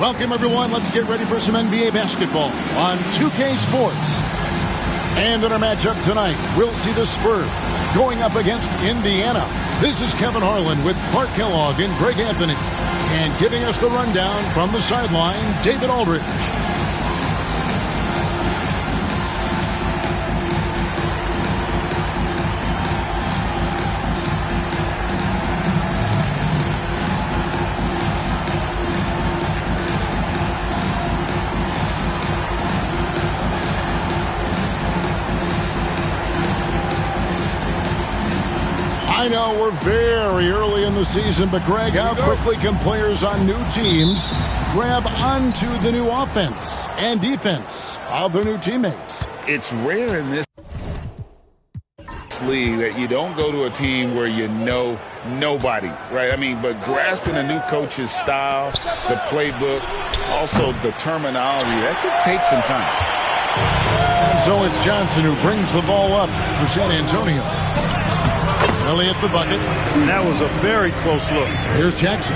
Welcome, everyone. Let's get ready for some NBA basketball on 2K Sports. And in our matchup tonight, we'll see the Spurs going up against Indiana. This is Kevin Harlan with Clark Kellogg and Greg Anthony. And giving us the rundown from the sideline, David Aldridge. I know we're very early in the season, but Greg, how quickly can players on new teams grab onto the new offense and defense of their new teammates? It's rare in this league that you don't go to a team where you know nobody, right? I mean, but grasping a new coach's style, the playbook, also the terminology, that could take some time. And so it's Johnson who brings the ball up for San Antonio. Elliott the bucket. That was a very close look. Here's Jackson.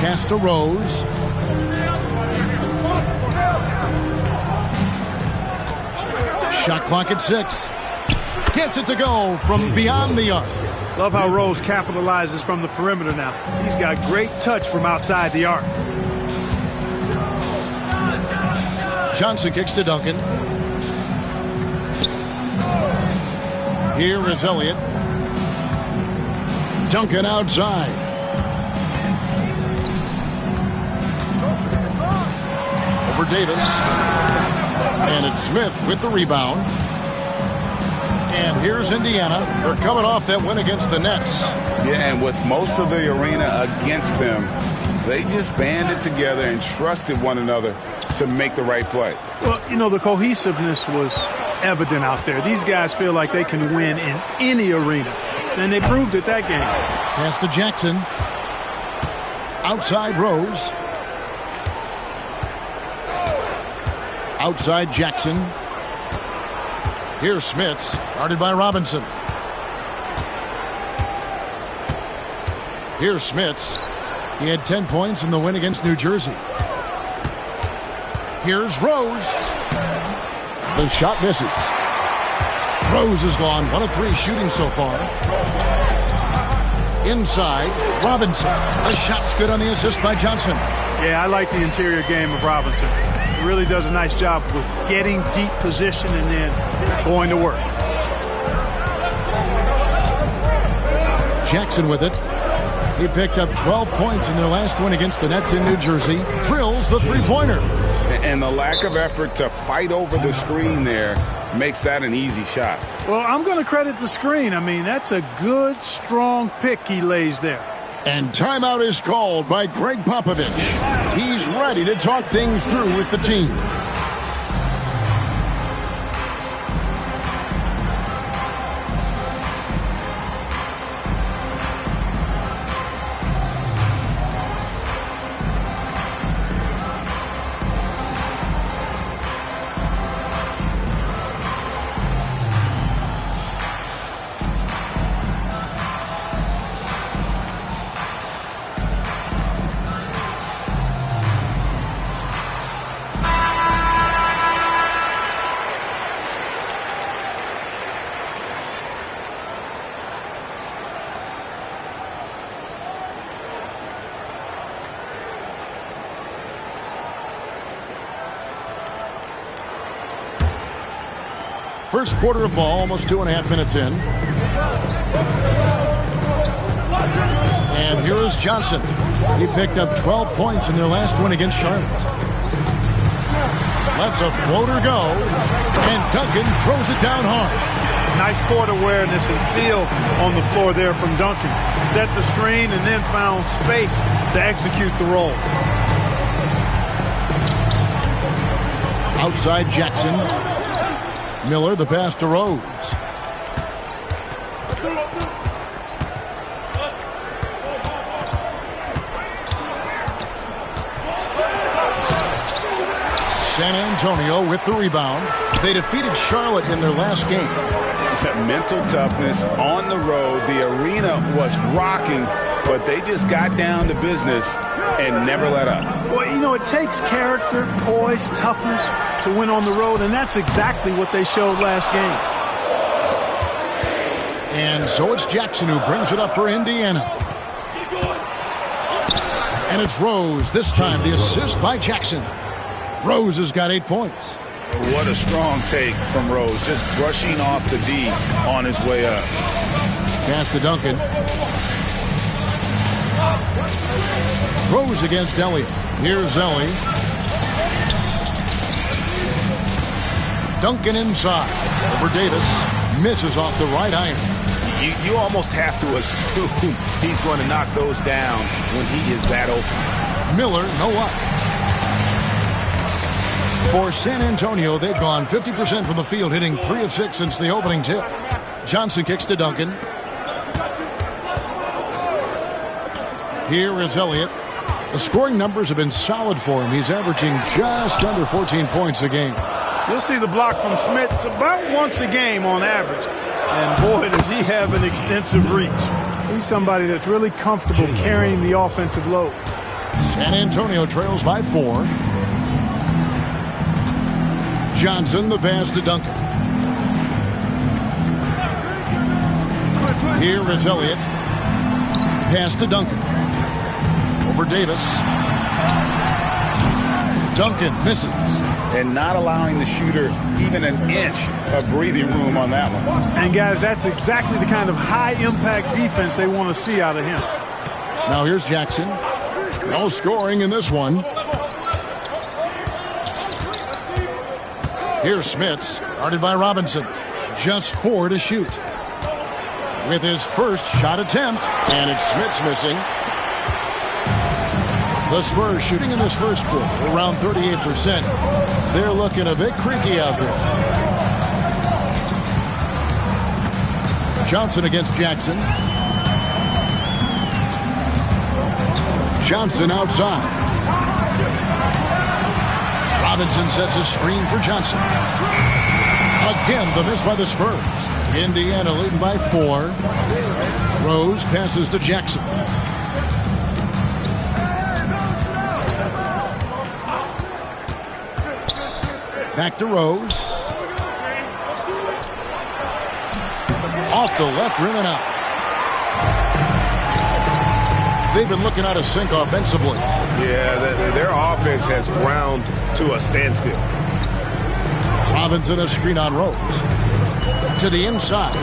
Pass to Rose. Shot clock at 6. Gets it to go from beyond the arc. Love how Rose capitalizes from the perimeter now. He's got great touch from outside the arc. Johnson kicks to Duncan. Here is Elliott. Duncan outside. Over Davis. And it's Smith with the rebound. And here's Indiana. They're coming off that win against the Nets. Yeah, and with most of the arena against them, they just banded together and trusted one another to make the right play. Well, you know, the cohesiveness was evident out there. These guys feel like they can win in any arena, and they proved it that game. Pass to Jackson. Outside Rose. Outside Jackson. Here's Smits, guarded by Robinson. Here's Smits. He had 10 points in the win against New Jersey. Here's Rose. The shot misses. Rose is gone 1 of 3 shooting so far. Inside, Robinson. The shot's good on the assist by Johnson. Yeah, I like the interior game of Robinson. He really does a nice job with getting deep position and then going to work. Jackson with it. He picked up 12 points in their last win against the Nets in New Jersey. Drills the three-pointer. And the lack of effort to fight over the screen there makes that an easy shot. Well, I'm going to credit the screen. I mean, that's a good, strong pick he lays there. And timeout is called by Greg Popovich. He's ready to talk things through with the team. First quarter of ball, almost 2.5 minutes in. And here is Johnson. He picked up 12 points in their last win against Charlotte. Lets a floater go. And Duncan throws it down hard. Nice court awareness and feel on the floor there from Duncan. Set the screen and then found space to execute the roll. Outside Jackson. Miller, the pass to Rose. San Antonio with the rebound. They defeated Charlotte in their last game. Mental toughness on the road. The arena was rocking, but they just got down to business and never let up. Well, you know, it takes character, poise, toughness to win on the road, and that's exactly what they showed last game. And so it's Jackson who brings it up for Indiana. And it's Rose. This time the assist by Jackson. Rose has got 8 points. What a strong take from Rose, just brushing off the D on his way up. Pass to Duncan. Rose against Elliott. Here's Ellie. Duncan inside. Over Davis. Misses off the right iron. You almost have to assume he's going to knock those down when he is that open. Miller, no luck. For San Antonio, they've gone 50% from the field, hitting 3 of 6 since the opening tip. Johnson kicks to Duncan. Here is Elliott. The scoring numbers have been solid for him. He's averaging just under 14 points a game. You'll see the block from Smits about once a game on average. And boy, does he have an extensive reach. He's somebody that's really comfortable carrying the offensive load. San Antonio trails by 4. Johnson, the pass to Duncan. Here is Elliott. Pass to Duncan. Over Davis. Duncan misses. And not allowing the shooter even an inch of breathing room on that one. And guys, that's exactly the kind of high-impact defense they want to see out of him. Now here's Jackson. No scoring in this one. Here's Smits, guarded by Robinson. Just 4 to shoot. With his first shot attempt, and it's Smits missing. The Spurs shooting in this first quarter around 38%. They're looking a bit creaky out there. Johnson against Jackson. Johnson outside. Robinson sets a screen for Johnson. Again, the miss by the Spurs. Indiana leading by 4. Rose passes to Jackson. Back to Rose. Off the left rim and out. They've been looking out of sync offensively. Yeah, their offense has ground to a standstill. Robinson a screen on Rose. To the inside.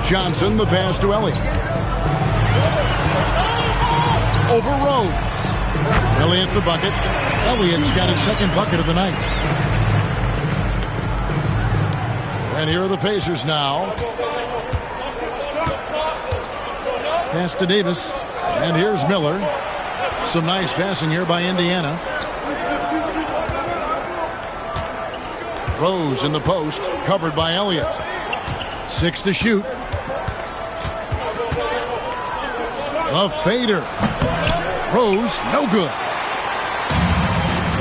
Johnson the pass to Elliott. Over Rose. Elliott the bucket. Elliott's got his second bucket of the night. And here are the Pacers now. Pass to Davis. And here's Miller. Some nice passing here by Indiana. Rose in the post, covered by Elliott. 6 to shoot. A fader. Rose, no good.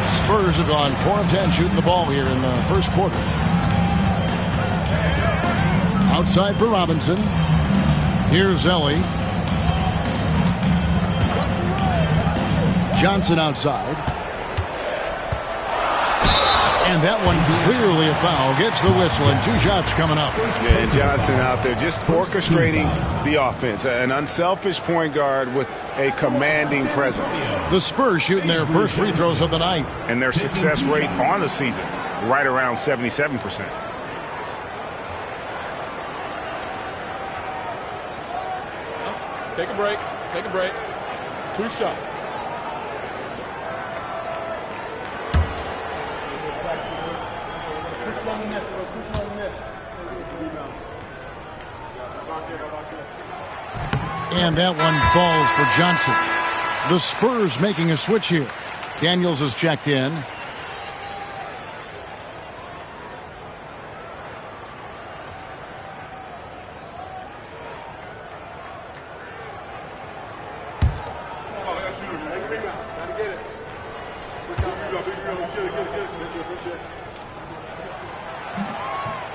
Spurs have gone 4 of 10 shooting the ball here in the first quarter. Outside for Robinson. Here's Ellie. Johnson outside. And that one clearly a foul. Gets the whistle and 2 shots coming up. Yeah, and Johnson out there just orchestrating the offense. An unselfish point guard with a commanding presence. The Spurs shooting their first free throws of the night. And their success rate on the season, right around 77%. Take a break. Take a break. 2 shots. And that one falls for Johnson. The Spurs making a switch here. Daniels has checked in.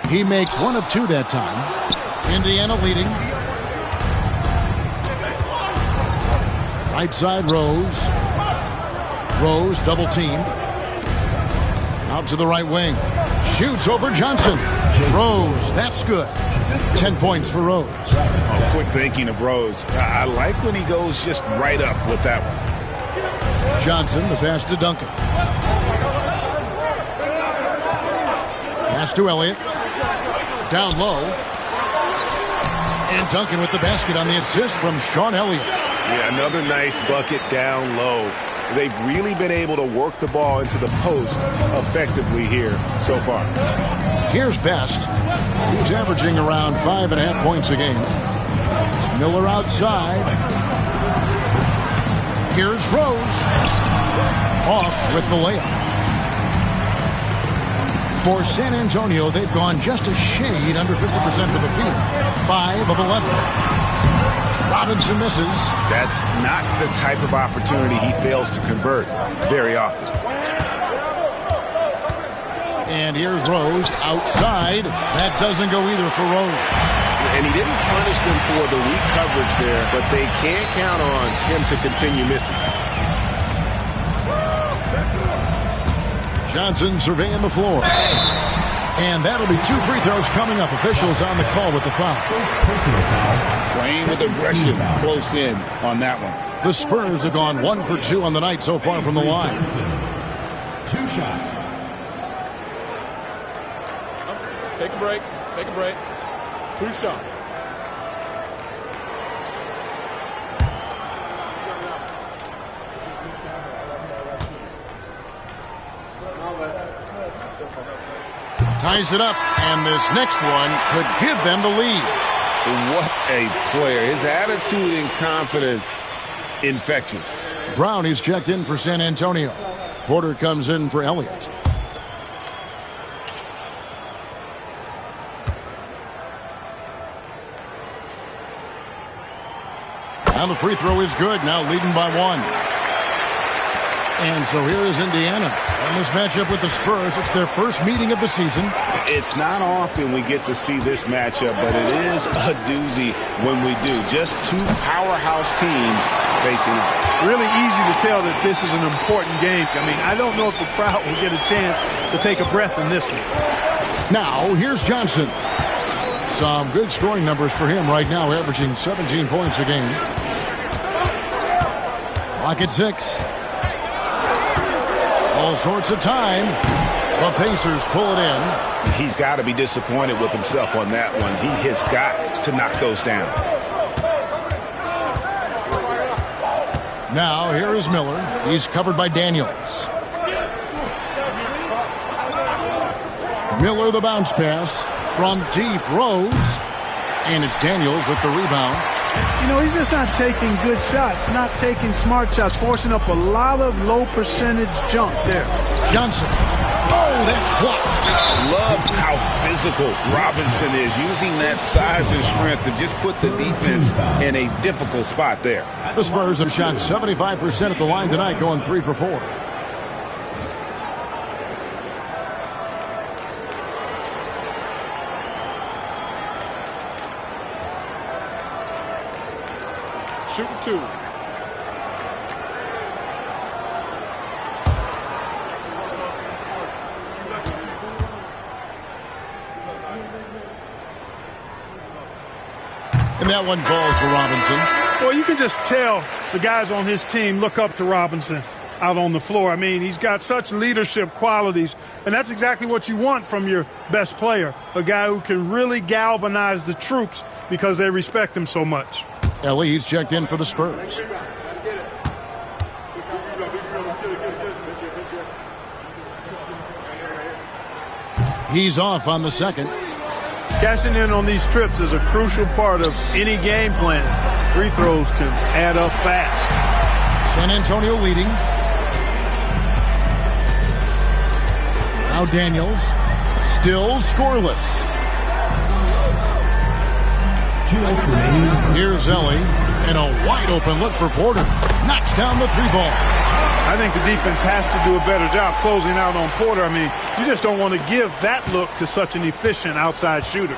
He makes one of two that time. Indiana leading. Right side, Rose. Rose double teamed. Out to the right wing. Shoots over Johnson. Rose, that's good. 10 points for Rose. Oh, quick thinking of Rose. I like when he goes just right up with that one. Johnson, the pass to Duncan. Pass to Elliott. Down low. And Duncan with the basket on the assist from Sean Elliott. Yeah, another nice bucket down low. They've really been able to work the ball into the post effectively here so far. Here's Best. He's averaging around 5.5 points a game. Miller outside. Here's Rose. Off with the layup. For San Antonio, they've gone just a shade under 50% for the field. 5 of 11. Robinson misses. That's not the type of opportunity he fails to convert very often. And here's Rose outside. That doesn't go either for Rose. And he didn't punish them for the weak coverage there, but they can't count on him to continue missing. Johnson surveying the floor. And that'll be 2 free throws coming up. Officials on the call with the foul. Playing with aggression close in on that one. The Spurs have gone 1 for 2 on the night so far from the line. 2 shots. Take a break. Take a break. 2 shots. Ties it up, and this next one could give them the lead. What a player. His attitude and confidence, infectious. Brown is checked in for San Antonio. Porter comes in for Elliott. And the free throw is good, now leading by 1. And so here is Indiana. On this matchup with the Spurs, it's their first meeting of the season. It's not often we get to see this matchup, but it is a doozy when we do. Just 2 powerhouse teams facing off. Really easy to tell that this is an important game. I mean, I don't know if the crowd will get a chance to take a breath in this one. Now, here's Johnson. Some good scoring numbers for him right now, averaging 17 points a game. Clock at 6. All sorts of time. The Pacers pull it in. He's got to be disappointed with himself on that one. He has got to knock those down. Now, here is Miller. He's covered by Daniels. Miller, the bounce pass from deep. Rose. And it's Daniels with the rebound. You know, he's just not taking good shots, not taking smart shots, forcing up a lot of low percentage jump there. Johnson. Oh, that's blocked. Love how physical Robinson is, using that size and strength to just put the defense in a difficult spot there. The Spurs have shot 75% at the line tonight, going 3 for 4. Shooting 2. And that one falls for Robinson. Well, you can just tell the guys on his team look up to Robinson out on the floor. I mean, he's got such leadership qualities, and that's exactly what you want from your best player, a guy who can really galvanize the troops because they respect him so much. He's checked in for the Spurs. He's off on the second. Cashing in on these trips is a crucial part of any game plan. Free throws can add up fast. San Antonio leading. Now Daniels, still scoreless. 2 minutes remaining. Here's Ellie, And a wide open look for Porter. Knocks down the three ball. I think the defense has to do a better job closing out on Porter. I mean, you just don't want to give that look to such an efficient outside shooter.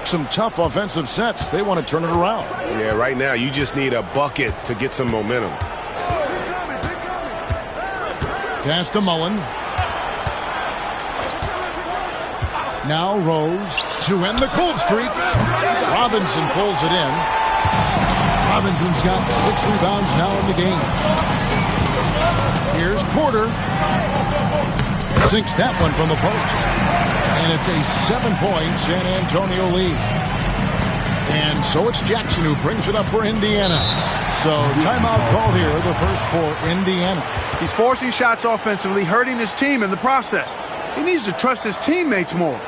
Some tough offensive sets. They want to turn it around. Yeah, right now you just need a bucket to get some momentum. Pass to Mullen. Now Rose to end the cold streak. Robinson pulls it in. Robinson's got 6 rebounds now in the game. Here's Porter. Sinks that one from the post. And it's a 7-point San Antonio lead. And so it's Jackson who brings it up for Indiana. So timeout called here, the first for Indiana. He's forcing shots offensively, hurting his team in the process. He needs to trust his teammates more.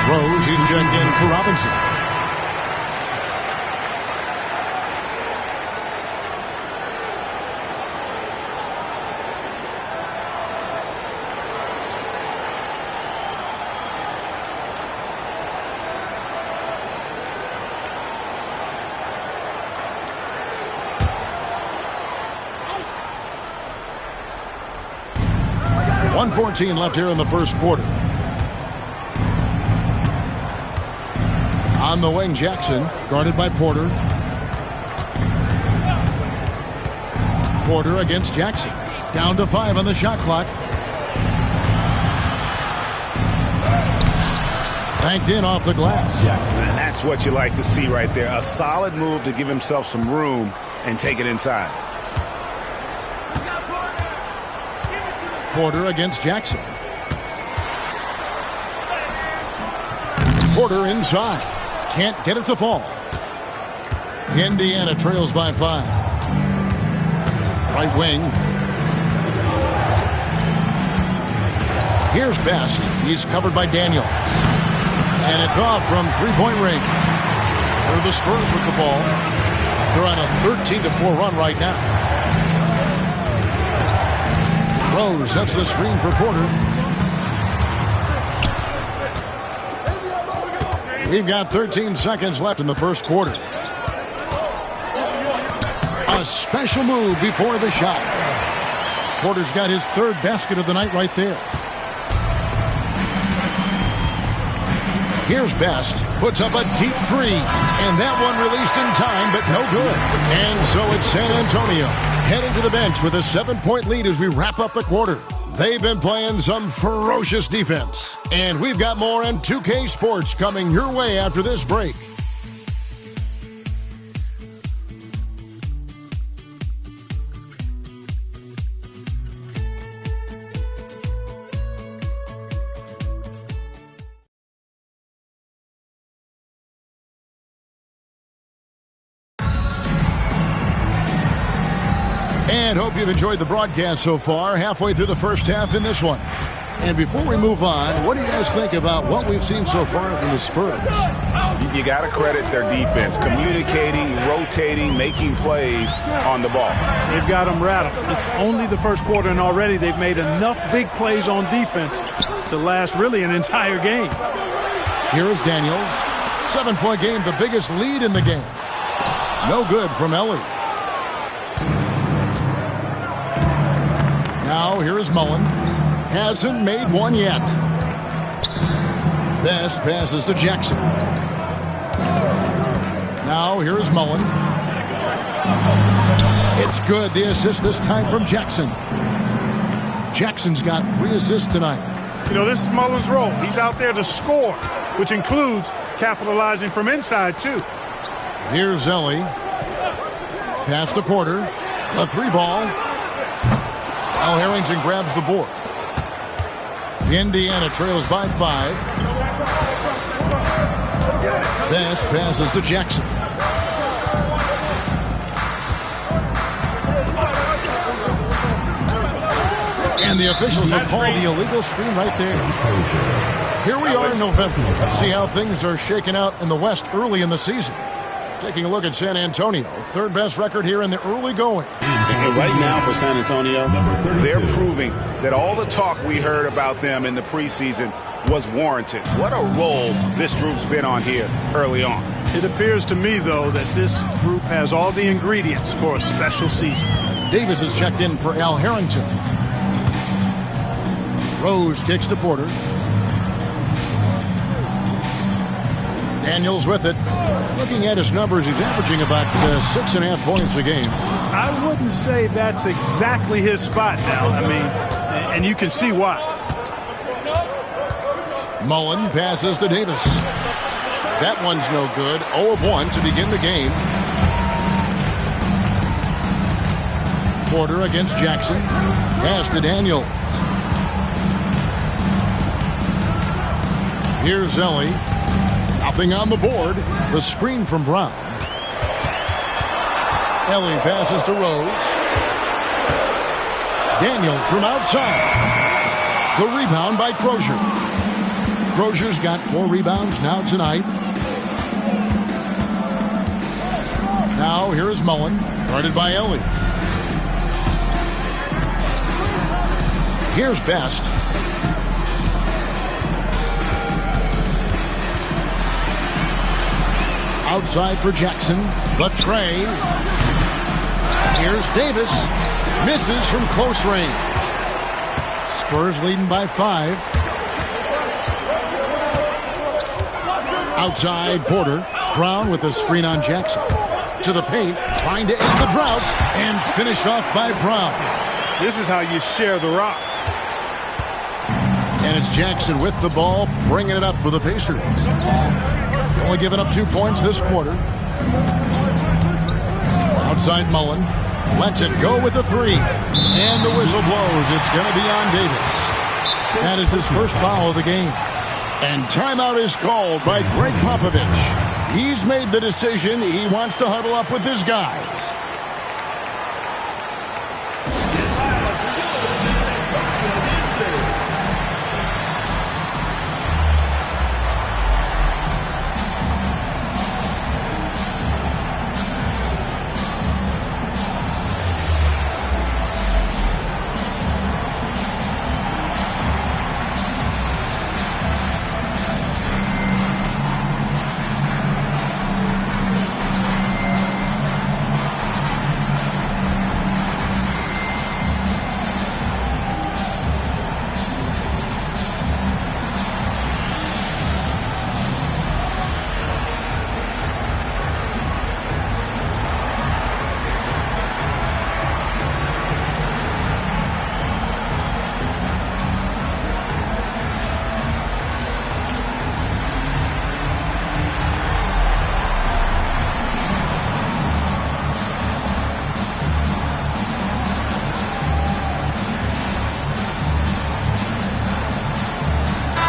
Rose, he's checked in for Robinson. .114 left here in the first quarter. On the wing, Jackson, guarded by Porter. Porter against Jackson. Down to 5 on the shot clock. Banked in off the glass. And that's what you like to see right there. A solid move to give himself some room and take it inside. Porter against Jackson. Porter inside. Can't get it to fall. Indiana trails by 5. Right wing. Here's Best. He's covered by Daniels. And it's off from three-point range. They're the Spurs with the ball. They're on a 13-4 run right now. Rose sets the screen for Porter. We've got 13 seconds left in the first quarter. A special move before the shot. Porter's got his 3rd basket of the night right there. Here's Best. Puts up a deep 3. And that one released in time, but no good. And so it's San Antonio heading to the bench with a 7-point lead as we wrap up the quarter. They've been playing some ferocious defense. And we've got more on 2K Sports coming your way after this break. And hope you've enjoyed the broadcast so far, halfway through the first half in this one. And before we move on, what do you guys think about what we've seen so far from the Spurs? You got to credit their defense, communicating, rotating, making plays on the ball. They've got them rattled. It's only the first quarter, and already they've made enough big plays on defense to last really an entire game. Here is Daniels. 7-point game, the biggest lead in the game. No good from Ellie. Now here is Mullen. Hasn't made one yet. Best passes to Jackson. Now here is Mullen. It's good. The assist this time from Jackson. Jackson's got 3 assists tonight. You know, this is Mullen's role. He's out there to score, which includes capitalizing from inside, too. Here's Ellie. Pass to Porter. A 3 ball. Al Harrington grabs the board. Indiana trails by 5. Best passes to Jackson. And the officials have called the illegal screen right there. Here we are in November. Let's see how things are shaking out in the West early in the season. Taking a look at San Antonio. Third best record here in the early going. And right now for San Antonio, they're proving that all the talk we heard about them in the preseason was warranted. What a role this group's been on here early on. It appears to me, though, that this group has all the ingredients for a special season. Davis is checked in for Al Harrington. Rose kicks to Porter. Daniels with it. Looking at his numbers, he's averaging about 6.5 points a game. I wouldn't say that's exactly his spot now. I mean, and you can see why. Mullen passes to Davis. That one's no good. 0 of 1 to begin the game. Porter against Jackson. Pass to Daniels. Here's Ellie. Nothing on the board. The screen from Brown. Ellie passes to Rose. Daniels from outside. The rebound by Crozier. Crozier's got 4 rebounds now tonight. Now here is Mullen. Guarded by Ellie. Here's Best. Outside for Jackson. The tray. Here's Davis. Misses from close range. Spurs leading by 5. Outside Porter. Brown with a screen on Jackson. To the paint. Trying to end the drought. And finished off by Brown. This is how you share the rock. And it's Jackson with the ball. Bringing it up for the Pacers. Only given up 2 points this quarter. Outside Mullen. Lets it go with the 3. And the whistle blows. It's going to be on Davis. That is his first foul of the game. And timeout is called by Greg Popovich. He's made the decision. He wants to huddle up with his guys.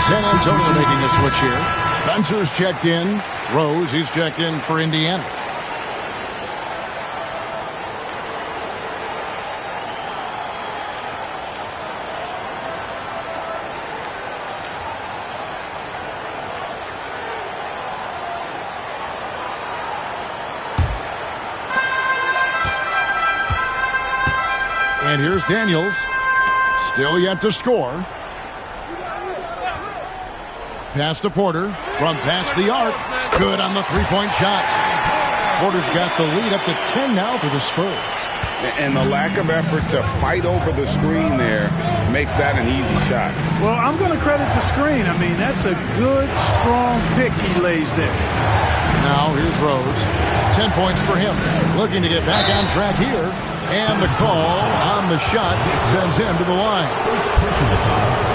San Antonio making a switch here. Spencer's checked in. Rose, he's checked in for Indiana. And here's Daniels. Still yet to score. Pass to Porter from past the arc. Good on the three-point shot. Porter's got the lead up to 10 now for the Spurs. And the lack of effort to fight over the screen there makes that an easy shot. Well, I'm going to credit the screen. I mean, that's a good, strong pick he lays there. Now here's Rose. 10 points for him. Looking to get back on track here. And the call on the shot sends him to the line.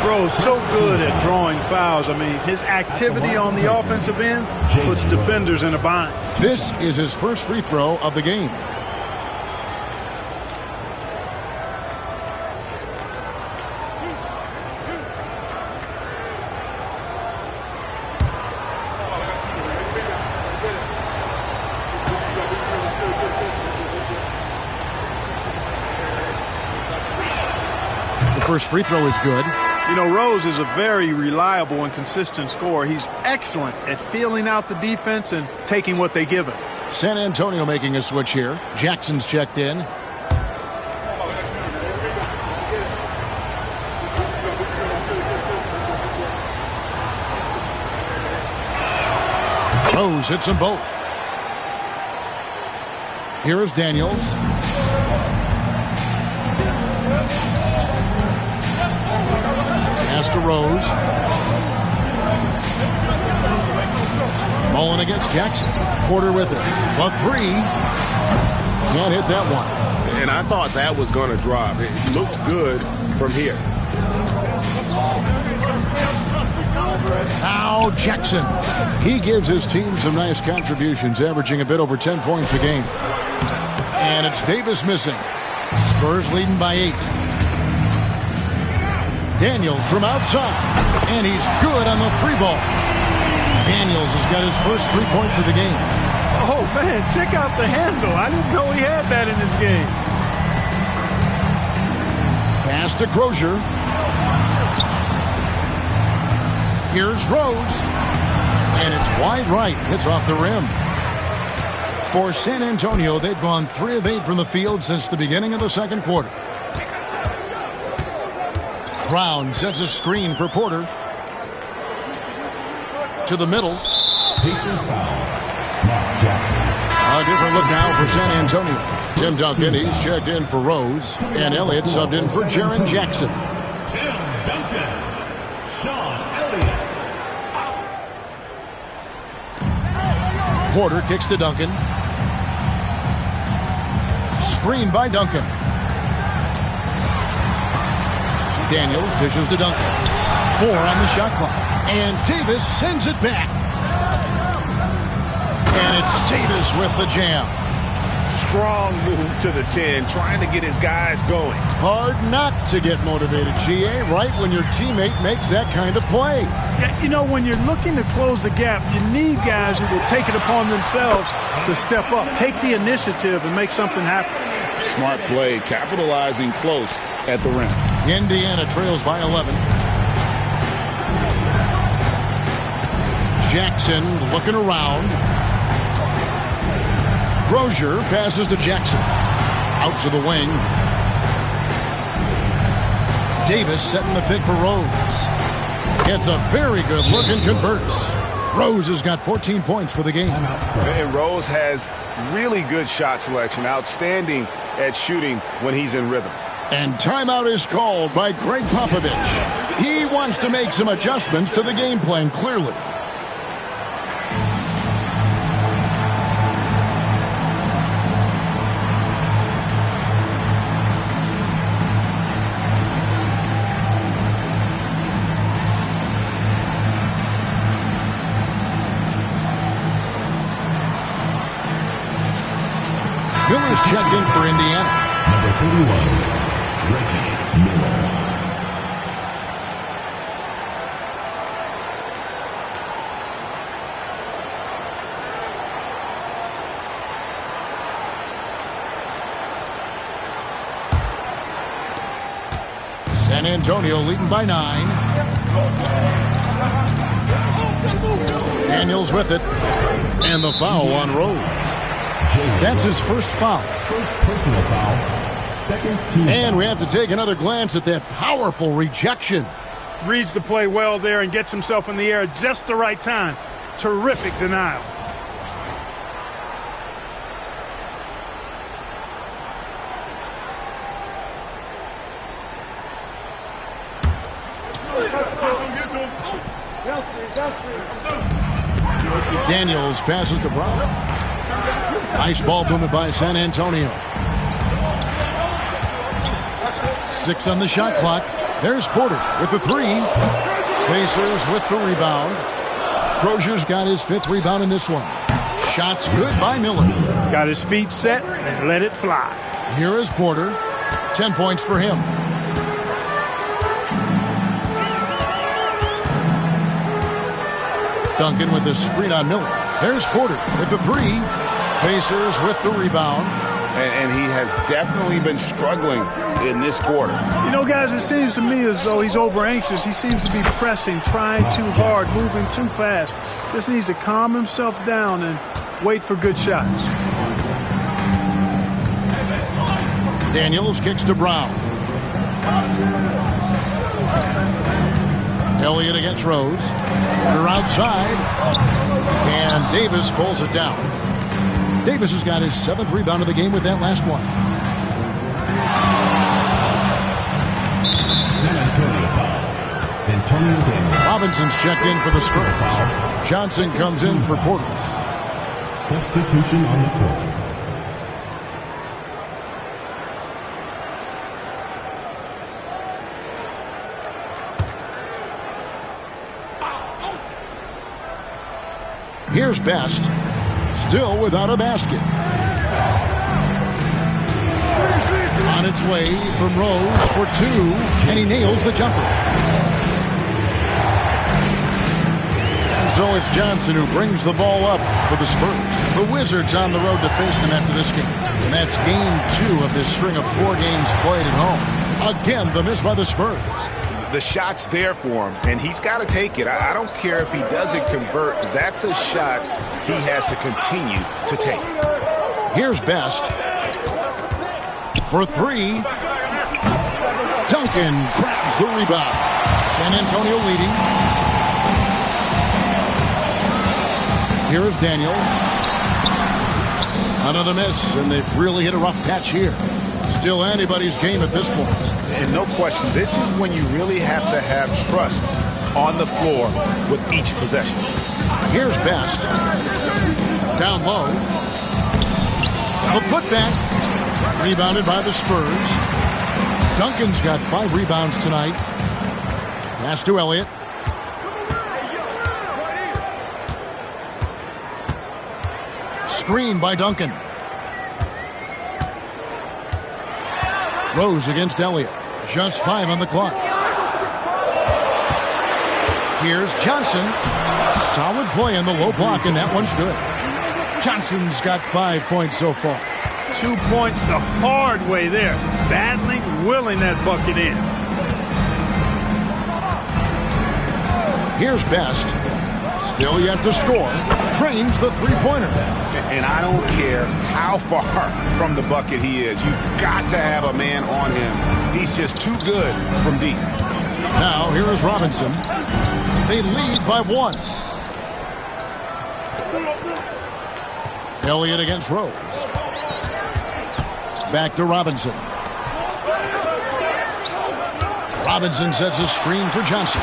Rose so good at drawing fouls. I mean, his activity on the offensive end puts defenders in a bind. This is his first free throw of the game. first free throw is good. You know, Rose is a very reliable and consistent scorer. He's excellent at feeling out the defense and taking what they give him. San Antonio making a switch here. Jackson's checked in. Rose hits them both. Here is Daniels. Pass to Rose. Mullen against Jackson. Porter with it. The three. Can't hit that one. And I thought that was going to drop. It looked good from here. Now Jackson. He gives his team some nice contributions, averaging a bit over 10 points a game. And it's Davis missing. Spurs leading by 8. Daniels from outside. And he's good on the three ball. Daniels has got his first 3 points of the game. Oh, man, check out the handle. I didn't know he had that in his game. Pass to Crozier. Here's Rose. And it's wide right. Hits off the rim. For San Antonio, they've gone 3 of 8 from the field since the beginning of the second quarter. Brown sets a screen for Porter. To the middle. Pacers foul. Mark Jackson. A different look now for San Antonio. Tim Duncan, he's checked in for Rose. And Elliott subbed in for Jaren Jackson. Tim Duncan. Sean Elliott. Porter kicks to Duncan. Screen by Duncan. Daniels dishes to Duncan. 4 on the shot clock. And Davis sends it back. And it's Davis with the jam. Strong move to the 10, trying to get his guys going. Hard not to get motivated, GA, right when your teammate makes that kind of play. Yeah, you know, when you're looking to close the gap, you need guys who will take it upon themselves to step up, take the initiative, and make something happen. Smart play, capitalizing close at the rim. Indiana trails by 11. Jackson looking around. Crozier passes to Jackson. Out to the wing. Davis setting the pick for Rose. Gets a very good look and converts. Rose has got 14 points for the game. And Rose has really good shot selection. Outstanding at shooting when he's in rhythm. And timeout is called by Greg Popovich. He wants to make some adjustments to the game plan, clearly. Miller's checked in for Indiana. Number 31, Reggie Miller. San Antonio leading by 9. Daniels with it. And the foul on Rose. That's his first foul. First personal foul. Second team. And we have to take another glance at that powerful rejection. Reads the play well there and gets himself in the air at just the right time. Terrific denial. Daniels passes to Brown. Nice ball movement by San Antonio. 6 on the shot clock. There's Porter with the 3. Pacers with the rebound. Crozier's got his 5th rebound in this one. Shots good by Miller. Got his feet set and let it fly. Here is Porter. 10 points for him. Duncan with the screen on Miller. There's Porter with the 3. Pacers with the rebound. and he has definitely been struggling in this quarter. You know, guys, it seems to me as though he's over anxious. He seems to be pressing, trying too hard, moving too fast. Just needs to calm himself down and wait for good shots. Daniels kicks to Brown. Elliott against Rose. They're outside. And Davis pulls it down. Davis has got his 7th rebound of the game with that last one. San Antonio foul. Antonio Daniels. Robinson's checked in for the Spurs. Johnson comes in for Porter. Substitution on the court. Here's Best, still without a basket. On its way from Rose for 2, and he nails the jumper. And so it's Johnson who brings the ball up for the Spurs. The Wizards on the road to face them after this game. And that's game 2 of this string of 4 games played at home. Again, the miss by the Spurs. The shot's there for him, and he's got to take it. I don't care if he doesn't convert. That's a shot he has to continue to take. Here's Best for 3. Duncan grabs the rebound. San Antonio leading. Here is Daniels. Another miss, and they've really hit a rough patch here. Still anybody's game at this point. And no question, this is when you really have to have trust on the floor with each possession. Here's Best. Down low. A putback. Rebounded by the Spurs. Duncan's got 5 rebounds tonight. Pass to Elliott. Screen by Duncan. Rose against Elliott. Just 5 on the clock. Here's Johnson. Solid play in the low block, and that one's good. Johnson's got 5 points so far. 2 points the hard way there. Battling, willing that bucket in. Here's Best. Still yet to score. Trains the three-pointer. And I don't care how far from the bucket he is. You've got to have a man on him. He's just too good from deep. Now, here is Robinson. They lead by 1. Elliott against Rose. Back to Robinson. Robinson sets a screen for Johnson.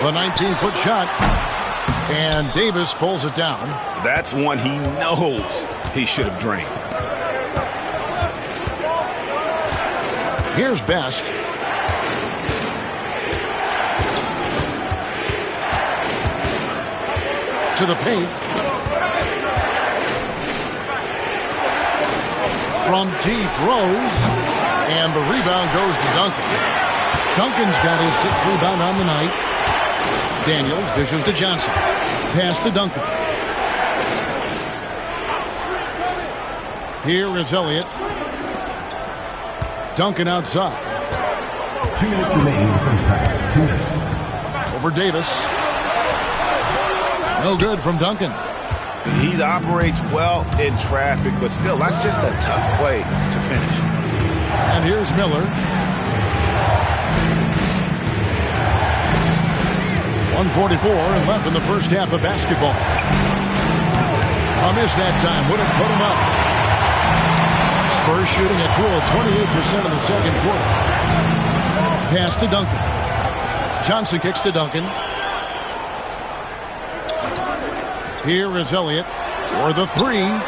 The 19-foot shot. And Davis pulls it down. That's one he knows he should have drained. Here's Best. To the paint. From deep, Rose. And the rebound goes to Duncan. Duncan's got his 6th rebound on the night. Daniels dishes to Johnson. Pass to Duncan. Here is Elliott. Duncan outside. 2 minutes remaining in the first half. 2 minutes. Over Davis. No good from Duncan. He operates well in traffic, but still, that's just a tough play to finish. And here's Miller. 1:44 left in the first half of basketball. A miss that time would have put him up. Spurs shooting a cool 28% in the second quarter. Pass to Duncan. Johnson kicks to Duncan. Here is Elliott for the 3.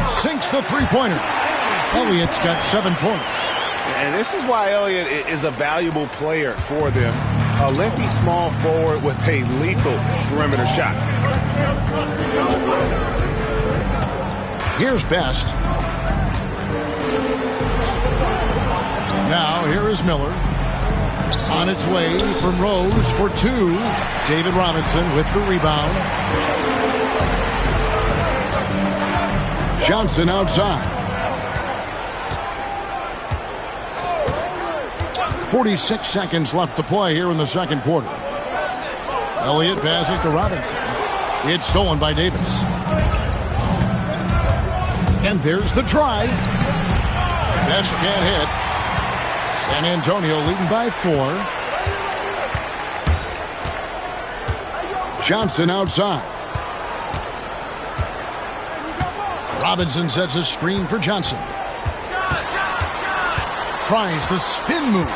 Sinks the three-pointer. Elliott's got 7 points. And this is why Elliott is a valuable player for them. A lengthy small forward with a lethal perimeter shot. Here's Best. Now here is Miller. On its way from Rose for 2. David Robinson with the rebound. Johnson outside. 46 seconds left to play here in the second quarter. Elliott passes to Robinson. It's stolen by Davis. And there's the drive. Best can't hit. San Antonio leading by 4. Johnson outside. Robinson sets a screen for Johnson. Tries the spin move.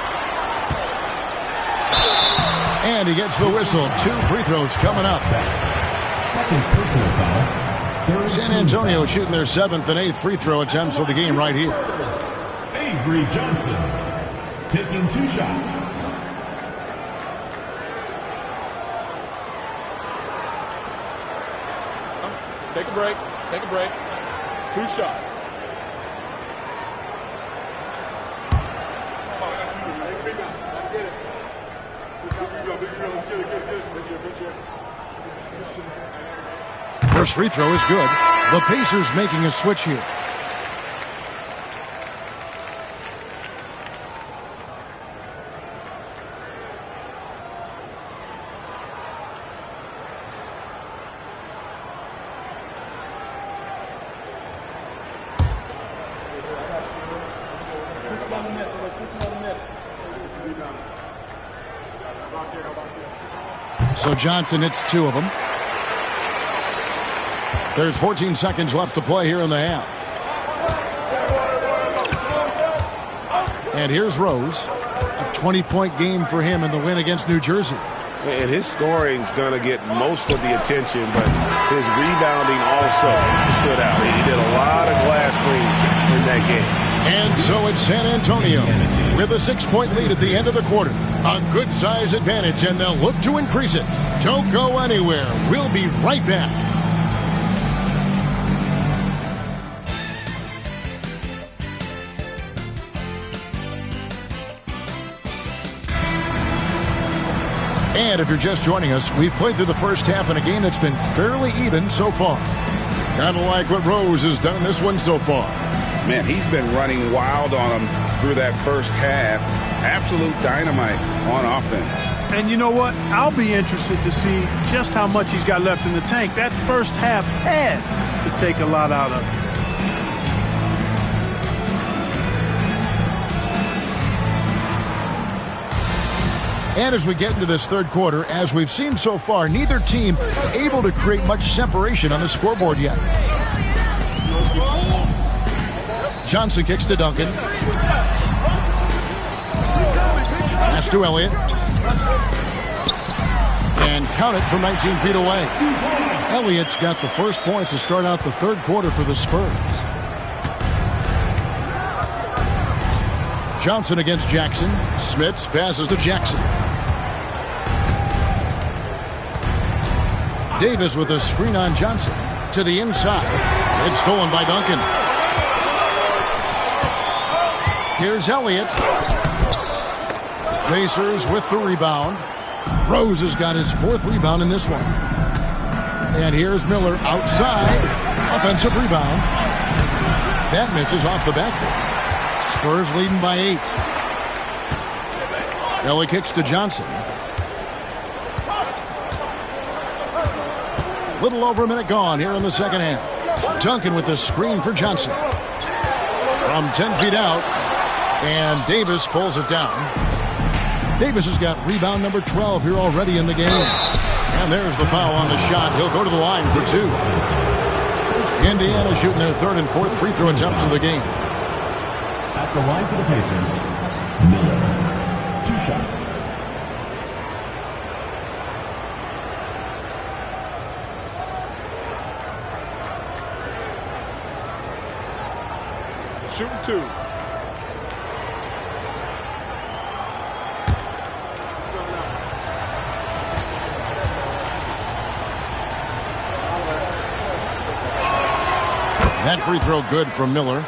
And he gets the whistle. 2 free throws coming up. Second personal foul. San Antonio shooting their 7th and 8th free throw attempts for the game right here. Avery Johnson taking 2 shots. Take a break. Take a break. 2 shots. First free throw is good. The Pacers making a switch here. So Johnson hits 2 of them. There's 14 seconds left to play here in the half. And here's Rose. A 20-point game for him in the win against New Jersey. And his scoring's going to get most of the attention, but his rebounding also stood out. He did a lot of glass cleans in that game. And so it's San Antonio with a 6-point lead at the end of the quarter. A good size advantage, and they'll look to increase it. Don't go anywhere. We'll be right back. And if you're just joining us, we've played through the first half in a game that's been fairly even so far. Kind of like what Rose has done in this one so far. Man, he's been running wild on them through that first half. Absolute dynamite on offense. And you know what? I'll be interested to see just how much he's got left in the tank. That first half had to take a lot out of him. And as we get into this third quarter, as we've seen so far, neither team able to create much separation on the scoreboard yet. Johnson kicks to Duncan. Pass to Elliott. And count it from 19 feet away. Elliott's got the first points to start out the third quarter for the Spurs. Johnson against Jackson. Smits passes to Jackson. Davis with a screen on Johnson. To the inside. It's stolen by Duncan. Here's Elliott. Pacers with the rebound. Rose has got his 4th rebound in this one. And here's Miller outside. Offensive rebound. That misses off the backboard. Spurs leading by 8. Ellie kicks to Johnson. Little over a minute gone here in the second half. Duncan with the screen for Johnson. From 10 feet out. And Davis pulls it down. Davis has got rebound number 12 here already in the game. And there's the foul on the shot. He'll go to the line for 2. Indiana shooting their 3rd and 4th free throw attempts of the game. At the line for the Pacers, Miller. 2 shots. Shooting 2. That free throw good from Miller.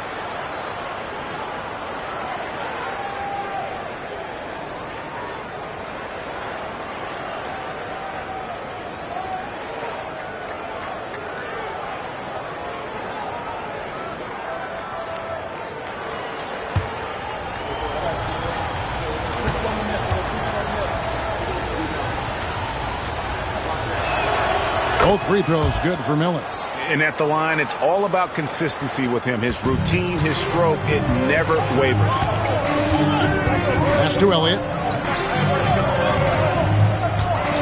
Both free throws good for Miller. And at the line, it's all about consistency with him. His routine, his stroke, it never wavers. Pass to Elliott.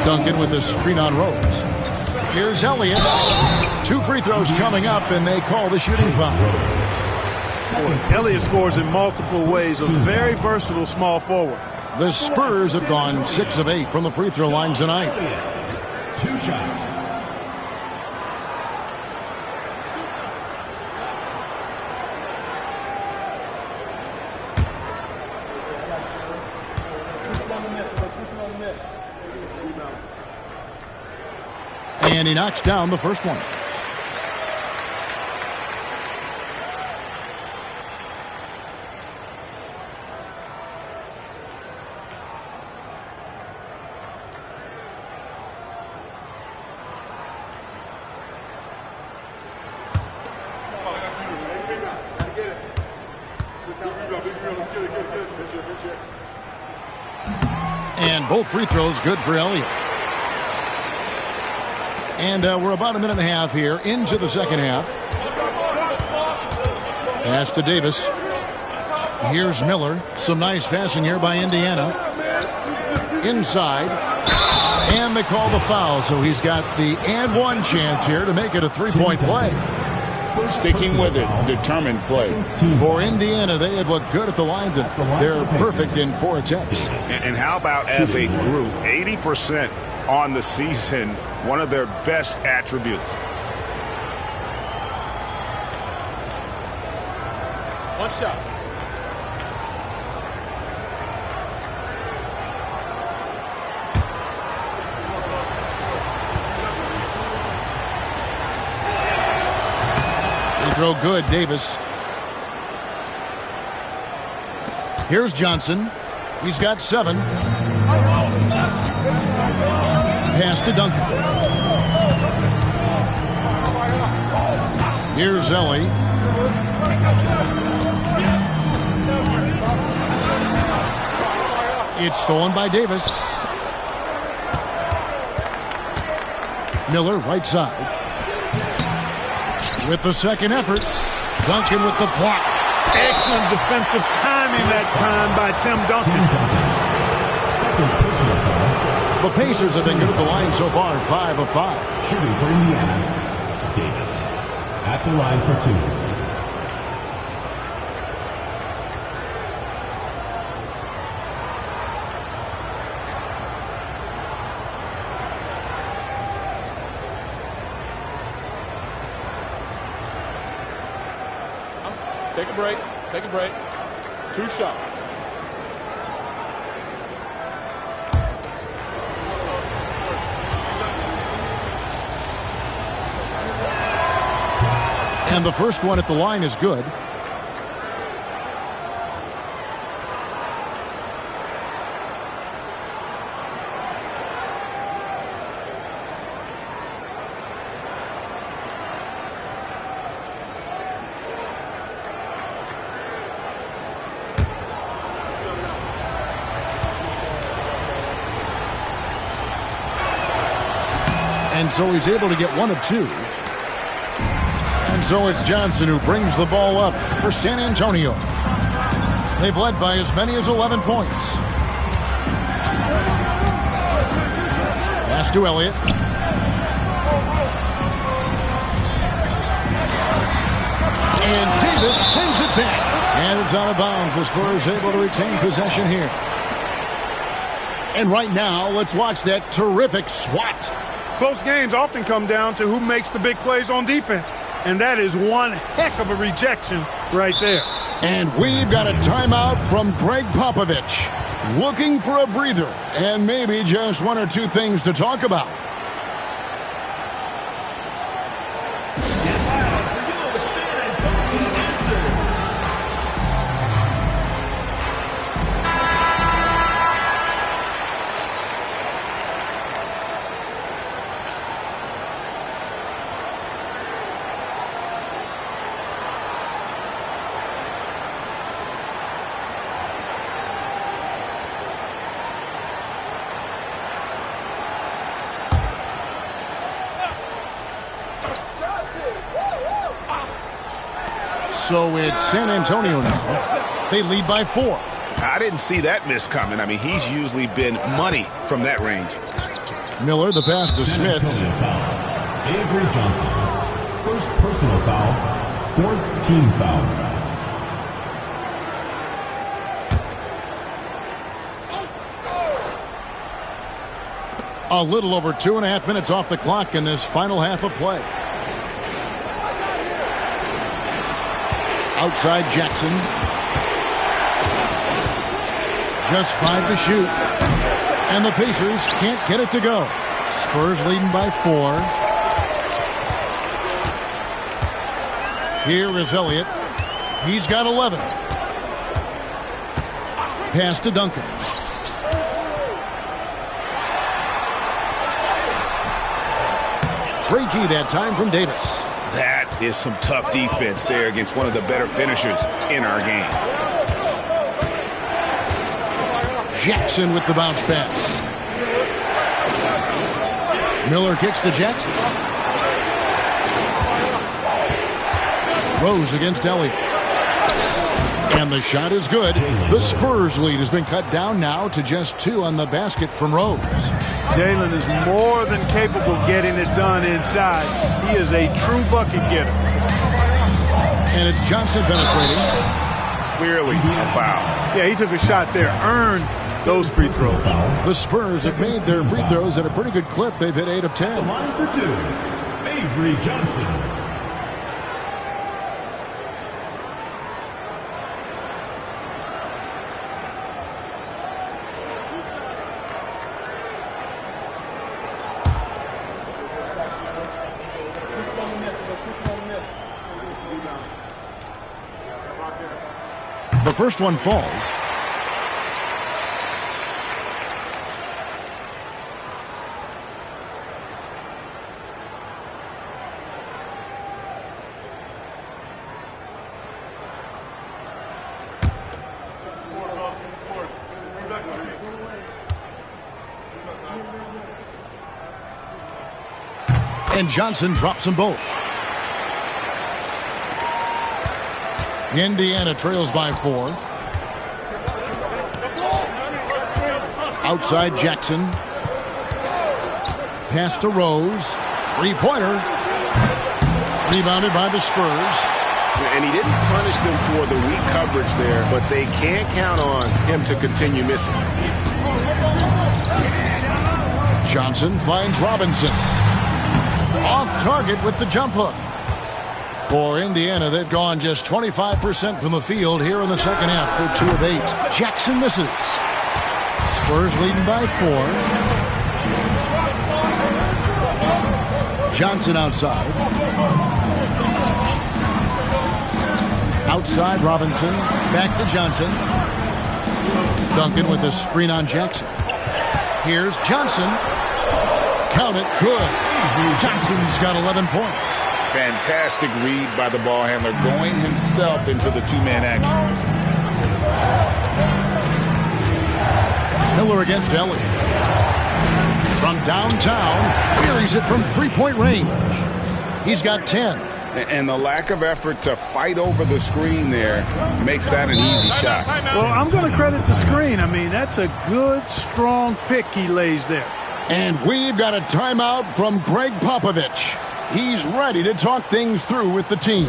Duncan with the screen on Rose. Here's Elliott. 2 free throws coming up, and they call the shooting foul. Elliott scores in multiple ways. A very versatile small forward. The Spurs have gone 6 of 8 from the free throw line tonight. 2 shots. And he knocks down the first one. And both free throws good for Elliott. And we're about a minute and a half here into the second half. Pass to Davis. Here's Miller. Some nice passing here by Indiana. Inside. And they call the foul, so he's got the and one chance here to make it a 3-point play. Sticking with it, determined play. For Indiana, they have looked good at the line tonight. They're perfect in 4 attempts. And how about as a group, 80% on the season, one of their best attributes. One shot. Free throw good, Davis. Here's Johnson. He's got 7. Pass to Duncan. Here's Ellie. It's stolen by Davis. Miller, right side. With the second effort. Duncan with the block. Excellent defensive timing that time by Tim Duncan. The Pacers have been good at the line so far, 5 of 5. Shooting for Indiana, Davis at the line for 2. Take a break. Take a break. 2 shots. And the first one at the line is good. And so he's able to get 1 of 2. And so it's Johnson who brings the ball up for San Antonio. They've led by as many as 11 points. Pass to Elliott. And Davis sends it back. And it's out of bounds. The Spurs able to retain possession here. And right now, let's watch that terrific swat. Close games often come down to who makes the big plays on defense. And that is one heck of a rejection right there. And we've got a timeout from Greg Popovich. Looking for a breather and maybe just 1 or 2 things to talk about. So it's San Antonio now. They lead by 4. I didn't see that miss coming. I mean, he's usually been money from that range. Miller, the pass to Smith. Avery Johnson. First personal foul. 4th team foul. A little over 2.5 minutes off the clock in this final half of play. Outside Jackson. Just 5 to shoot. And the Pacers can't get it to go. Spurs leading by 4. Here is Elliott. He's got 11. Pass to Duncan. Great D that time from Davis. That is some tough defense there against one of the better finishers in our game. Jackson with the bounce pass. Miller kicks to Jackson. Rose against Elliott. And the shot is good. The Spurs lead has been cut down now to just 2 on the basket from Rose. Jalen is more than capable of getting it done inside. He is a true bucket getter. And it's Johnson penetrating. Clearly a foul. Yeah, he took a shot there. Earned those free throws. The Spurs have made their free throws at a pretty good clip. They've hit 8 of 10. The line for 2. Avery Johnson. The first one falls. And Johnson drops them both. Indiana trails by 4. Outside Jackson. Pass to Rose. 3-pointer. Rebounded by the Spurs. And he didn't punish them for the weak coverage there, but they can't count on him to continue missing. Johnson finds Robinson. Off target with the jump hook. For Indiana, they've gone just 25% from the field here in the second half. They're 2 of 8. Jackson misses. Spurs leading by 4. Johnson outside. Outside Robinson. Back to Johnson. Duncan with a screen on Jackson. Here's Johnson. Count it. Good. Johnson's got 11 points. Fantastic read by the ball handler, going himself into the 2-man action. Miller against Elliott. From downtown, buries it from 3-point range. He's got 10. And the lack of effort to fight over the screen there makes that an easy shot. Well, I'm going to credit the screen. I mean, that's a good, strong pick he lays there. And we've got a timeout from Greg Popovich. He's ready to talk things through with the team.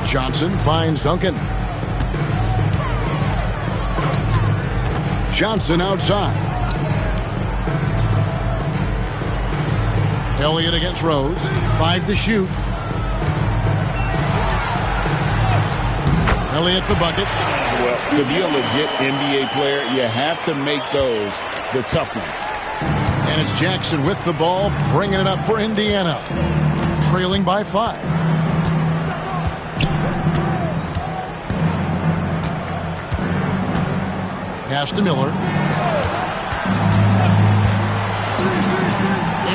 Johnson finds Duncan. Johnson outside. Elliott against Rose. 5 to shoot. Elliott the bucket. Well, to be a legit NBA player, you have to make those the tough ones. And it's Jackson with the ball, bringing it up for Indiana. Trailing by 5. Pass to Miller.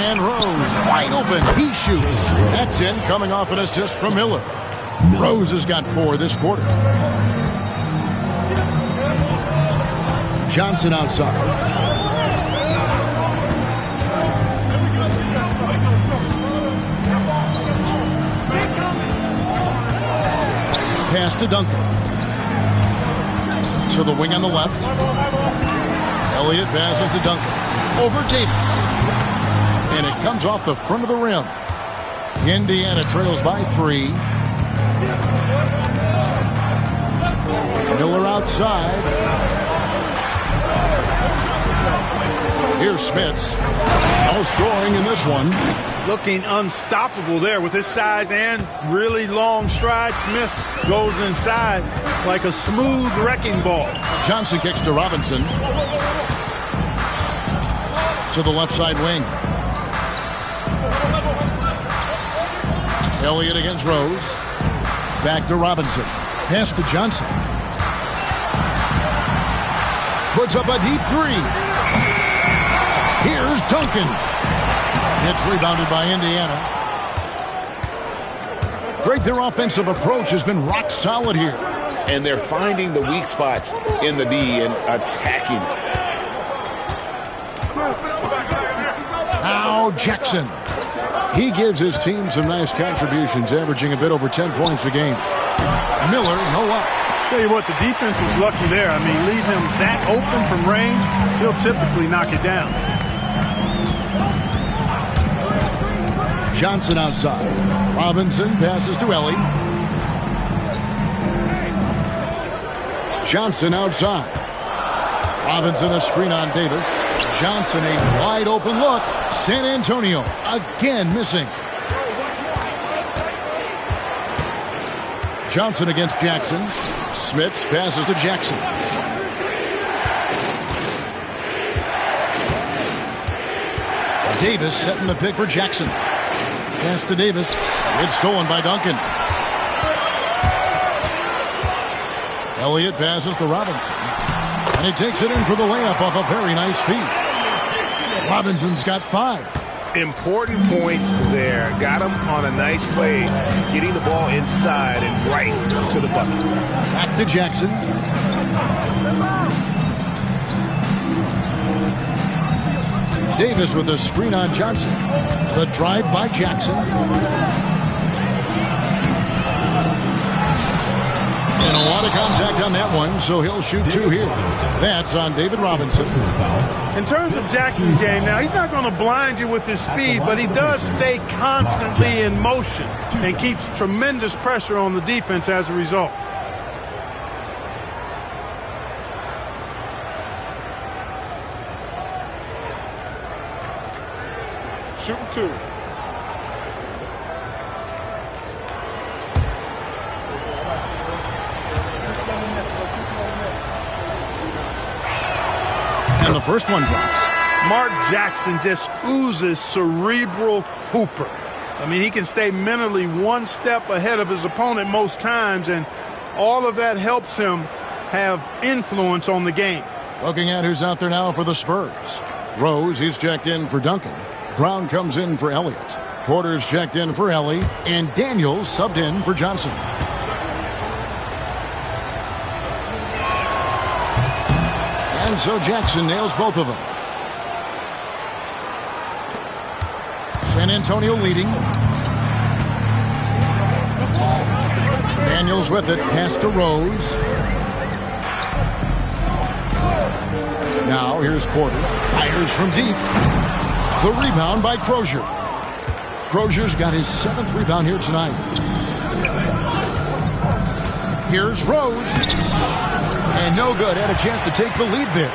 And Rose, wide open. He shoots. That's in, coming off an assist from Miller. Rose has got 4 this quarter. Johnson outside. Pass to Duncan. To the wing on the left. Elliott passes to Duncan. Over Davis. And it comes off the front of the rim. Indiana trails by 3. Miller outside. Here's Smits. No scoring in this one. Looking unstoppable there with his size and really long stride. Smith goes inside like a smooth wrecking ball. Johnson kicks to Robinson. To the left side wing. Elliott against Rose. Back to Robinson. Pass to Johnson. Puts up a deep 3. Here's Duncan. It's rebounded by Indiana. Great, their offensive approach has been rock solid here. And they're finding the weak spots in the D and attacking it. Now Jackson. He gives his team some nice contributions, averaging a bit over 10 points a game. Miller, no luck. Tell you what, the defense was lucky there. I mean, leave him that open from range, he'll typically knock it down. Johnson outside. Robinson passes to Ellie. Johnson outside. Robinson a screen on Davis. Johnson a wide open look. San Antonio again missing. Johnson against Jackson. Smits passes to Jackson. Davis setting the pick for Jackson. Pass to Davis. It's stolen by Duncan. Elliott passes to Robinson. And he takes it in for the layup off a very nice feed. Robinson's got 5. Important points there. Got him on a nice play, getting the ball inside and right to the bucket. Back to Jackson. Davis with a screen on Johnson. The drive by Jackson. And a lot of contact on that one, so he'll shoot 2 here. That's on David Robinson. In terms of Jackson's game, now he's not going to blind you with his speed, but he does stay constantly in motion and keeps tremendous pressure on the defense as a result. Shooting 2. And the first one drops. Mark Jackson just oozes cerebral hooper. I mean, he can stay mentally one step ahead of his opponent most times, and all of that helps him have influence on the game. Looking at who's out there now for the Spurs. Rose, he's checked in for Duncan. Brown comes in for Elliott. Porter's checked in for Ellie. And Daniels subbed in for Johnson. And so Jackson nails both of them. San Antonio leading. Daniels with it. Pass to Rose. Now here's Porter. Fires from deep. The rebound by Crozier. Crozier's got his 7th rebound here tonight. Here's Rose. And no good. Had a chance to take the lead there.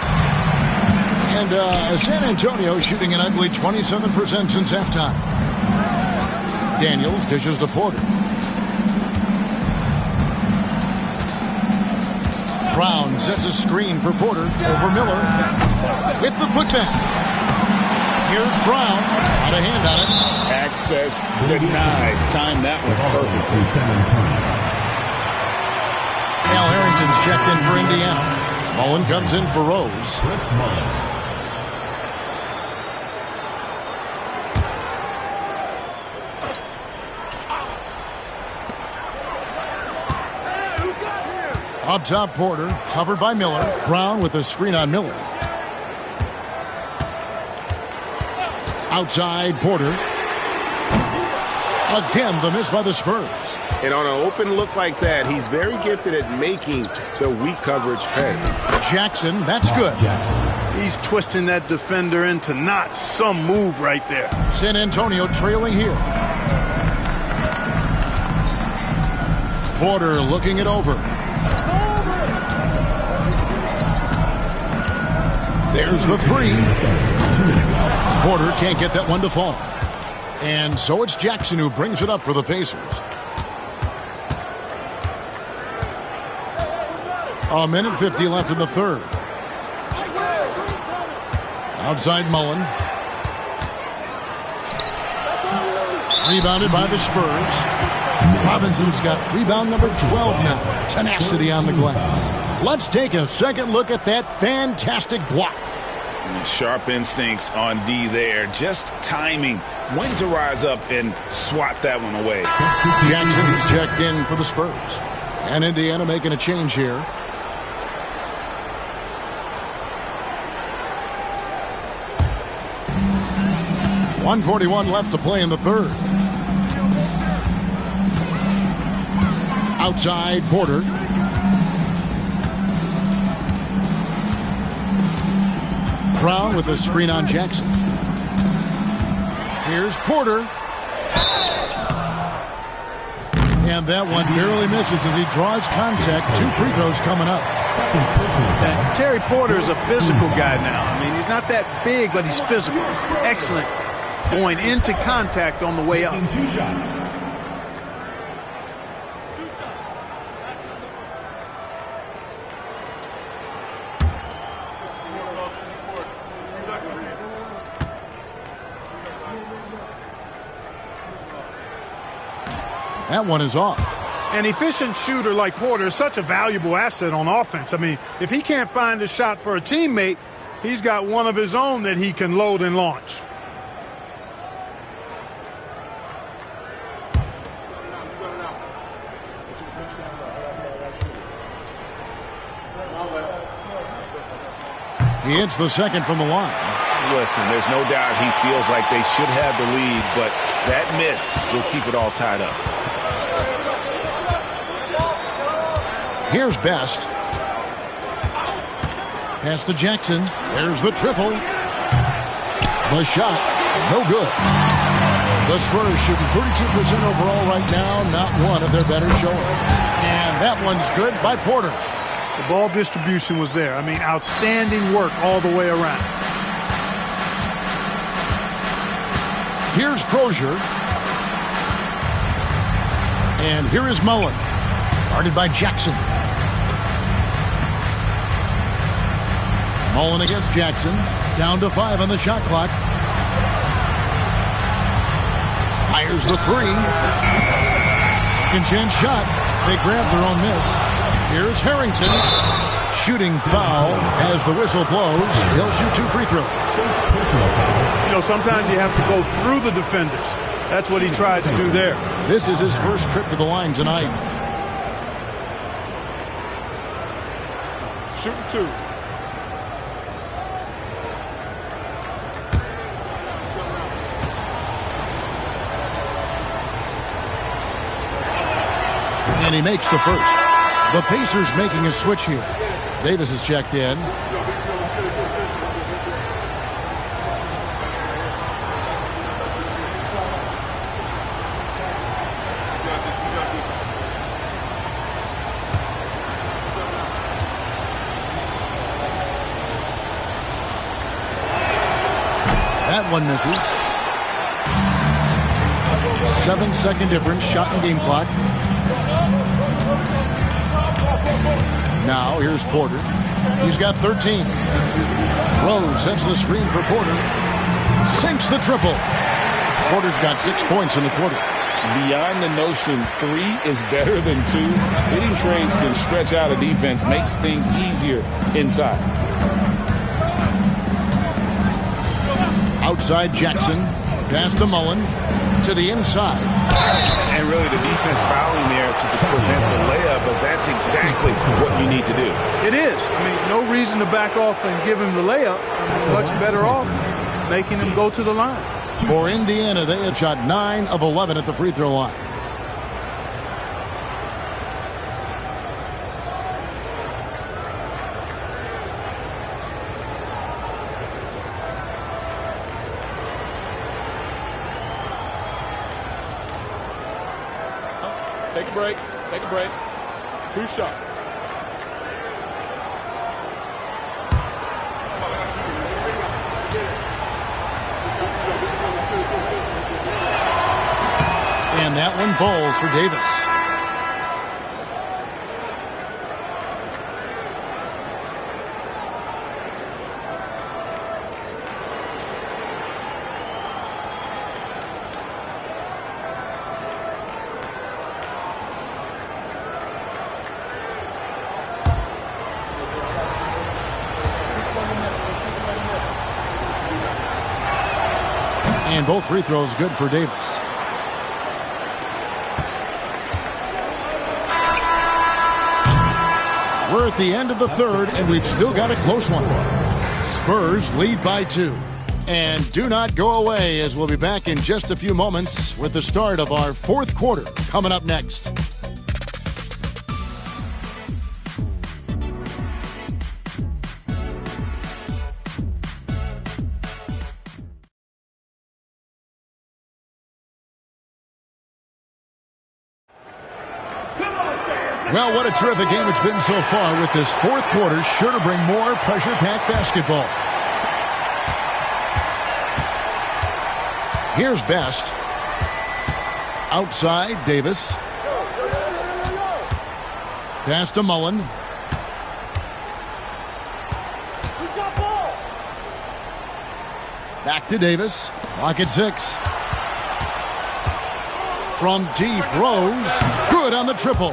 And San Antonio shooting an ugly 27% since halftime. Daniels dishes to Porter. Brown sets a screen for Porter over Miller with the putback. Here's Brown. Out of hand on it. Access denied. Timed that one perfectly. Al Harrington's checked in for Indiana. Mullen comes in for Rose. Chris Mullen. Up top, Porter, covered by Miller. Brown with a screen on Miller. Outside, Porter. Again, the miss by the Spurs. And on an open look like that, he's very gifted at making the weak coverage pay. Jackson, that's good. He's twisting that defender into knots. Some move right there. San Antonio trailing here. Porter looking it over. There's the three. Porter can't get that one to fall. And so it's Jackson who brings it up for the Pacers. A minute 50 left in the third. Outside Mullen. Rebounded by the Spurs. Robinson's got rebound number 12 now. Tenacity on the glass. Let's take a second look at that fantastic block. Sharp instincts on D there. Just timing when to rise up and swat that one away. Jackson is checked in for the Spurs. And Indiana making a change here. .141 left to play in the third. Outside, Porter. Brown with a screen on Jackson. Here's Porter. And that one barely misses as he draws contact. 2 free throws coming up. And Terry Porter is a physical guy now. I mean, he's not that big, but he's physical. Excellent. Going into contact on the way up. 2 shots. That one is off. An efficient shooter like Porter is such a valuable asset on offense. I mean, if he can't find a shot for a teammate, he's got one of his own that he can load and launch. He hits the second from the line. Listen, there's no doubt he feels like they should have the lead, but that miss will keep it all tied up. Here's Best. Pass to Jackson. There's the triple. The shot, no good. The Spurs shooting 32% overall right now, not one of their better showings. And that one's good by Porter. The ball distribution was there. I mean, outstanding work all the way around. Here's Crozier. And here is Mullen. Guarded by Jackson. Mullen against Jackson. Down to 5 on the shot clock. Fires the 3. Second chance shot. They grab their own miss. Here's Harrington. Shooting foul as the whistle blows. He'll shoot 2 free throws. You know, sometimes you have to go through the defenders. That's what he tried to do there. This is his first trip to the line tonight. Shooting 2. And he makes the first. The Pacers making a switch here. Davis is checked in. That one misses. 7-second difference, shot and game clock. Now here's Porter. He's got 13. Rose sets the screen for Porter. Sinks the triple. Porter's got 6 points in the quarter. Beyond the notion 3 is better than 2, hitting trades can stretch out a defense, makes things easier inside. Outside Jackson. Pass to Mullen. To the inside. And really the defense fouling there to prevent the layup, but that's exactly what you need to do. It is. I mean, no reason to back off and give him the layup. I mean, much better off making him go to the line. For Indiana, they have shot 9 of 11 at the free throw line. Take a break. Take a break. 2 shots. And that one falls for Davis. And both free throws good for Davis. We're at the end of the third, and we've still got a close one. Spurs lead by 2. And do not go away, as we'll be back in just a few moments with the start of our fourth quarter coming up next. Well, what a terrific game it's been so far, with this fourth quarter sure to bring more pressure-packed basketball. Here's Best. Outside, Davis. Pass to Mullen. Who's got ball? Back to Davis. Clock at 6. From deep, Rose. Good on the triple.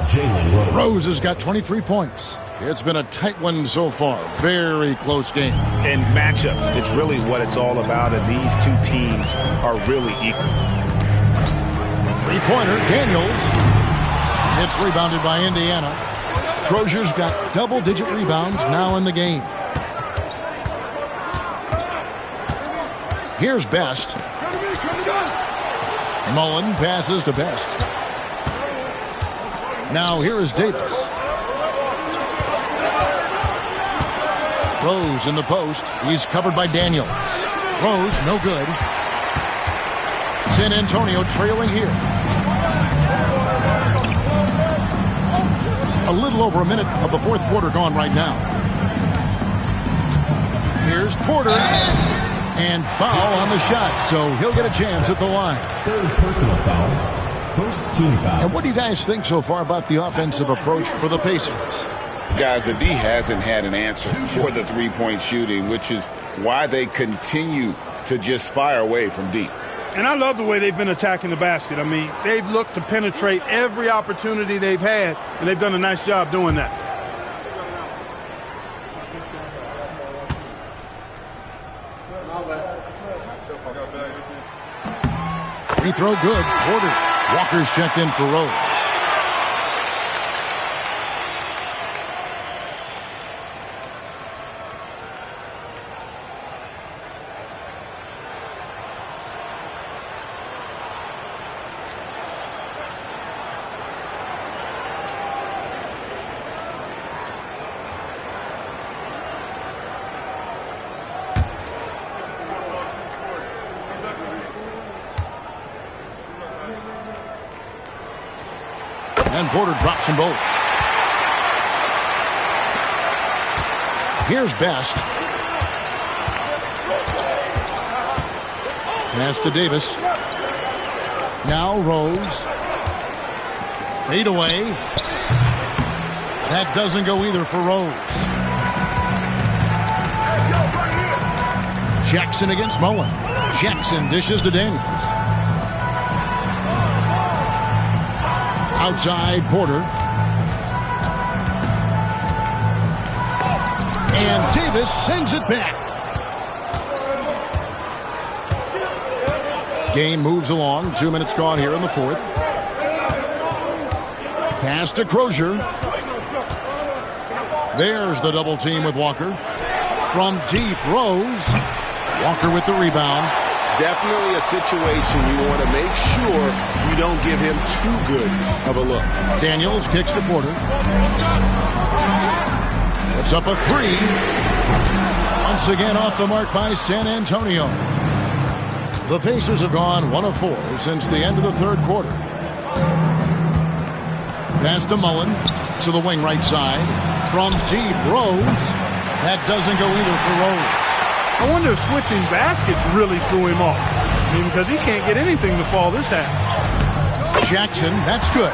Rose has got 23 points. It's been a tight one so far. Very close game. And matchups, it's really what it's all about, and these two teams are really equal. Three-pointer, Daniels. It's rebounded by Indiana. Crozier's got double-digit rebounds now in the game. Here's Best. Mullen passes to Best. Now here is Davis. Rose in the post. He's covered by Daniels. Rose, no good. San Antonio trailing here. A little over a minute of the fourth quarter gone right now. Here's Porter. And foul on the shot, so he'll get a chance at the line. Third personal foul. First team foul. And what do you guys think so far about the offensive approach for the Pacers? Guys, the D hasn't had an answer for the three-point shooting, which is why they continue to just fire away from deep. And I love the way they've been attacking the basket. I mean, they've looked to penetrate every opportunity they've had, and they've done a nice job doing that. Free throw good. Porter. Walker's checked in for Rose. And Porter drops them both. Here's Best. Pass to Davis. Now Rose. Fade away. That doesn't go either for Rose. Jackson against Mullen. Jackson dishes to Daniels. Outside Porter. And Davis sends it back. Game moves along. 2 minutes gone here in the fourth. Pass to Crozier. There's the double team with Walker. From deep, Rose. Walker with the rebound. Definitely a situation you want to make sure you don't give him too good of a look. Daniels kicks to Porter. Puts up a three. Once again off the mark by San Antonio. The Pacers have gone 1 of 4 since the end of the third quarter. Pass to Mullen to the wing right side. From deep, Rose. That doesn't go either for Rose. I wonder if switching baskets really threw him off. I mean, because he can't get anything to fall this half. Jackson, that's good.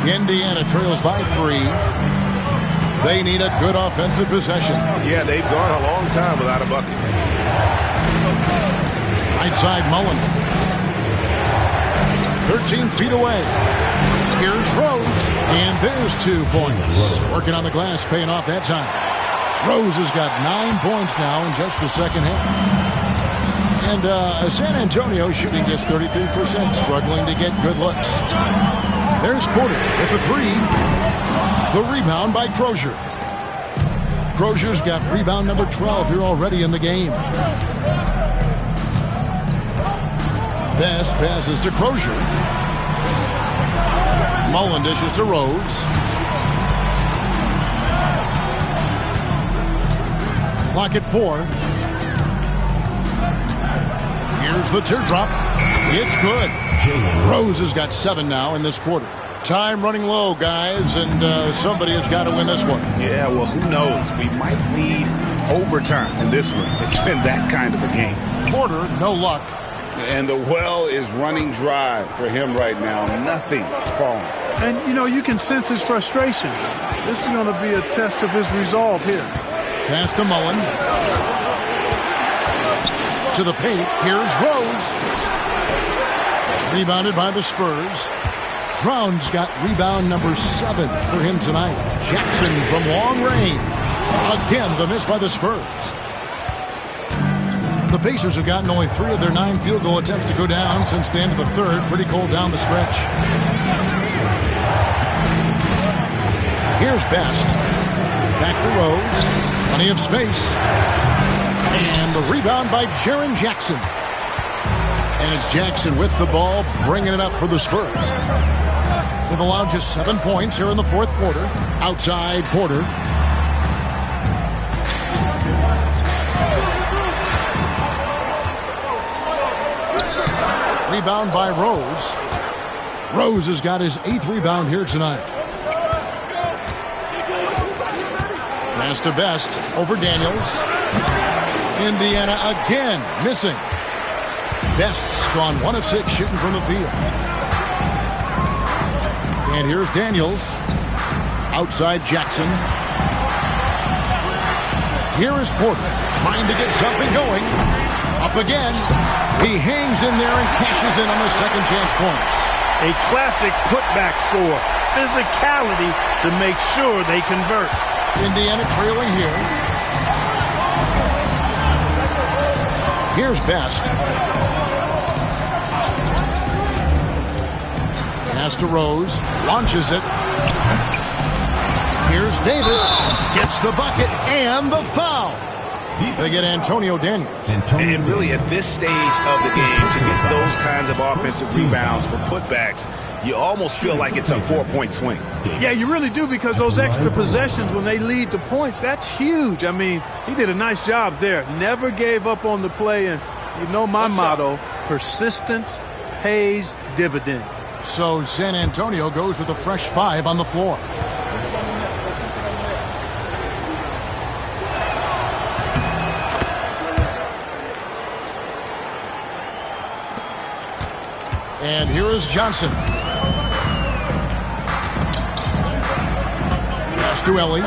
Indiana trails by 3. They need a good offensive possession. Yeah, they've gone a long time without a bucket. Right side, Mullen. 13 feet away. Here's Rose. And there's 2 points. Working on the glass, paying off that time. Rose has got 9 points now in just the second half. And San Antonio shooting just 33%, struggling to get good looks. There's Porter with the 3. The rebound by Crozier. Crozier's got rebound number 12 here already in the game. Best passes to Crozier. Mullen dishes to Rose. Clock at 4. Here's the teardrop. It's good. Rose has got 7 now in this quarter. Time running low, guys, and somebody has got to win this one. Yeah, well, who knows? We might need overtime in this one. It's been that kind of a game. Porter, no luck. And the well is running dry for him right now. Nothing falling. And, you know, you can sense his frustration. This is going to be a test of his resolve here. Pass to Mullen. To the paint. Here's Rose. Rebounded by the Spurs. Brown's got rebound number 7 for him tonight. Jackson from long range. Again, the miss by the Spurs. The Pacers have gotten only 3 of their 9 field goal attempts to go down since the end of the third. Pretty cold down the stretch. Here's Best. Back to Rose. Plenty of space. And the rebound by Jaren Jackson. And it's Jackson with the ball, bringing it up for the Spurs. They've allowed just 7 points here in the fourth quarter. Outside Porter. Rebound by Rose. Rose has got his 8th rebound here tonight. Pass to Best over Daniels. Indiana again missing. Best's gone 1 of 6 shooting from the field. And here's Daniels. Outside Jackson. Here is Porter trying to get something going. Up again. He hangs in there and cashes in on the second chance points. A classic putback score. Physicality to make sure they convert. Indiana trailing here. Here's Best. Pass to Rose. Launches it. Here's Davis. Gets the bucket and the foul. They get Antonio Daniels. And really, at this stage of the game, to get those kinds of offensive rebounds for putbacks, you almost feel like it's a 4-point swing. Yeah, you really do, because those extra possessions, when they lead to points, that's huge. I mean, he did a nice job there. Never gave up on the play. And you know my motto, persistence pays dividends. So San Antonio goes with a fresh 5 on the floor. And here is Johnson. Pass to Ellie.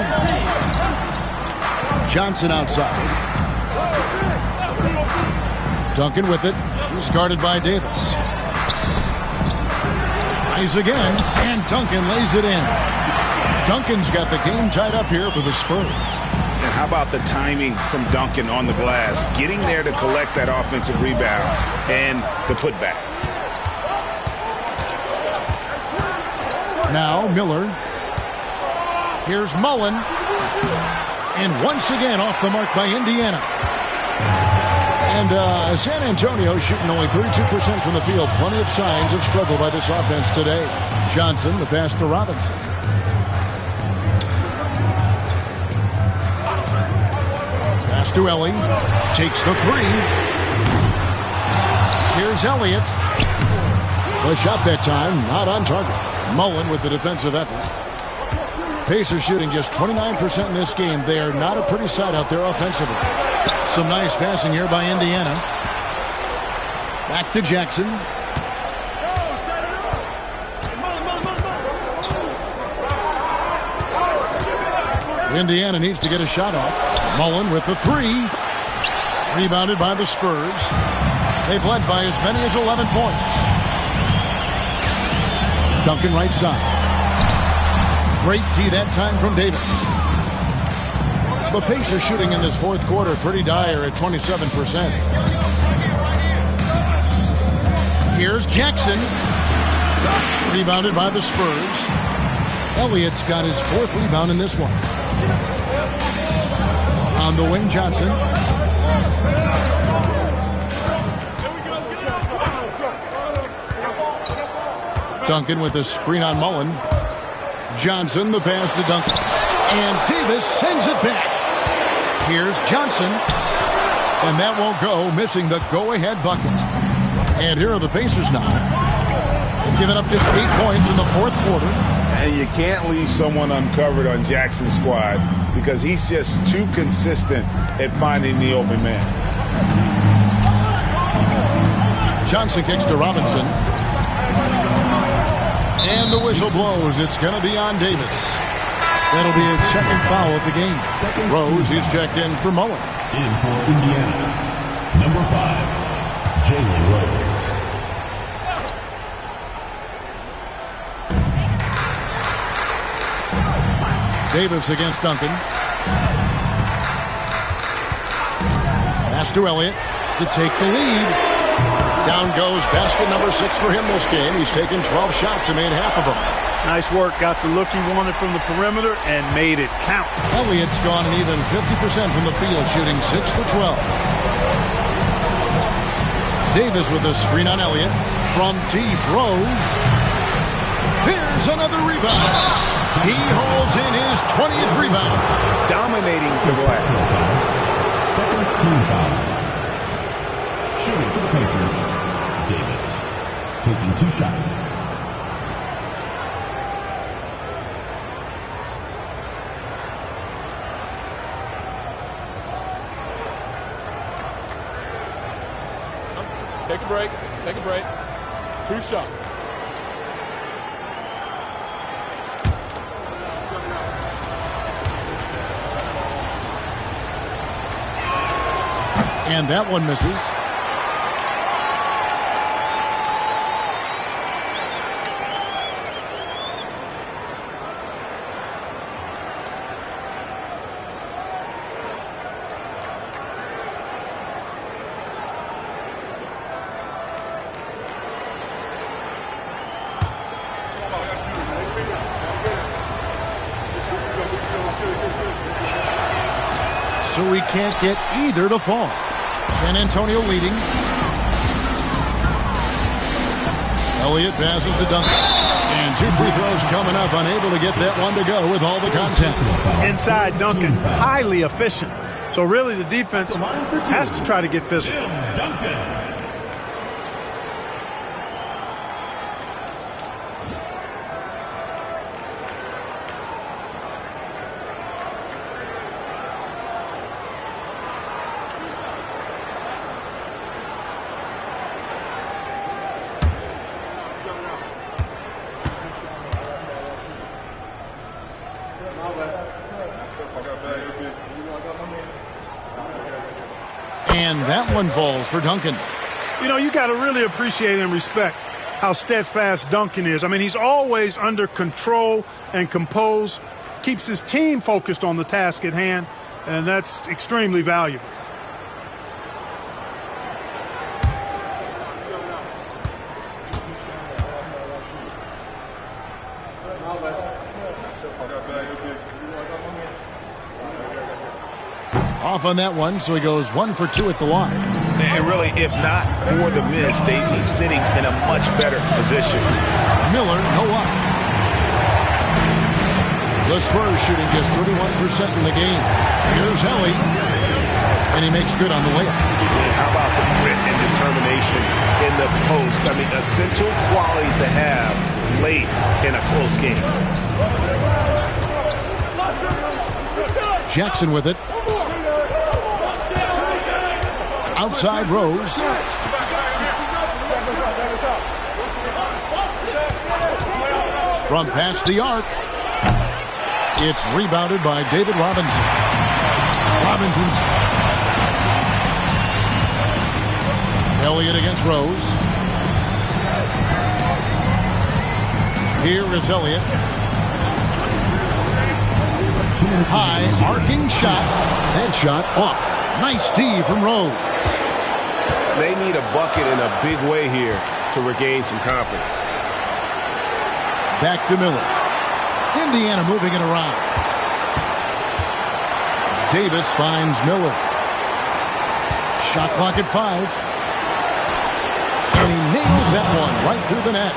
Johnson outside. Duncan with it. He's guarded by Davis. Tries again, and Duncan lays it in. Duncan's got the game tied up here for the Spurs. And how about the timing from Duncan on the glass, getting there to collect that offensive rebound and the putback. Now Miller. Here's Mullen. And once again off the mark by Indiana. And San Antonio shooting only 32% from the field. Plenty of signs of struggle by this offense today. Johnson, the pass to Robinson. Pass to Ellie. Takes the three. Here's Elliott. The shot that time, not on target. Mullen with the defensive effort. Pacers shooting just 29% in this game. They are not a pretty sight out there offensively. Some nice passing here by Indiana. Back to Jackson. Indiana needs to get a shot off. Mullen with the three. Rebounded by the Spurs. They've led by as many as 11 points. Duncan right side. Great tee that time from Davis. The Pacers shooting in this fourth quarter pretty dire at 27%. Here's Jackson. Rebounded by the Spurs. Elliott's got his fourth rebound in this one. On the wing, Johnson. Duncan with a screen on Mullen. Johnson, the pass to Duncan. And Davis sends it back. Here's Johnson. And that won't go, missing the go-ahead bucket. And here are the Pacers now. They've given up just 8 points in the fourth quarter. And you can't leave someone uncovered on Jackson's squad because he's just too consistent at finding the open man. Johnson kicks to Robinson. And the whistle blows. It's going to be on Davis. That'll be his second foul of the game. Rose, he's checked in for Mullen. In for Indiana, number 5, Jalen Rose. Davis against Duncan. Pass to Elliott to take the lead. Down goes basket number 6 for him this game. He's taken 12 shots and made half of them. Nice work. Got the look he wanted from the perimeter and made it count. Elliott's gone an even 50% from the field, shooting 6 for 12. Davis with a screen on Elliott. From deep, Rose. Here's another rebound. He holds in his 20th rebound. Dominating the glass. Second team foul. Shooting for the Pacers, Davis, taking 2 shots. Take a break. Take a break. 2 shots. And that one misses. So we can't get either to fall. San Antonio leading. Elliott passes to Duncan. And 2 free throws coming up. Unable to get that one to go with all the contact. Inside Duncan, highly efficient. So really the defense has to try to get physical. Duncan. And that one falls for Duncan. You know, you got to really appreciate and respect how steadfast Duncan is. I mean, he's always under control and composed, keeps his team focused on the task at hand, and that's extremely valuable. Off on that one, so he goes 1 for 2 at the line. And really, if not for the miss, they'd be sitting in a much better position. Miller, no up. The Spurs shooting just 31% in the game. Here's Ellie, and he makes good on the layup. How about the grit and determination in the post? I mean, essential qualities to have late in a close game. Jackson with it. Outside Rose. From past the arc. It's rebounded by David Robinson. Robinson's. Elliott against Rose. Here is Elliott. High arcing shot. Headshot off. Nice D from Rose. They need a bucket in a big way here to regain some confidence. Back to Miller. Indiana moving it around. Davis finds Miller. Shot clock at 5. And he nails that one right through the net.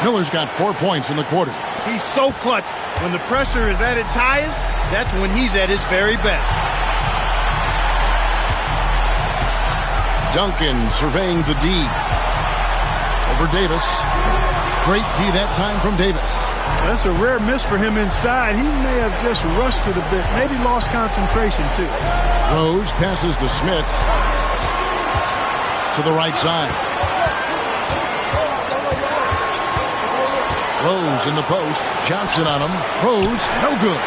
Miller's got 4 points in the quarter. He's so clutch. When the pressure is at its highest, that's when he's at his very best. Duncan surveying the D. Over Davis. Great D that time from Davis. That's a rare miss for him inside. He may have just rushed it a bit. Maybe lost concentration, too. Rose passes to Smits. To the right side. Rose in the post. Johnson on him. Rose, no good.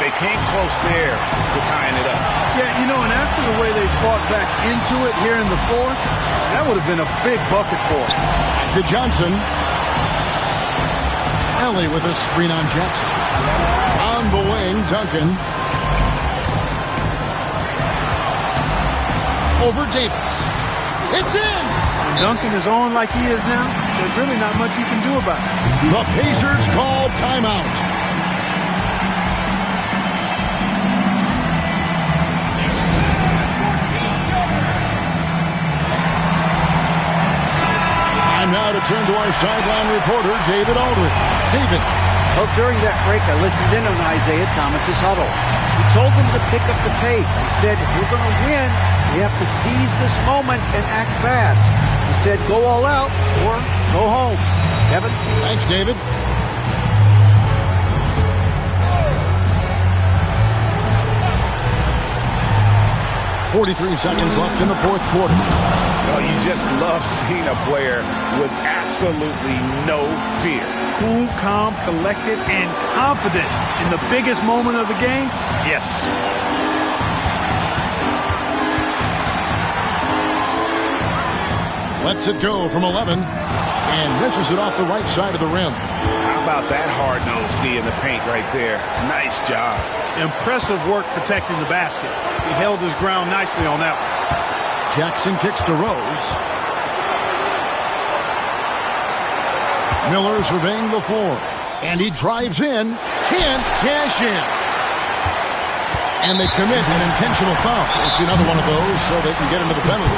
They came close there to tying it up. Yeah, you know, and after the way they fought back into it here in the fourth, that would have been a big bucket for him. To Johnson. Ellie with a screen on Jackson. On the wing, Duncan. Over Davis. It's in! Duncan is on like he is now. There's really not much you can do about it. The Pacers call timeout. Now to turn to our sideline reporter, David Aldridge. David. Well, during that break, I listened in on Isaiah Thomas's huddle. He told them to pick up the pace. He said, if we're going to win, we have to seize this moment and act fast. He said, go all out or go home. Kevin? Thanks, David. .43 seconds left in the fourth quarter. Well, you just love seeing a player with absolutely no fear. Cool, calm, collected, and confident in the biggest moment of the game? Yes. Lets it go from 11 and misses it off the right side of the rim. How about that hard-nosed D in the paint right there? Nice job. Impressive work protecting the basket. He held his ground nicely on that one. Jackson kicks to Rose. Miller surveying the floor. And he drives in. Can't cash in. And they commit an intentional foul. We'll see another one of those so they can get into the penalty.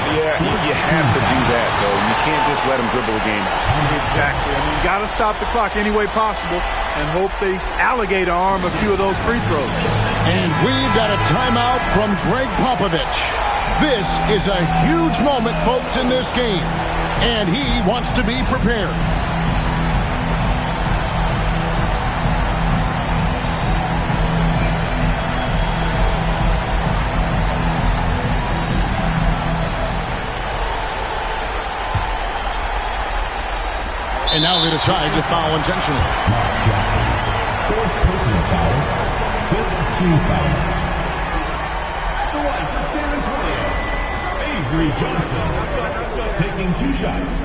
Yeah, you have to do that, though. You can't just let them dribble the game out. Exactly. I mean, you got to stop the clock any way possible and hope they alligator arm a few of those free throws. And we've got a timeout from Greg Popovich. This is a huge moment, folks, in this game. And he wants to be prepared. And now they decide to foul intentionally. team foul. At the line for San Antonio, Avery Johnson, taking 2 shots.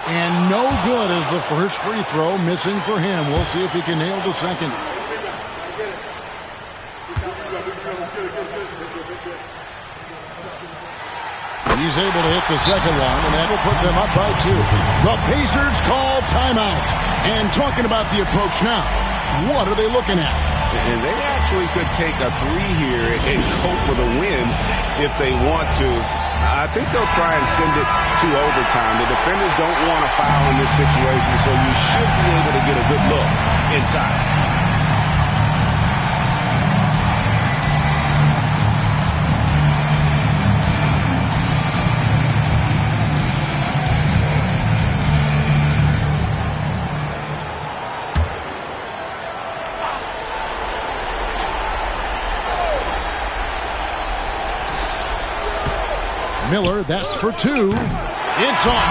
And no good as the first free throw, missing for him. We'll see if he can nail the second. He's able to hit the second one, and that will put them up by 2. The Pacers call timeout. And talking about the approach now, what are they looking at? And they actually could take a 3 here and cope with a win if they want to. I think they'll try and send it to overtime. The defenders don't want to foul in this situation, so you should be able to get a good look inside. Miller, that's for 2. It's on.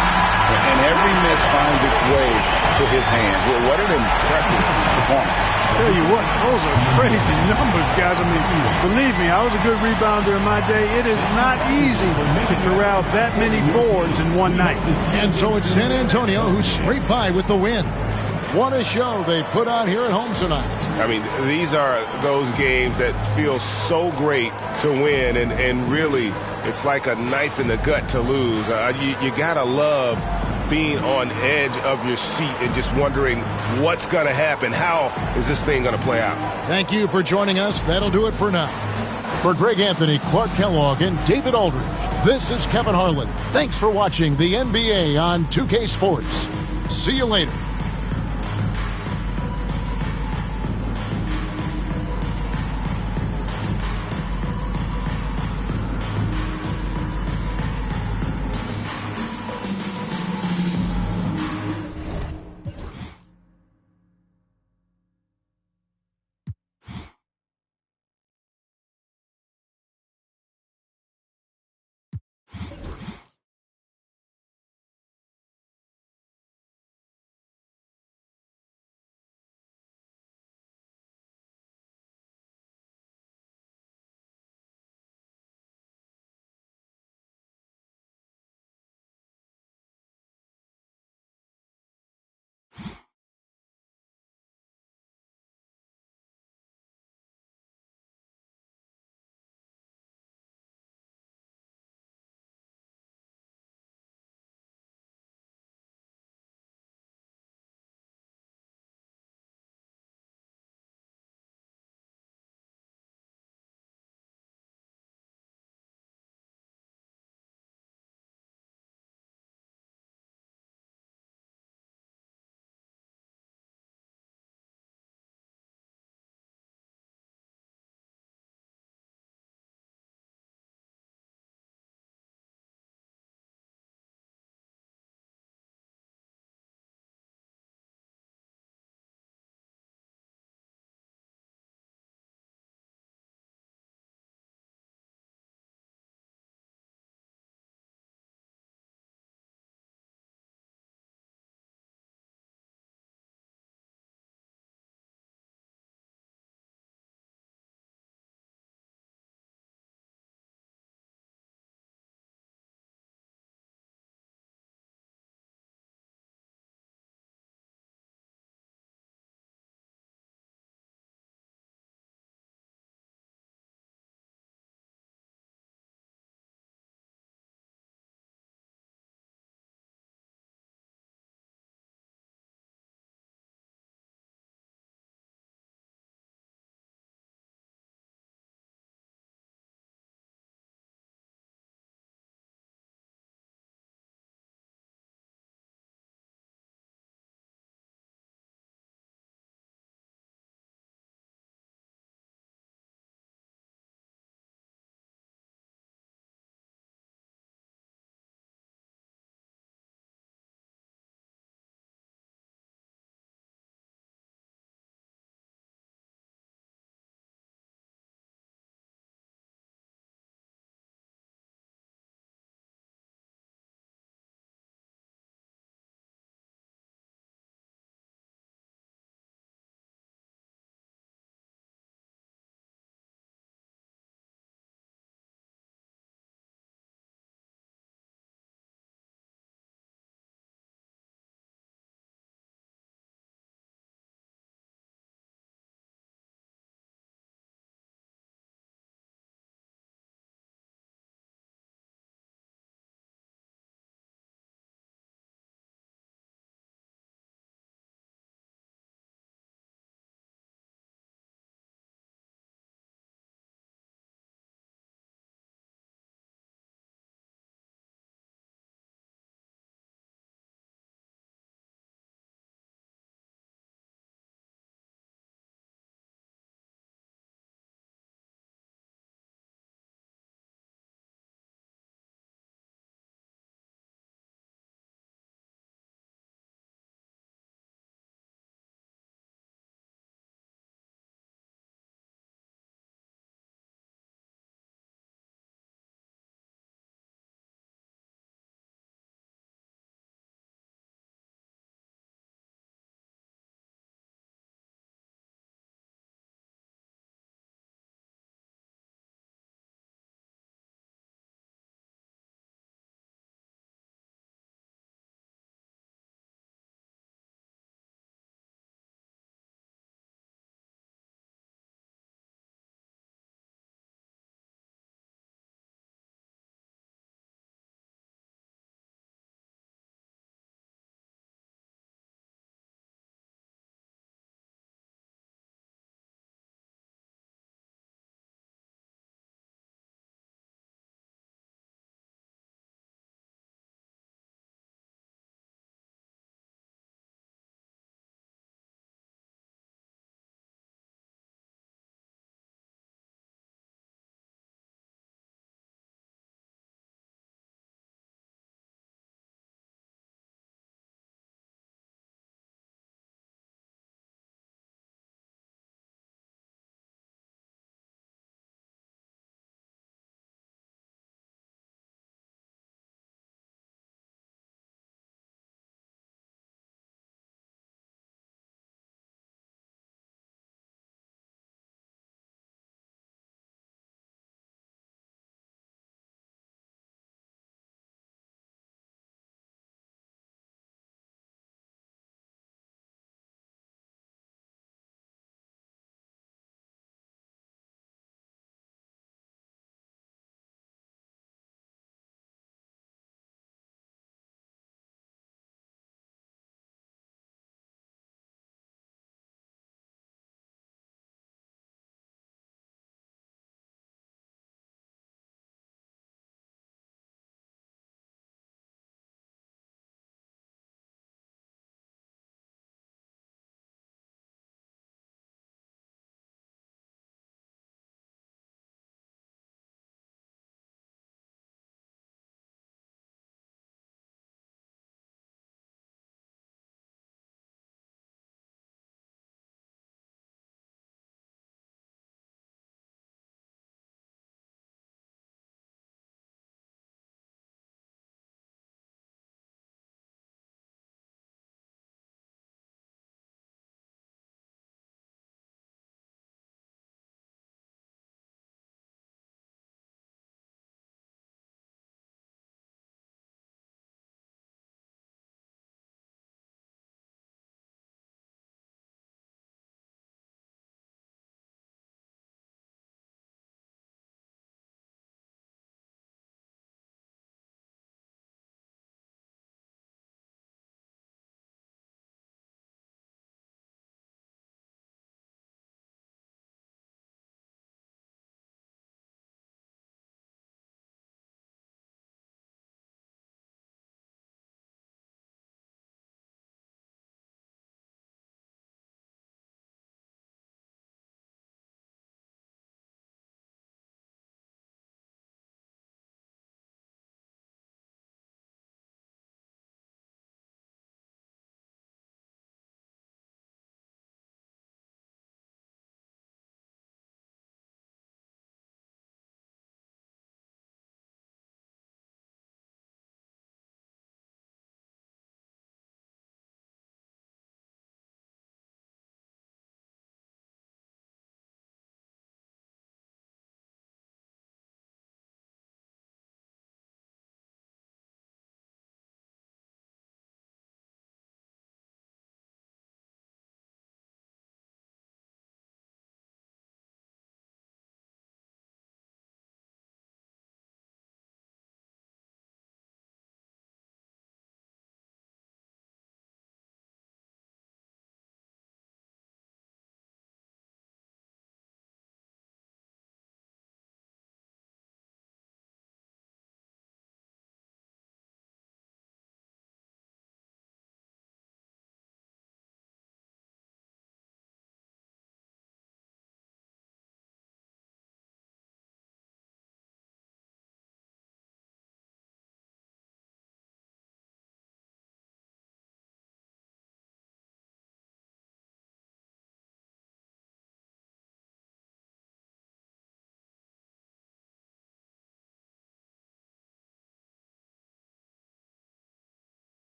And every miss finds its way to his hands. Well, what an impressive performance. Tell you what, those are crazy numbers, guys. I mean, believe me, I was a good rebounder in my day. It is not easy to corral that many boards in one night. And so it's San Antonio who scraped by with the win. What a show they put on here at home tonight. I mean, these are those games that feel so great to win, and really, it's like a knife in the gut to lose. You got to love being on edge of your seat and just wondering what's going to happen. How is this thing going to play out? Thank you for joining us. That'll do it for now. For Greg Anthony, Clark Kellogg, and David Aldridge, this is Kevin Harlan. Thanks for watching the NBA on 2K Sports. See you later.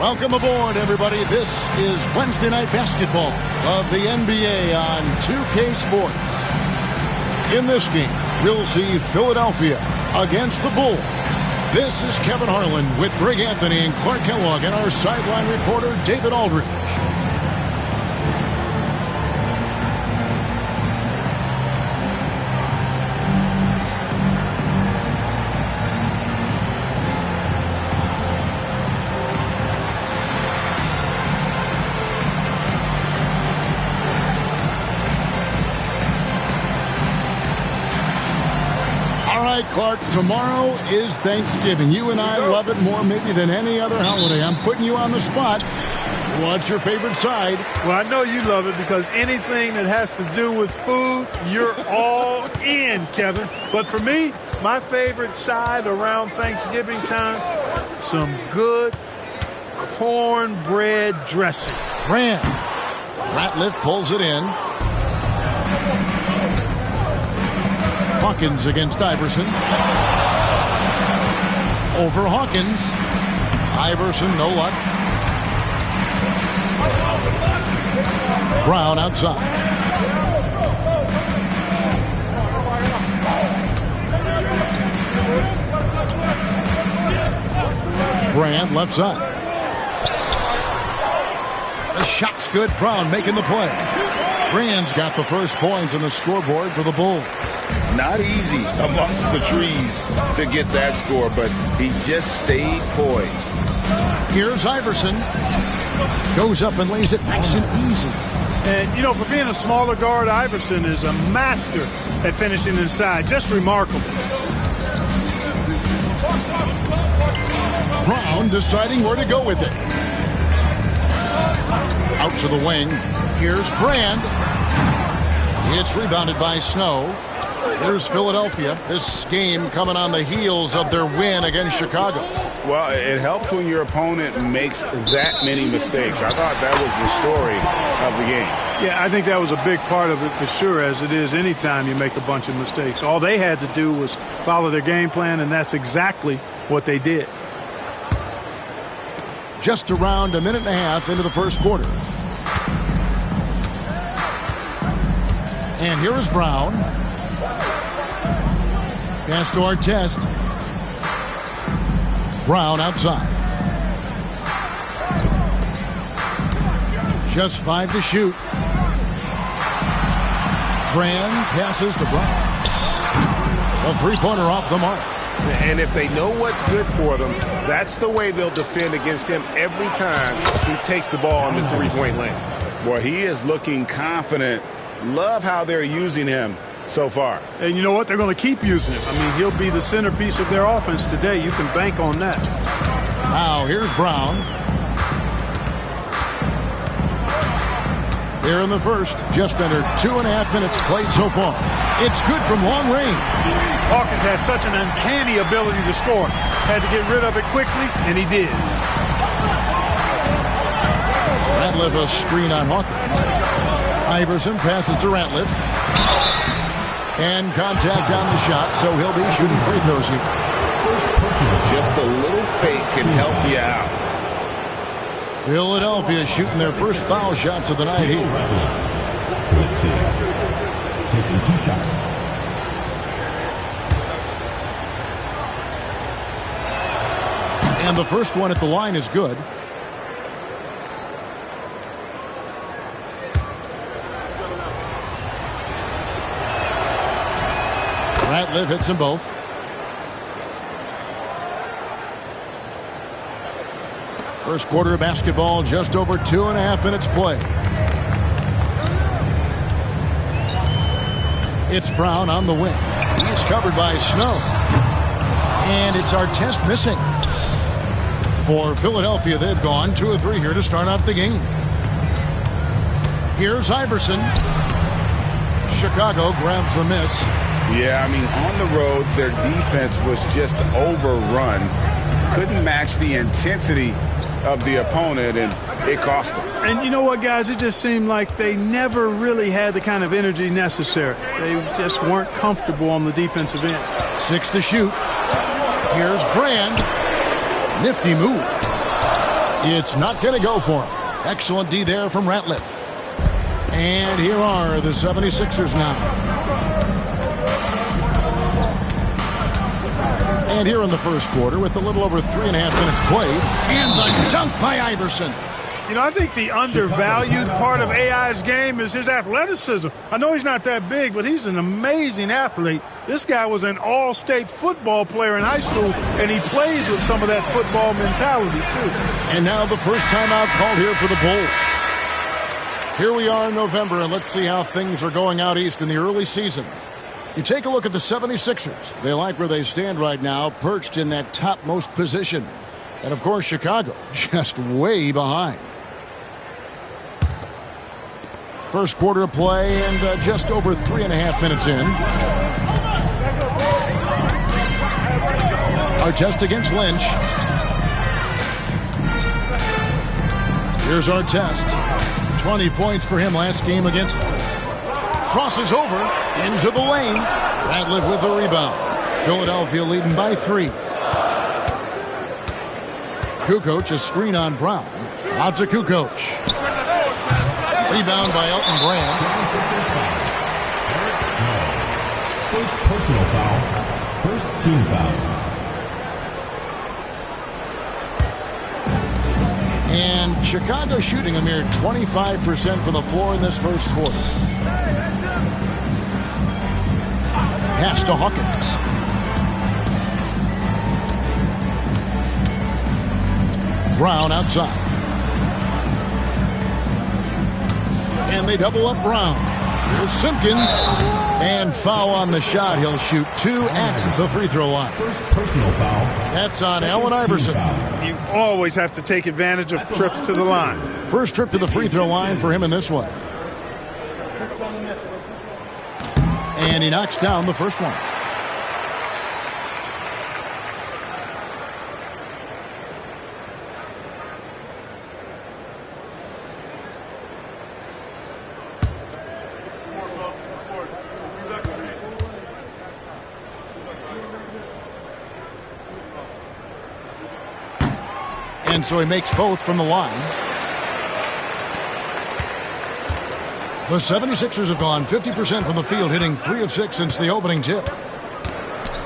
Welcome aboard, everybody. This is Wednesday Night Basketball of the NBA on 2K Sports. In this game, we'll see Philadelphia against the Bulls. This is Kevin Harlan with Greg Anthony and Clark Kellogg and our sideline reporter, David Aldridge. Clark, tomorrow is Thanksgiving. You and I love it more maybe than any other holiday. I'm putting you on the spot. What's your favorite side? Well, I know you love it because anything that has to do with food, you're all in, Kevin. But for me, my favorite side around Thanksgiving time, some good cornbread dressing. Grant. Ratliff pulls it in. Hawkins against Iverson. Over Hawkins. Iverson, no luck. Brown outside. Brand left side. The shot's good. Brown making the play. Brand's got the first points on the scoreboard for the Bulls. Not easy amongst the trees to get that score, but he just stayed poised. Here's Iverson. Goes up and lays it nice and easy. And, you know, for being a smaller guard, Iverson is a master at finishing inside. Just remarkable. Brown deciding where to go with it. Out to the wing. Here's Brand. It's rebounded by Snow. Here's Philadelphia. This game coming on the heels of their win against Chicago. Well, it helps when your opponent makes that many mistakes. I thought that was the story of the game. Yeah, I think that was a big part of it for sure, as it is anytime you make a bunch of mistakes. All they had to do was follow their game plan, and that's exactly what they did. Just around a minute and a half into the first quarter. And here is Brown. Pass to Artest. Brown outside. Just 5 to shoot. Brand passes to Brown. A three-pointer off the mark. And if they know what's good for them, that's the way they'll defend against him every time he takes the ball in the three-point lane. Boy, he is looking confident. Love how they're using him so far. And you know what? They're going to keep using him. I mean, he'll be the centerpiece of their offense today. You can bank on that. Now, here's Brown. Here in the first, just under 2.5 minutes played so far. It's good from long range. Hawkins has such an uncanny ability to score. Had to get rid of it quickly, and he did. Ratliff a screen on Hawkins. Iverson passes to Ratliff. And contact on the shot, so he'll be shooting free throws here. Just a little fake can help you out. Philadelphia shooting their first foul shots of the night here. Taking 2 shots. And the first one at the line is good. Ratliff hits them both. First quarter of basketball, just over 2.5 minutes play. It's Brown on the wing. He's covered by Snow. And it's Artest missing. For Philadelphia, they've gone 2 of 3 here to start out the game. Here's Iverson. Chicago grabs the miss. Yeah, I mean, on the road, their defense was just overrun. Couldn't match the intensity of the opponent, and it cost them. And you know what, guys? It just seemed like they never really had the kind of energy necessary. They just weren't comfortable on the defensive end. 6 to shoot. Here's Brand. Nifty move. It's not going to go for him. Excellent D there from Ratliff. And here are the 76ers now. And here in the first quarter with a little over 3.5 minutes played. And the dunk by Iverson. You know, I think the undervalued part of AI's game is his athleticism. I know he's not that big, but he's an amazing athlete. This guy was an all-state football player in high school, and he plays with some of that football mentality, too. And now the first timeout called here for the Bulls. Here we are in November, and let's see how things are going out east in the early season. You take a look at the 76ers. They like where they stand right now, perched in that topmost position. And, of course, Chicago just way behind. First quarter of play and just over 3.5 minutes in. Artest against Lynch. Here's Artest. 20 points for him last game again. Crosses over into the lane. Ratliff with a rebound. Philadelphia leading by 3. Kukoc, a screen on Brown. Out to Kukoc. Rebound by Elton Brand. First personal foul. First team foul. And Chicago shooting a mere 25% from the floor in this first quarter. Pass to Hawkins. Brown outside. And they double up Brown. Here's Simpkins. And foul on the shot. He'll shoot 2 at the free throw line. First personal foul. That's on Allen Iverson. You always have to take advantage of trips to the line. First trip to the free throw line for him in this one. And he knocks down the first one. And so he makes both from the line. The 76ers have gone 50% from the field, hitting 3 of 6 since the opening tip.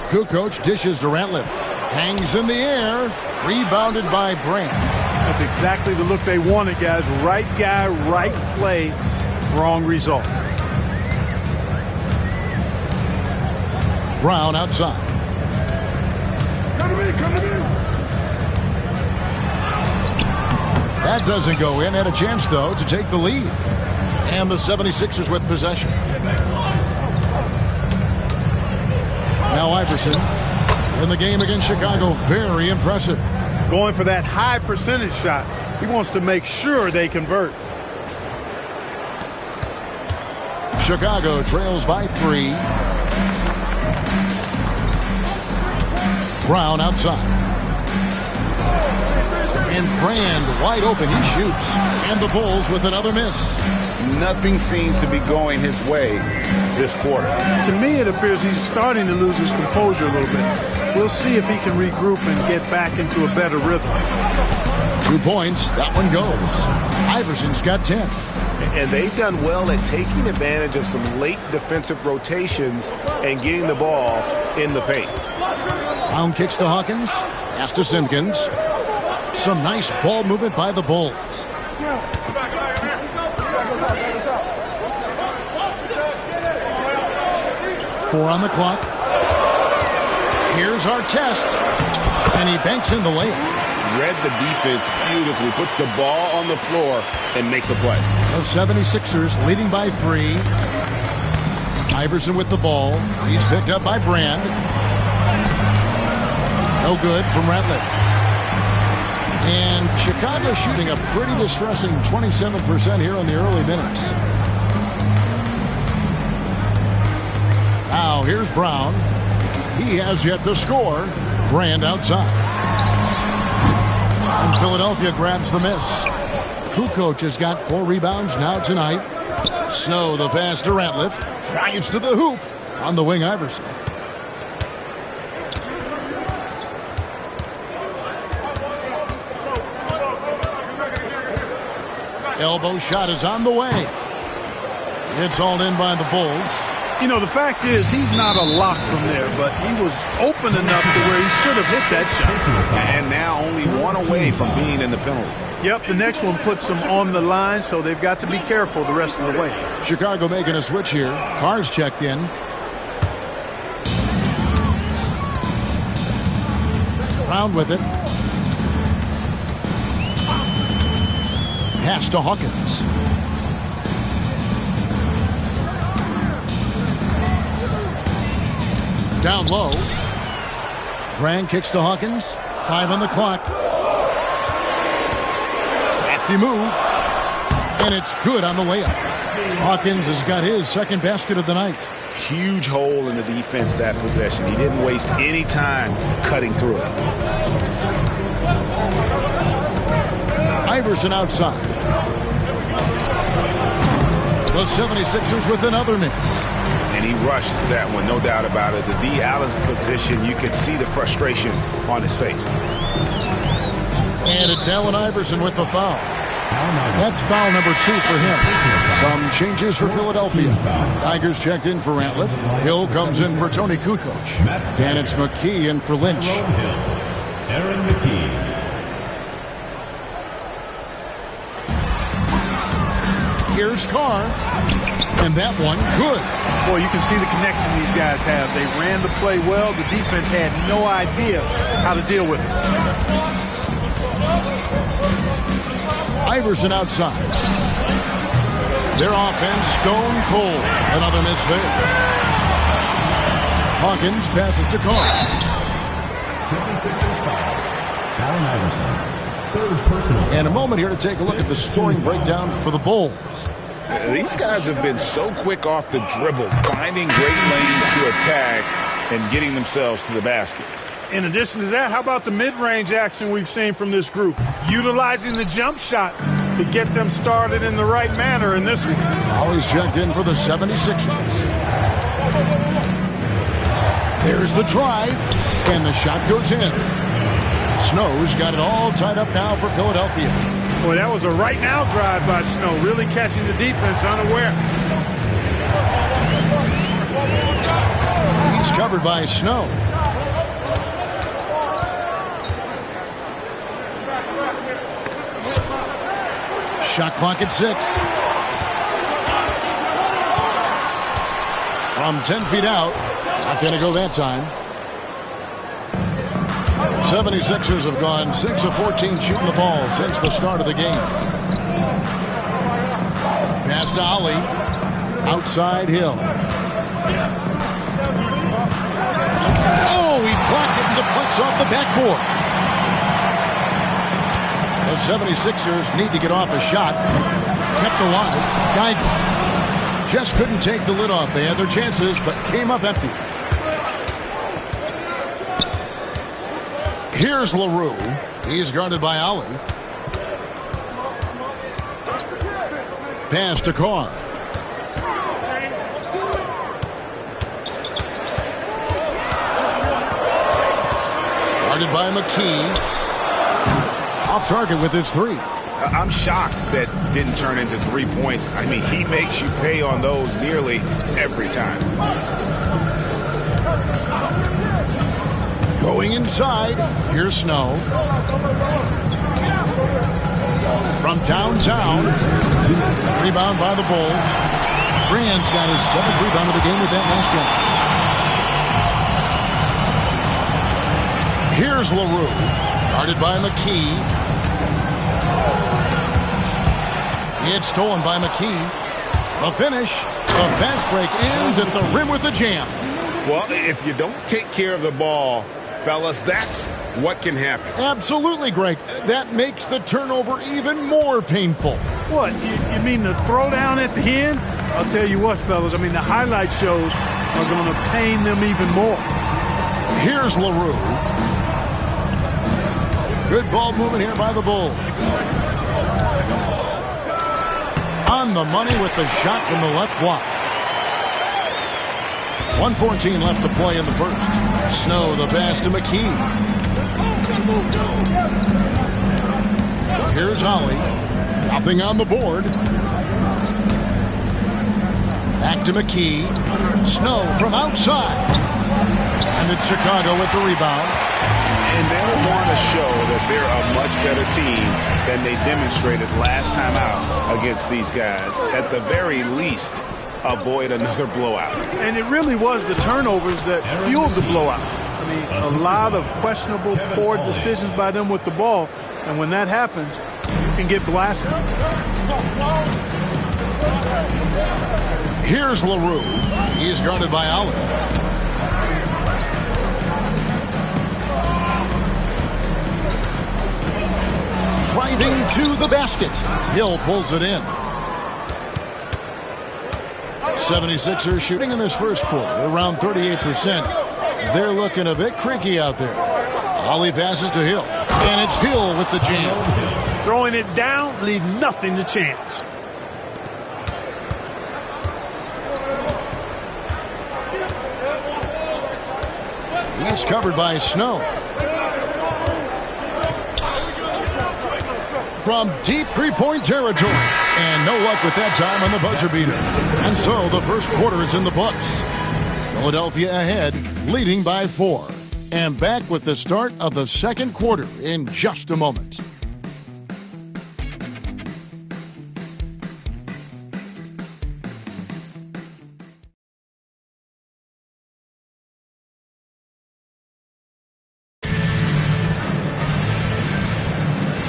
Kukoc dishes to Ratliff. Hangs in the air. Rebounded by Brand. That's exactly the look they wanted, guys. Right guy, right play, wrong result. Brown outside. Come to me. That doesn't go in. Had a chance, though, to take the lead. And the 76ers with possession. Now Iverson in the game against Chicago. Very impressive. Going for that high percentage shot. He wants to make sure they convert. Chicago trails by 3. Brown outside. And Brand wide open. He shoots. And the Bulls with another miss. Nothing seems to be going his way this quarter. To me, it appears he's starting to lose his composure a little bit. We'll see if he can regroup and get back into a better rhythm. 2 points. That one goes. Iverson's got 10. And they've done well at taking advantage of some late defensive rotations and getting the ball in the paint. Brown kicks to Hawkins. Pass to Simpkins. Some nice ball movement by the Bulls. Four on the clock. Here's Artest. And he banks in the layup. Read the defense beautifully. Puts the ball on the floor and makes a play. The 76ers leading by 3. Iverson with the ball. He's picked up by Brand. No good from Ratliff. And Chicago shooting a pretty distressing 27% here in the early minutes. Now here's Brown. He has yet to score. Brand outside. And Philadelphia grabs the miss. Kukoc has got 4 rebounds now tonight. Snow the pass to Ratliff. Drives to the hoop. On the wing, Iverson. Elbow shot is on the way. It's hauled in by the Bulls. You know, the fact is he's not a lock from there, but he was open enough to where he should have hit that shot. And now only one away from being in the penalty. Yep, the next one puts them on the line, so they've got to be careful the rest of the way. Chicago making a switch here. Carr's checked in. Brown with it. Pass to Hawkins. Down low. Brand kicks to Hawkins. 5 on the clock. Crafty move. And it's good on the layup. Hawkins has got his second basket of the night. Huge hole in the defense that possession. He didn't waste any time cutting through it. Iverson outside. The 76ers with another miss. And he rushed that one, no doubt about it. The D. Allen's position, you could see the frustration on his face. And it's Allen Iverson with the foul. That's foul number 2 for him. Some changes for Philadelphia. Tigers checked in for Ratliff. Hill comes in for Tony Kukoc. And it's McKee in for Lynch. Aaron McKee. Here's Carr. And that one, good. Boy, you can see the connection these guys have. They ran the play well. The defense had no idea how to deal with it. Iverson outside. Their offense stone cold. Another miss there. Hawkins passes to Carr. 76ers foul. Allen Iverson. Third personal. And a moment here to take a look at the scoring breakdown for the Bulls. These guys have been so quick off the dribble, finding great lanes to attack and getting themselves to the basket. In addition to that, how about the mid-range action we've seen from this group? Utilizing the jump shot to get them started in the right manner in this one. Always checked in for the 76ers. There's the drive, and the shot goes in. Snow's got it all tied up now for Philadelphia. Boy, that was a right-now drive by Snow, really catching the defense unaware. He's covered by Snow. Shot clock at 6. From 10 feet out. Not going to go that time. 76ers have gone 6 of 14 shooting the ball since the start of the game. Pass to Ali. Outside Hill. Oh, he blocked it and deflects off the backboard. The 76ers need to get off a shot. Kept alive. Geiger. Just couldn't take the lid off. They had their chances, but came up empty. Here's LaRue. He's guarded by Ali. Pass to Carr. Guarded by McKee. Off target with his 3. I'm shocked that didn't turn into 3 points. I mean, he makes you pay on those nearly every time. Going inside. Here's Snow. From downtown. Rebound by the Bulls. Brand's got his 7th rebound of the game with that last one. Here's LaRue. Guarded by McKee. It's stolen by McKee. The finish. The fast break ends at the rim with a jam. Well, if you don't take care of the ball, fellas, that's what can happen. Absolutely, Greg. That makes the turnover even more painful. What, you mean the throwdown at the end? I'll tell you what, fellas, I mean, the highlight shows are going to pain them even more. Here's LaRue. Good ball movement here by the Bulls. On the money with the shot from the left block. 1:14 left to play in the first. Snow the pass to McKee. Here's Ali. Nothing on the board. Back to McKee. Snow from outside. And it's Chicago with the rebound. And they'll want to show that they're a much better team than they demonstrated last time out against these guys. At the very least, avoid another blowout. And it really was the turnovers that fueled the blowout. I mean, a lot of questionable, poor decisions by them with the ball. And when that happens, you can get blasted. Here's LaRue. He's guarded by Allen. Driving to the basket. Hill pulls it in. 76ers shooting in this first quarter, around 38%. They're looking a bit creaky out there. Ollie passes to Hill. And it's Hill with the jam. Throwing it down, leave nothing to chance. He's covered by Snow. From deep three-point territory. And no luck with that time on the buzzer beater. And so the first quarter is in the books. Philadelphia ahead, leading by 4. And back with the start of the second quarter in just a moment.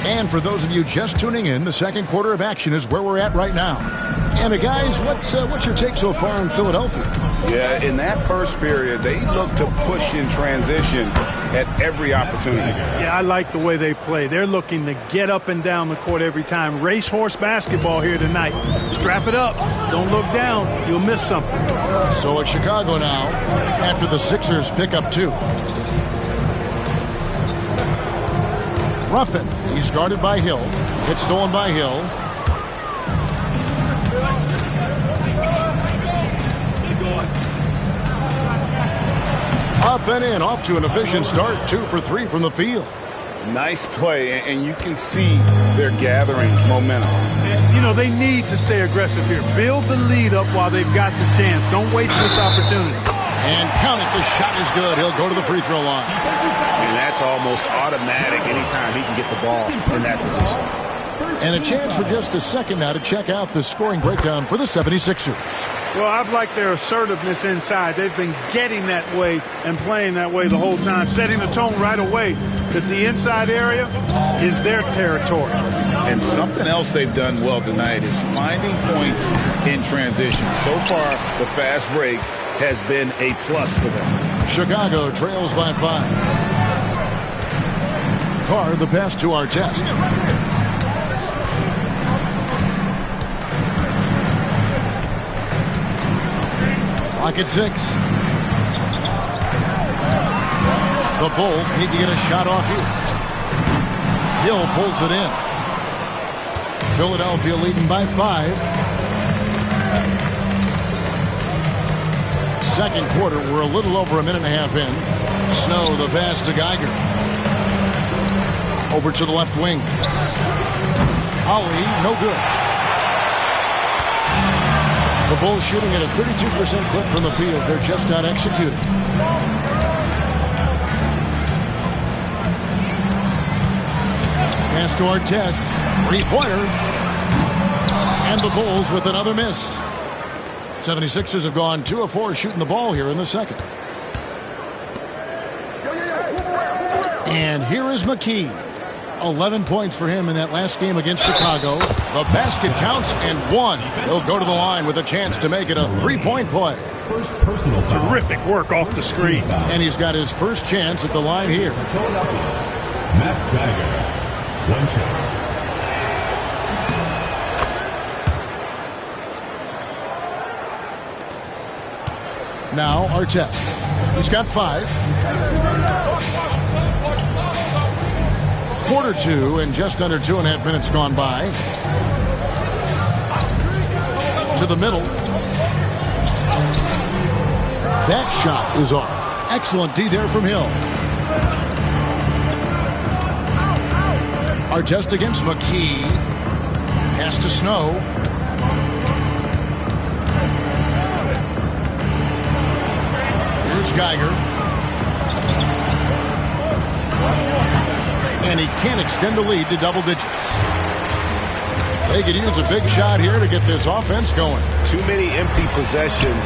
And for those of you just tuning in, the second quarter of action is where we're at right now. And guys, what's your take so far in Philadelphia? Yeah, in that first period, they looked to push in transition at every opportunity. Yeah, I like the way they play. They're looking to get up and down the court every time. Racehorse basketball here tonight. Strap it up. Don't look down. You'll miss something. So it's Chicago now after the Sixers pick up 2. Ruffin, he's guarded by Hill. It's stolen by Hill. Up and in, off to an efficient start. 2 for 3 from the field. Nice play, and you can see they're gathering momentum. And, you know, they need to stay aggressive here. Build the lead up while they've got the chance. Don't waste this opportunity. And count it, the shot is good. He'll go to the free throw line. And that's almost automatic anytime he can get the ball in that position. And a chance for just a second now to check out the scoring breakdown for the 76ers. Well, I've liked their assertiveness inside. They've been getting that way and playing that way the whole time, setting the tone right away that the inside area is their territory. And something else they've done well tonight is finding points in transition. So far, the fast break has been a plus for them. Chicago trails by 5. Carr, the pass to Artest. Clock at 6. The Bulls need to get a shot off here. Hill pulls it in. Philadelphia leading by 5. Second quarter, we're a little over a minute and a half in. Snow, the pass to Geiger. Over to the left wing. Ollie, no good. The Bulls shooting at a 32% clip from the field. They're just not executing. Pass to Artest. 3-pointer. And the Bulls with another miss. 76ers have gone 2 of 4 shooting the ball here in the second. And here is McKee. 11 points for him in that last game against Chicago. The basket counts and 1. He'll go to the line with a chance to make it a 3-point play. First personal foul. Terrific work off the screen. And he's got his first chance at the line here. Matt Geiger. 1 shot. Now Artest. He's got 5. Quarter 2 and just under 2.5 minutes gone by. To the middle. That shot is off. Excellent D there from Hill. Artest against McKee. Pass to Snow. Here's Geiger. And he can't extend the lead to double digits. They could use a big shot here to get this offense going. Too many empty possessions.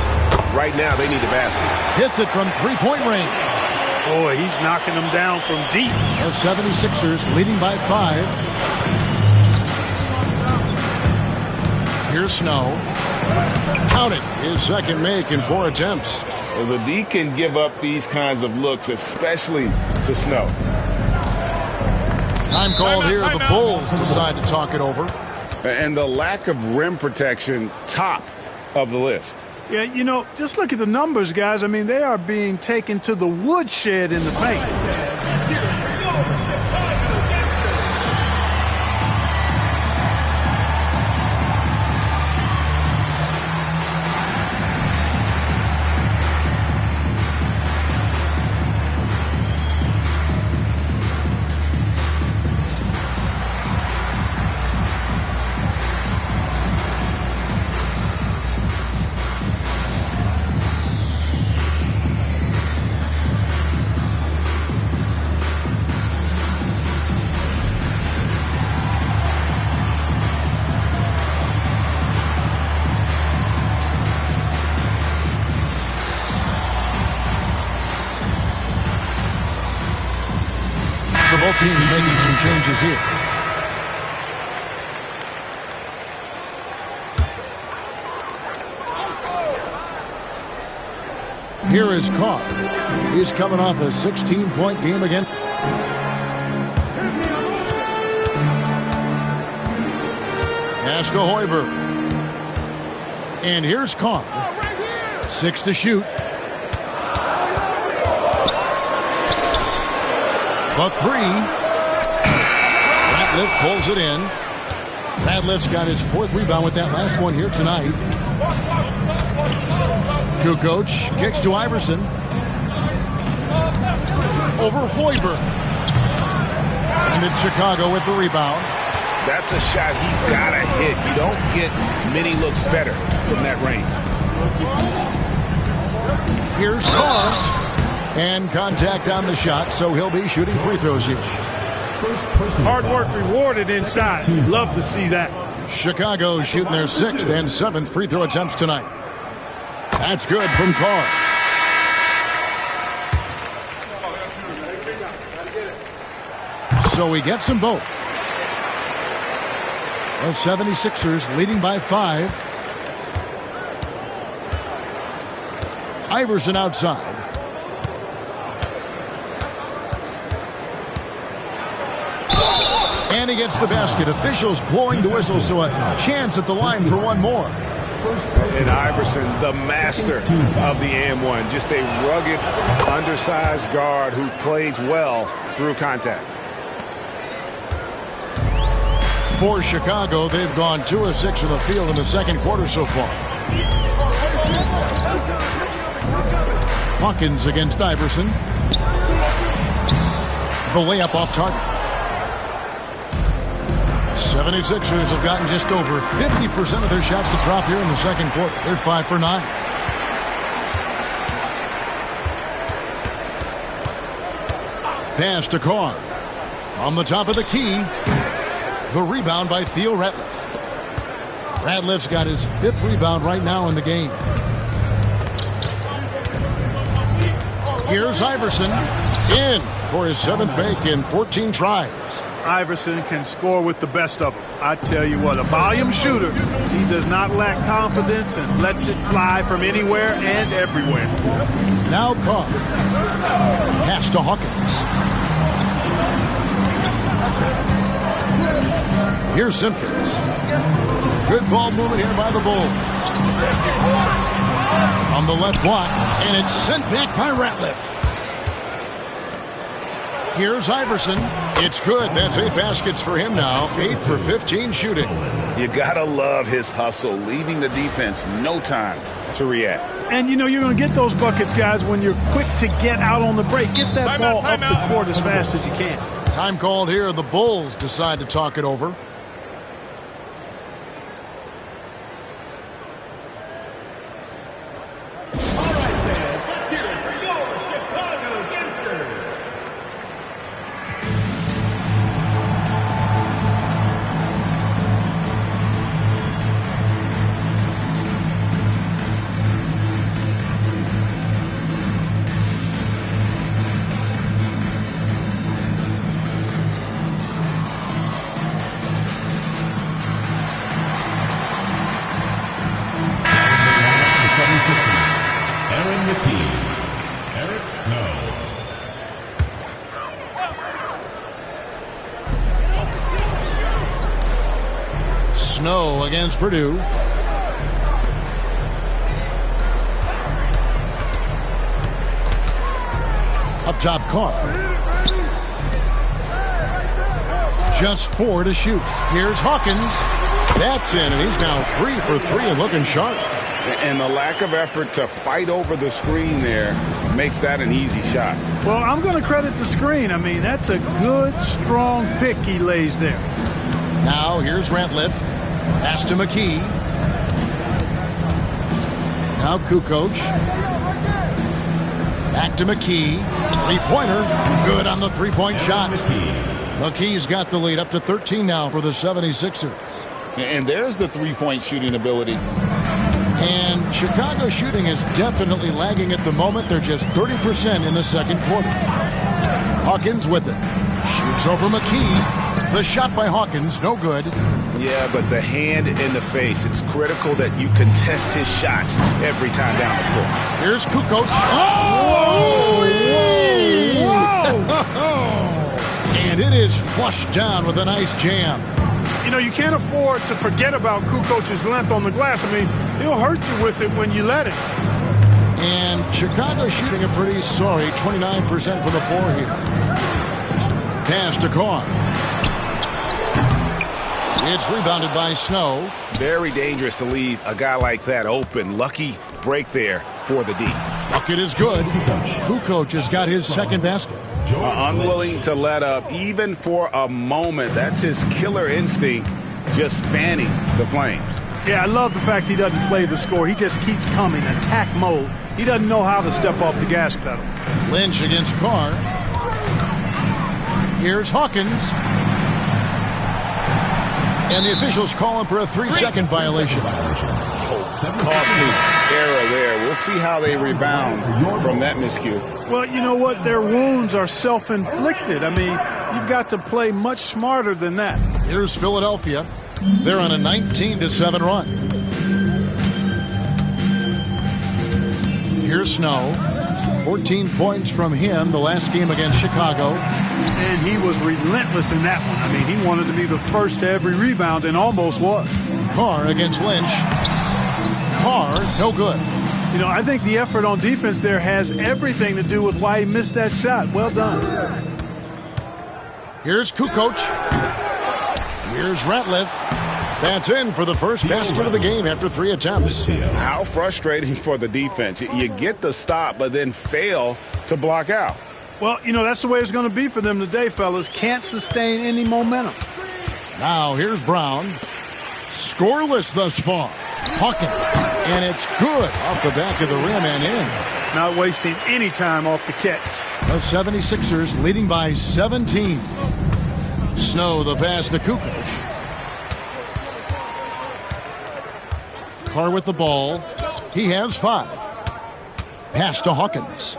Right now, they need the basket. Hits it from three-point range. Boy, he's knocking them down from deep. The 76ers leading by 5. Here's Snow. Count it. His second make in 4 attempts. Well, the D can give up these kinds of looks, especially to Snow. Time called here. The Bulls decide to talk it over. And the lack of rim protection, top of the list. Yeah, you know, just look at the numbers, guys. I mean, they are being taken to the woodshed in the paint. So both teams making some changes here. Here is Carr. He's coming off a 16-point game again. Pass to Hoiberg. And here's Carr. 6 to shoot. The 3. Ratliff pulls it in. Ratliff's got his 4th rebound with that last one here tonight. Kukoc kicks to Iverson. Over Hoiberg. And it's Chicago with the rebound. That's a shot he's got to hit. You don't get many looks better from that range. Here's Carr. And contact on the shot, so he'll be shooting free throws here. Hard work rewarded inside. Love to see that. Chicago shooting their 6th and 7th free throw attempts tonight. That's good from Carr. So he gets them both. The 76ers leading by 5. Iverson outside. And he gets the basket. Officials blowing the whistle, so a chance at the line for one more. And Iverson, the master of the and-one. Just a rugged, undersized guard who plays well through contact. For Chicago, they've gone 2 of 6 from the field in the second quarter so far. Hawkins against Iverson. The layup off target. 76ers have gotten just over 50% of their shots to drop here in the second quarter. They're 5 for 9. Pass to Carr. From the top of the key. The rebound by Theo Ratliff. Ratliff's got his 5th rebound right now in the game. Here's Iverson. In for his 7th make in 14 tries. Iverson can score with the best of them. I tell you what, a volume shooter. He does not lack confidence and lets it fly from anywhere and everywhere. Now Carr. Pass to Hawkins. Here's Simpkins. Good ball movement here by the Bulls. On the left block, and it's sent back by Ratliff. Here's Iverson. It's good. That's 8 baskets for him now. 8 for 15 shooting. You gotta love his hustle, leaving the defense no time to react. And you know you're going to get those buckets, guys, when you're quick to get out on the break. Get that ball up the court as fast as you can. Time called here. The Bulls decide to talk it over. rookie, Eric Snow. Snow against Purdue. Up top, Carr. Just 4 to shoot. Here's Hawkins. That's in, and he's now 3 for 3 and looking sharp. And the lack of effort to fight over the screen there makes that an easy shot. Well, I'm going to credit the screen. I mean, that's a good, strong pick he lays there. Now here's Ratliff. Pass to McKee. Now Kukoc. Back to McKee. Three-pointer. Good on the three-point shot. McKee's got the lead up to 13 now for the 76ers. And there's the three-point shooting ability. And Chicago shooting is definitely lagging at the moment. They're just 30% in the second quarter. Hawkins with it. Shoots over McKee. The shot by Hawkins, no good. Yeah, but the hand in the face. It's critical that you contest his shots every time down the floor. Here's Kukoc. Oh! Whoa! And it is flushed down with a nice jam. You know, you can't afford to forget about Kukoc's length on the glass. I mean, he'll hurt you with it when you let it. And Chicago shooting a pretty sorry 29% from the floor here. Pass to Carr. It's rebounded by Snow. Very dangerous to leave a guy like that open. Lucky break there for the D. Bucket is good. Kukoc has got his second basket. Unwilling to let up even for a moment. That's his killer instinct, just fanning the flames. Yeah, I love the fact he doesn't play the score. He just keeps coming, attack mode. He doesn't know how to step off the gas pedal. Lynch against Carr. Here's Hawkins. And the officials call him for a 3-second violation. Costly error there. We'll see how they rebound from that miscue. Well, you know what? Their wounds are self-inflicted. I mean, you've got to play much smarter than that. Here's Philadelphia. They're on a 19-7 run. Here's Snow. 14 points from him the last game against Chicago. And he was relentless in that one. I mean, he wanted to be the first to every rebound and almost was. Carr against Lynch. Carr, no good. You know, I think the effort on defense there has everything to do with why he missed that shot. Well done. Here's Kukoc. Here's Ratliff. That's in for the first basket of the game after 3 attempts. How frustrating for the defense. You get the stop, but then fail to block out. Well, you know, that's the way it's going to be for them today, fellas. Can't sustain any momentum. Now, here's Brown. Scoreless thus far. Hawkins. And it's good off the back of the rim and in. Not wasting any time off the catch. The 76ers leading by 17. Snow the pass to Kukoc. Carr with the ball. He has 5. Pass to Hawkins.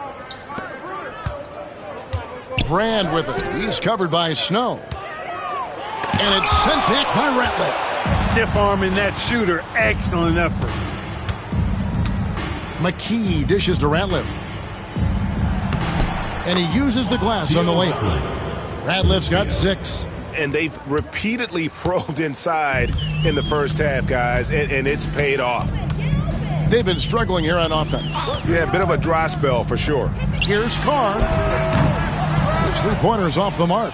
Brand with it. He's covered by Snow. And it's sent back by Ratliff. Stiff arming that shooter. Excellent effort. McKee dishes to Ratliff. And he uses the glass on the layup. Ratliff's got 6. And they've repeatedly probed inside in the first half, guys, and it's paid off. They've been struggling here on offense. Yeah, a bit of a dry spell for sure. Here's Carr. His three-pointers off the mark.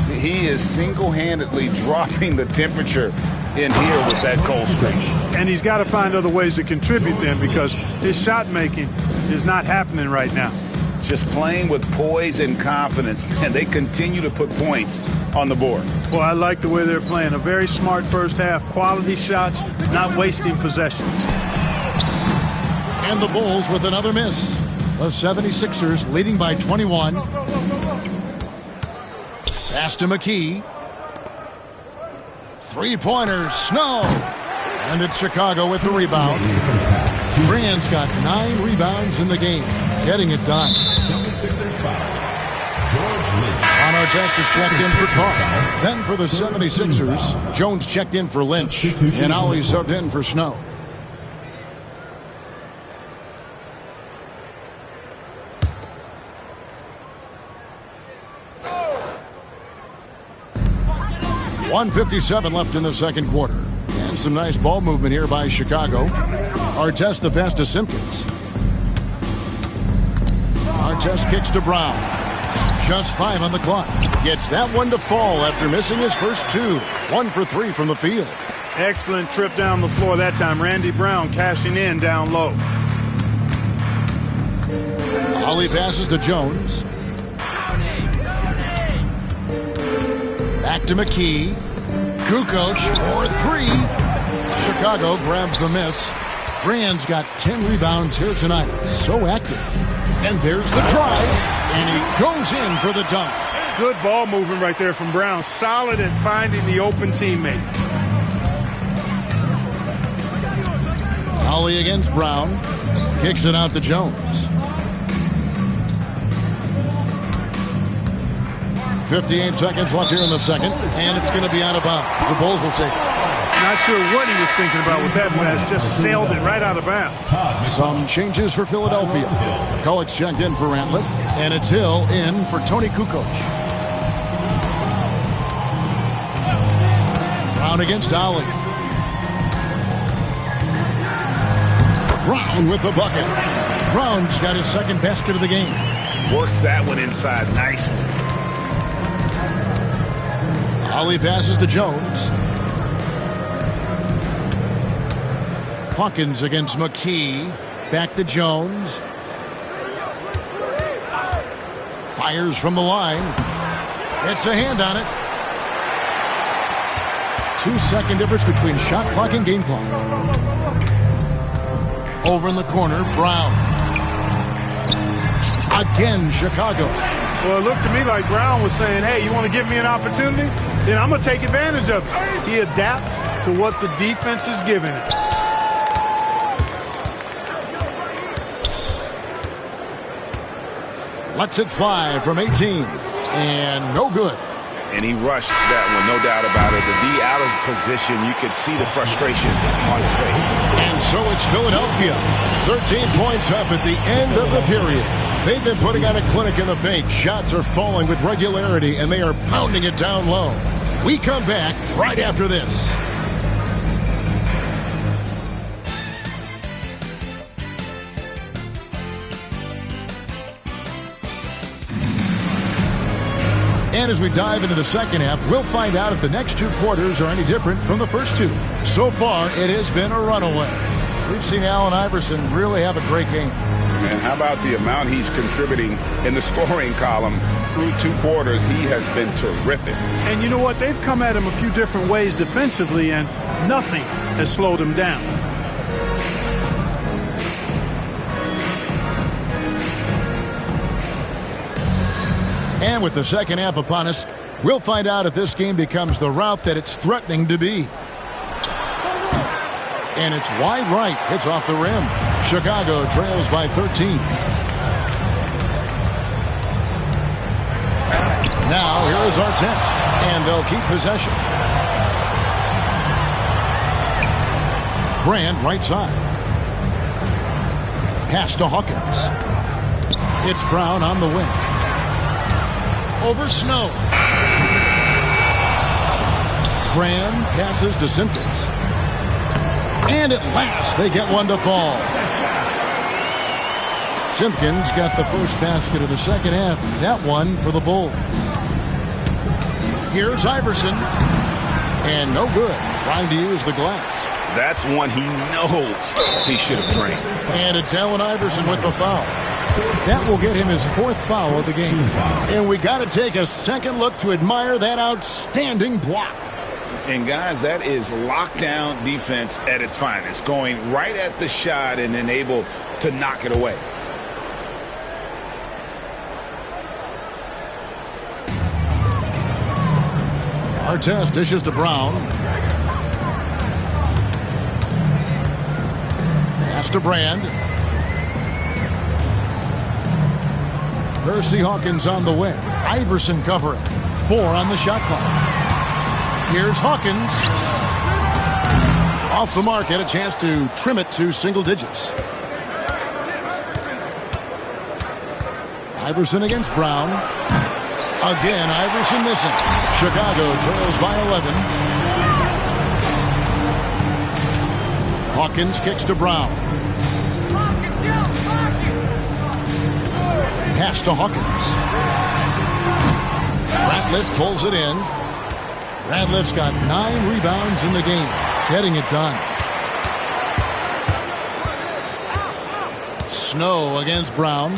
He is single-handedly dropping the temperature in here with that cold streak. And he's got to find other ways to contribute then, because his shot making is not happening right now. Just playing with poise and confidence, and they continue to put points on the board. Well, I like the way they're playing. A very smart first half. Quality shots, not wasting possession. And the Bulls with another miss. The 76ers leading by 21. Pass to McKee. Three-pointers, Snow. And it's Chicago with the rebound. Brand's got 9 rebounds in the game. Getting it done. 76ers foul. George Lynch. Artest is checked in for Carr. Then for the 76ers, Jones checked in for Lynch. And Ollie subbed in for Snow. 1:57 left in the second quarter. And some nice ball movement here by Chicago. Artest the pass to Simpkins. Artest kicks to Brown. Just 5 on the clock. Gets that one to fall after missing his first 2. 1 for 3 from the field. Excellent trip down the floor that time. Randy Brown cashing in down low. Ollie passes to Jones. Back to McKee. Kukoc for 3. Chicago grabs the miss. Brand's got 10 rebounds here tonight. So active. And there's the try. And he goes in for the dunk. Good ball movement right there from Brown. Solid at finding the open teammate. Ollie against Brown. Kicks it out to Jones. 58 seconds left here in the second. And it's going to be out of bounds. The Bulls will take it. Not sure what he was thinking about with that pass. Just sailed it right out of bounds. Some changes for Philadelphia. McCulloch's checked in for Ratliff. And it's Hill in for Tony Kukoc. Brown against Ollie. Brown with the bucket. Brown's got his second basket of the game. Works that one inside nicely. Ollie passes to Jones. Hawkins against McKee. Back to Jones. Fires from the line. It's a hand on it. 2-second difference between shot clock and game clock. Over in the corner, Brown. Again, Chicago. Well, it looked to me like Brown was saying, hey, you want to give me an opportunity? Then I'm going to take advantage of it. He adapts to what the defense is giving him. Lets it fly from 18. And no good. And he rushed that one, no doubt about it. The D out of position, you could see the frustration on his face. And so it's Philadelphia. 13 points up at the end of the period. They've been putting on a clinic in the paint. Shots are falling with regularity, and they are pounding it down low. We come back right after this. And as we dive into the second half, we'll find out if the next 2 quarters are any different from the first 2. So far, it has been a runaway. We've seen Allen Iverson really have a great game. And how about the amount he's contributing in the scoring column through 2 quarters? He has been terrific. And you know what? They've come at him a few different ways defensively, and nothing has slowed him down. And with the second half upon us, we'll find out if this game becomes the route that it's threatening to be. And it's wide right. It's off the rim. Chicago trails by 13. Now, here is Artest. And they'll keep possession. Brand right side. Pass to Hawkins. It's Brown on the wing. Over Snow. Brand passes to Simpkins. And at last, they get one to fall. Simpkins got the first basket of the second half. That one for the Bulls. Here's Iverson. And no good. Trying to use the glass. That's one he knows he should have drained. And it's Allen Iverson with the foul. That will get him his 4th foul of the game. And we got to take a second look to admire that outstanding block. And guys, that is lockdown defense at its finest. Going right at the shot and then able to knock it away. Artest dishes to Brown. Pass to Brand. Percy Hawkins on the wing. Iverson covering. 4 on the shot clock. Here's Hawkins. Off the mark, had a chance to trim it to single digits. Iverson against Brown. Again, Iverson missing. Chicago trails by 11. Hawkins kicks to Brown. Pass to Hawkins. Ratliff pulls it in. Ratliff's got 9 rebounds in the game, getting it done. Snow against Brown.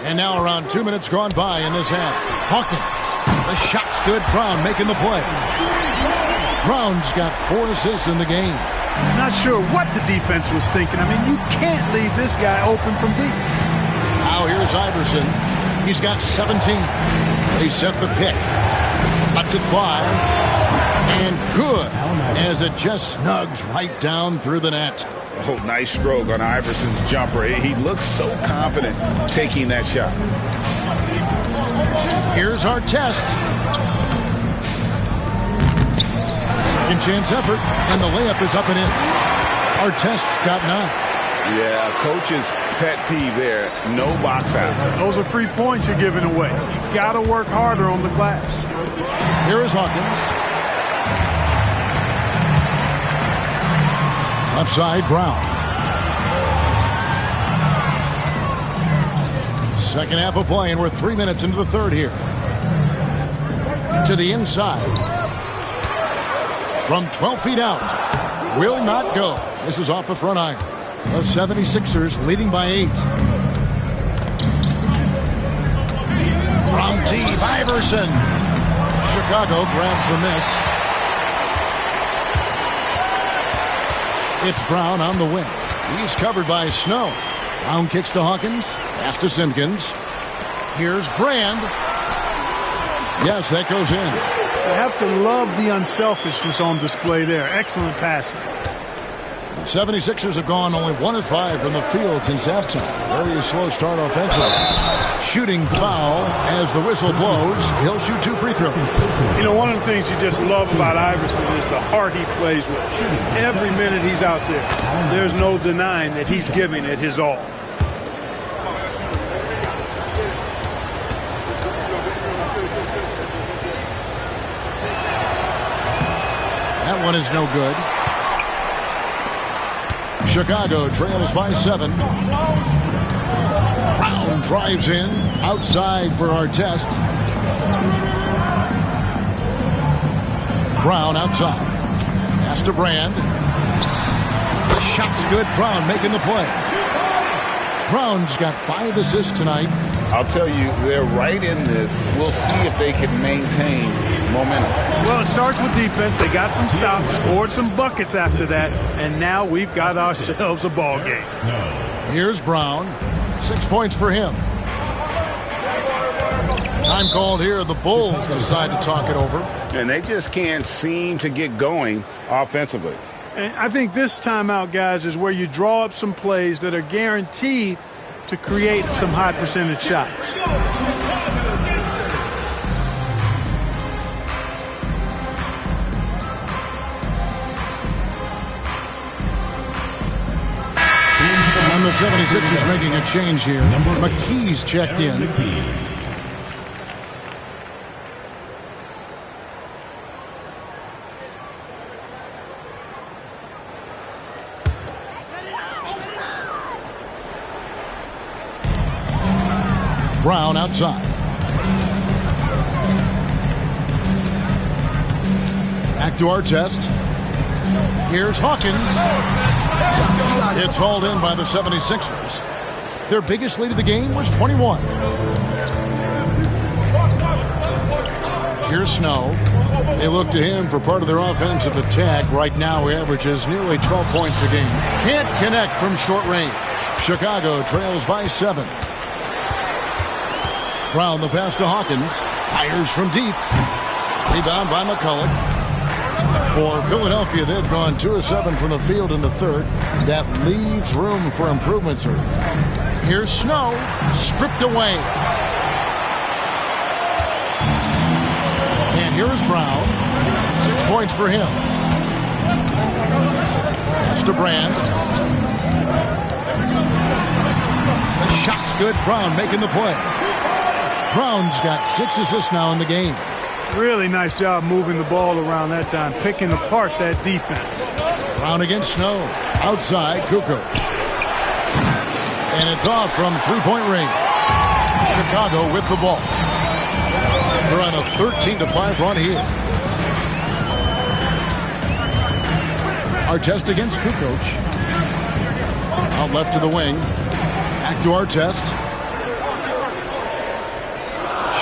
And now around 2 minutes gone by in this half. Hawkins, the shot's good. Brown making the play. Brown's got 4 assists in the game. Not sure what the defense was thinking. I mean, you can't leave this guy open from deep. Now here's Iverson. He's got 17. They set the pick. Lets it fly. And good, as it just snugs right down through the net. Oh, nice stroke on Iverson's jumper. He looks so confident taking that shot. Here's our test. Second chance effort, and the layup is up and in. Our test's got 9. Yeah, coach's pet peeve there. No box out. Those are free points you're giving away. You got to work harder on the glass. Here is Hawkins. Left side, Brown. Second half of play, and we're 3 minutes into the third here. To the inside. From 12 feet out. Will not go. This is off the front iron. The 76ers leading by 8. From deep, Iverson. Chicago grabs the miss. It's Brown on the wing. He's covered by Snow. Brown kicks to Hawkins. Pass to Simpkins. Here's Brand. Yes, that goes in. You have to love the unselfishness on display there. Excellent passing. The 76ers have gone only 1 of 5 from the field since halftime. Very slow start offensively. Shooting foul as the whistle blows. He'll shoot 2 free throws. You know, one of the things you just love about Iverson is the heart he plays with. Every minute he's out there, there's no denying that he's giving it his all. That one is no good. Chicago trails by 7. Brown drives in. Outside for our test. Brown outside. Pass to Brand. The shot's good. Brown making the play. Brown's got 5 assists tonight. I'll tell you, they're right in this. We'll see if they can maintain momentum. Well, it starts with defense. They got some stops, scored some buckets after that, and now we've got ourselves a ball game. Here's Brown. 6 points for him. Time called here. The Bulls decide to talk it over. And they just can't seem to get going offensively. And I think this timeout, guys, is where you draw up some plays that are guaranteed to create some high percentage shots. And the 76ers making a change here. McKee's checked in. Brown outside. Back to our test. Here's Hawkins. It's hauled in by the 76ers. Their biggest lead of the game was 21. Here's Snow. They look to him for part of their offensive attack. Right now, he averages nearly 12 points a game. Can't connect from short range. Chicago trails by 7. Brown, the pass to Hawkins. Fires from deep. Rebound by McCulloch. For Philadelphia, they've gone 2 of 7 from the field in the third. That leaves room for improvement, sir. Here's Snow. Stripped away. And here's Brown. 6 points for him. Pass to Brand. The Shot's good. Brown making the play. Brown's got 6 assists now in the game. Really nice job moving the ball around that time, picking apart that defense. Brown against Snow. Outside, Kukoc. And it's off from three-point range. Chicago with the ball. They're on a 13-5 run here. Artest against Kukoc. Out left to the wing. Back to Artest.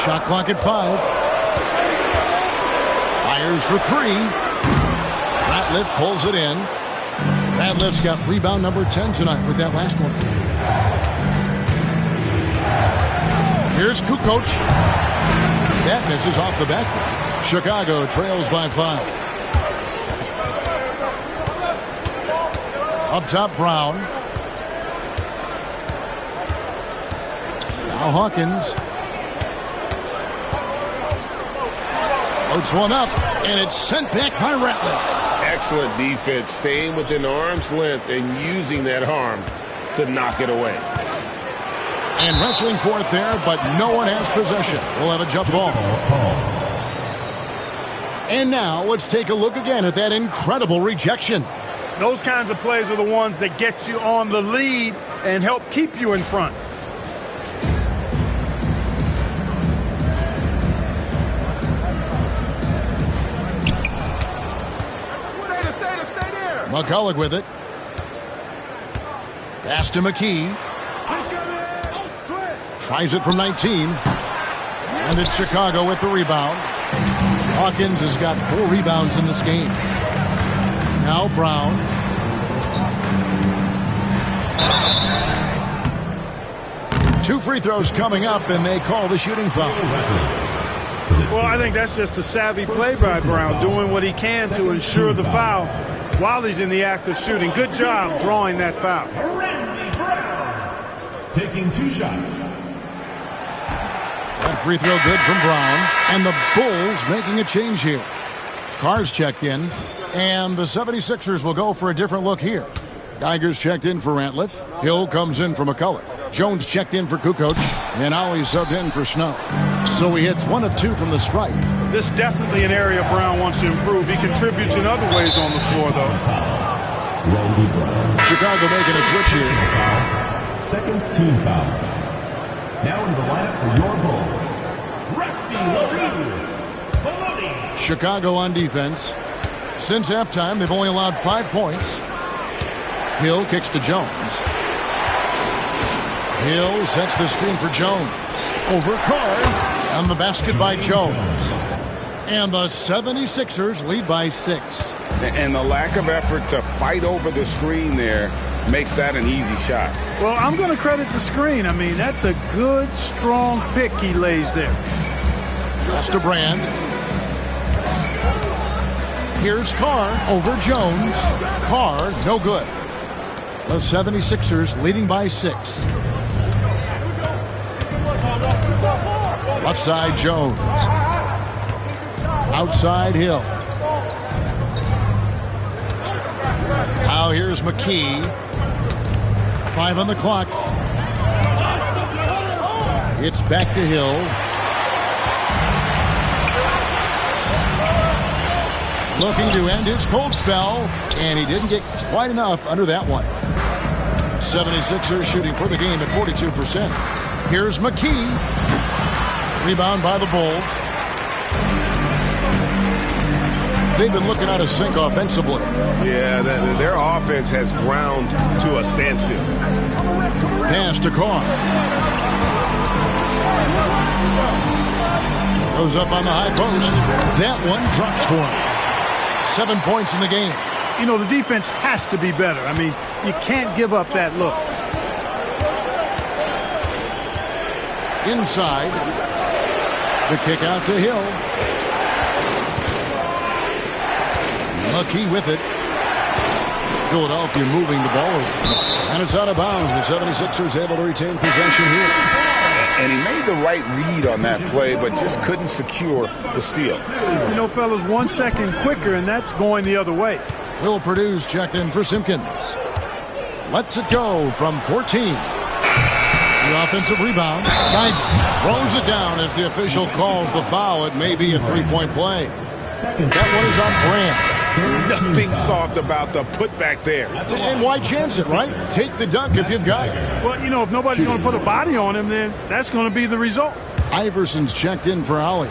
Shot clock at 5. Fires for 3. Ratliff pulls it in. Ratliff's got rebound number 10 tonight with that last one. Here's Kukoc. That misses off the backboard. Chicago trails by 5. Up top, Brown. Now Hawkins. Floats one up, and it's sent back by Ratliff. Excellent defense, staying within arm's length and using that arm to knock it away. And wrestling for it there, but no one has possession. We'll have a jump ball. And now let's take a look again at that incredible rejection. Those kinds of plays are the ones that get you on the lead and help keep you in front. McCulloch with it. Pass to McKee. Tries it from 19. And it's Chicago with the rebound. Hawkins has got 4 rebounds in this game. Now Brown. Two free throws coming up, and they call the shooting foul. Well, I think that's just a savvy play by Brown, doing what he can to ensure the foul while he's in the act of shooting. Good job drawing that foul. Randy Brown taking 2 shots. That free throw good from Brown. And the Bulls making a change here. Carr's checked in. And the 76ers will go for a different look here. Geiger's checked in for Ratliff. Hill comes in for McCulloch. Jones checked in for Kukoc. And Ali subbed in for Snow. So he hits 1 of 2 from the stripe. This is definitely an area Brown wants to improve. He contributes in other ways on the floor, though. Chicago making a switch here. Second team foul. Now in the lineup for your Bulls, Rusty Maloney. Chicago on defense. Since halftime, they've only allowed 5 points. Hill kicks to Jones. Hill sets the screen for Jones. Over Carr. And the basket by Jones. And the 76ers lead by 6. And the lack of effort to fight over the screen there makes that an easy shot. Well, I'm going to credit the screen. I mean, that's a good, strong pick he lays there. Pass to Brand. Here's Carr over Jones. Carr, no good. The 76ers leading by 6. Left side, Jones. Outside, Hill. Now here's McKee. 5 on the clock. It's back to Hill. Looking to end his cold spell, and he didn't get quite enough under that one. 76ers shooting for the game at 42%. Here's McKee. Rebound by the Bulls. They've been looking out of sync offensively. Yeah, their offense has ground to a standstill. Pass to Carr. Goes up on the high post. That one drops for him. 7 points in the game. You know, the defense has to be better. I mean, you can't give up that look. Inside. The kick out to Hill. McKee with it. Philadelphia moving the ball over. And it's out of bounds. The 76ers able to retain possession here. And he made the right read on that play, but just couldn't secure the steal. You know, fellas, 1 second quicker, and that's going the other way. Will Purdue's checked in for Simpkins. Lets it go from 14. The offensive rebound. Geiger throws it down as the official calls the foul. It may be a three-point play. That one is on Brand. Nothing soft about the putback there. And why chance it, right? Take the dunk if you've got it. Well, you know, if nobody's going to put a body on him, then that's going to be the result. Iverson's checked in for Ollie.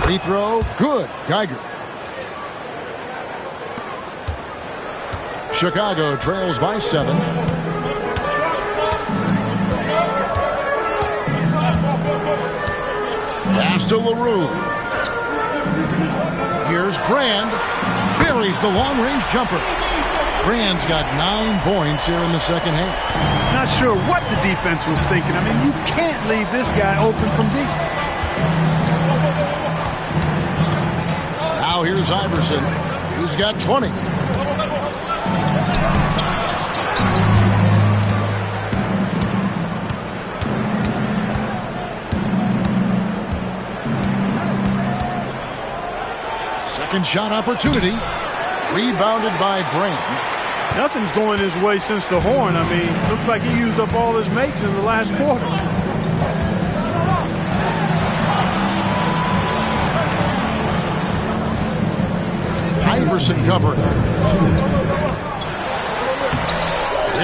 Free throw, good. Geiger. Chicago trails by 7. Pass to LaRue. Here's Brand. Buries the long-range jumper. Brand's got 9 points here in the second half. Not sure what the defense was thinking. I mean, you can't leave this guy open from deep. Now here's Iverson. He's got 20. Second shot opportunity. Rebounded by Brand. Nothing's going his way since the horn. I mean, looks like he used up all his makes in the last quarter. Iverson covering.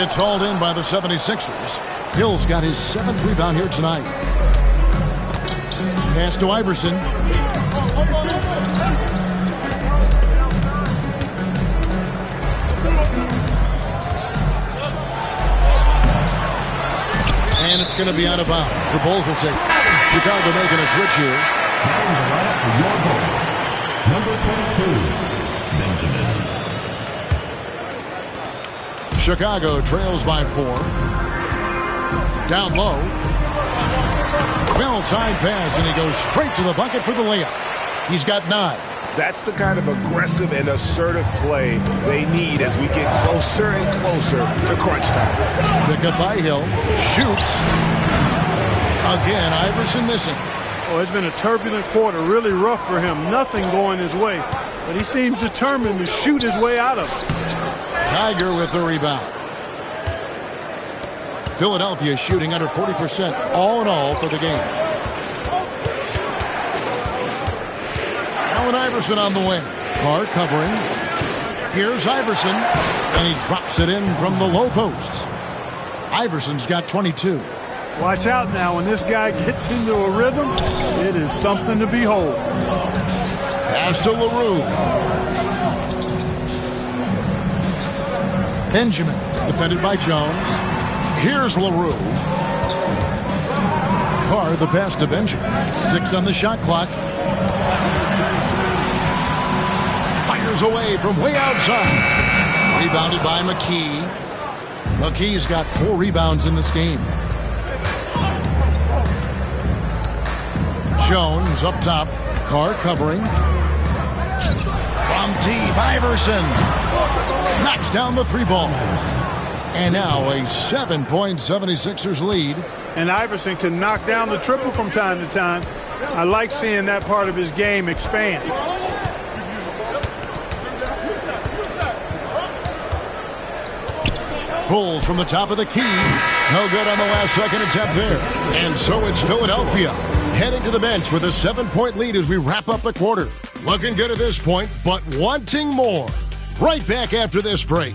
It's hauled in by the 76ers. Hill's got his 7th rebound here tonight. Pass to Iverson. And it's going to be out of bounds. The Bulls will take it. Chicago making a switch here. For your Bulls, number 22, Benjamin. Chicago trails by 4. Down low. Well-timed pass, and he goes straight to the bucket for the layup. He's got 9. That's the kind of aggressive and assertive play they need as we get closer and closer to crunch time. Pick up by Hill. Shoots. Again, Iverson missing. Oh, it's been a turbulent quarter, really rough for him. Nothing going his way, but he seems determined to shoot his way out of it. Geiger with the rebound. Philadelphia shooting under 40% all in all for the game. Allen Iverson on the wing. Carr covering. Here's Iverson, and he drops it in from the low post. Iverson's got 22. Watch out now. When this guy gets into a rhythm, it is something to behold. Pass to LaRue. Benjamin, defended by Jones. Here's LaRue. Carr, the pass to Benjamin. 6 on the shot clock. Fires away from way outside. Rebounded by McKee. McKee's got 4 rebounds in this game. Jones up top. Carr covering. From deep, Iverson knocks down the 3 ball. And now a 7-point 76ers lead. And Iverson can knock down the triple from time to time. I like seeing that part of his game expand. Pulls from the top of the key. No good on the last second attempt there. And so it's Philadelphia heading to the bench with a 7-point lead as we wrap up the quarter. Looking good at this point, but wanting more. Right back after this break.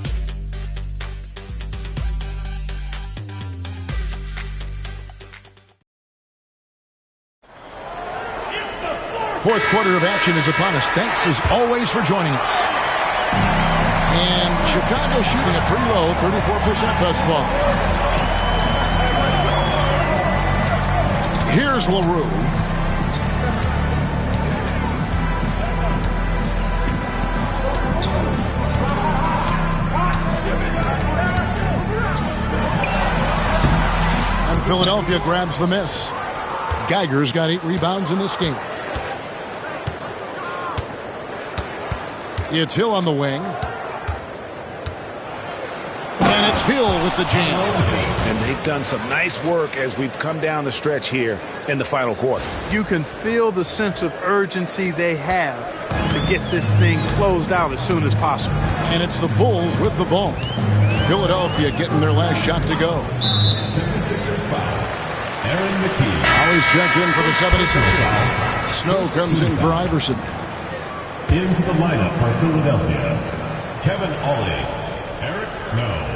Fourth quarter of action is upon us. Thanks as always for joining us. And Chicago shooting it pretty low, 34% thus far. Here's LaRue. And Philadelphia grabs the miss. Geiger's got 8 rebounds in this game. It's Hill on the wing. And it's Hill with the jam. And they've done some nice work as we've come down the stretch here in the final quarter. You can feel the sense of urgency they have to get this thing closed out as soon as possible. And it's the Bulls with the ball. Philadelphia getting their last shot to go. 76ers foul. Aaron McKee. Always checked in for the 76ers. Snow comes in for Iverson. Into the lineup for Philadelphia, Kevin Ollie, Eric Snow.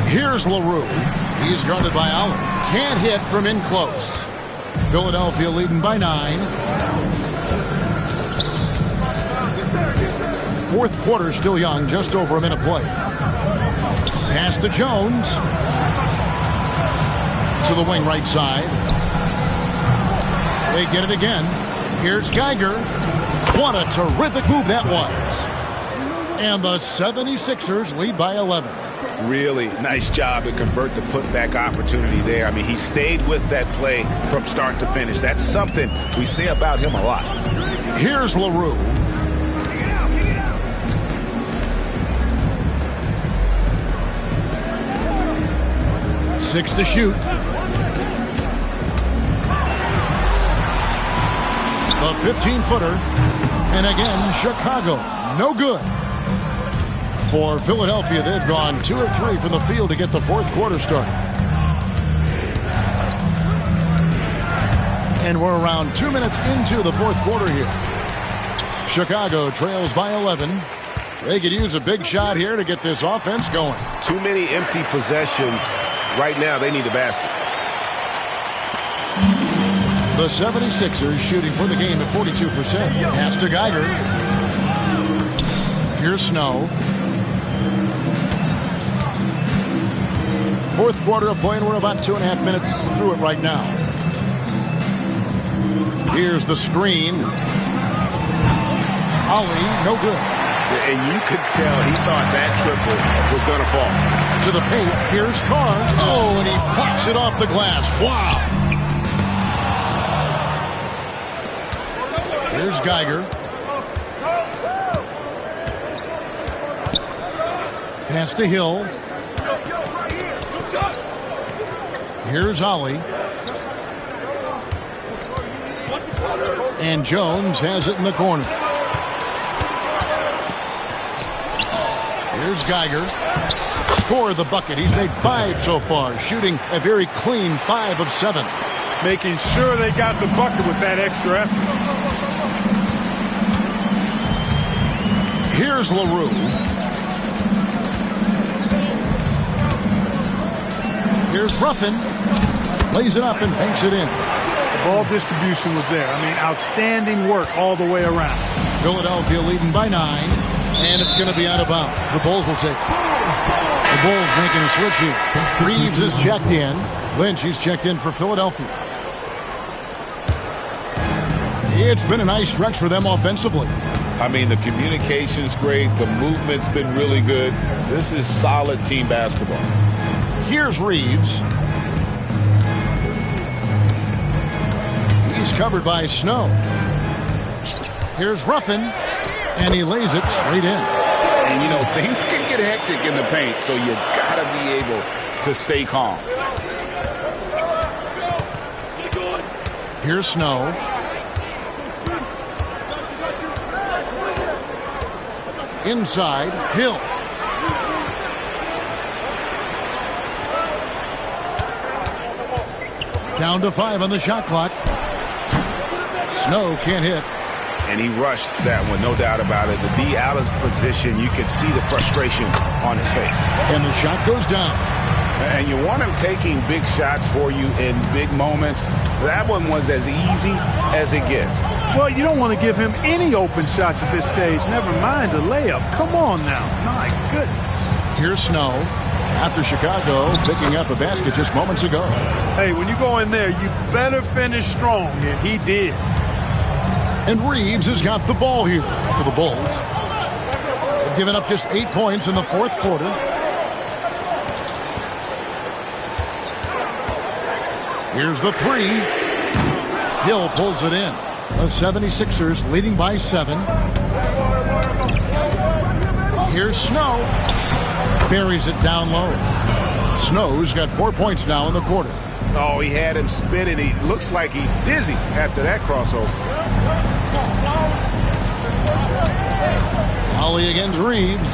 Here's LaRue. He's guarded by Ollie. Can't hit from in close. Philadelphia leading by 9. Fourth quarter still young, just over a minute play. Pass to Jones. To the wing right side. They get it again. Here's Geiger. What a terrific move that was. And the 76ers lead by 11. Really nice job to convert the putback opportunity there. I mean, he stayed with that play from start to finish. That's something we say about him a lot. Here's LaRue. Six to shoot. The 15-footer. And again, Chicago. No good. For Philadelphia, they've gone 2 of 3 from the field to get the fourth quarter started. And we're around 2 minutes into the fourth quarter here. Chicago trails by 11. They could use a big shot here to get this offense going. Too many empty possessions. Right now, they need a basket. The 76ers shooting for the game at 42%. Pass to Geiger. Here's Snow. Fourth quarter of play, and we're about 2.5 minutes through it right now. Here's the screen. Ollie, no good. And you could tell he thought that triple was going to fall. To the paint, here's Carr. Oh, and he pops it off the glass. Wow. Here's Geiger. Pass to Hill. Here's Ollie. And Jones has it in the corner. Here's Geiger. Scored the bucket. He's made 5 so far, shooting a very clean 5 of 7. Making sure they got the bucket with that extra effort. Here's LaRue. Here's Ruffin. Lays it up and banks it in. The ball distribution was there. I mean, outstanding work all the way around. Philadelphia leading by 9. And it's going to be out of bounds. The Bulls will take it. The Bulls making a switch here. Reeves is checked in. Lynch, he's checked in for Philadelphia. It's been a nice stretch for them offensively. I mean, the communication's great. The movement's been really good. This is solid team basketball. Here's Reeves. He's covered by Snow. Here's Ruffin. And he lays it straight in. And, you know, things can get hectic in the paint, so you got to be able to stay calm. Here's Snow. Inside, Hill. Down to 5 on the shot clock. Snow can't hit. And he rushed that one, no doubt about it. To be out of position, you could see the frustration on his face. And the shot goes down. And you want him taking big shots for you in big moments. That one was as easy as it gets. Well, you don't want to give him any open shots at this stage. Never mind a layup. Come on now. My goodness. Here's Snow. After Chicago picking up a basket just moments ago. Hey, when you go in there, you better finish strong. And he did. And Reeves has got the ball here for the Bulls. They've given up just 8 points in the fourth quarter. Here's the 3. Hill pulls it in. The 76ers leading by 7. Here's Snow. Buries it down low. Snow's got 4 points now in the quarter. Oh, he had him spinning. He looks like he's dizzy after that crossover. Ollie against Reeves.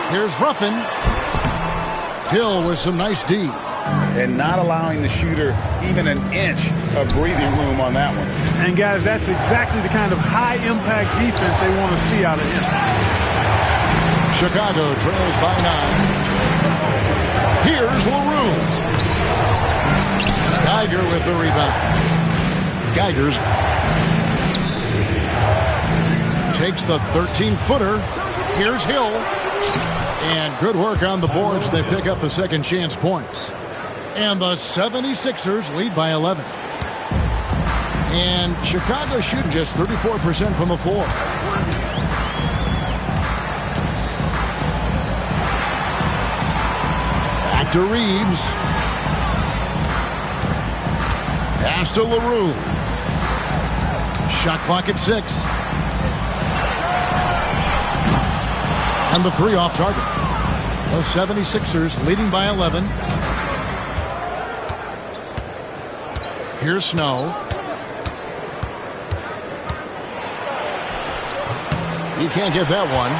Here's Ruffin. Hill with some nice D. And not allowing the shooter even an inch of breathing room on that one. And, guys, that's exactly the kind of high-impact defense they want to see out of him. Chicago trails by 9. Here's LaRue. Geiger with the rebound. Geiger's takes the 13-footer. Here's Hill. And good work on the boards. They pick up the second chance points. And the 76ers lead by 11. And Chicago shooting just 34% from the floor. Back to Reeves. Pass to LaRue. Shot clock at 6. And the 3 off target. The 76ers leading by 11. Here's Snow. He can't get that one.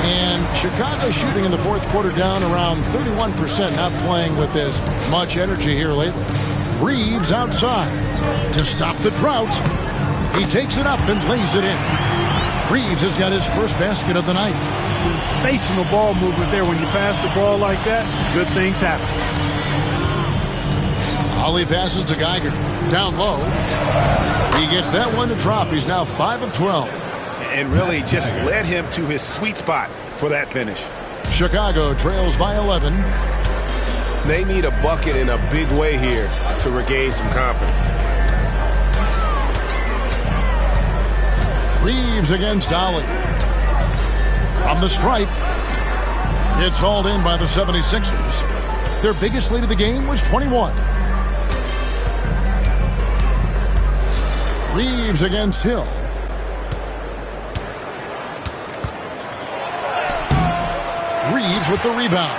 And Chicago shooting in the fourth quarter down around 31%, not playing with as much energy here lately. Reeves outside to stop the drought. He takes it up and lays it in. Reeves has got his first basket of the night. Sensational ball movement there. When you pass the ball like that, good things happen. Ollie passes to Geiger. Down low. He gets that one to drop. He's now 5 of 12. And really just led him to his sweet spot for that finish. Chicago trails by 11. They need a bucket in a big way here to regain some confidence. Reeves against Ollie. From the stripe. It's hauled in by the 76ers. Their biggest lead of the game was 21. Reeves against Hill. Reeves with the rebound.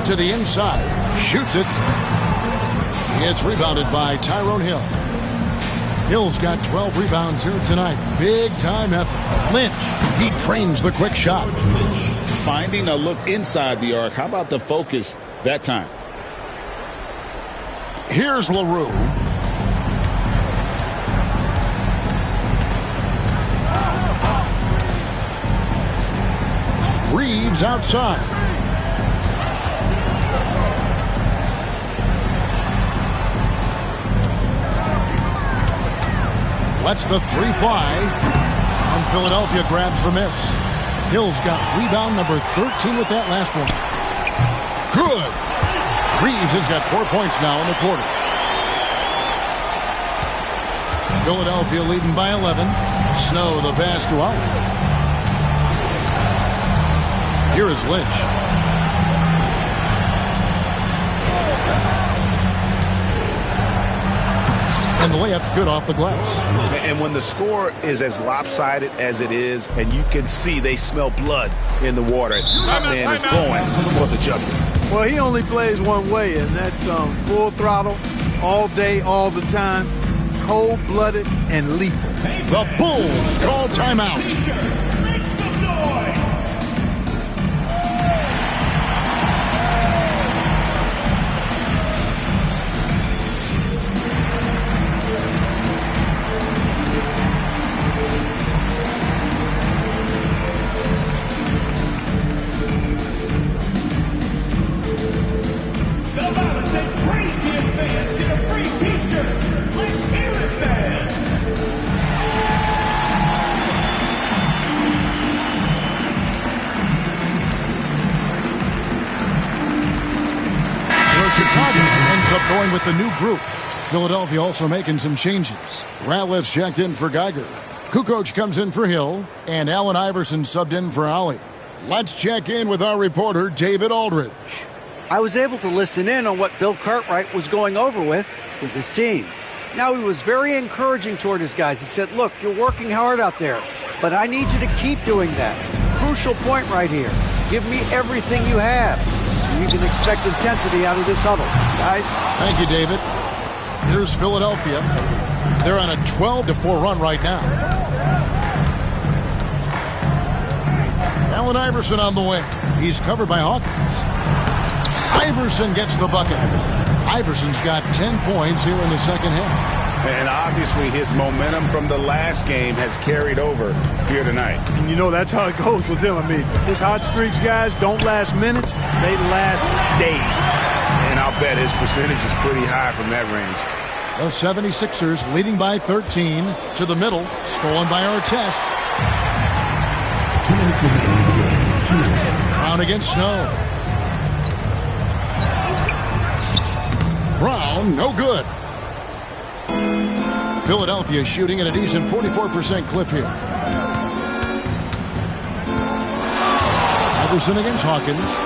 To the inside. Shoots it. It's rebounded by Tyrone Hill. Hill's got 12 rebounds here tonight. Big time effort. Lynch, he trains the quick shot. Finding a look inside the arc. How about the focus that time? Here's LaRue. Reeves outside. Lets the 3 fly. And Philadelphia grabs the miss. Hill's got rebound number 13 with that last one. Good. Reeves has got 4 points now in the quarter. Philadelphia leading by 11. Snow the pass to Ollie. Here is Lynch. And the layup's good off the glass. And when the score is as lopsided as it is, and you can see they smell blood in the water, that man is going for the jugular. Well, he only plays one way, and that's full throttle, all day, all the time, cold-blooded and lethal. The Bulls call timeout. Make some noise. Up going with the new group. Philadelphia also making some changes. Ratliff's checked in for Geiger. Kukoc comes in for Hill. And Allen Iverson subbed in for Ollie. Let's check in with our reporter, David Aldridge. I was able to listen in on what Bill Cartwright was going over with his team. Now, he was very encouraging toward his guys. He said, look, you're working hard out there, but I need you to keep doing that. Crucial point right here. Give me everything you have so you can expect intensity out of this huddle. Guys? Thank you, David. Here's Philadelphia. They're on a 12-4 run right now. Allen Iverson on the way. He's covered by Hawkins. Iverson gets the bucket. Iverson's got 10 points here in the second half. And obviously his momentum from the last game has carried over here tonight. And you know that's how it goes with him. I mean, his hot streaks, guys, don't last minutes. They last days. And I'll bet his percentage is pretty high from that range. The 76ers leading by 13 to the middle. Stolen by Artest. 2 minutes remaining in the game. 2 minutes. Brown against Snow. Brown, no good. Philadelphia shooting at a decent 44% clip here. Iverson against Hawkins.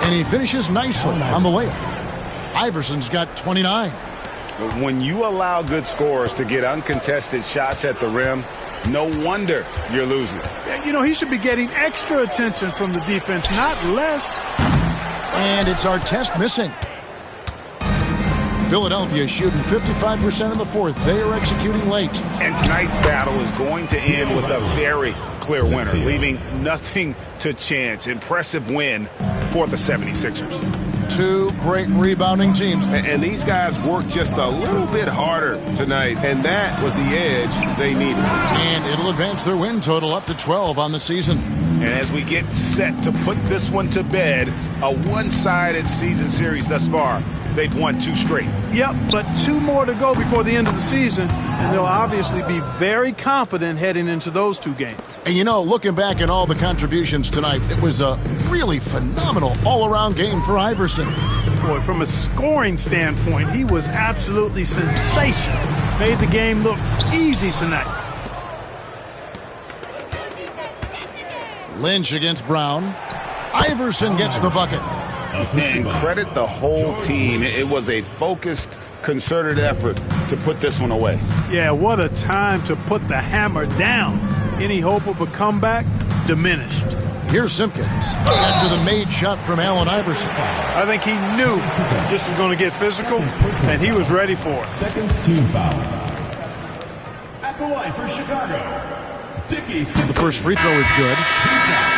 And he finishes nicely on the layup. Iverson's got 29. When you allow good scorers to get uncontested shots at the rim, no wonder you're losing. You know, he should be getting extra attention from the defense, not less. And it's Artest missing. Philadelphia shooting 55% in the fourth. They are executing late. And tonight's battle is going to end with a very clear winner, leaving nothing to chance. Impressive win for the 76ers. Two great rebounding teams. And these guys worked just a little bit harder tonight, and that was the edge they needed. And it'll advance their win total up to 12 on the season. And as we get set to put this one to bed, a one-sided season series thus far. They've won 2 straight. Yep, but 2 more to go before the end of the season, and they'll obviously be very confident heading into those 2 games. And you know, looking back at all the contributions tonight, it was a really phenomenal all-around game for Iverson. Boy, from a scoring standpoint, he was absolutely sensational. Made the game look easy tonight. Lynch against Brown. Iverson gets the bucket. And credit the whole team. It was a focused, concerted effort to put this one away. Yeah, what a time to put the hammer down. Any hope of a comeback diminished. Here's Simpkins after the made shot from Allen Iverson. I think he knew this was going to get physical, and he was ready for it. Second team foul. At the line for Chicago, Dickie Simpkins. The first free throw is good. 2 shots.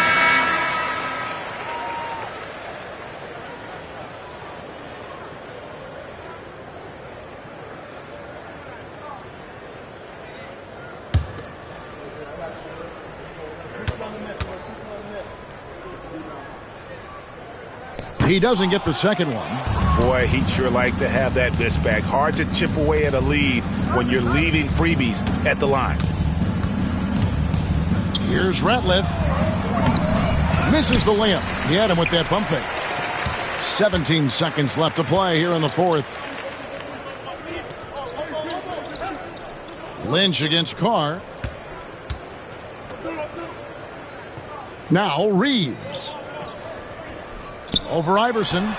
He doesn't get the second one. Boy, he'd sure like to have that miss back. Hard to chip away at a lead when you're leaving freebies at the line. Here's Ratliff. Misses the layup. He had him with that bump fake. 17 seconds left to play here in the fourth. Lynch against Carr. Now Reeves. Over Iverson. So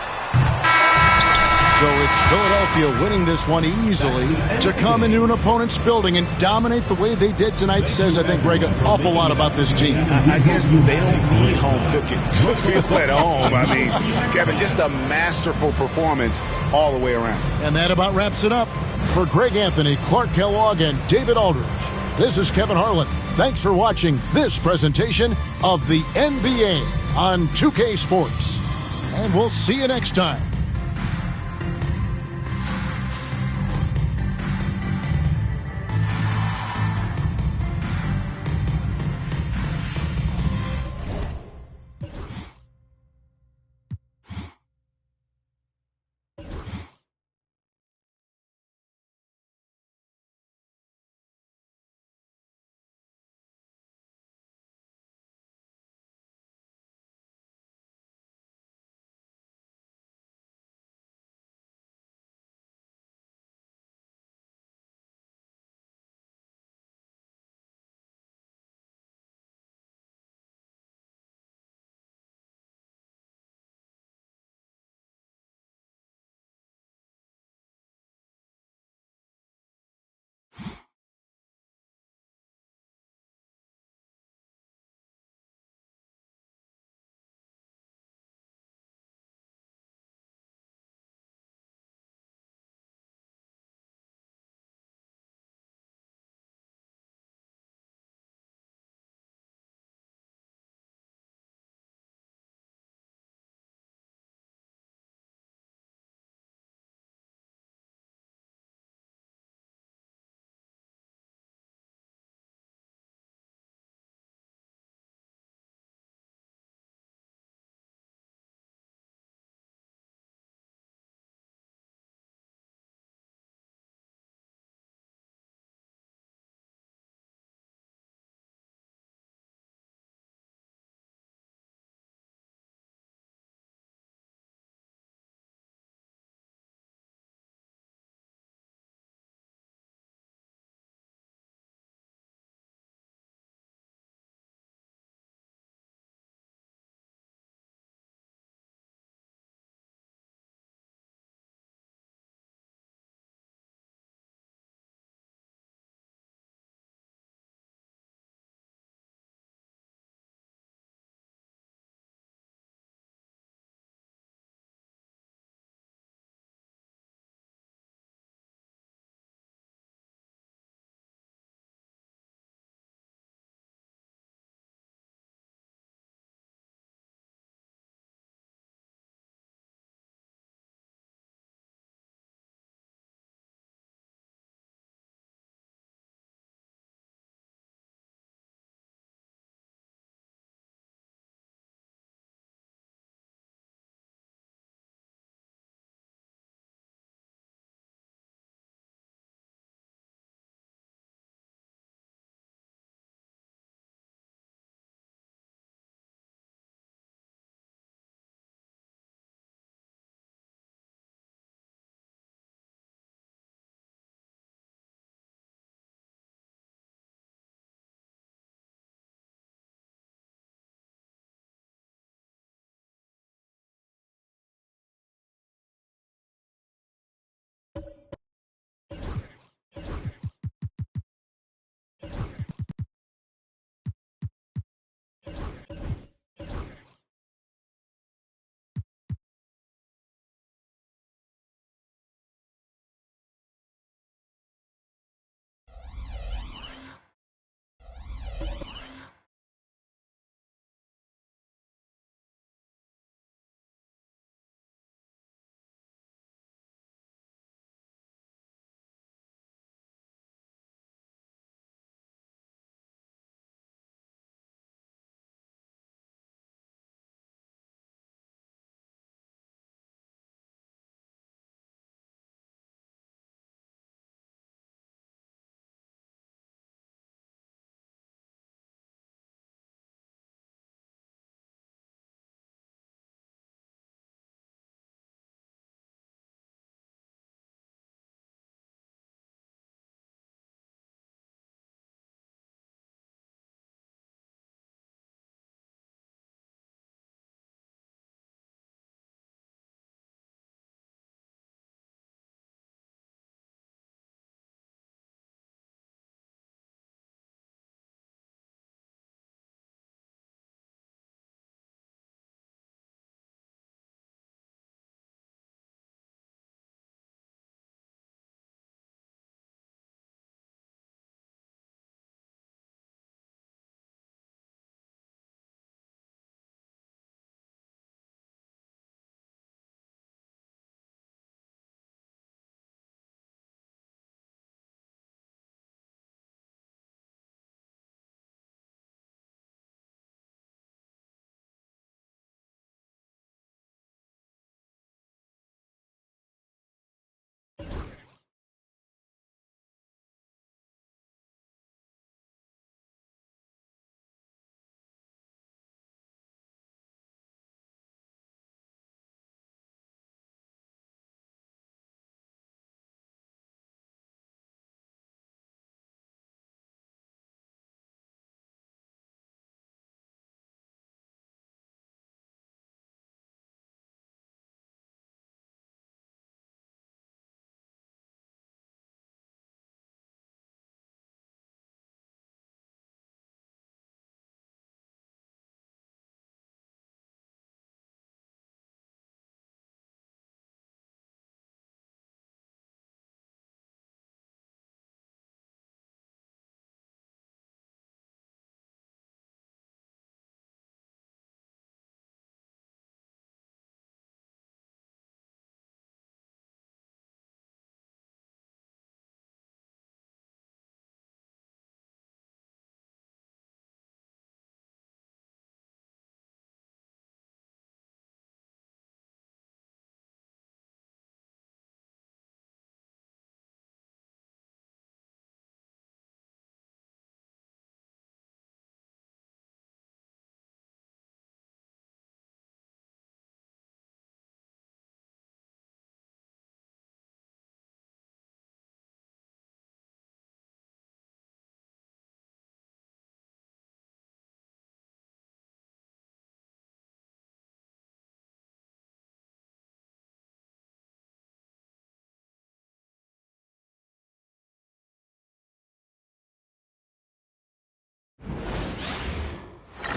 it's Philadelphia winning this one easily. To come into an opponent's building and dominate the way they did tonight says, I think, Greg, an awful lot about this team. I guess they don't need home cooking to feel at home. I mean, Kevin, just a masterful performance all the way around. And that about wraps it up. For Greg Anthony, Clark Kellogg, and David Aldridge, this is Kevin Harlan. Thanks for watching this presentation of the NBA on 2K Sports. And we'll see you next time.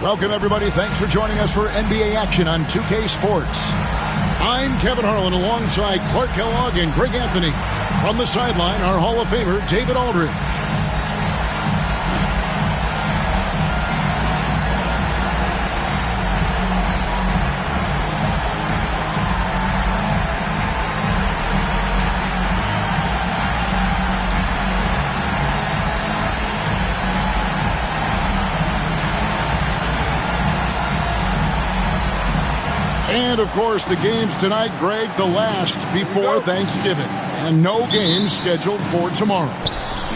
Welcome, everybody. Thanks for joining us for NBA action on 2K Sports. I'm Kevin Harlan alongside Clark Kellogg and Greg Anthony. From the sideline, our Hall of Famer, David Aldridge. And, of course, the games tonight, Greg, the last before Thanksgiving. And no games scheduled for tomorrow.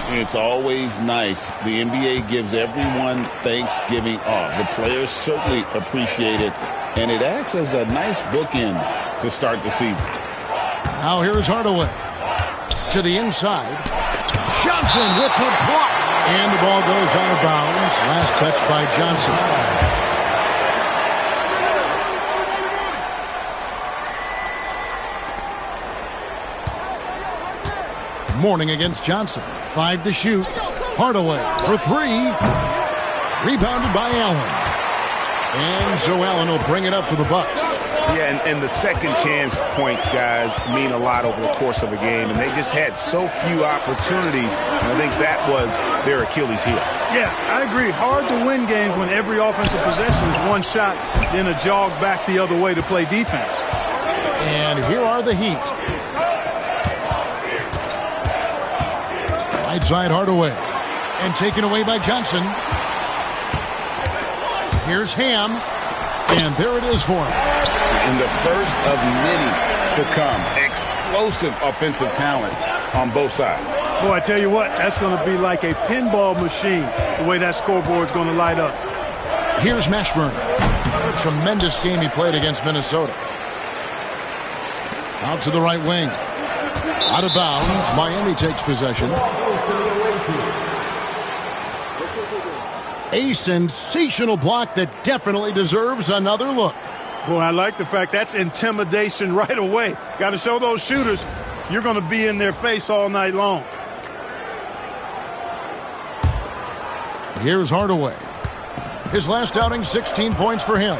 It's always nice. The NBA gives everyone Thanksgiving off. The players certainly appreciate it. And it acts as a nice bookend to start the season. Now here's Hardaway. To the inside. Johnson with the block. And the ball goes out of bounds. Last touch by Johnson. Morning against Johnson. 5 to shoot. Hardaway for 3. Rebounded by Allen. And so Allen will bring it up for the Bucks. Yeah, and the second chance points, guys, mean a lot over the course of a game. And they just had so few opportunities. And I think that was their Achilles heel. Yeah, I agree. Hard to win games when every offensive possession is one shot, then a jog back the other way to play defense. And here are the Heat. Right side Hardaway. And taken away by Johnson. Here's Ham. And there it is for him. In the first of many to come. Explosive offensive talent on both sides. Boy, I tell you what, that's going to be like a pinball machine, the way that scoreboard's going to light up. Here's Mashburn. What a tremendous game he played against Minnesota. Out to the right wing. Out of bounds. Miami takes possession. A sensational block that definitely deserves another look. Boy, I like the fact that's intimidation right away. Got to show those shooters you're going to be in their face all night long. Here's Hardaway. His last outing, 16 points for him.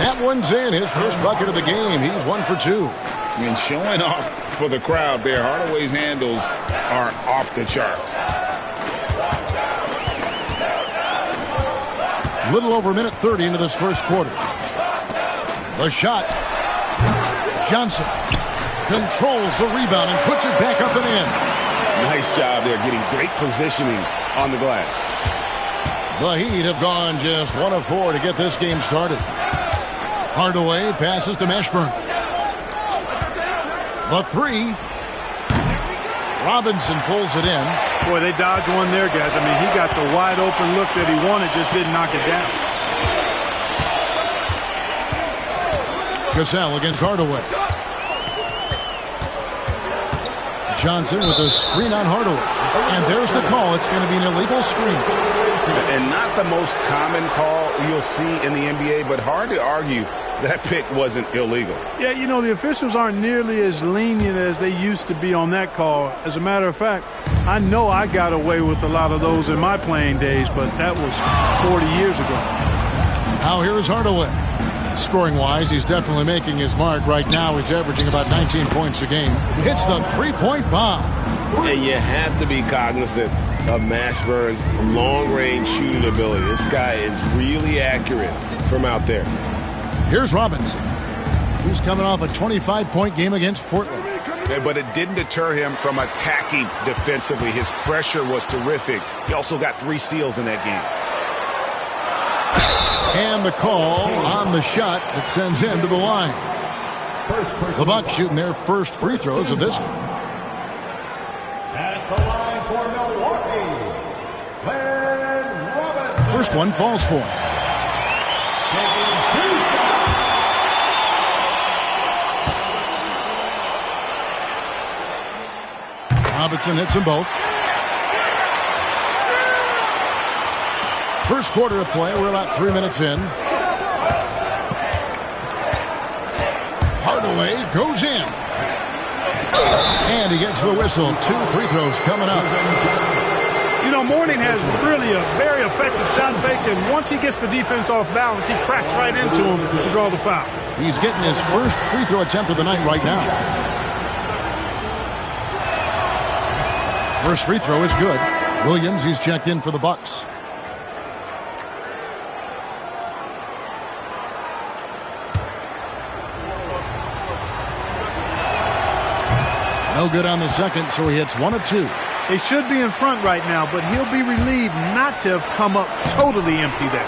That one's in. His first bucket of the game. He's 1 for 2. And showing off for the crowd there, Hardaway's handles are off the charts. Little over a minute 30 into this first quarter. The shot. Johnson controls the rebound and puts it back up and in. Nice job there, getting great positioning on the glass. The Heat have gone just 1 of 4 to get this game started. Hardaway passes to Mashburn. The 3. Robinson pulls it in. Boy, they dodged one there, guys. I mean, he got the wide open look that he wanted, just didn't knock it down. Cassell against Hardaway. Johnson with a screen on Hardaway. And there's the call. It's going to be an illegal screen. And not the most common call you'll see in the NBA, but hard to argue that pick wasn't illegal. Yeah, you know, the officials aren't nearly as lenient as they used to be on that call. As a matter of fact, I know I got away with a lot of those in my playing days, but that was 40 years ago. Now here's Hardaway. Scoring-wise, he's definitely making his mark. Right now, he's averaging about 19 points a game. Hits the three-point bomb. And you have to be cognizant of Mashburn's long-range shooting ability. This guy is really accurate from out there. Here's Robinson. He's coming off a 25-point game against Portland. But it didn't deter him from attacking defensively. His pressure was terrific. He also got 3 steals in that game. And the call on the shot that sends him to the line. The Bucks shooting their first free throws of this game. At the line for Milwaukee, Glenn Robinson. First one falls for him. Taking 2 shots. Robinson hits them both. First quarter of play, we're about 3 minutes in. Hardaway goes in. And he gets the whistle. 2 free throws coming up. You know, Mourning has really a very effective shot fake, and once he gets the defense off balance, he cracks right into him to draw the foul. He's getting his first free throw attempt of the night right now. First free throw is good. Williams, he's checked in for the Bucks. No good on the second, so he hits 1 of 2. They should be in front right now, but he'll be relieved not to have come up totally empty there.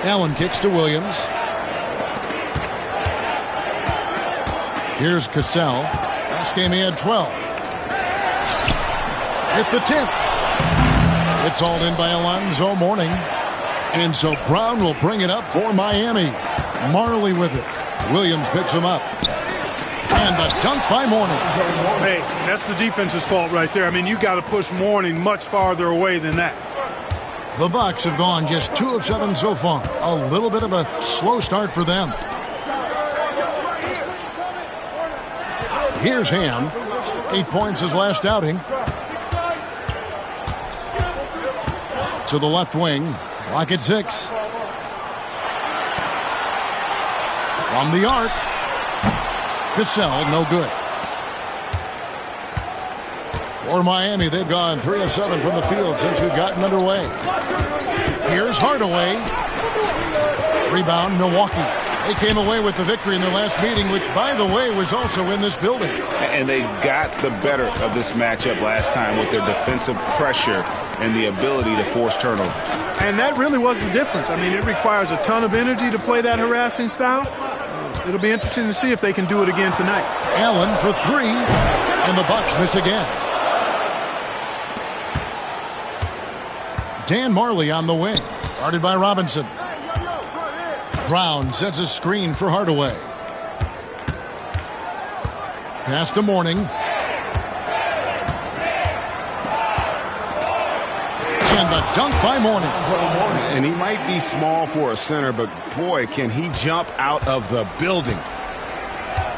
Allen kicks to Williams. Here's Cassell. Last game he had 12. Hit the tip. It's hauled in by Alonzo Mourning. And so Brown will bring it up for Miami. Marley with it. Williams picks him up. And the dunk by Mourning. Hey, that's the defense's fault right there. I mean, you got to push Mourning much farther away than that. The Bucks have gone just 2 of 7 so far. A little bit of a slow start for them. Here's Ham. 8 points his last outing. To the left wing. Clock at 6. From the arc. Cassell, no good. For Miami, they've gone 3 of 7 from the field since we've gotten underway. Here's Hardaway. Rebound, Milwaukee. They came away with the victory in their last meeting, which, by the way, was also in this building. And they got the better of this matchup last time with their defensive pressure and the ability to force turnovers. And that really was the difference. I mean, it requires a ton of energy to play that harassing style. It'll be interesting to see if they can do it again tonight. Allen for 3, and the Bucks miss again. Dan Marley on the wing, guarded by Robinson. Brown sets a screen for Hardaway. Pass to Mourning. And the dunk by Mourning. And he might be small for a center, but boy, can he jump out of the building.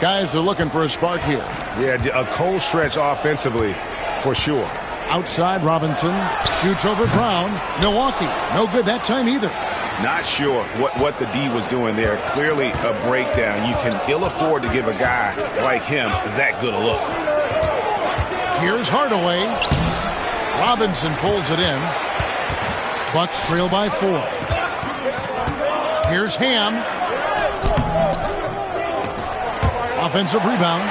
Guys are looking for a spark here. Yeah, a cold stretch offensively for sure. Outside, Robinson shoots over Brown. Milwaukee, no good that time either. Not sure what the D was doing there. Clearly a breakdown. You can ill afford to give a guy like him that good a look. Here's Hardaway. Robinson pulls it in. Bucks trail by 4. Here's Ham. Offensive rebound.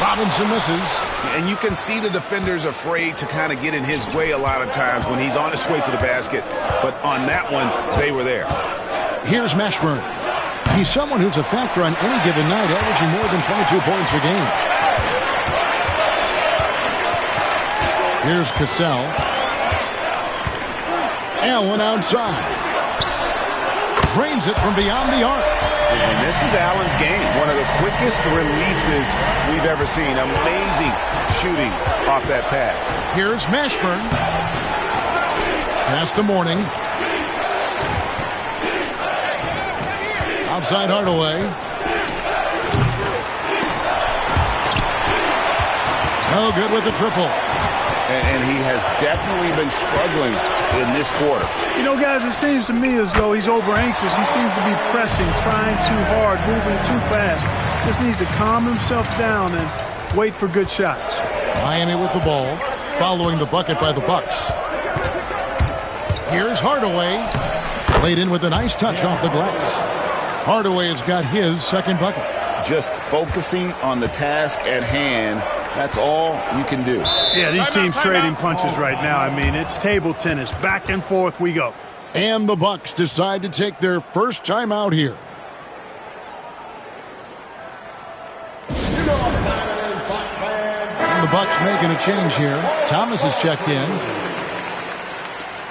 Robinson misses. And you can see the defenders afraid to kind of get in his way a lot of times when he's on his way to the basket. But on that one, they were there. Here's Mashburn. He's someone who's a factor on any given night, averaging more than 22 points a game. Here's Cassell. Allen outside. Drains it from beyond the arc. And this is Allen's game. One of the quickest releases we've ever seen. Amazing shooting off that pass. Here's Mashburn. Pass to Mourning. Outside Hardaway. No good with the triple. And he has definitely been struggling in this quarter. You know, guys, it seems to me as though he's over anxious. He seems to be pressing, trying too hard, moving too fast. Just needs to calm himself down and wait for good shots. Miami with the ball, following the bucket by the Bucks. Here's Hardaway. Laid in with a nice touch off the glass. Hardaway has got his second bucket. Just focusing on the task at hand. That's all you can do. Yeah, these teams trading punches right now. I mean, it's table tennis. Back and forth we go. And the Bucks decide to take their first time out here. And the Bucks making a change here. Thomas is checked in.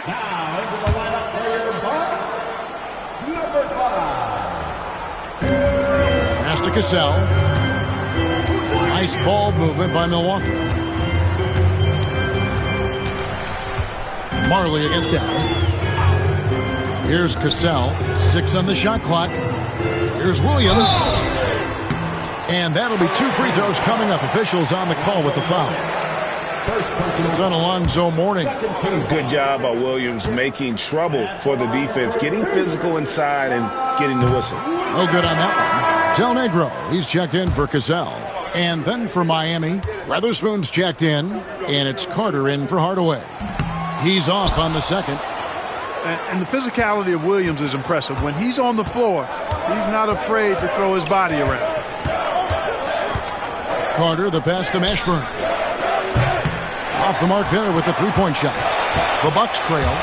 Now into the lineup for your Bucks, number 5. Pass to Cassell. Nice ball movement by Milwaukee. Marley against Allen. Here's Cassell. 6 on the shot clock. Here's Williams. And that'll be 2 free throws coming up. Officials on the call with the foul. It's on Alonzo Mourning. Good job by Williams making trouble for the defense, getting physical inside and getting the whistle. No good on that one. Del Negro, he's checked in for Cassell. And then for Miami, Weatherspoon's checked in, and it's Carter in for Hardaway. He's off on the second. And the physicality of Williams is impressive. When he's on the floor, he's not afraid to throw his body around. Carter, the pass to Mashburn. Off the mark there with the three-point shot. The Bucks trail.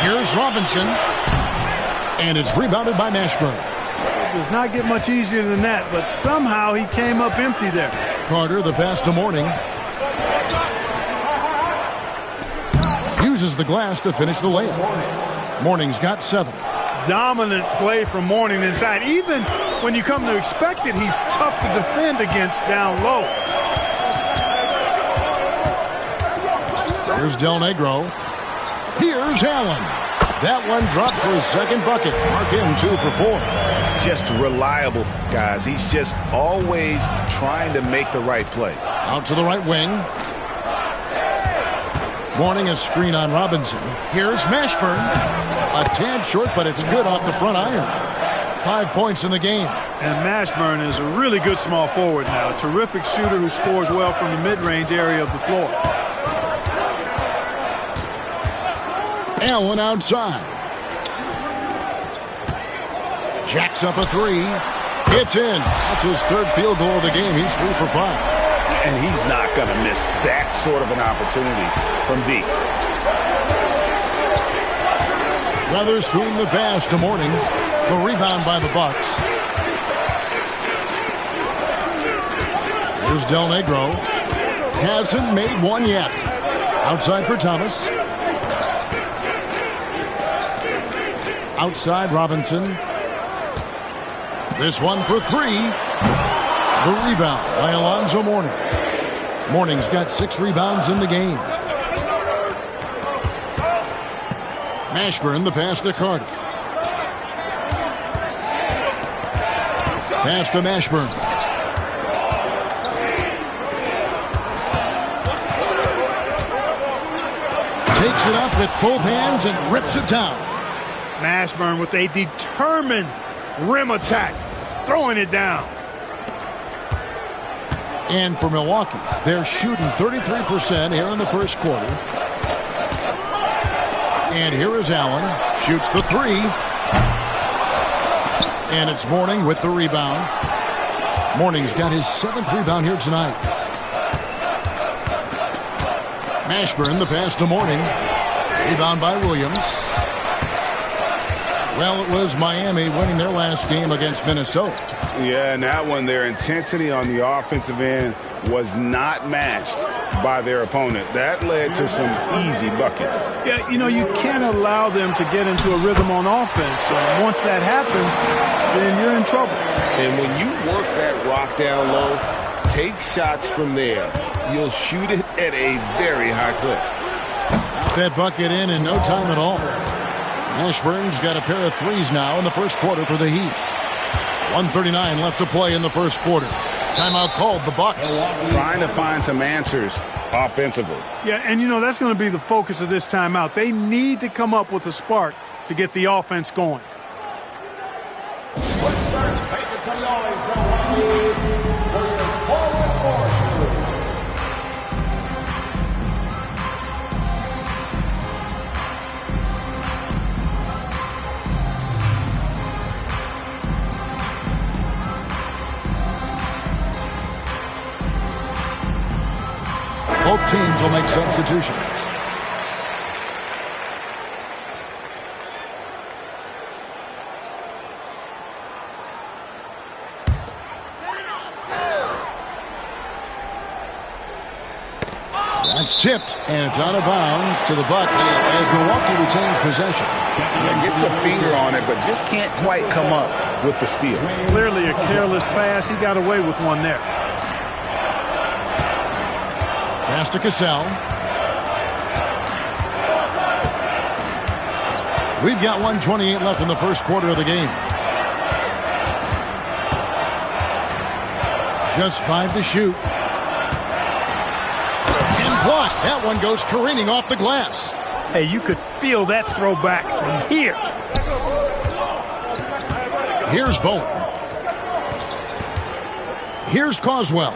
Here's Robinson. And it's rebounded by Mashburn. It does not get much easier than that, but somehow he came up empty there. Carter, the pass to Mourning. Uses the glass to finish the layup. Mourning's got 7. Dominant play from Mourning inside. Even when you come to expect it, he's tough to defend against down low. Here's Del Negro. Here's Allen. That one dropped for his second bucket. Mark him 2 for 4. Just reliable, guys. He's just always trying to make the right play. Out to the right wing. Mourning a screen on Robinson. Here's Mashburn. A tad short, but it's good off the front iron. 5 points in the game. And Mashburn is a really good small forward now. A terrific shooter who scores well from the mid-range area of the floor. Allen outside. Jacks up a 3. It's in. That's his third field goal of the game. He's 3 for 5. And he's not going to miss that sort of an opportunity from deep. Weatherspoon the pass to Mourning. The rebound by the Bucks. Here's Del Negro. Hasn't made one yet. Outside for Thomas. Outside Robinson. This one for 3. The rebound by Alonzo Mourning. Mourning's got 6 rebounds in the game. Mashburn the pass to Carter. Pass to Mashburn. Takes it up with both hands and rips it down. Mashburn with a determined rim attack, throwing it down. And for Milwaukee, they're shooting 33% here in the first quarter. And here is Allen. Shoots the 3. And it's Mourning with the rebound. Mourning's got his 7th rebound here tonight. Mashburn, the pass to Mourning. Rebound by Williams. Well, it was Miami winning their last game against Minnesota. Yeah, and that one, their intensity on the offensive end was not matched by their opponent. That led to some easy buckets. Yeah, you know, you can't allow them to get into a rhythm on offense. Once that happens, then you're in trouble. And when you work that rock down low, take shots from there. You'll shoot it at a very high clip. Got that bucket in no time at all. Mashburn's got a pair of 3s now in the first quarter for the Heat. 1:39 left to play in the first quarter. Timeout called the Bucks. Trying to find some answers offensively. Yeah, and you know, that's going to be the focus of this timeout. They need to come up with a spark to get the offense going. Both teams will make substitutions. That's tipped, and it's out of bounds to the Bucks as Milwaukee retains possession. Yeah, gets a finger on it, but just can't quite come up with the steal. Clearly a careless pass. He got away with one there. Pass to Cassell. We've got 1:28 left in the first quarter of the game. Just 5 to shoot. blocked. That one goes careening off the glass. Hey, you could feel that throw back from here. Here's Bowen. Here's Coswell.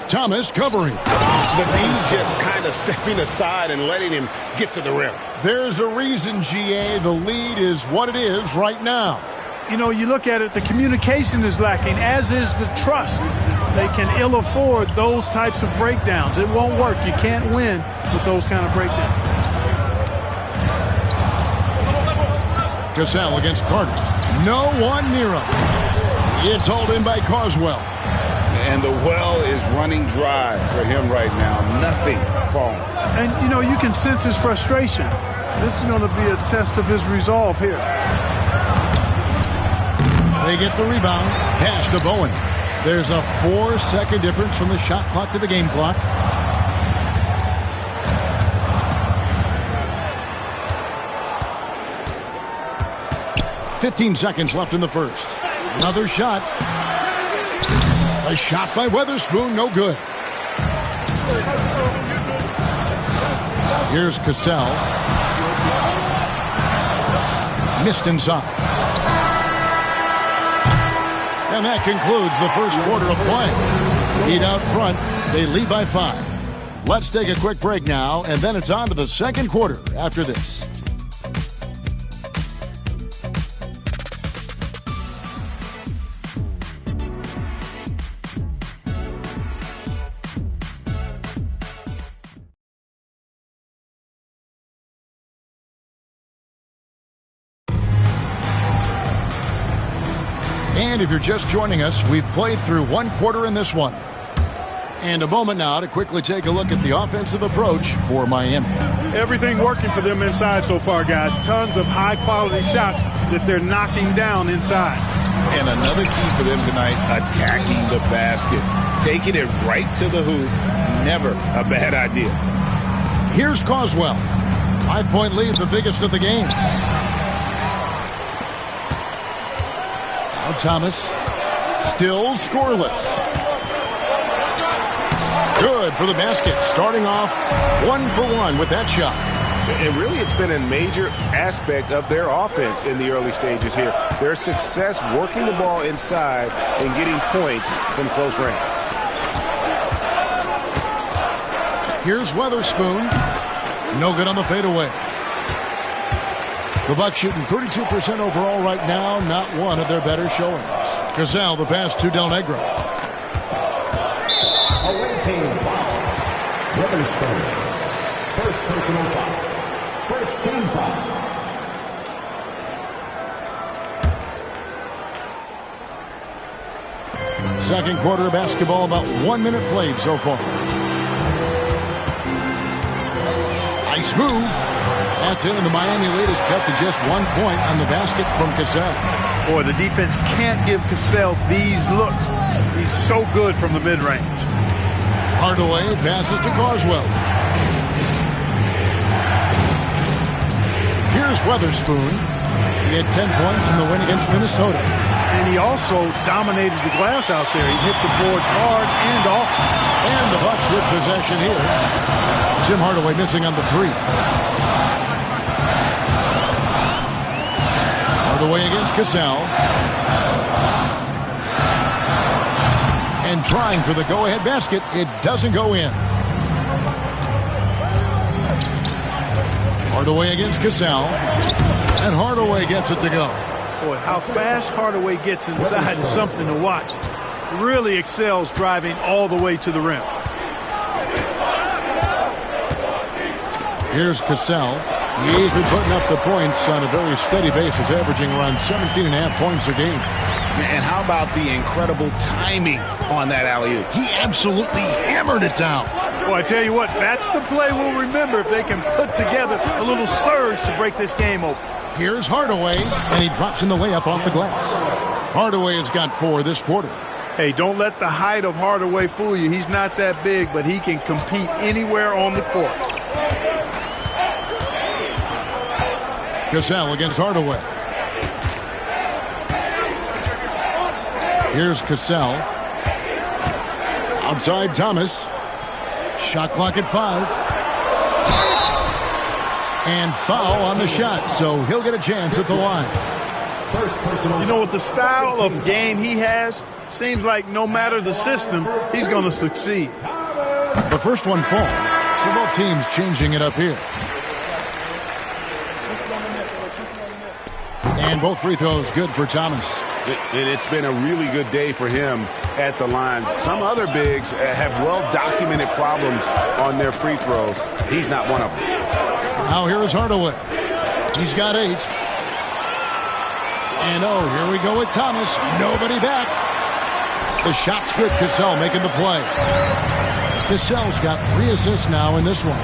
Thomas covering. The D just kind of stepping aside and letting him get to the rim. There's a reason, GA, the lead is what it is right now. You know, you look at it, the communication is lacking, as is the trust. They can ill afford those types of breakdowns. It won't work. You can't win with those kind of breakdowns. Cassell against Carter. No one near him. It's hauled in by Coswell. And the well is running dry for him right now. Nothing falling. And, you know, you can sense his frustration. This is going to be a test of his resolve here. They get the rebound. Pass to Bowen. There's a 4-second difference from the shot clock to the game clock. "15 seconds left in the first. Another shot. A shot by Weatherspoon, no good. Here's Cassell. Missed inside. And that concludes the first quarter of play. Heat out front. They lead by 5. Let's take a quick break now, and then it's on to the second quarter after this. And if you're just joining us, we've played through one quarter in this one. And a moment now to quickly take a look at the offensive approach for Miami. Everything working for them inside so far, guys. Tons of high-quality shots that they're knocking down inside. And another key for them tonight, attacking the basket. Taking it right to the hoop. Never a bad idea. Here's Coswell. 5-point lead, the biggest of the game. Now Thomas, still scoreless. Good for the basket, starting off 1 for 1 with that shot. And really, it's been a major aspect of their offense in the early stages here. Their success working the ball inside and getting points from close range. Here's Weatherspoon. No good on the fadeaway. The Bucks shooting 32% overall right now, not one of their better showings. Cassell, the pass to Del Negro. Away team foul. Weatherspoon. First personal foul. First team foul. Second quarter of basketball, about 1 minute played so far. Nice move. That's it, and the Miami lead is cut to just 1 point on the basket from Cassell. Boy, the defense can't give Cassell these looks. He's so good from the mid-range. Hardaway passes to Coswell. Here's Weatherspoon. He had 10 points in the win against Minnesota. And he also dominated the glass out there. He hit the boards hard and often. And the Bucks with possession here. Tim Hardaway missing on the 3. Hardaway against Cassell. And trying for the go-ahead basket. It doesn't go in. Hardaway against Cassell. And Hardaway gets it to go. Boy, how fast Hardaway gets inside is something to watch. Really excels driving all the way to the rim. Here's Cassell. He's been putting up the points on a very steady basis, averaging around 17.5 points a game. And how about the incredible timing on that alley-oop? He absolutely hammered it down. Well, I tell you what, that's the play we'll remember if they can put together a little surge to break this game open. Here's Hardaway, and he drops in the layup off the glass. Hardaway has got 4 this quarter. Hey, don't let the height of Hardaway fool you. He's not that big, but he can compete anywhere on the court. Cassell against Hardaway. Here's Cassell. Outside Thomas. Shot clock at 5. And foul on the shot, so he'll get a chance at the line. You know, with the style of game he has, seems like no matter the system, he's going to succeed. The first one falls. So both teams changing it up here. And both free throws good for Thomas. And it's been a really good day for him at the line. Some other bigs have well-documented problems on their free throws. He's not one of them. Now here is Hardaway. He's got 8. And oh, here we go with Thomas. Nobody back. The shot's good. Cassell making the play. Cassell's got 3 assists now in this one.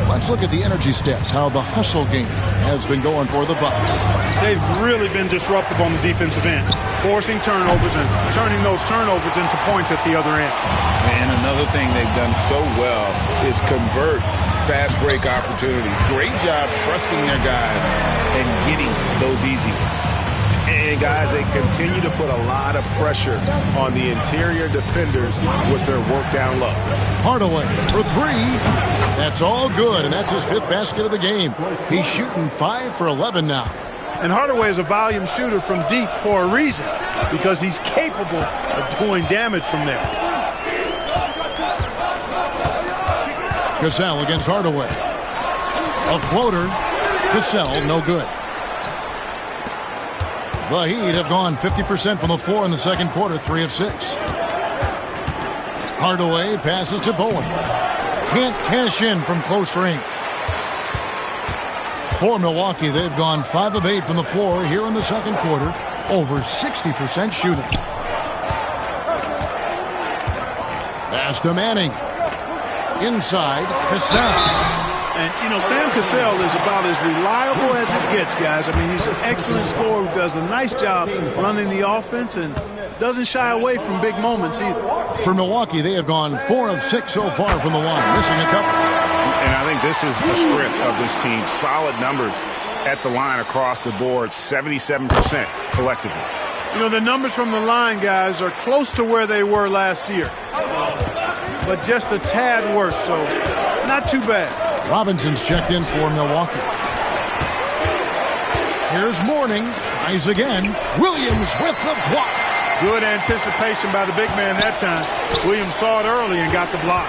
Let's look at the energy stats, how the hustle game has been going for the Bucks. They've really been disruptive on the defensive end, forcing turnovers and turning those turnovers into points at the other end. And another thing they've done so well is convert fast break opportunities. Great job trusting their guys and getting those easy ones. And, guys, they continue to put a lot of pressure on the interior defenders with their work down low. Hardaway for 3. That's all good, and that's his 5th basket of the game. He's shooting 5 for 11 now. And Hardaway is a volume shooter from deep for a reason, because he's capable of doing damage from there. Cassell against Hardaway. A floater. Cassell, no good. The Heat have gone 50% from the floor in the second quarter, 3 of 6. Hardaway passes to Bowen. Can't cash in from close range. For Milwaukee, they've gone 5 of 8 from the floor here in the second quarter, over 60% shooting. Pass to Manning. Inside, Cassell. And, you know, Sam Cassell is about as reliable as it gets, guys. I mean, he's an excellent scorer who does a nice job running the offense and doesn't shy away from big moments either. For Milwaukee, they have gone 4 of 6 so far from the line, missing a couple. And I think this is the strength of this team. Solid numbers at the line across the board, 77% collectively. You know, the numbers from the line, guys, are close to where they were last year. But just a tad worse, so not too bad. Robinson's checked in for Milwaukee. Here's Mourning. Tries again. Williams with the block. Good anticipation by the big man that time. Williams saw it early and got the block.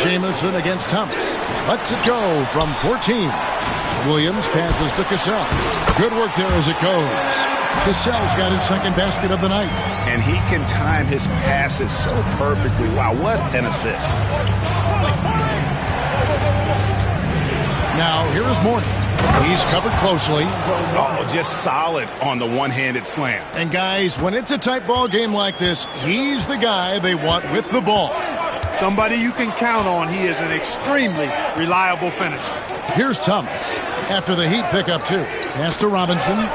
Jamison against Thomas. Lets it go from 14. Williams passes to Cassell. Good work there as it goes. Cassell's got his second basket of the night. And he can time his passes so perfectly. Wow, what an assist. Now, here is Mourning. He's covered closely. Oh, just solid on the one-handed slam. And, guys, when it's a tight ball game like this, he's the guy they want with the ball. Somebody you can count on. He is an extremely reliable finisher. Here's Thomas. After the Heat pick up 2. Pass to Robinson.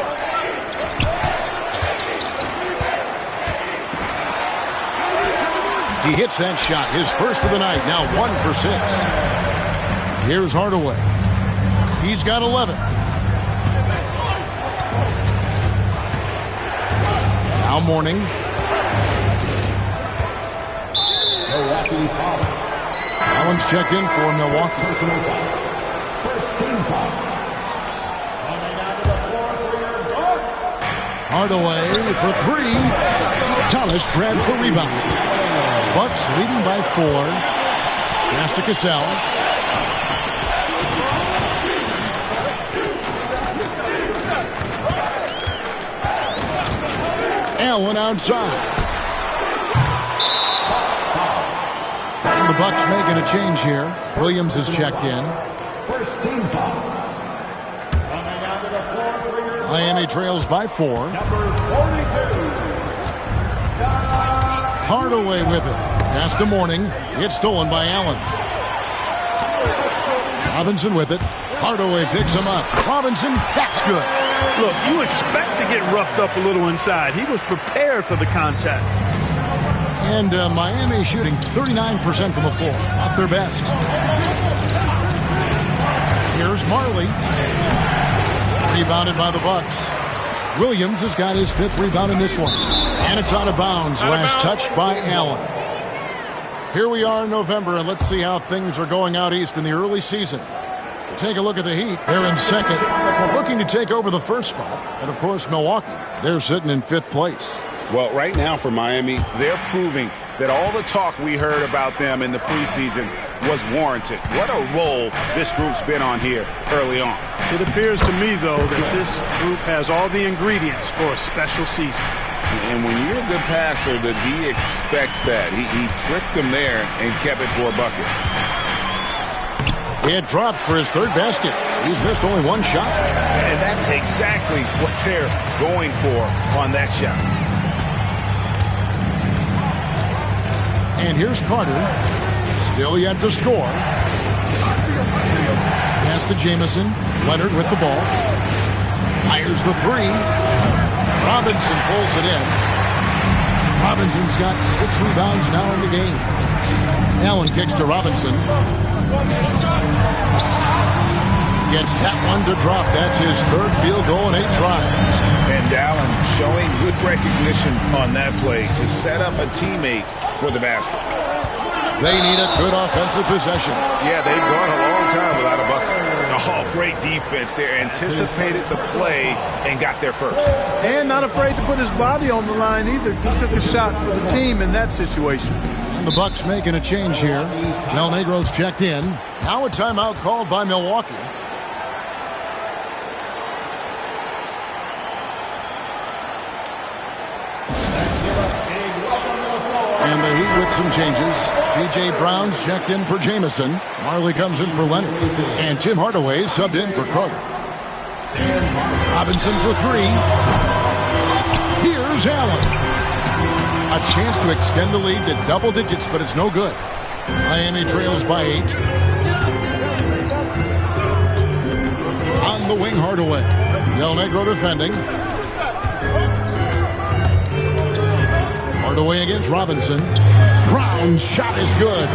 He hits that shot, his first of the night, now 1 for 6. Here's Hardaway. He's got 11. Now Mourning. Allen's checked in for Milwaukee. Hardaway for 3. Thomas grabs the rebound. Bucks leading by 4. Pass to Cassell. Allen outside. And the Bucks making a change here. Williams is checked in. First team foul. Miami trails by 4. Hardaway with it. Pass to Mourning. It's stolen by Allen. Robinson with it. Hardaway picks him up. Robinson, that's good. Look, you expect to get roughed up a little inside. He was prepared for the contact. And Miami shooting 39% from the floor. Not their best. Here's Marley. Rebounded by the Bucks. Williams has got his 5th rebound in this one. And it's out of bounds. Last touch by Allen. Here we are in November, and let's see how things are going out east in the early season. Take a look at the Heat. They're in second, looking to take over the first spot. And, of course, Milwaukee, they're sitting in fifth place. Well, right now for Miami, they're proving that all the talk we heard about them in the preseason was warranted. What a role this group's been on here early on. It appears to me, though, that this group has all the ingredients for a special season. And when you're a good passer, the D expects that. He tricked them there and kept it for a bucket. It dropped for his third basket. He's missed only one shot. And that's exactly what they're going for on that shot. And here's Carter. Still yet to score. Pass to Jamison. Leonard with the ball. Fires the three. Robinson pulls it in. Robinson's got 6 rebounds now in the game. Allen kicks to Robinson. Gets that one to drop. That's his third field goal in 8 tries. And Allen showing good recognition on that play to set up a teammate for the basket. They need a good offensive possession. Yeah, they've gone a long time without a bucket. Oh, great defense there. Anticipated the play and got there first. And not afraid to put his body on the line either. He took a shot for the team in that situation. And the Bucks making a change here. Del Negro's checked in. Now a timeout called by Milwaukee. And the Heat with some changes. P.J. Brown's checked in for Jamison. Marley comes in for Leonard. And Tim Hardaway subbed in for Carter. Robinson for 3. Here's Allen. A chance to extend the lead to double digits, but it's no good. Miami trails by 8. On the wing, Hardaway. Del Negro defending. Hardaway against Robinson. Brown's shot is good.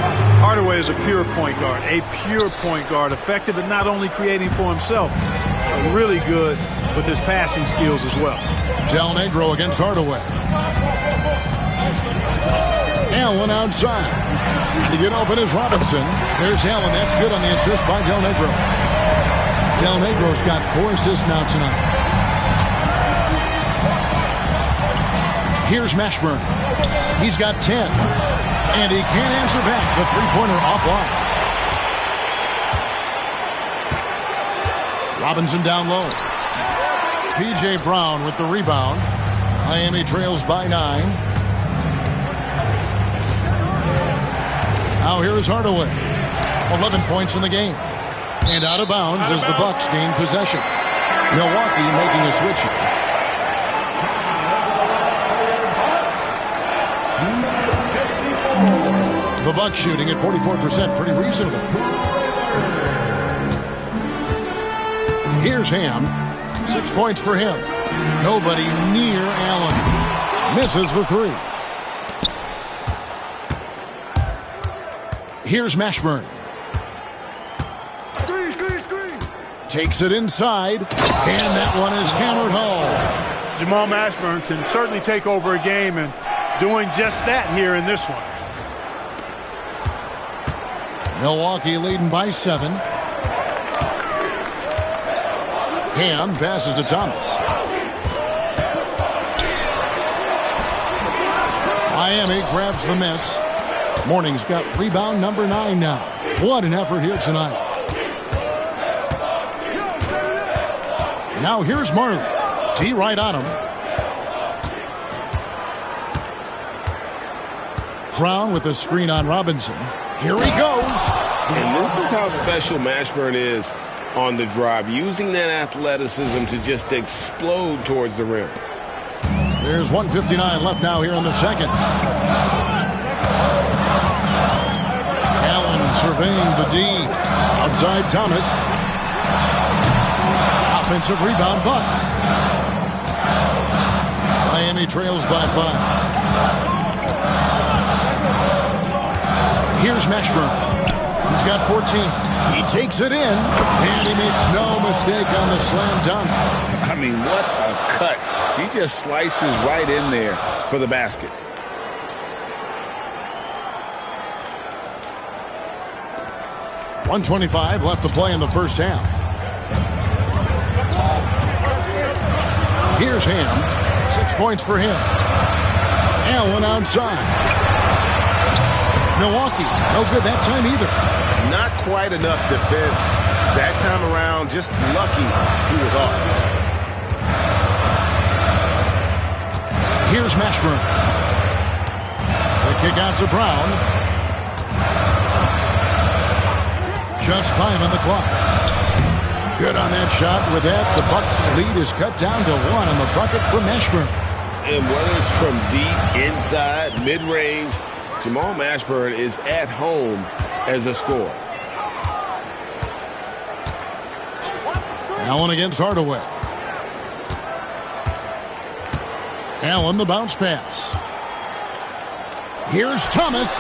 Hardaway is a pure point guard. A pure point guard. Effective at not only creating for himself, but really good with his passing skills as well. Del Negro against Hardaway. Allen outside. To get open is Robinson. There's Allen. That's good on the assist by Del Negro. Del Negro's got 4 assists now tonight. Here's Mashburn. He's got 10. And he can't answer back. The three-pointer offline. Robinson down low. P.J. Brown with the rebound. Miami trails by 9. Now here's Hardaway. 11 points in the game. And out of bounds as the Bucks gain possession. Milwaukee making a switch here. The Bucks shooting at 44%, pretty reasonable. Here's Ham. 6 points for him. Nobody near Allen. Misses the 3. Here's Mashburn. Screen. Takes it inside, and that one is hammered home. Jamal Mashburn can certainly take over a game, and doing just that here in this one. Milwaukee leading by 7. Ham passes to Thomas. Miami grabs the miss. Morning's got rebound number 9 now. What an effort here tonight. Now here's Marley. T right on him. Brown with a screen on Robinson. Here he goes. And this is how special Mashburn is on the drive, using that athleticism to just explode towards the rim. There's 1:59 left now here in the second. Allen surveying the D. Outside Thomas. Offensive rebound, Bucks. Miami trails by 5. Here's Mashburn. He's got 14. He takes it in, and he makes no mistake on the slam dunk. I mean, what a cut. He just slices right in there for the basket. 1:25 left to play in the first half. Here's Ham. 6 points for him. Allen outside. Milwaukee, no good that time either. Not quite enough defense that time around. Just lucky he was off. Here's Mashburn. The kick out to Brown. Just 5 on the clock. Good on that shot. With that, the Bucks' lead is cut down to 1 on the bucket for Mashburn. And whether it's from deep, inside, mid-range, Jamal Mashburn is at home as a scorer. Allen against Hardaway. Allen, the bounce pass. Here's Thomas.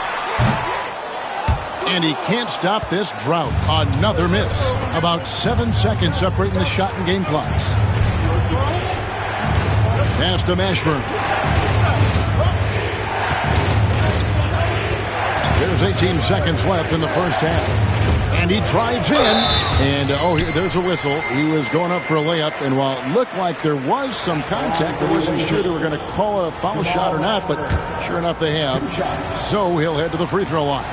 And he can't stop this drought. Another miss. About 7 seconds separating the shot and game clocks. Pass to Mashburn. There's 18 seconds left in the first half. And he drives in. And, there's a whistle. He was going up for a layup. And while it looked like there was some contact, I wasn't sure they were going to call it a foul shot or not. But sure enough, they have. So he'll head to the free throw line.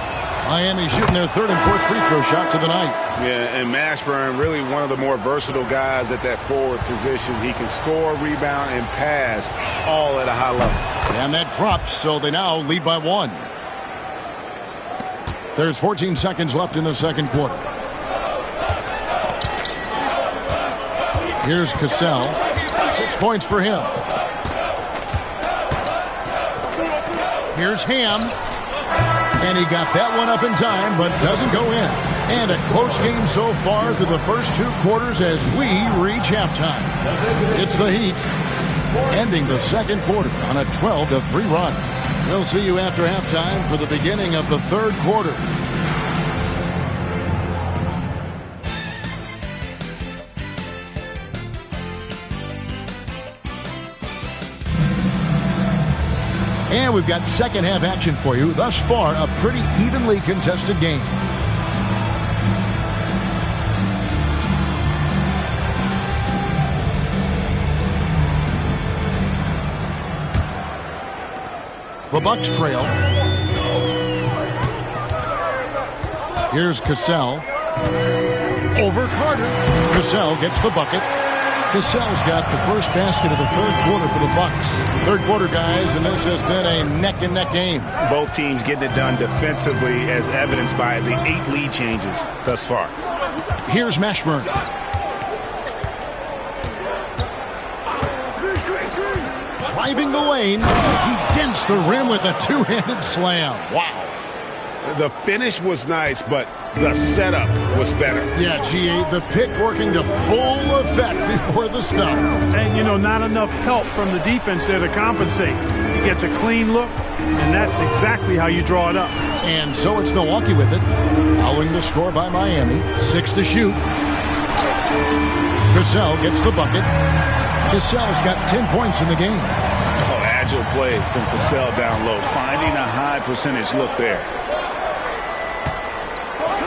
Miami shooting their 3rd and 4th free throw shots of the night. Yeah, and Mashburn, really one of the more versatile guys at that forward position. He can score, rebound, and pass all at a high level. And that drops, so they now lead by 1. There's 14 seconds left in the second quarter. Here's Cassell. 6 points for him. Here's Ham. And he got that one up in time, but doesn't go in. And a close game so far through the first 2 quarters as we reach halftime. It's the Heat ending the second quarter on a 12-3 run. We'll see you after halftime for the beginning of the third quarter. And we've got second half action for you. Thus far, a pretty evenly contested game. The Bucks trail. Here's Cassell. Over Carter. Cassell gets the bucket. Cassell's got the first basket of the third quarter for the Bucks. Third quarter, guys, and this has been a neck-and-neck game. Both teams getting it done defensively, as evidenced by the 8 lead changes thus far. Here's Mashburn. Driving the lane, he dents the rim with a two-handed slam. Wow. The finish was nice, but the setup was better. Yeah, GA, the pick working to full effect before the stuff. And, not enough help from the defense there to compensate. He gets a clean look, and that's exactly how you draw it up. And so it's Milwaukee with it. Following the score by Miami. 6 to shoot. Cassell gets the bucket. Cassell's got 10 points in the game. Oh, agile play from Cassell down low. Finding a high percentage look there.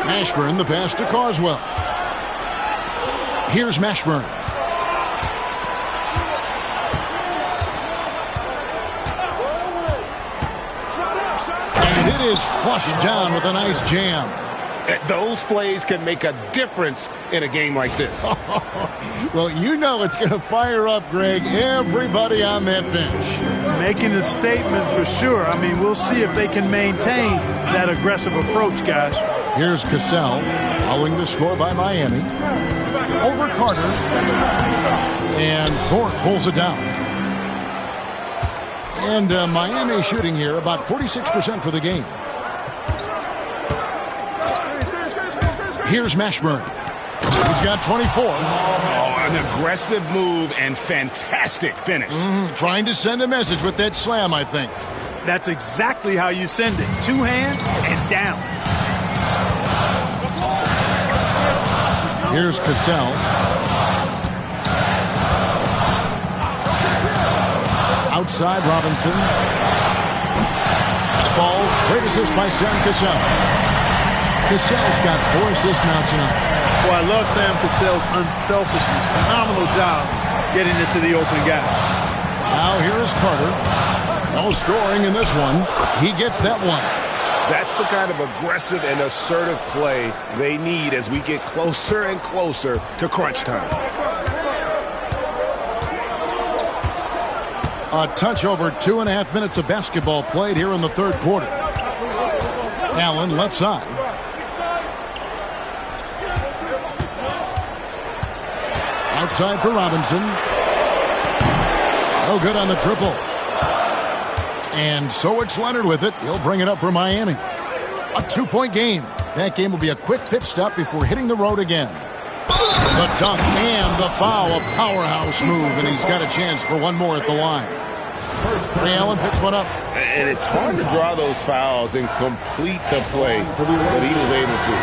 Mashburn, the pass to Carswell. Here's Mashburn. And it is flushed down with a nice jam. Those plays can make a difference in a game like this. Well, it's going to fire up, Greg, everybody on that bench. Making a statement for sure. We'll see if they can maintain that aggressive approach, guys. Here's Cassell, following the score by Miami. Over Carter. And Thorpe pulls it down. And Miami shooting here about 46% for the game. Here's Mashburn. He's got 24. Oh, an aggressive move and fantastic finish. Trying to send a message with that slam, I think. That's exactly how you send it. 2 hands and down. Here's Cassell. Outside Robinson. Falls. Great assist by Sam Cassell. Cassell's got 4 assists now tonight. Well, I love Sam Cassell's unselfishness. Phenomenal job getting it to the open guy. Now here is Carter. No scoring in this one. He gets that one. That's the kind of aggressive and assertive play they need as we get closer and closer to crunch time. A touch over 2.5 minutes of basketball played here in the third quarter. Allen left side. Outside for Robinson. No good on the triple. And so it's Leonard with it. He'll bring it up for Miami. A 2-point game. That game will be a quick pit stop before hitting the road again. The dunk and the foul. A powerhouse move, and he's got a chance for one more at the line. Ray Allen picks one up. And it's hard to draw those fouls and complete the play that he was able to.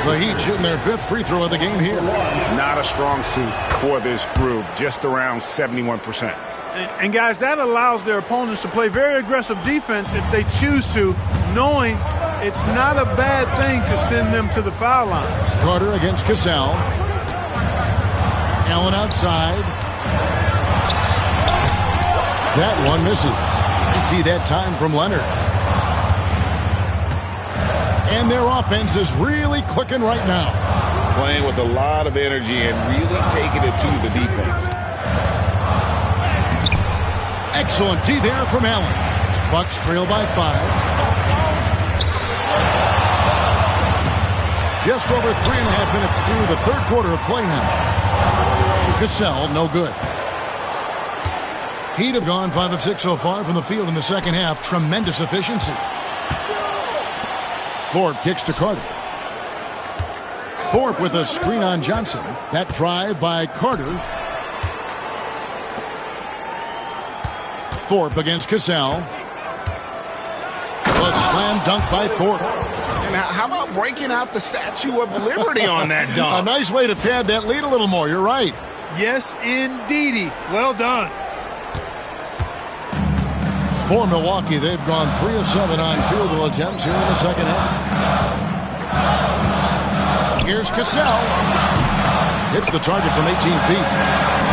The Heat shooting their 5th free throw of the game here. Not a strong suit for this group, just around 71%. And guys, that allows their opponents to play very aggressive defense if they choose to, knowing it's not a bad thing to send them to the foul line. Carter against Cassell. Allen outside. That one misses. Empty that time from Leonard. And their offense is really clicking right now. Playing with a lot of energy and really taking it to the defense. Excellent D there from Allen. Bucks trail by 5. Just over 3.5 minutes through the third quarter of play now. Cassell, no good. Heat have gone 5 of 6 so far from the field in the second half. Tremendous efficiency. Thorpe kicks to Carter. Thorpe with a screen on Johnson. That drive by Carter. Thorpe against Cassell. A slam dunk by Thorpe. And how about breaking out the Statue of Liberty on that dunk? A nice way to pad that lead a little more. You're right. Yes, indeedy. Well done. For Milwaukee, they've gone 3 of 7 on field goal attempts here in the second half. Here's Cassell. Hits the target from 18 feet.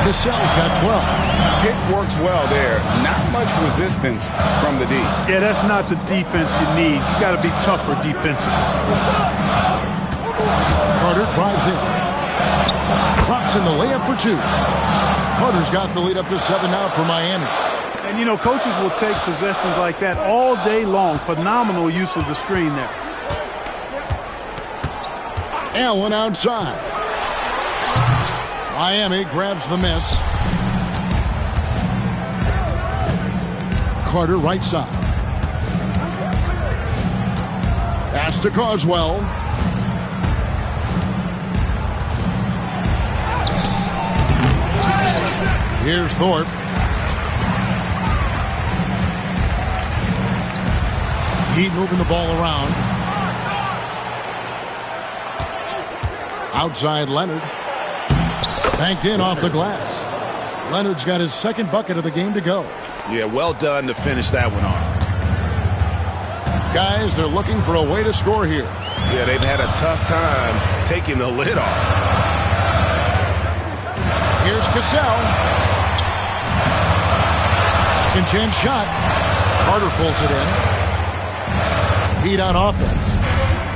Cassell's got 12. It works well there. Not much resistance from the D. Yeah, that's not the defense you need. You got to be tougher defensively. Carter drives in. Drops in the layup for 2. Carter's got the lead up to 7 now for Miami. And, you know, coaches will take possessions like that all day long. Phenomenal use of the screen there. Allen outside. Miami grabs the miss. Carter right side. Pass to Carswell. Here's Thorpe. Heat moving the ball around. Outside Leonard. Banked in off the glass. Leonard's got his second bucket of the game to go. Yeah, well done to finish that one off. Guys, they're looking for a way to score here. Yeah, they've had a tough time taking the lid off. Here's Cassell. Second chance shot. Carter pulls it in. Heat on offense.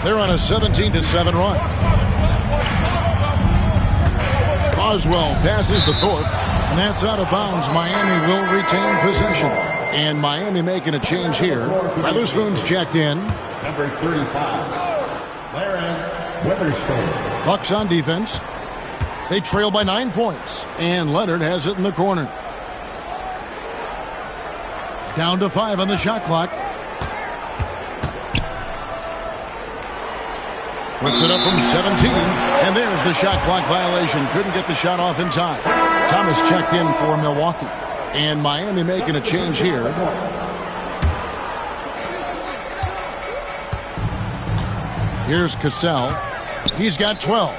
They're on a 17-7 run. Oswell passes to Thorpe, and that's out of bounds. Miami will retain possession. And Miami making a change here. Weatherspoon's checked in. Number 35, Clarence Weatherspoon. Bucks on defense. They trail by 9 points, and Leonard has it in the corner. Down to 5 on the shot clock. Puts it up from 17, and there's the shot clock violation. Couldn't get the shot off in time. Thomas checked in for Milwaukee, and Miami making a change here. Here's Cassell. He's got 12.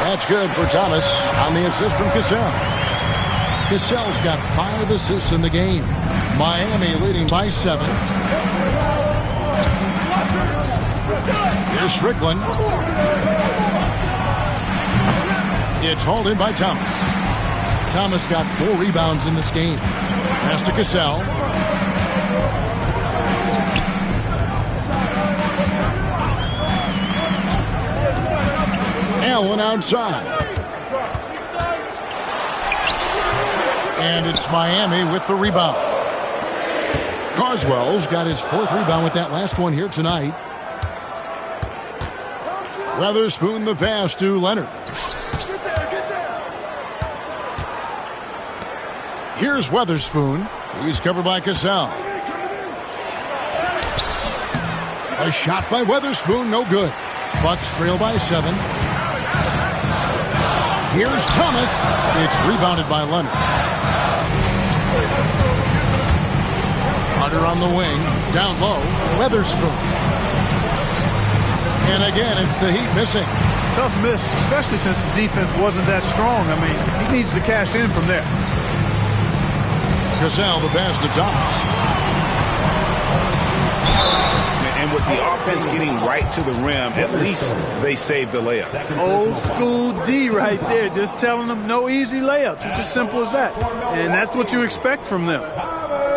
That's good for Thomas on the assist from Cassell. Cassell's got 5 assists in the game. Miami leading by 7. Here's Strickland. It's hauled in by Thomas. Thomas got 4 rebounds in this game. Pass to Cassell. Allen outside. And it's Miami with the rebound. Carswell's got his 4th rebound with that last one here tonight. Weatherspoon the pass to Leonard. Here's Weatherspoon. He's covered by Cassell. A shot by Weatherspoon, no good. Bucks trail by 7. Here's Thomas. It's rebounded by Leonard. Hunter on the wing. Down low. Weatherspoon. And again, it's the Heat missing. Tough miss, especially since the defense wasn't that strong. I mean, he needs to cash in from there. Cassell the pass to Thomas. And with the offense getting right to the rim, at least they saved the layup. Old school D right there, just telling them no easy layups. It's as simple as that. And that's what you expect from them.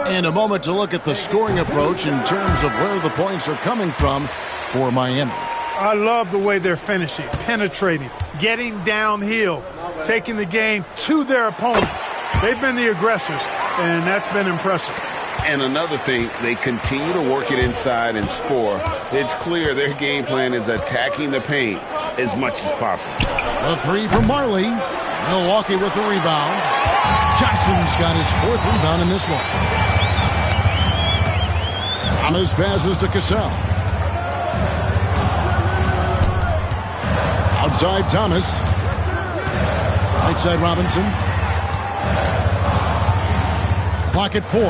And a moment to look at the scoring approach in terms of where the points are coming from for Miami. I love the way they're finishing, penetrating, getting downhill, taking the game to their opponents. They've been the aggressors, and that's been impressive. And another thing, they continue to work it inside and score. It's clear their game plan is attacking the paint as much as possible. A 3 from Marley. Milwaukee with the rebound. Johnson's got his 4th rebound in this one. Thomas passes to Cassell. Outside Thomas. Right side Robinson. Clock at 4.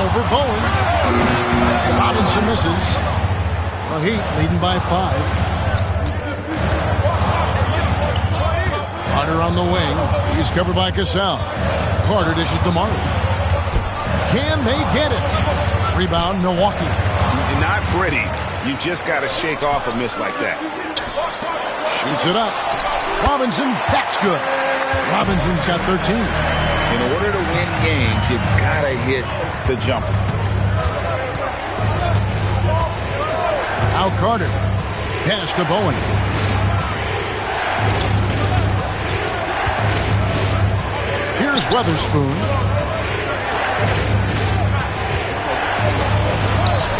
Over Bowen. Robinson misses. The Heat leading by 5. Carter on the wing. He's covered by Cassell. Carter dishes to Marley. Can they get it? Rebound Milwaukee. Not pretty. You just got to shake off a miss like that. Shoots it up. Robinson, that's good. Robinson's got 13. In order to win games, you've got to hit the jumper. Now Carter. Pass to Bowen. Here's Weatherspoon.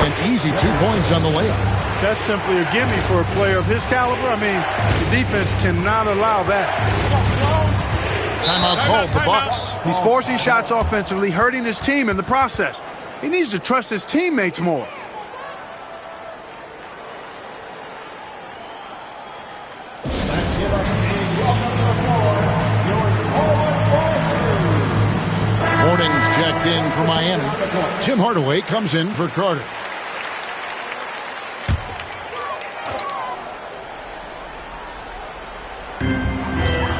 An easy 2 points on the layup. That's simply a gimme for a player of his caliber. I mean, the defense cannot allow that. Timeout called for Bucks. He's forcing shots offensively, hurting his team in the process. He needs to trust his teammates more. Morning's checked in for Miami. Tim Hardaway comes in for Carter.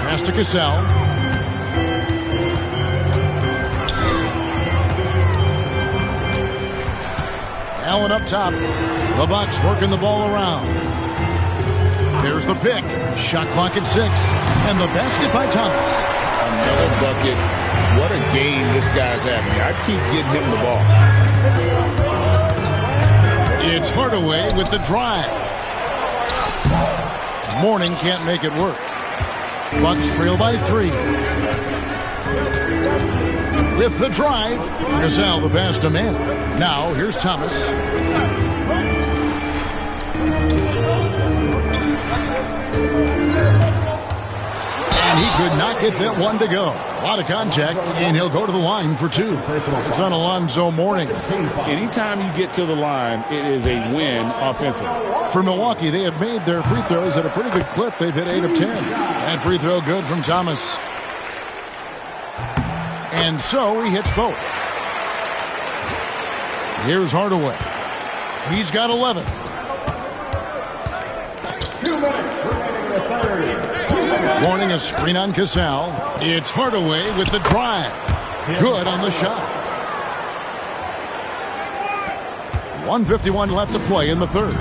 Pass to Cassell. Allen up top. The Bucks working the ball around. There's the pick. Shot clock at 6. And the basket by Thomas. Another bucket. What a game this guy's having. I keep getting him the ball. It's Hardaway with the drive. Morning can't make it work. Bucks trail by 3. With the drive, Cassell the pass to man. Now here's Thomas. And he could not get that one to go. A lot of contact, and he'll go to the line for 2. It's on Alonzo Mourning. Anytime you get to the line, it is a win offensively. For Milwaukee, they have made their free throws at a pretty good clip. They've hit 8 of 10. That free throw good from Thomas. And so he hits both. Here's Hardaway. He's got 11. 2 minutes remaining in the third. Warning a screen on Cassell. It's Hardaway with the drive. Good on the shot. 1:51 left to play in the third.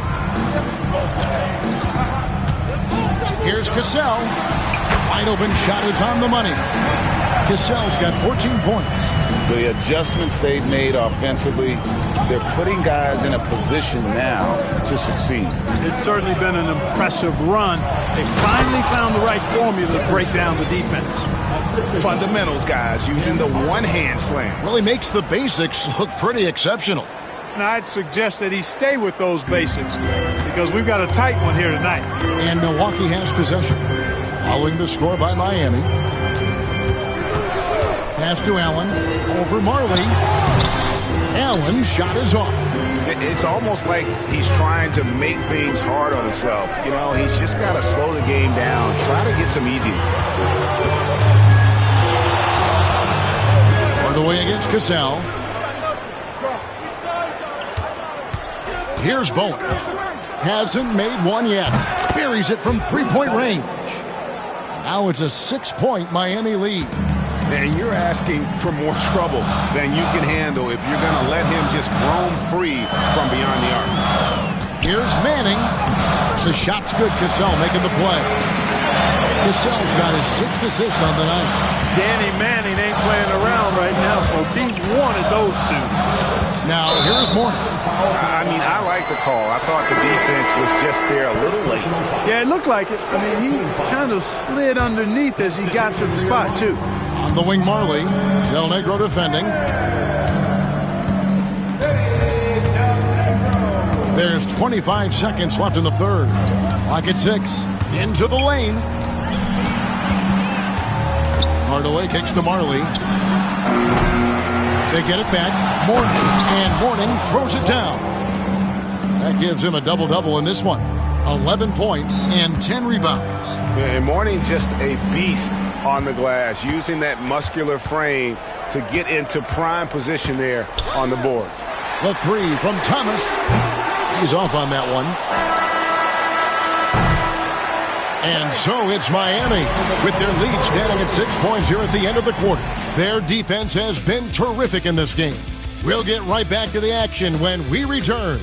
Here's Cassell. Wide open shot is on the money. Cassell's got 14 points. The adjustments they've made offensively, they're putting guys in a position now to succeed. It's certainly been an impressive run. They finally found the right formula to break down the defense. Fundamentals, guys, using the one-hand slam. Really makes the basics look pretty exceptional. And I'd suggest that he stay with those basics because we've got a tight one here tonight. And Milwaukee has possession. Following the score by Miami. Pass to Allen. Over Marley. Allen shot is off. It's almost like he's trying to make things hard on himself. You know, he's just got to slow the game down. Try to get some easy ones. Hardaway against Cassell. Here's Bowen. Hasn't made one yet. Buries it from three-point range. Now it's a 6-point Miami lead. And you're asking for more trouble than you can handle if you're going to let him just roam free from beyond the arc. Here's Manning. The shot's good. Cassell making the play. Cassell's got his 6th assist on the night. Danny Manning ain't playing around right now, folks. He wanted those two. Now, here's Morning. I mean, I like the call. I thought the defense was just there a little late. Yeah, it looked like it. I mean, he kind of slid underneath as he got to the spot, too. On the wing, Marley. Del Negro defending. There's 25 seconds left in the third. Clock at 6. Into the lane. Hardaway kicks to Marley. They get it back. Morning. And Morning throws it down. That gives him a double-double in this one. 11 points and 10 rebounds. Yeah, and Morning just a beast on the glass, using that muscular frame to get into prime position there on the board. The three from Thomas. He's off on that one. And so it's Miami with their lead standing at 6 points here at the end of the quarter. Their defense has been terrific in this game. We'll get right back to the action when we return.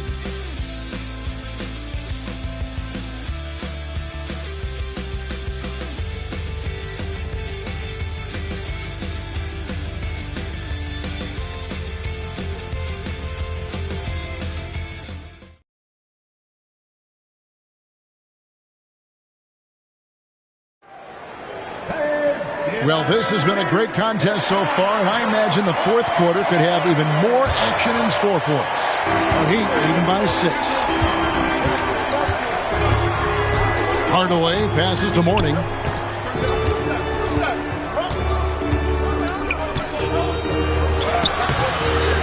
Well, this has been a great contest so far, and I imagine the fourth quarter could have even more action in store for us. The Heat leading by 6. Hardaway passes to Morning.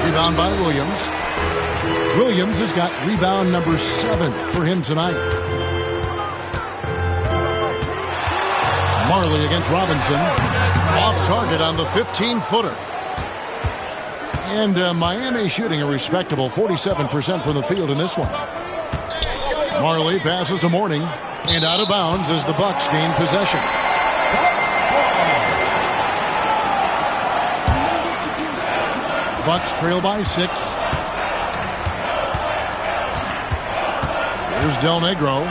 Rebound by Williams. Williams has got rebound number 7 for him tonight. Marley against Robinson. Off target on the 15-footer. And Miami shooting a respectable 47% from the field in this one. Marley passes to Morning. And out of bounds as the Bucks gain possession. Bucks trail by 6. Here's Del Negro.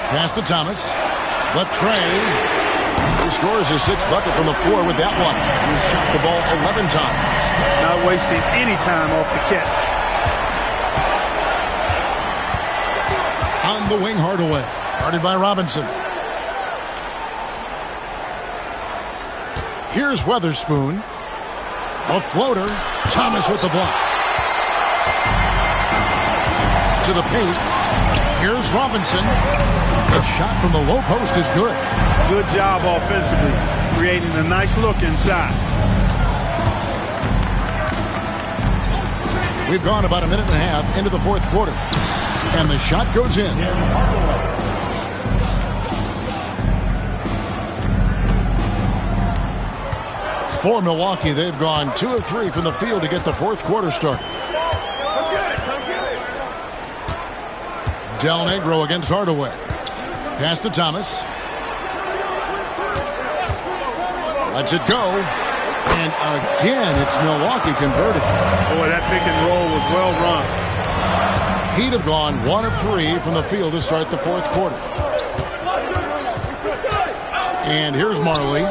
Pass to Thomas. The tray. He scores his 6th bucket from the floor with that one. He's shot the ball 11 times. Not wasting any time off the catch. On the wing, Hardaway. Guarded by Robinson. Here's Weatherspoon. A floater. Thomas with the block. To the paint. Here's Robinson. The shot from the low post is good. Good job offensively, creating a nice look inside. We've gone about a minute and a half into the fourth quarter. And the shot goes in. For Milwaukee, they've gone 2 of 3 from the field to get the fourth quarter started. Del Negro against Hardaway. Pass to Thomas. Lets it go. And again, it's Milwaukee converted. Boy, that pick and roll was well run. He'd have gone 1 of 3 from the field to start the fourth quarter. And here's Marley.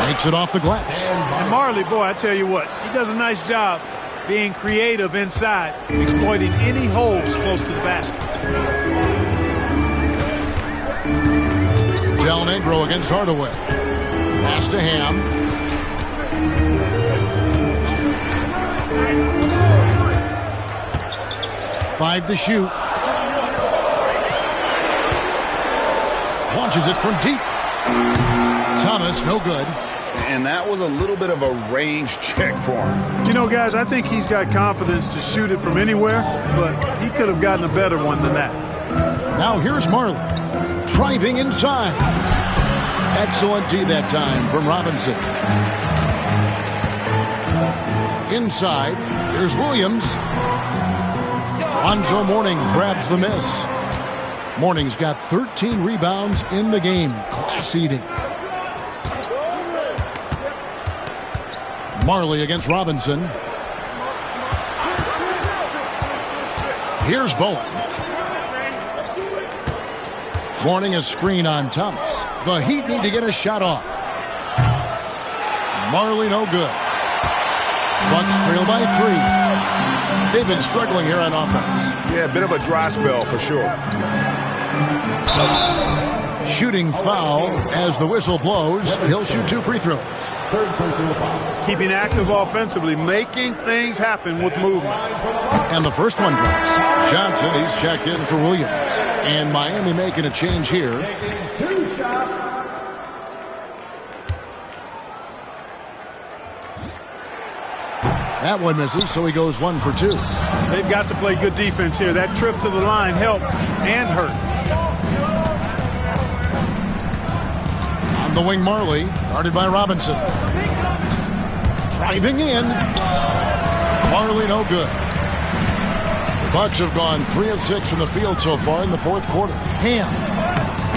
Makes it off the glass. And Marley, boy, I tell you what, he does a nice job being creative inside, exploiting any holes close to the basket. Del Negro against Hardaway. Pass to Ham. Five to shoot. Launches it from deep. Thomas, no good. And that was a little bit of a range check for him. You know, guys, I think he's got confidence to shoot it from anywhere, but he could have gotten a better one than that. Now here's Marley. Driving inside. Excellent D that time from Robinson. Inside, here's Williams. Lonzo Mourning grabs the miss. Mourning's got 13 rebounds in the game. Class eating. Marley against Robinson. Here's Bowen. Mourning a screen on Thomas. The Heat need to get a shot off. Marley no good. Bucks trail by 3. They've been struggling here on offense. Yeah, a bit of a dry spell for sure. Shooting foul as the whistle blows. He'll shoot 2 free throws. Keeping active offensively, making things happen with movement. And the first one drops. Johnson, he's checked in for Williams. And Miami making a change here. That one misses, so he goes 1 for 2. They've got to play good defense here. That trip to the line helped and hurt. On the wing, Marley, guarded by Robinson. Driving in. Marley no good. The Bucks have gone 3 of 6 from the field so far in the fourth quarter. Ham.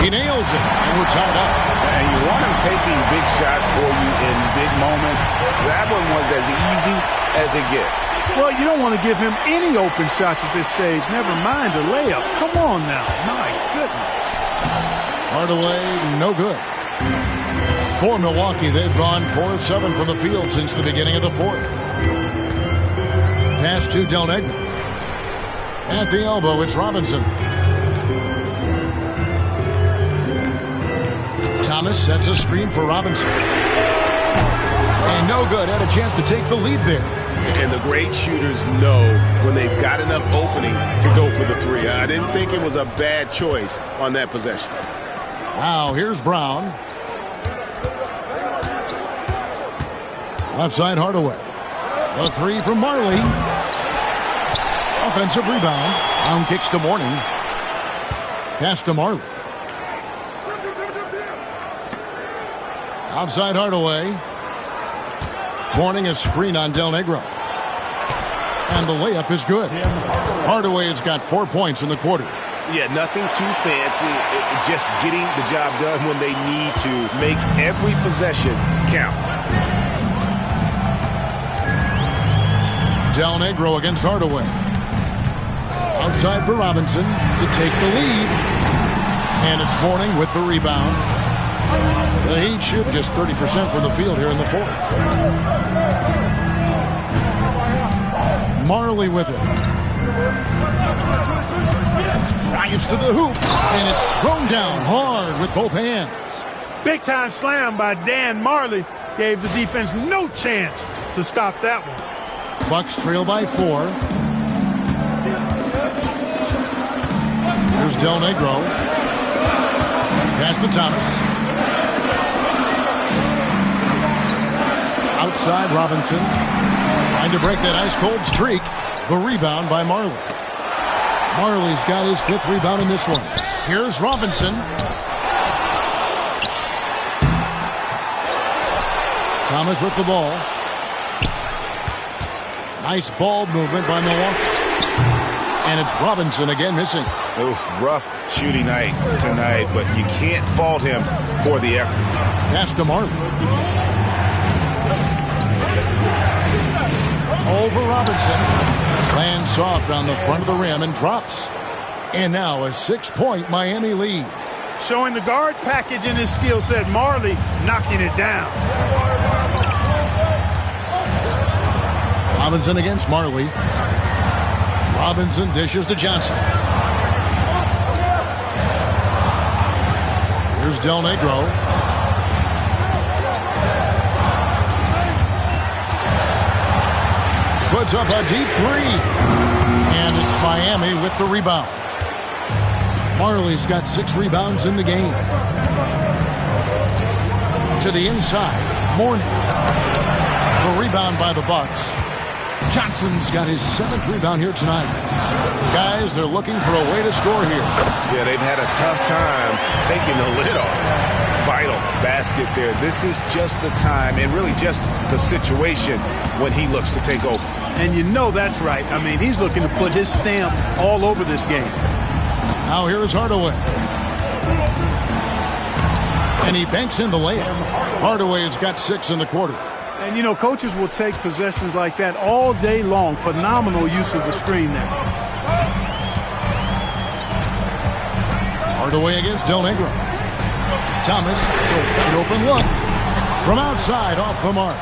He nails it, and we're tied up. And you want him taking big shots for you in big moments. That one was as easy as it gets. Well, you don't want to give him any open shots at this stage. Never mind a layup. Come on now. My goodness. Hardaway, no good. For Milwaukee, they've gone 4 of 7 from the field since the beginning of the fourth. Pass to Del Negro. At the elbow, it's Robinson. Thomas sets a screen for Robinson. And no good. Had a chance to take the lead there. And the great shooters know when they've got enough opening to go for the 3. I didn't think it was a bad choice on that possession. Now here's Brown. Left side Hardaway. A 3 from Marley. Offensive rebound. Brown kicks to Mourning. Pass to Marley. Outside Hardaway. Mourning a screen on Del Negro. And the layup is good. Hardaway has got 4 points in the quarter. Yeah, nothing too fancy. Just getting the job done when they need to. Make every possession count. Del Negro against Hardaway. Outside for Robinson to take the lead. And it's Mourning with the rebound. The Heat shoot just 30% from the field here in the fourth. Marley with it. Drives to the hoop. And it's thrown down hard with both hands. Big time slam by Dan Marley. Gave the defense no chance to stop that one. Bucks trail by 4. Here's Del Negro. Pass to Thomas. Outside Robinson. Trying to break that ice-cold streak. The rebound by Marley. Marley's got his 5th rebound in this one. Here's Robinson. Thomas with the ball. Nice ball movement by Milwaukee. And it's Robinson again missing. Oof, rough shooting night tonight, but you can't fault him for the effort. Pass to Marley. Over Robinson. Lands soft on the front of the rim and drops. And now a 6-point Miami lead. Showing the guard package in his skill set. Marley knocking it down. Robinson against Marley. Robinson dishes to Johnson. Here's Del Negro. Puts up a deep three. And it's Miami with the rebound. Marley's got 6 rebounds in the game. To the inside. Mourning. The rebound by the Bucks. Johnson's got his 7th rebound here tonight. Guys, they're looking for a way to score here. Yeah, they've had a tough time taking the lid off. Vital basket there. This is just the time and really just the situation when he looks to take over. And you know that's right. I mean, he's looking to put his stamp all over this game. Now here is Hardaway. And he banks in the layup. Hardaway has got 6 in the quarter. And, you know, coaches will take possessions like that all day long. Phenomenal use of the screen there. Hardaway against Del Negro. Thomas, it's a wide open look. From outside, off the mark.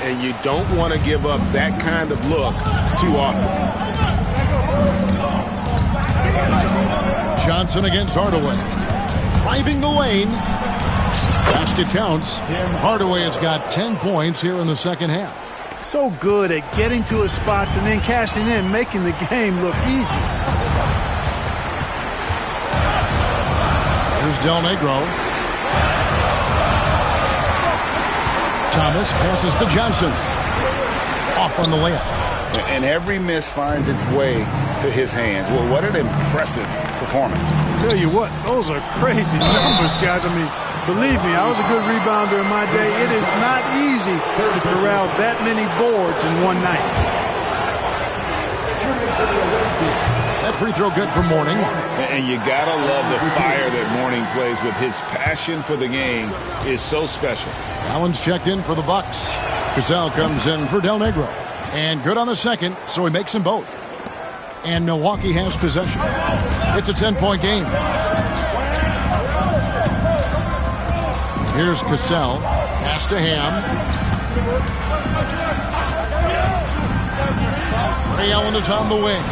And you don't want to give up that kind of look too often. Johnson against Hardaway. Driving the lane. Basket counts. Hardaway has got 10 points here in the second half. So good at getting to his spots and then cashing in, making the game look easy. Here's Del Negro. Thomas passes to Johnson. Off on the layup. And every miss finds its way to his hands. Well, what an impressive performance. Tell you what, those are crazy numbers, guys. I mean, believe me, I was a good rebounder in my day. It is not easy to corral that many boards in one night. That free throw good for Mourning. And you gotta love the fire that Mourning plays with. His passion for the game is so special. Allen's checked in for the Bucks. Cassell comes in for Del Negro. And good on the second, so he makes them both. And Milwaukee has possession. It's a 10-point game. Here's Cassell. Pass to Ham. Ray Allen is on the wing.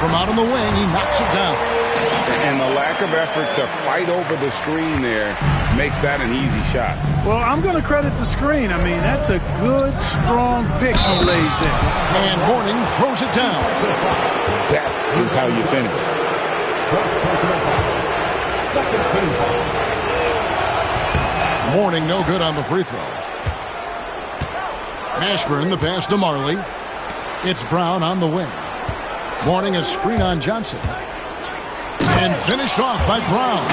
From out on the wing, he knocks it down. And the lack of effort to fight over the screen there makes that an easy shot. Well, I'm going to credit the screen. I mean, that's a good, strong pick he lays there. And Mourning throws it down. That is how you finish. Mourning no good on the free throw. Ashburn the pass to Marley. It's Brown on the wing. Mourning a screen on Johnson. And finished off by Brown.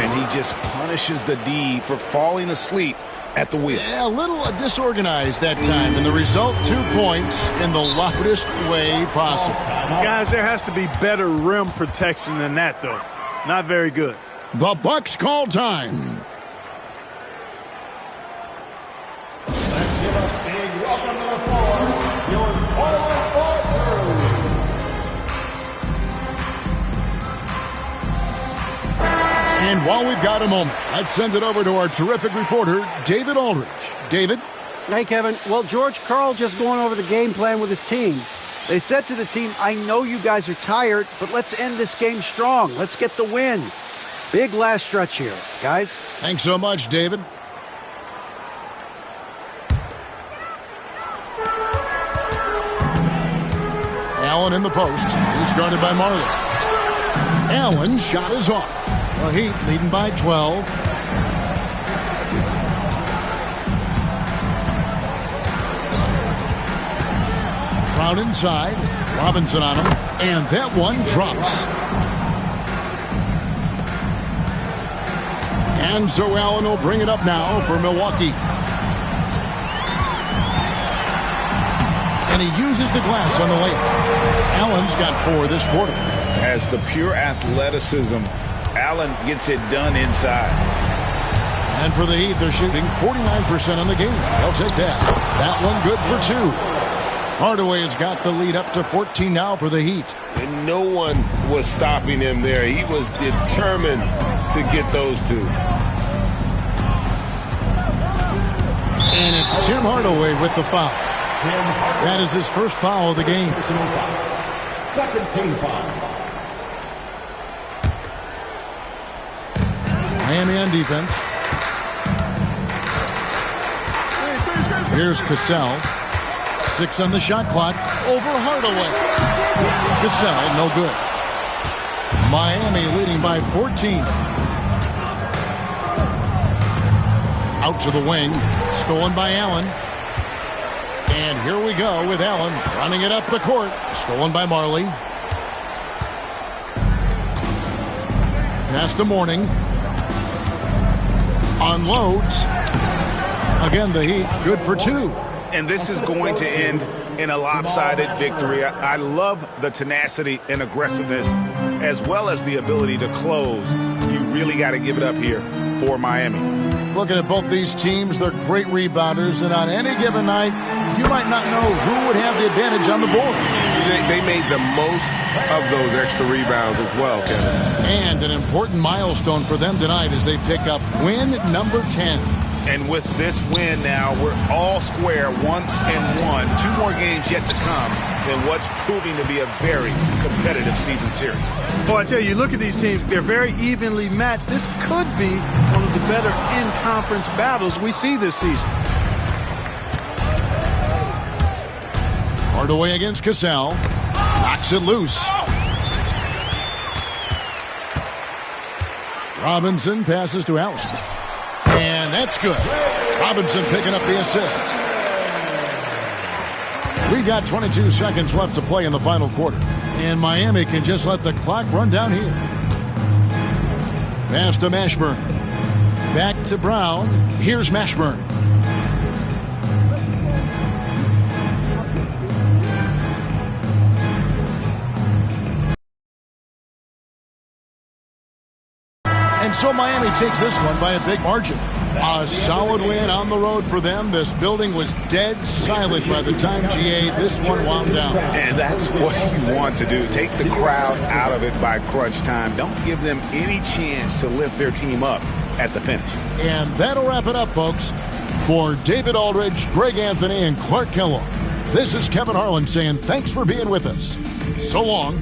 And he just punishes the D for falling asleep at the wheel. Yeah, a little disorganized that time. And the result, 2 points in the loudest way possible. Guys, there has to be better rim protection than that, though. Not very good. The Bucks call time. And while we've got a moment, let's send it over to our terrific reporter, David Aldridge. David? Hey, Kevin. Well, George Karl just going over the game plan with his team. They said to the team, I know you guys are tired, but let's end this game strong. Let's get the win. Big last stretch here, guys. Thanks so much, David. Allen in the post. He's guarded by Marley. Allen's shot is off. The Heat leading by 12. Brown inside. Robinson on him. And that one drops. And so Allen will bring it up now for Milwaukee. And he uses the glass on the layup. Allen's got 4 this quarter. As the pure athleticism, Allen gets it done inside. And for the Heat, they're shooting 49% on the game. They'll take that. That one good for 2. Hardaway has got the lead up to 14 now for the Heat. And no one was stopping him there. He was determined to get those 2. And it's Tim Hardaway with the foul. That is his first foul of the game. Second team foul. Miami on defense. Here's Cassell. 6 on the shot clock. Over Hardaway. Cassell, no good. Miami leading by 14. Out to the wing. Stolen by Allen. And here we go with Allen running it up the court. Stolen by Marley. Pass to Mourning. Unloads. Again, the Heat good for 2. And this is going to end in a lopsided victory. I love the tenacity and aggressiveness as well as the ability to close. You really got to give it up here for Miami. Looking at both these teams, they're great rebounders, and on any given night, you might not know who would have the advantage on the board. They made the most of those extra rebounds as well, Kevin. And an important milestone for them tonight as they pick up win number 10. And with this win now, we're all square, 1-1. 2 more games yet to come in what's proving to be a very competitive season series. Well, I tell you, look at these teams. They're very evenly matched. This could be one of the better in-conference battles we see this season. Hardaway against Cassell. Knocks it loose. Robinson passes to Allen. And that's good. Robinson picking up the assist. We've got 22 seconds left to play in the final quarter. And Miami can just let the clock run down here. Pass to Mashburn. Back to Brown. Here's Mashburn. And so Miami takes this one by a big margin. A solid win on the road for them. This building was dead silent by the time, GA, this one wound down. And that's what you want to do. Take the crowd out of it by crunch time. Don't give them any chance to lift their team up at the finish. And that'll wrap it up, folks. For David Aldridge, Greg Anthony, and Clark Kellogg, this is Kevin Harlan saying thanks for being with us. So long.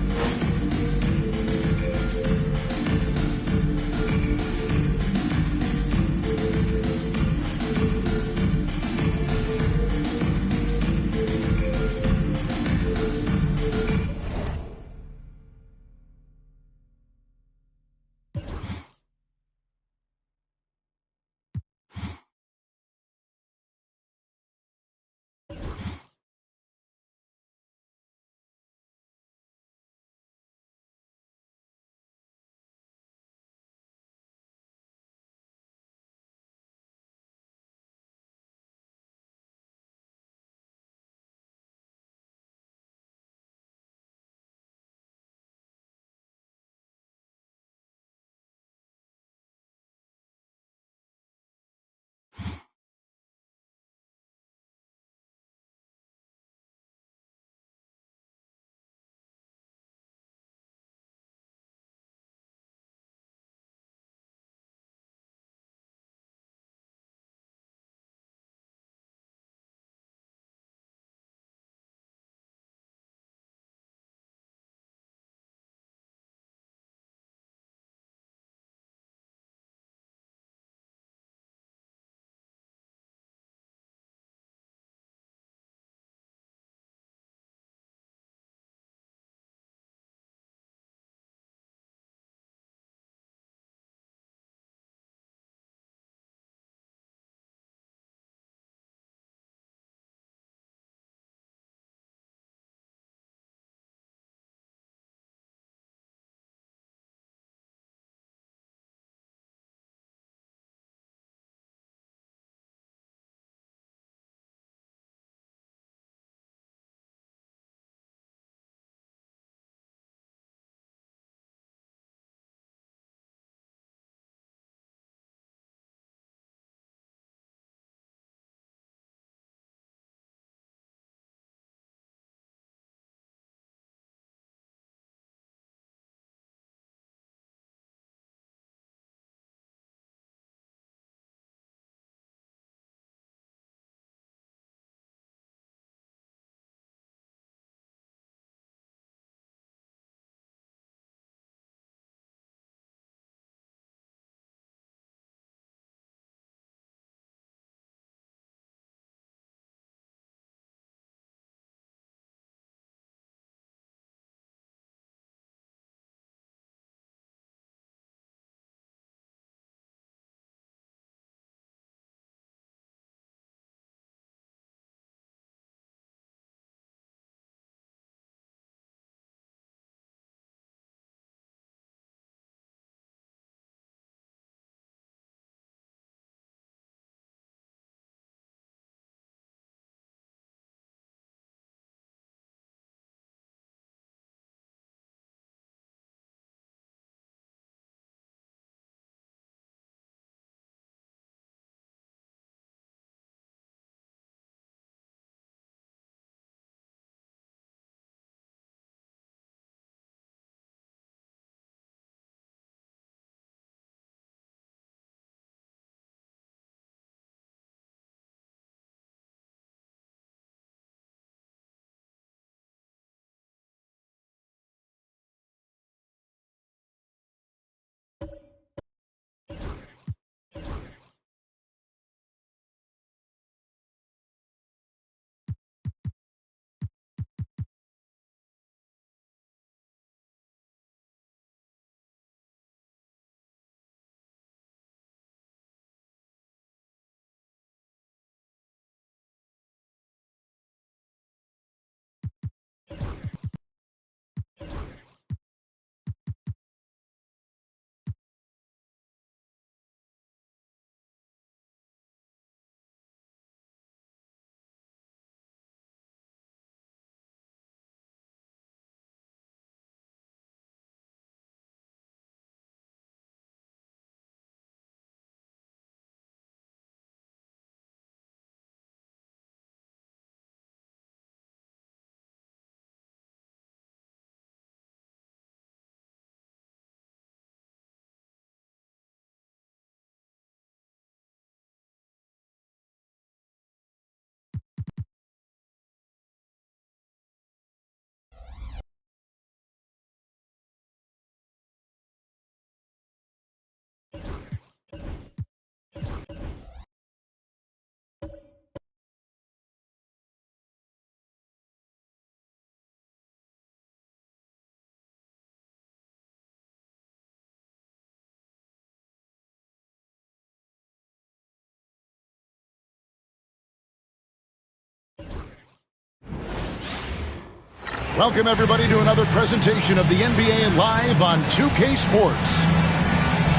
Welcome, everybody, to another presentation of the NBA Live on 2K Sports.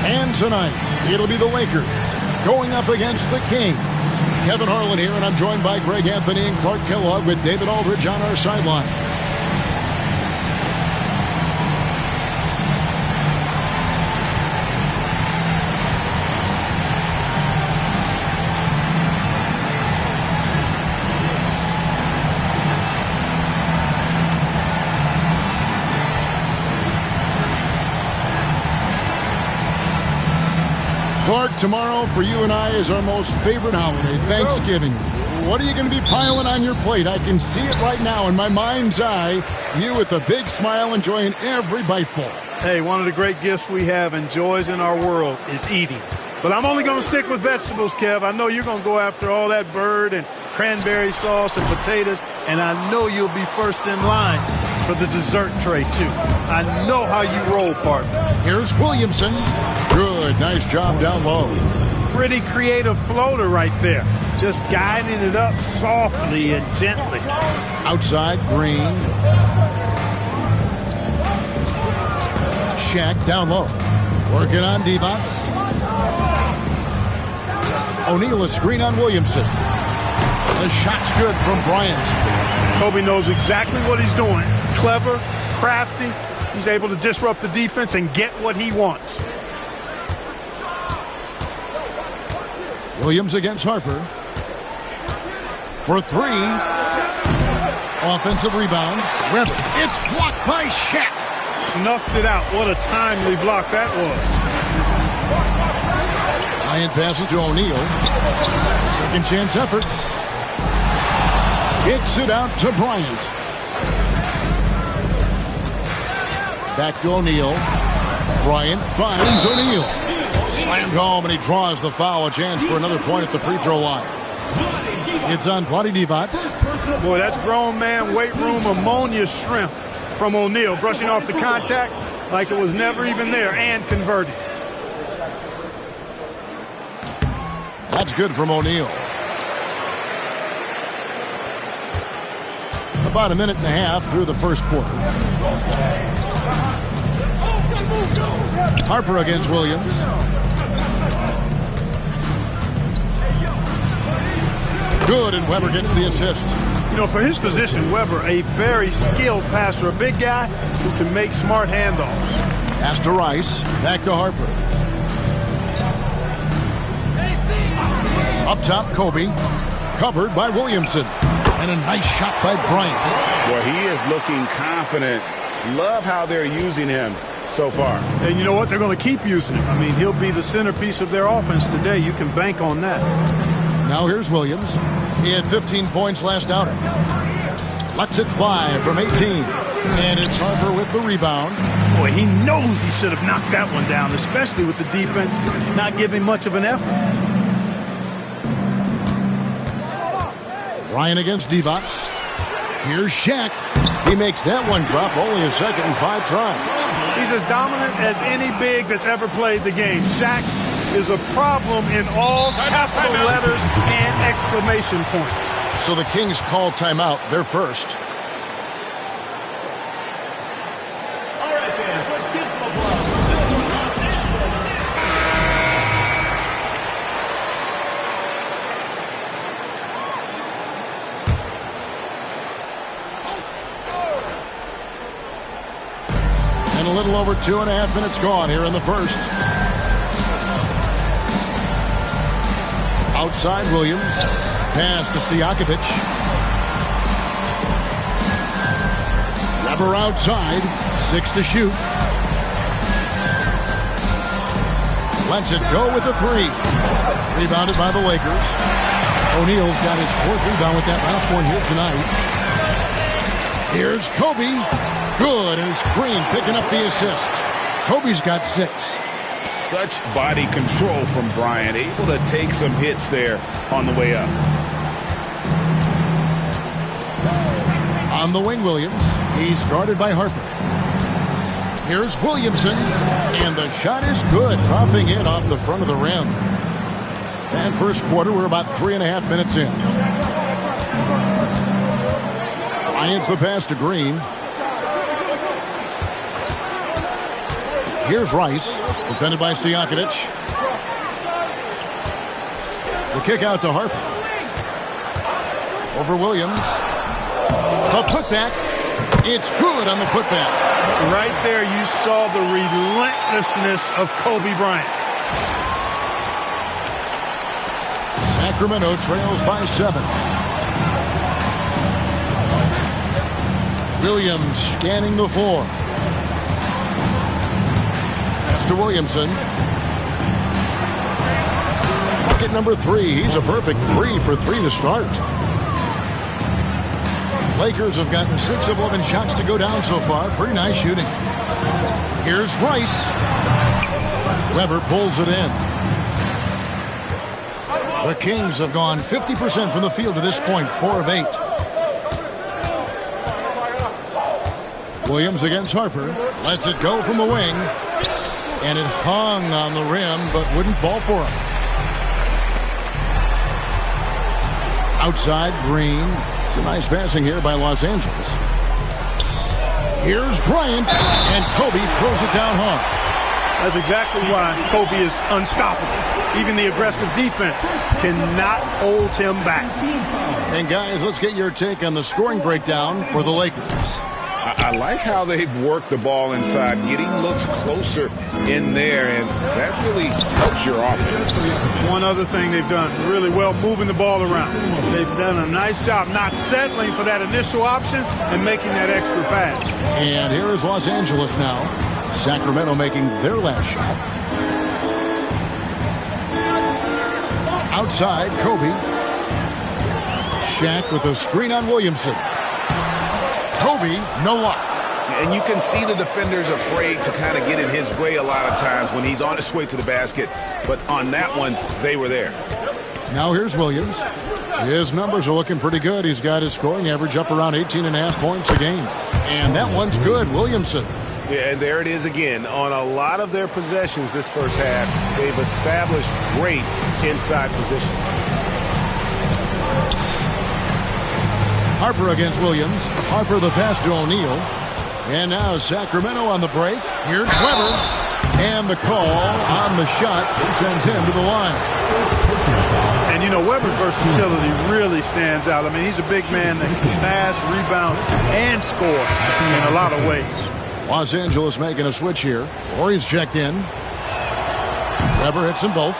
And tonight, it'll be the Lakers going up against the Kings. Kevin Harlan here, and I'm joined by Greg Anthony and Clark Kellogg with David Aldridge on our sideline. Clark, tomorrow for you and I is our most favorite holiday, Thanksgiving. What are you going to be piling on your plate? I can see it right now in my mind's eye. You with a big smile enjoying every biteful. Hey, one of the great gifts we have and joys in our world is eating. But I'm only going to stick with vegetables, Kev. I know you're going to go after all that bird and cranberry sauce and potatoes, and I know you'll be first in line for the dessert tray, too. I know how you roll, partner. Here's Williamson. Good, nice job down low. Pretty creative floater right there. Just guiding it up softly and gently. Outside, Green. Shaq down low. Working on Divac. O'Neal a screen on Williamson. The shot's good from Bryant. Kobe knows exactly what he's doing. Clever, crafty. He's able to disrupt the defense and get what he wants. Williams against Harper. For three. Offensive rebound. Webber. It's blocked by Shaq. Snuffed it out. What a timely block that was. Bryant passes to O'Neal. Second chance effort. Kicks it out to Bryant. Back to O'Neal. Bryant finds O'Neal. Slammed home, and he draws the foul. A chance for another point at the free throw line. It's on Vlade Divac. Boy, that's grown man weight room ammonia shrimp from O'Neal. Brushing off the contact like it was never even there and converting. That's good from O'Neal. About a minute and a half through the first quarter. Harper against Williams. Good, and Webber gets the assist. You know, for his position, Webber, a very skilled passer, a big guy who can make smart handoffs. Pass to Rice, back to Harper. Up top, Kobe, covered by Williamson. And a nice shot by Bryant. Well, he is looking confident. Love how they're using him so far. And you know what? They're going to keep using him. I mean, he'll be the centerpiece of their offense today. You can bank on that. Now here's Williams. He had 15 points last outing. Lets it fly from 18. And it's Harper with the rebound. Boy, he knows he should have knocked that one down, especially with the defense not giving much of an effort. Ryan against Divac. Here's Shaq. He makes that one drop, only a second and 5 tries. He's as dominant as any big that's ever played the game. Shaq is a problem in all capital letters and exclamation points. So the Kings call timeout. They're first. All right, fans, let's give some applause. And a little over 2.5 minutes gone here in the first. Outside Williams. Pass to Stojakovic. Webber outside. 6 to shoot. Lets it go with the 3. Rebounded by the Lakers. O'Neal's got his 4th rebound with that last one here tonight. Here's Kobe. Good, and it's Green picking up the assist. Kobe's got 6. Such body control from Bryant, able to take some hits there on the way up. On the wing, Williams. He's guarded by Harper. Here's Williamson, and the shot is good, dropping in off the front of the rim. And first quarter, we're about 3.5 minutes in. Bryant the pass to Green. Here's Rice, defended by Stojakovic. The kick out to Harper. Over Williams. The putback. It's good on the putback. Right there you saw the relentlessness of Kobe Bryant. Sacramento trails by 7. Williams scanning the floor. Pass to Williamson. Bucket number 3. He's a perfect 3 for 3 to start. Lakers have gotten 6 of 11 shots to go down so far. Pretty nice shooting. Here's Rice. Weber pulls it in. The Kings have gone 50% from the field to this point, 4 of 8. Williams against Harper. Lets it go from the wing. And it hung on the rim, but wouldn't fall for him. Outside, Green. Some nice passing here by Los Angeles. Here's Bryant, and Kobe throws it down hard. That's exactly why Kobe is unstoppable. Even the aggressive defense cannot hold him back. And guys, let's get your take on the scoring breakdown for the Lakers. I like how they've worked the ball inside, getting looks closer in there, and that really helps your offense. One other thing they've done really well, moving the ball around. They've done a nice job not settling for that initial option and making that extra pass. And here is Los Angeles now. Sacramento making their last shot. Outside, Kobe. Shaq with a screen on Williamson. Kobe, no luck. And you can see the defenders afraid to kind of get in his way a lot of times when he's on his way to the basket. But on that one, they were there. Now here's Williams. His numbers are looking pretty good. He's got his scoring average up around 18.5 points a game. And that one's good, Williamson. Yeah, and there it is again. On a lot of their possessions this first half, they've established great inside position. Harper against Williams. Harper the pass to O'Neal. And now Sacramento on the break. Here's Weber. And the call on the shot sends him to the line. And, you know, Weber's versatility really stands out. I mean, he's a big man that can pass, rebound, and score in a lot of ways. Los Angeles making a switch here. Horry's checked in. Weber hits them both.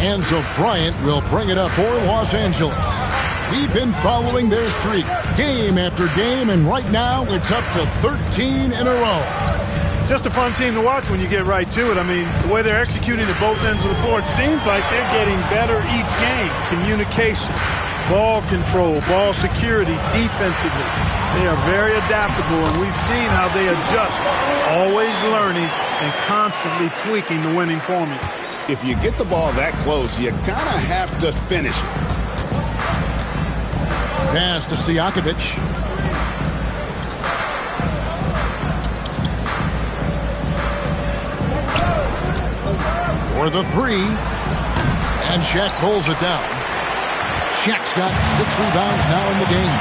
And so Bryant will bring it up for Los Angeles. We've been following their streak game after game, and right now it's up to 13 in a row. Just a fun team to watch when you get right to it. I mean, the way they're executing at both ends of the floor, it seems like they're getting better each game. Communication, ball control, ball security, defensively. They are very adaptable, and we've seen how they adjust, always learning and constantly tweaking the winning formula. If you get the ball that close, you kind of have to finish it. Pass to Stojakovic. For the 3. And Shaq pulls it down. Shaq's got 6 rebounds now in the game.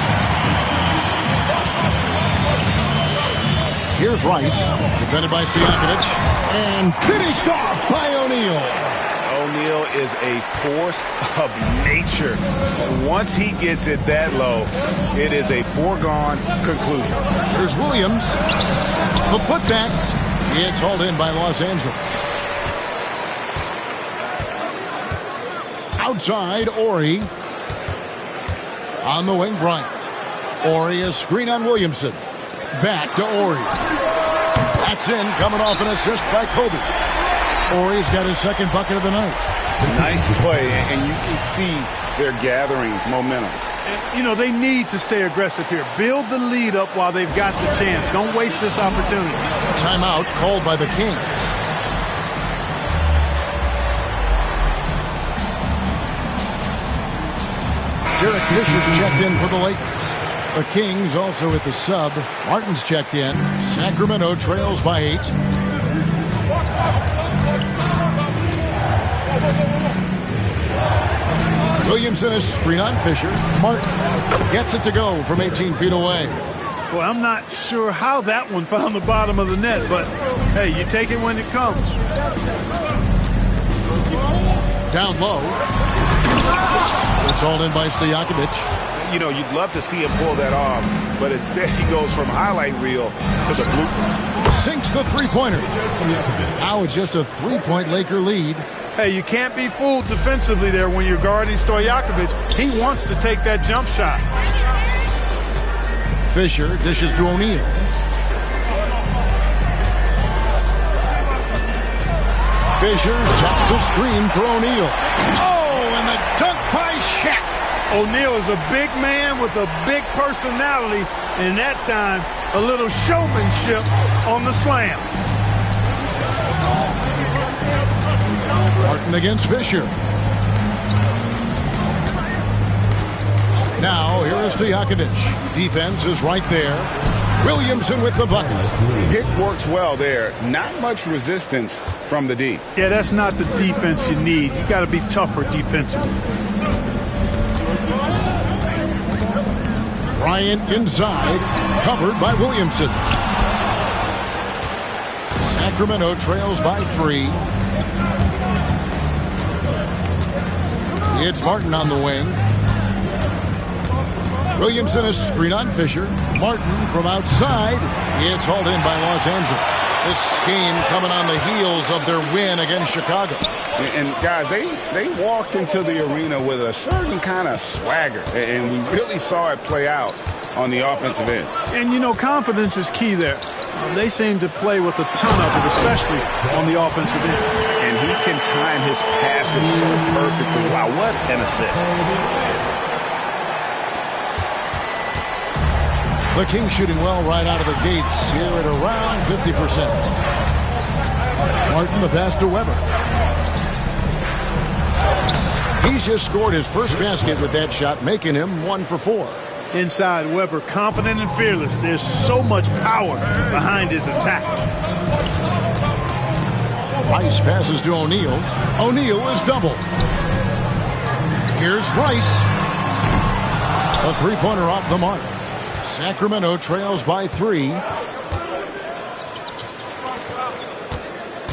Here's Rice, defended by Stojakovic, and finished off by O'Neal. O'Neal is a force of nature. Once he gets it that low, it is a foregone conclusion. Here's Williams. The putback. It's hauled in by Los Angeles. Outside, Horry. On the wing, Bryant. Horry, a screen on Williamson. Back to Horry. That's in, coming off an assist by Kobe. Horry's got his second bucket of the night. Nice play, and you can see they're gathering momentum. And, you know, they need to stay aggressive here. Build the lead up while they've got the chance. Don't waste this opportunity. Timeout called by the Kings. Derek Fisher's checked in for the Lakers. The Kings also with the sub. Martin's checked in. Sacramento trails by 8. Williamson is screen on Fisher. Martin gets it to go from 18 feet away. Well, I'm not sure how that one found the bottom of the net, but hey, you take it when it comes. Down low. It's hauled in by Stojakovic. You know, you'd love to see him pull that off, but instead he goes from highlight reel to the bloopers. Sinks the three-pointer. Now it's just a 3-point Laker lead. Hey, you can't be fooled defensively there when you're guarding Stojakovic. He wants to take that jump shot. Fisher dishes to O'Neal. Fisher sets the screen for O'Neal. Oh, and the dunk by Shaq. O'Neal is a big man with a big personality, and that time, a little showmanship on the slam. Martin against Fisher. Now, here is Stojakovic. Defense is right there. Williamson with the bucket. Pick works well there. Not much resistance from the D. Yeah, that's not the defense you need. You got to be tougher defensively. Bryant inside, covered by Williamson. Sacramento trails by 3. It's Martin on the wing. Williamson is screen on Fisher. Martin from outside. It's hauled in by Los Angeles. This game coming on the heels of their win against Chicago. And guys, they walked into the arena with a certain kind of swagger, and we really saw it play out on the offensive end. And, you know, confidence is key there. They seem to play with a ton of it, especially on the offensive end. And he can time his passes so perfectly. Wow, what an assist. The Kings shooting well right out of the gates here at around 50%. Martin the pass to Weber. He's just scored his first basket with that shot, making him 1 for 4. Inside, Weber confident and fearless. There's so much power behind his attack. Rice passes to O'Neal. O'Neal is doubled. Here's Rice. A three-pointer off the mark. Sacramento trails by 3.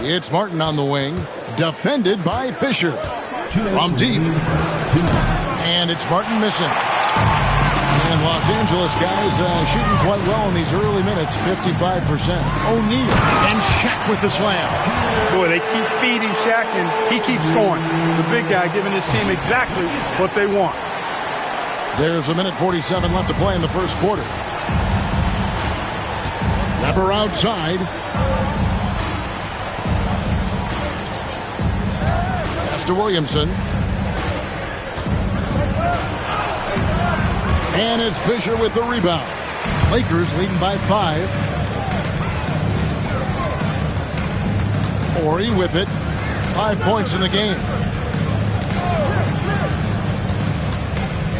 It's Martin on the wing, defended by Fisher. From deep. And it's Martin missing. And Los Angeles guys shooting quite well in these early minutes, 55%. O'Neal and Shaq with the slam. Boy, they keep feeding Shaq, and he keeps scoring. The big guy giving his team exactly what they want. There's 1:47 left to play in the first quarter. Weber outside. Pass to Williamson. And it's Fisher with the rebound. Lakers leading by 5. Horry with it. 5 points in the game.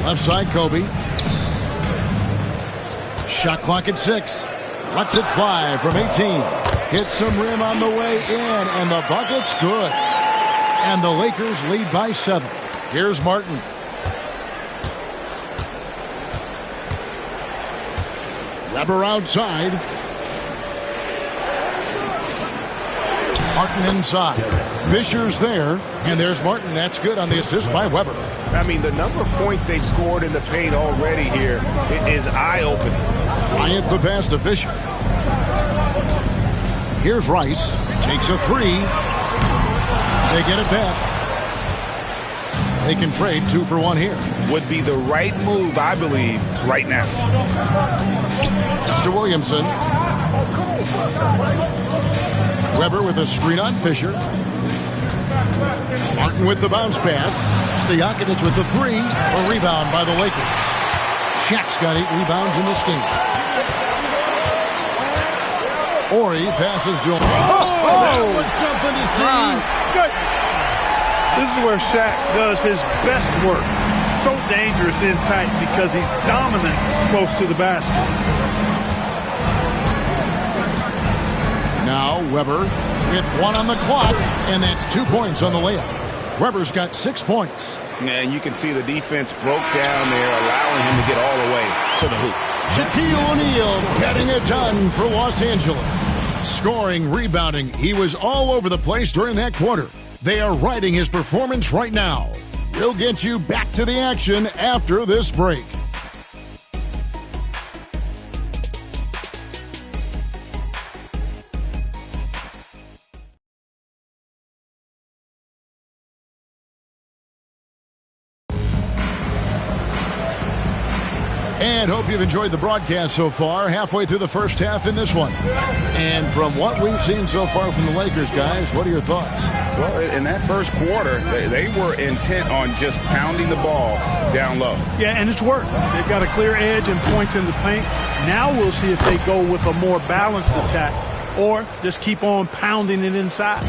Left side, Kobe. Shot clock at 6. Lets it fly from 18. Hits some rim on the way in, and the bucket's good. And the Lakers lead by 7. Here's Martin. Weber outside. Martin inside. Fisher's there, and there's Martin. That's good on the assist by Weber. I mean, the number of points they've scored in the paint already here is eye-opening. Bryant the pass to Fisher. Here's Rice. Takes a 3. They get it back. They can trade 2 for 1 here. Would be the right move, I believe, right now. Mr. Williamson. Weber with a screen on Fisher. Martin with the bounce pass. Stojakovic with the 3. A rebound by the Lakers. Shaq's got 8 rebounds in this game. Horry passes to him. That was something to see. Good. This is where Shaq does his best work. So dangerous in tight because he's dominant close to the basket. Now Weber with 1 on the clock, and that's 2 points on the layup. Weber's got 6 points. Yeah, and you can see the defense broke down there, allowing him to get all the way to the hoop. Shaquille O'Neal getting it done for Los Angeles. Scoring, rebounding, he was all over the place during that quarter. They are riding his performance right now. We'll get you back to the action after this break. And hope you've enjoyed the broadcast so far. Halfway through the first half in this one. And from what we've seen so far from the Lakers, guys, what are your thoughts? Well, in that first quarter, they were intent on just pounding the ball down low. Yeah, and it's worked. They've got a clear edge and points in the paint. Now we'll see if they go with a more balanced attack or just keep on pounding it inside.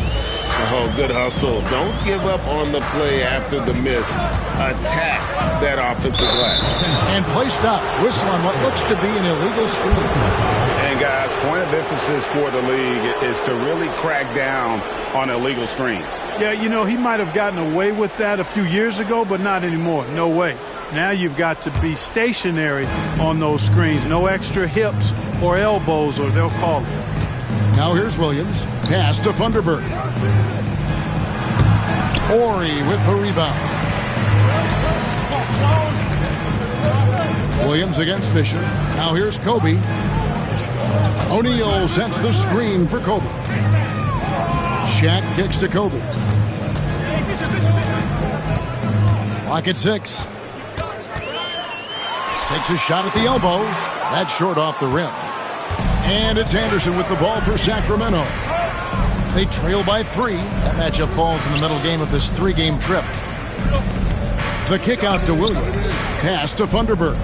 Oh, good hustle. Don't give up on the play after the miss. Attack that offensive glass. And play stops. Whistle on what looks to be an illegal screen. And, guys, point of emphasis for the league is to really crack down on illegal screens. Yeah, you know, he might have gotten away with that a few years ago, but not anymore. No way. Now you've got to be stationary on those screens. No extra hips or elbows, or they'll call it. Now here's Williams. Pass to Funderburk. Horry with the rebound. Williams against Fisher. Now here's Kobe. O'Neal sets the screen for Kobe. Shaq kicks to Kobe. Clock at 6. Takes a shot at the elbow. That's short off the rim. And it's Anderson with the ball for Sacramento. They trail by 3. That matchup falls in the middle game of this 3-game trip. The kick out to Williams. Pass to Funderburk.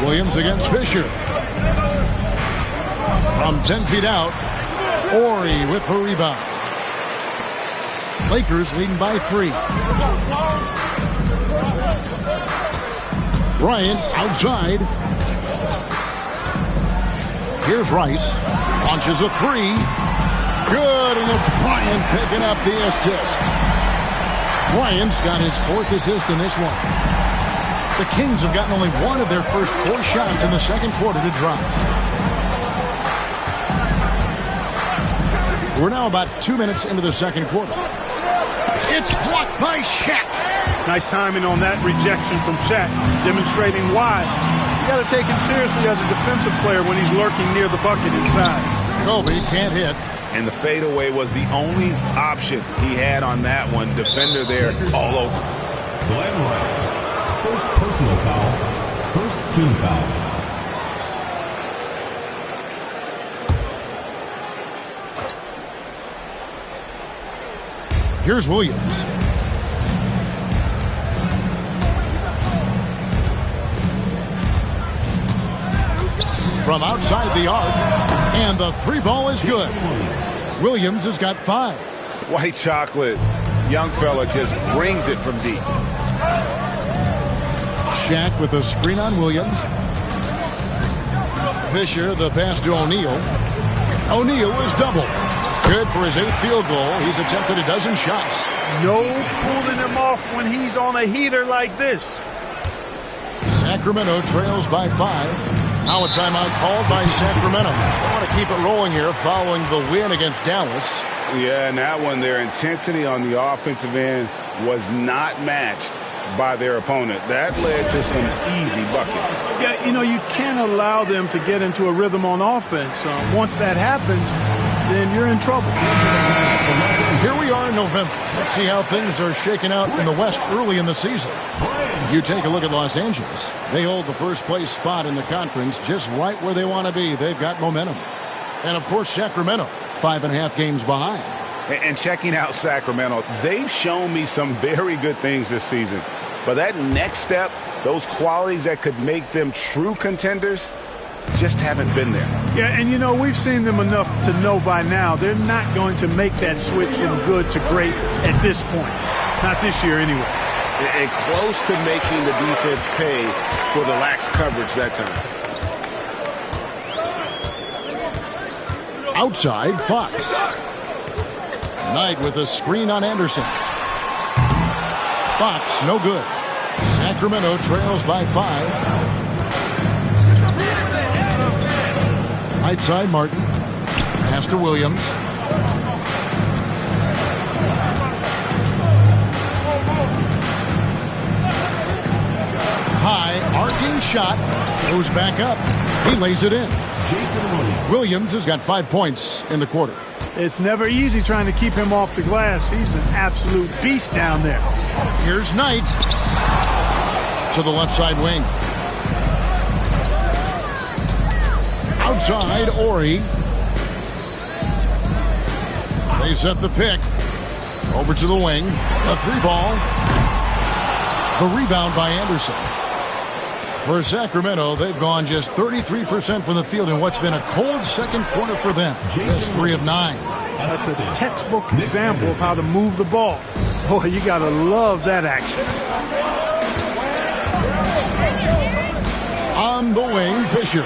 Williams against Fisher. From 10 feet out, Horry with the rebound. Lakers leading by 3. Bryant outside. Here's Rice. Launches a 3. Good, and it's Bryant picking up the assist. Bryant's got his 4th assist in this one. The Kings have gotten only one of their first 4 shots in the second quarter to drop. We're now about 2 minutes into the second quarter. It's blocked by Shaq. Nice timing on that rejection from Shaq, demonstrating why. You got to take him seriously as a defensive player when he's lurking near the bucket inside. Kobe can't hit. And the fadeaway was the only option he had on that one. Defender there all over. Glenn Rice. First personal foul. First team foul. Here's Williams. From outside the arc, and the 3 ball is good. Williams has got 5. White chocolate. Young fella just brings it from deep. Shaq with a screen on Williams. Fisher, the pass to O'Neal. O'Neal is doubled. Good for his 8th field goal. He's attempted a dozen shots. No pulling him off when he's on a heater like this. Sacramento trails by 5. Now a timeout called by Sacramento. They want to keep it rolling here following the win against Dallas. Yeah, and that one, their intensity on the offensive end was not matched by their opponent. That led to some easy buckets. Yeah, you know, you can't allow them to get into a rhythm on offense. Once that happens, then you're in trouble. Here we are in November. Let's see how things are shaking out in the West early in the season. You take a look at Los Angeles. They hold the first place spot in the conference just right where they want to be. They've got momentum. And, of course, Sacramento, 5.5 games behind. And checking out Sacramento, they've shown me some very good things this season. But that next step, those qualities that could make them true contenders, just haven't been there. Yeah, and you know, we've seen them enough to know by now they're not going to make that switch from good to great at this point. Not this year anyway. And close to making the defense pay for the lax coverage that time. Outside, Fox. Knight with a screen on Anderson. Fox, no good. Sacramento trails by 5. Right side, Martin. Pass to Williams. High, arcing shot. Goes back up. He lays it in. Williams has got 5 points in the quarter. It's never easy trying to keep him off the glass. He's an absolute beast down there. Here's Knight to the left side wing. Outside, Ori. They set the pick. Over to the wing. A 3-ball. The rebound by Anderson. For Sacramento, they've gone just 33% from the field in what's been a cold second quarter for them. Just 3 of 9. That's a textbook example of how to move the ball. Boy, you got to love that action. On the wing, Fisher.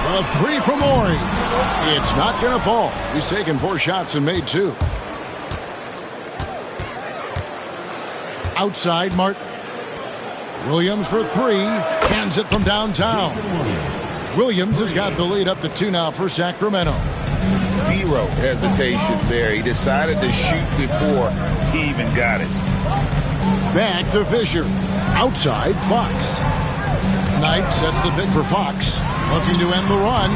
A 3 from Ori. It's not going to fall. He's taken 4 shots and made 2. Outside, Martin. Williams for 3. Cans it from downtown. Williams has got the lead up to 2 now for Sacramento. Zero hesitation there. He decided to shoot before he even got it. Back to Fisher. Outside, Fox. Knight sets the pick for Fox. Looking to end the run.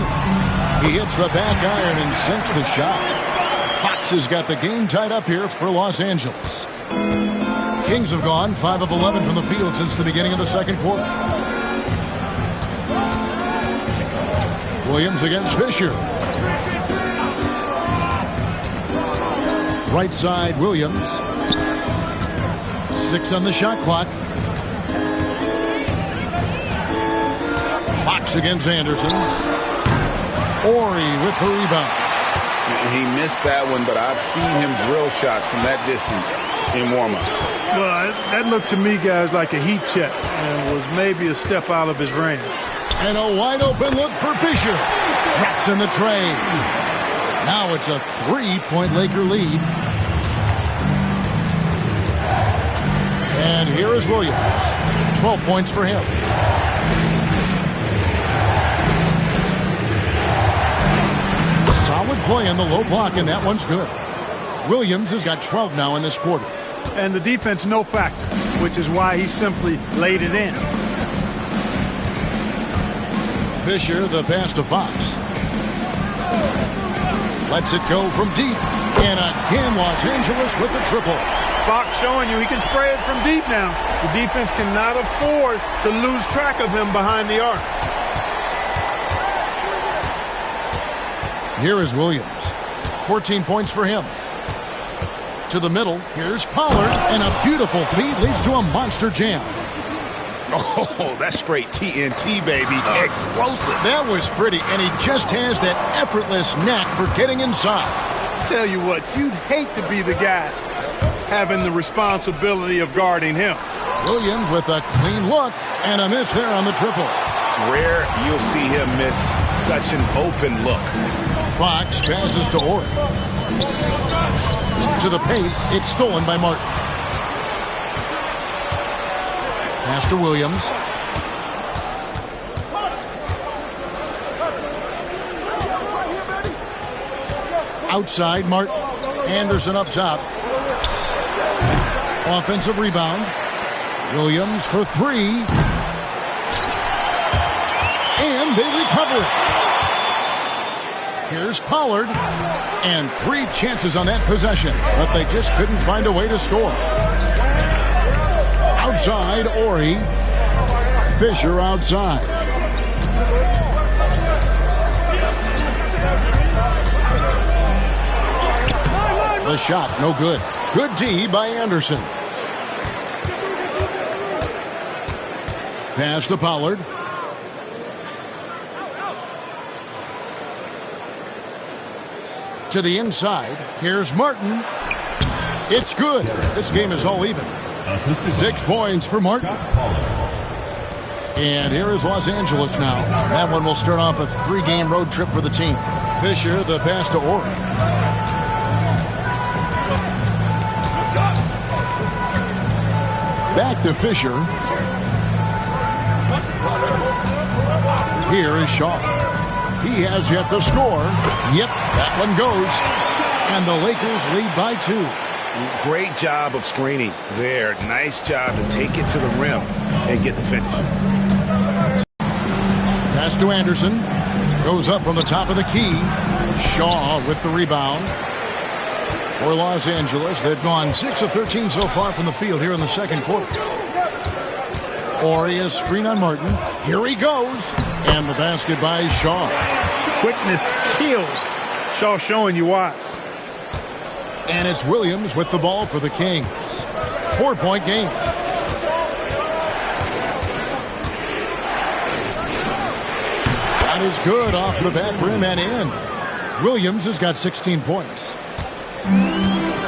He hits the back iron and sinks the shot. Fox has got the game tied up here for Los Angeles. Kings have gone 5 of 11 from the field since the beginning of the second quarter. Williams against Fisher. Right side, Williams. 6 on the shot clock. Fox against Anderson. Ori with the rebound. He missed that one, but I've seen him drill shots from that distance in warm-up. Well, that looked to me, guys, like a heat check and was maybe a step out of his range. And a wide-open look for Fisher. Drops in the tray. Now it's a 3-point Laker lead. And here is Williams. 12 points for him. Solid play in the low block, and that one's good. Williams has got 12 now in this quarter. And the defense no factor, which is why he simply laid it in. Fisher, the pass to Fox. Lets it go from deep. And again, Los Angeles with the triple. Fox showing you he can spray it from deep now. The defense cannot afford to lose track of him behind the arc. Here is Williams. 14 points for him. To the middle, here's Pollard, and a beautiful feed leads to a monster jam. Oh, that's straight TNT, baby. Explosive. That was pretty, and he just has that effortless knack for getting inside. Tell you what, you'd hate to be the guy having the responsibility of guarding him. Williams with a clean look, and a miss there on the triple. Rare you'll see him miss such an open look. Fox passes to Ori. To the paint, it's stolen by Martin. Pass to Williams. Outside, Martin. Anderson up top. Offensive rebound. Williams for 3. And they recover it. Here's Pollard. And 3 chances on that possession, but they just couldn't find a way to score. Outside, Ori. Fisher outside. The shot, no good. Good D by Anderson. Pass to Pollard. To the inside. Here's Martin. It's good. This game is all even. 6 points for Martin. And here is Los Angeles now. That one will start off a 3-game road trip for the team. Fisher, the pass to Ori. Back to Fisher. Here is Shaw. He has yet to score. Yep, that one goes. And the Lakers lead by 2. Great job of screening there. Nice job to take it to the rim and get the finish. Pass to Anderson. Goes up from the top of the key. Shaw with the rebound. For Los Angeles, they've gone 6 of 13 so far from the field here in the second quarter. Orius screen on Martin. Here he goes. And the basket by Shaw. Quickness kills. Shaw showing you why. And it's Williams with the ball for the Kings. 4-point game. Shot is good off the back rim and in. Williams has got 16 points.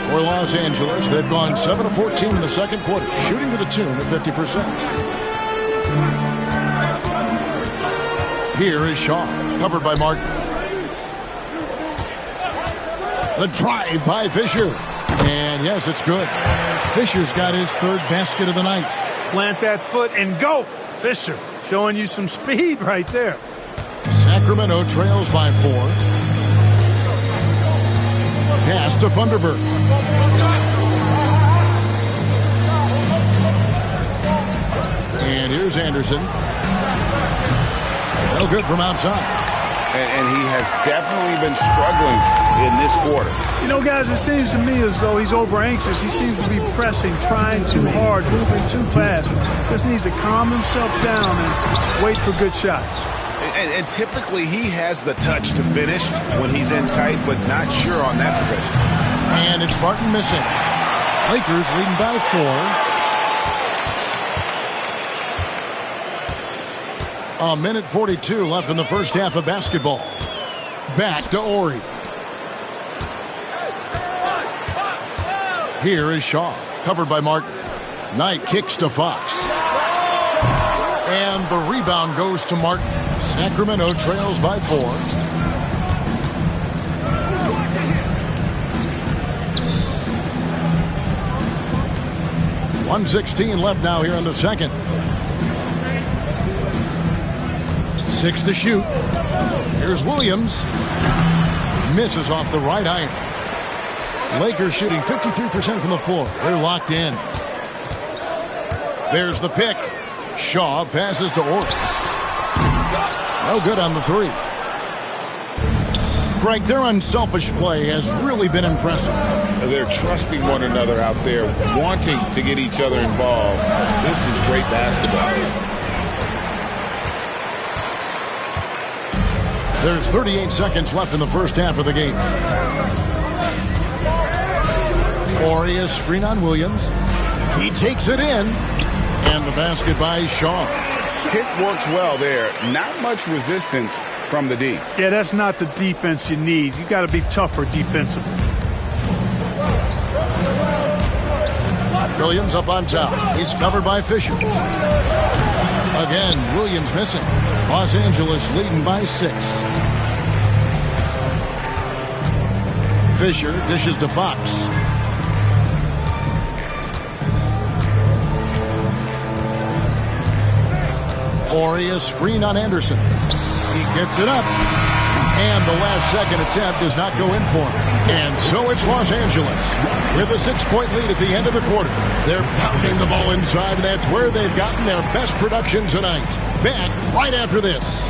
For Los Angeles, they've gone 7 of 14 in the second quarter, shooting to the tune of 50%. Here is Shaw, covered by Martin. The drive by Fisher. And yes, it's good. Fisher's got his 3rd basket of the night. Plant that foot and go. Fisher showing you some speed right there. Sacramento trails by 4. Pass to Funderburk. And here's Anderson. No good from outside. And he has definitely been struggling in this quarter. You know, guys, it seems to me as though he's over anxious. He seems to be pressing, trying too hard, moving too fast. Just needs to calm himself down and wait for good shots. And typically he has the touch to finish when he's in tight, but not sure on that possession. And it's Martin missing. Lakers leading by 4. A minute 42 left in the first half of basketball. Back to Ori. Here is Shaw, covered by Martin. Knight kicks to Fox. And the rebound goes to Martin. Sacramento trails by 4. .116 left now here in the second. 6 to shoot. Here's Williams. Misses off the right iron. Lakers shooting 53% from the floor. They're locked in. There's the pick. Shaw passes to Ori. No good on the 3. Greg, their unselfish play has really been impressive. They're trusting one another out there, wanting to get each other involved. This is great basketball. There's 38 seconds left in the first half of the game. Orius screen on Williams. He takes it in. And the basket by Shaw. Pick works well there. Not much resistance from the D. Yeah, that's not the defense you need. You got to be tougher defensively. Williams up on top. He's covered by Fisher. Again, Williams missing. Los Angeles leading by 6. Fisher dishes to Fox. Orius screen on Anderson. He gets it up. And the last second attempt does not go in for him. And so it's Los Angeles with a 6-point lead at the end of the quarter. They're pounding the ball inside, and that's where they've gotten their best production tonight. Back right after this.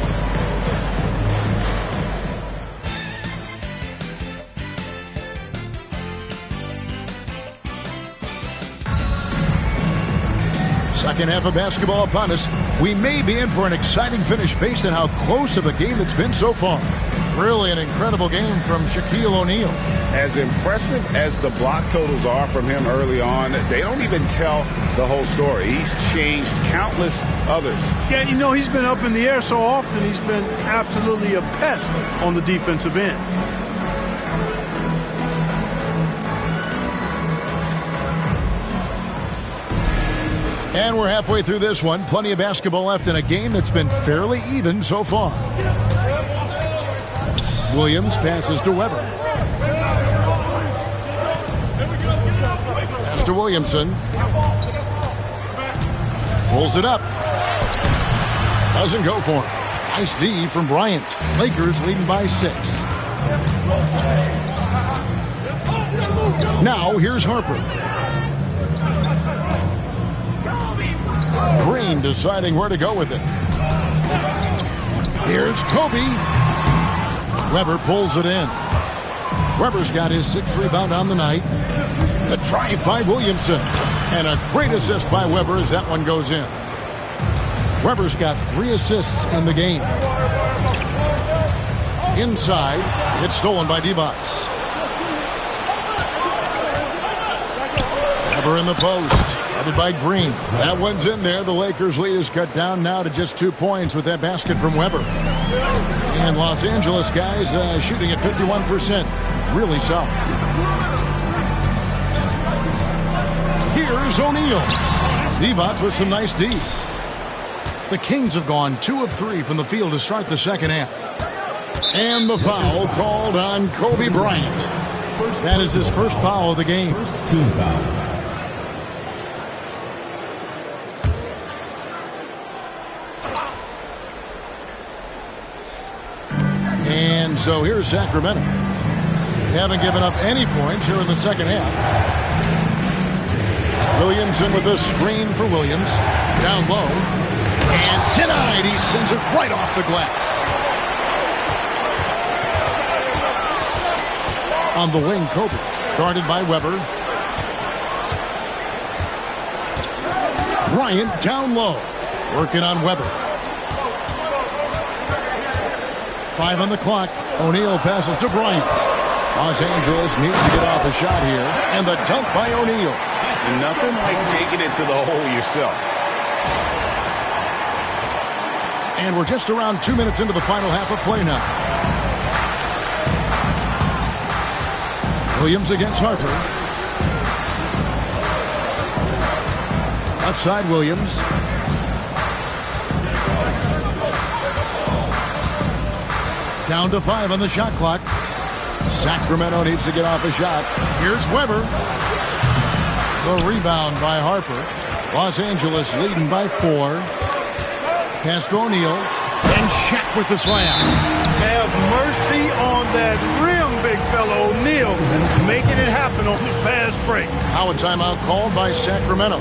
Second half of basketball upon us. We may be in for an exciting finish based on how close of a game it's been so far. Really an incredible game from Shaquille O'Neal. As impressive as the block totals are from him early on, they don't even tell the whole story. He's changed countless others. Yeah, you know, he's been up in the air so often, he's been absolutely a pest on the defensive end. And we're halfway through this one. Plenty of basketball left in a game that's been fairly even so far. Williams passes to Weber. Pass to Williamson. Pulls it up. Doesn't go for it. Nice D from Bryant. Lakers leading by 6. Now here's Harper. Green deciding where to go with it. Here's Kobe. Webber pulls it in. Webber's got his 6th rebound on the night. The drive by Williamson. And a great assist by Webber as that one goes in. Webber's got 3 assists in the game. Inside, it's stolen by Divac. Webber in the post. Guarded by Green. That one's in there. The Lakers' lead is cut down now to just 2 points with that basket from Webber. And Los Angeles guys shooting at 51%. Really solid. Here's O'Neal. Divac with some nice D. The Kings have gone 2 of 3 from the field to start the second half. And the foul called on Kobe Bryant. That is his first foul of the game. First team foul. And so here's Sacramento. They haven't given up any points here in the second half. Williamson with a screen for Williams. Down low. And denied. He sends it right off the glass. On the wing, Kobe. Guarded by Webber. Bryant down low. Working on Webber. 5 on the clock. O'Neal passes to Bryant. Los Angeles needs to get off a shot here. And the dunk by O'Neal. Nothing like taking it to the hole yourself. And we're just around 2 minutes into the final half of play now. Williams against Harper. Left side, Williams. Down to 5 on the shot clock. Sacramento needs to get off a shot. Here's Webber. The rebound by Harper. Los Angeles leading by 4. Pass to O'Neal. And Shaq with the slam. Have mercy on that rim, big fella O'Neal. Making it happen on the fast break. Now a timeout called by Sacramento.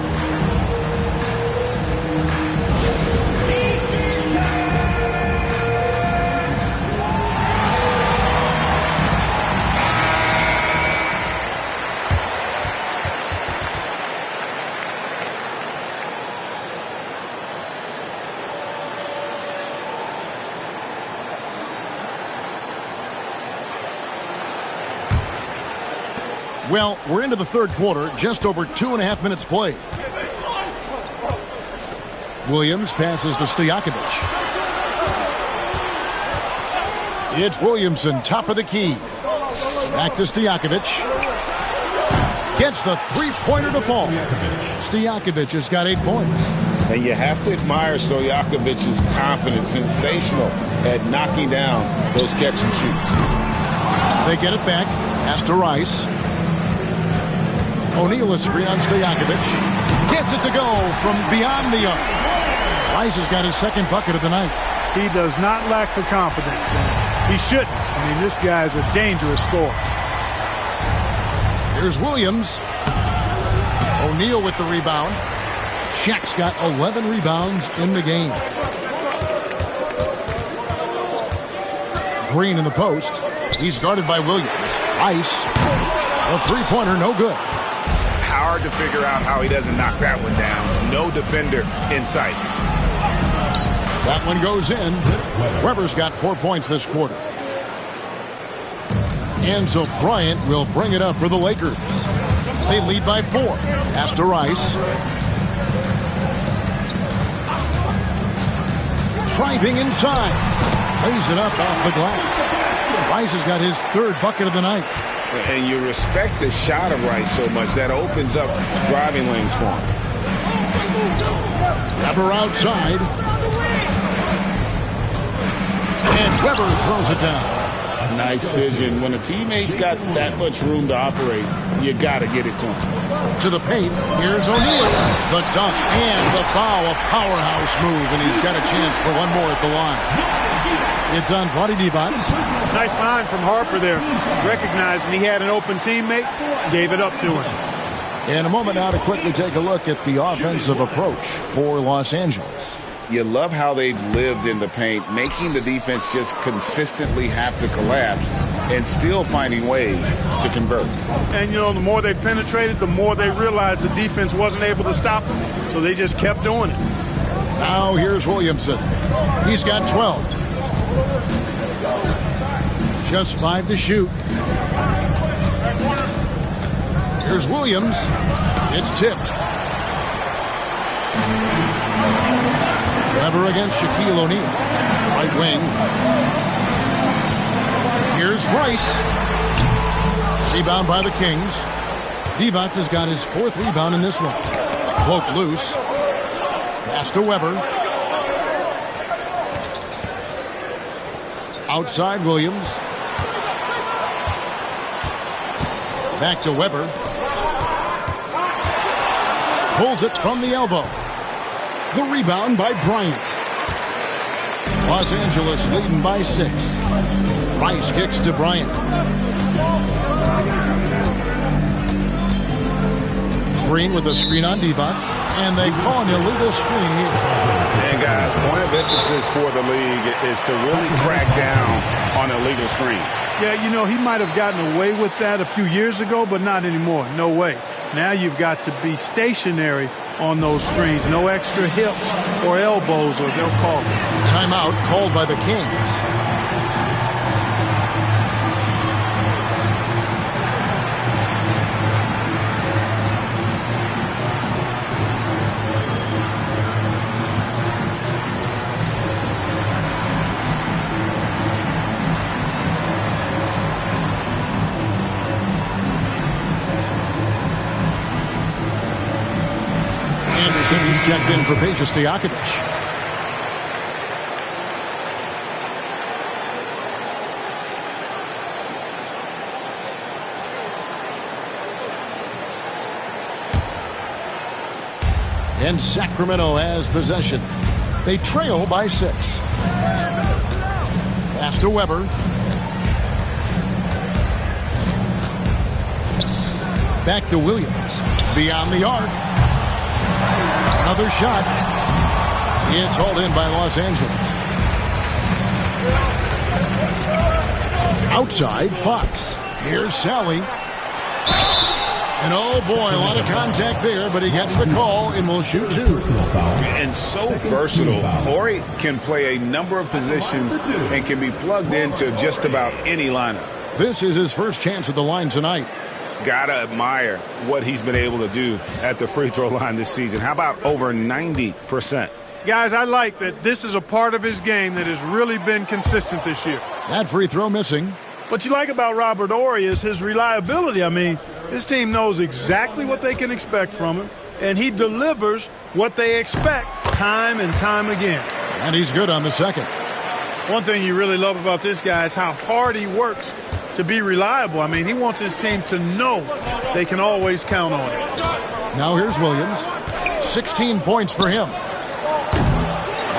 Well, we're into the third quarter, just over 2.5 minutes played. Williams passes to Stojakovic. It's Williamson, top of the key. Back to Stojakovic. Gets the three-pointer to fall. Stojakovic has got 8 points. And you have to admire Stojakovic's confidence. Sensational at knocking down those catch and shoots. They get it back. Pass to Rice. O'Neal is free on Stojakovic. Gets it to go from beyond the arc. Rice has got his second bucket of the night. He does not lack for confidence. He shouldn't. I mean, this guy's a dangerous scorer. Here's Williams. O'Neal with the rebound. Shaq's got 11 rebounds in the game. Green in the post. He's guarded by Williams. Rice. A three-pointer, no good. Hard to figure out how he doesn't knock that one down. No defender in sight. That one goes in. Webber's got 4 points this quarter. And so Bryant will bring it up for the Lakers. They lead by 4. Pass to Rice. Driving inside. Lays it up off the glass. Rice has got his third bucket of the night. And you respect the shot of Rice so much that opens up driving lanes for him. Webber outside. And Webber throws it down. Nice vision. When a teammate's got that much room to operate, you got to get it to him. To the paint. Here's O'Neal. The dunk and the foul. A powerhouse move, and he's got a chance for one more at the line. It's on Vlade Divac. Nice find from Harper there. Recognizing he had an open teammate, gave it up to him. In a moment now to quickly take a look at the offensive approach for Los Angeles. You love how they've lived in the paint, making the defense just consistently have to collapse and still finding ways to convert. And, you know, the more they penetrated, the more they realized the defense wasn't able to stop them. So they just kept doing it. Now here's Williamson. He's got 12. Just 5 to shoot. Here's Williams. It's tipped. Weber against Shaquille O'Neal. Right wing. Here's Rice. Rebound by the Kings. Divac has got his 4th rebound in this one. Cloak loose. Pass to Weber. Outside Williams. Back to Weber. Pulls it from the elbow. The rebound by Bryant. Los Angeles leading by 6. Rice kicks to Bryant. Green with a screen on Divac, and they call an illegal screen here. And guys, point of emphasis for the league is to really crack down on illegal screens. Yeah, you know, he might have gotten away with that a few years ago, but not anymore. No way. Now you've got to be stationary on those screens. No extra hips or elbows, or they'll call it. Timeout called by the Kings. He's checked in for Peja Stojakovic. And Sacramento has possession. They trail by 6. Pass to Weber. Back to Williams. Beyond the arc. Another shot. It's hauled in by Los Angeles. Outside, Fox. Here's Sally. And oh boy, a lot of contact there, but he gets the call and will shoot 2. And so versatile. Horry can play a number of positions and can be plugged into just about any lineup. This is his first chance at the line tonight. Gotta admire what he's been able to do at the free throw line this season. How about over 90%? Guys, I like that this is a part of his game that has really been consistent this year. That free throw missing. What you like about Robert Horry is his reliability. I mean, his team knows exactly what they can expect from him, and he delivers what they expect time and time again. And he's good on the second. One thing you really love about this guy is how hard he works to be reliable. I mean, he wants his team to know they can always count on him. Now here's Williams. 16 points for him.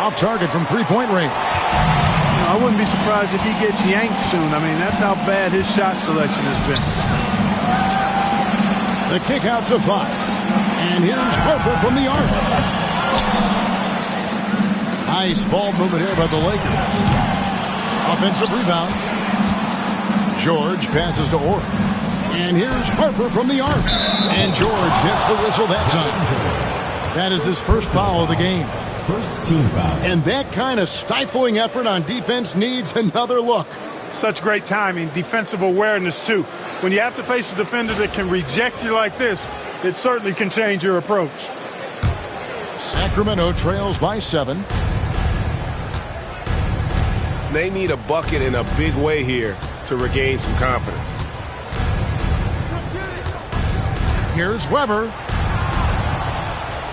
Off target from three-point range. I wouldn't be surprised if he gets yanked soon. I mean, that's how bad his shot selection has been. The kick out to Fox. And here's Harper from the arc. Nice ball movement here by the Lakers. Offensive rebound. George passes to Orr. And here's Harper from the arc. And George gets the whistle that time. That is his first foul of the game. First team foul. And that kind of stifling effort on defense needs another look. Such great timing, defensive awareness, too. When you have to face a defender that can reject you like this, it certainly can change your approach. Sacramento trails by 7. They need a bucket in a big way here to regain some confidence. Here's Weber.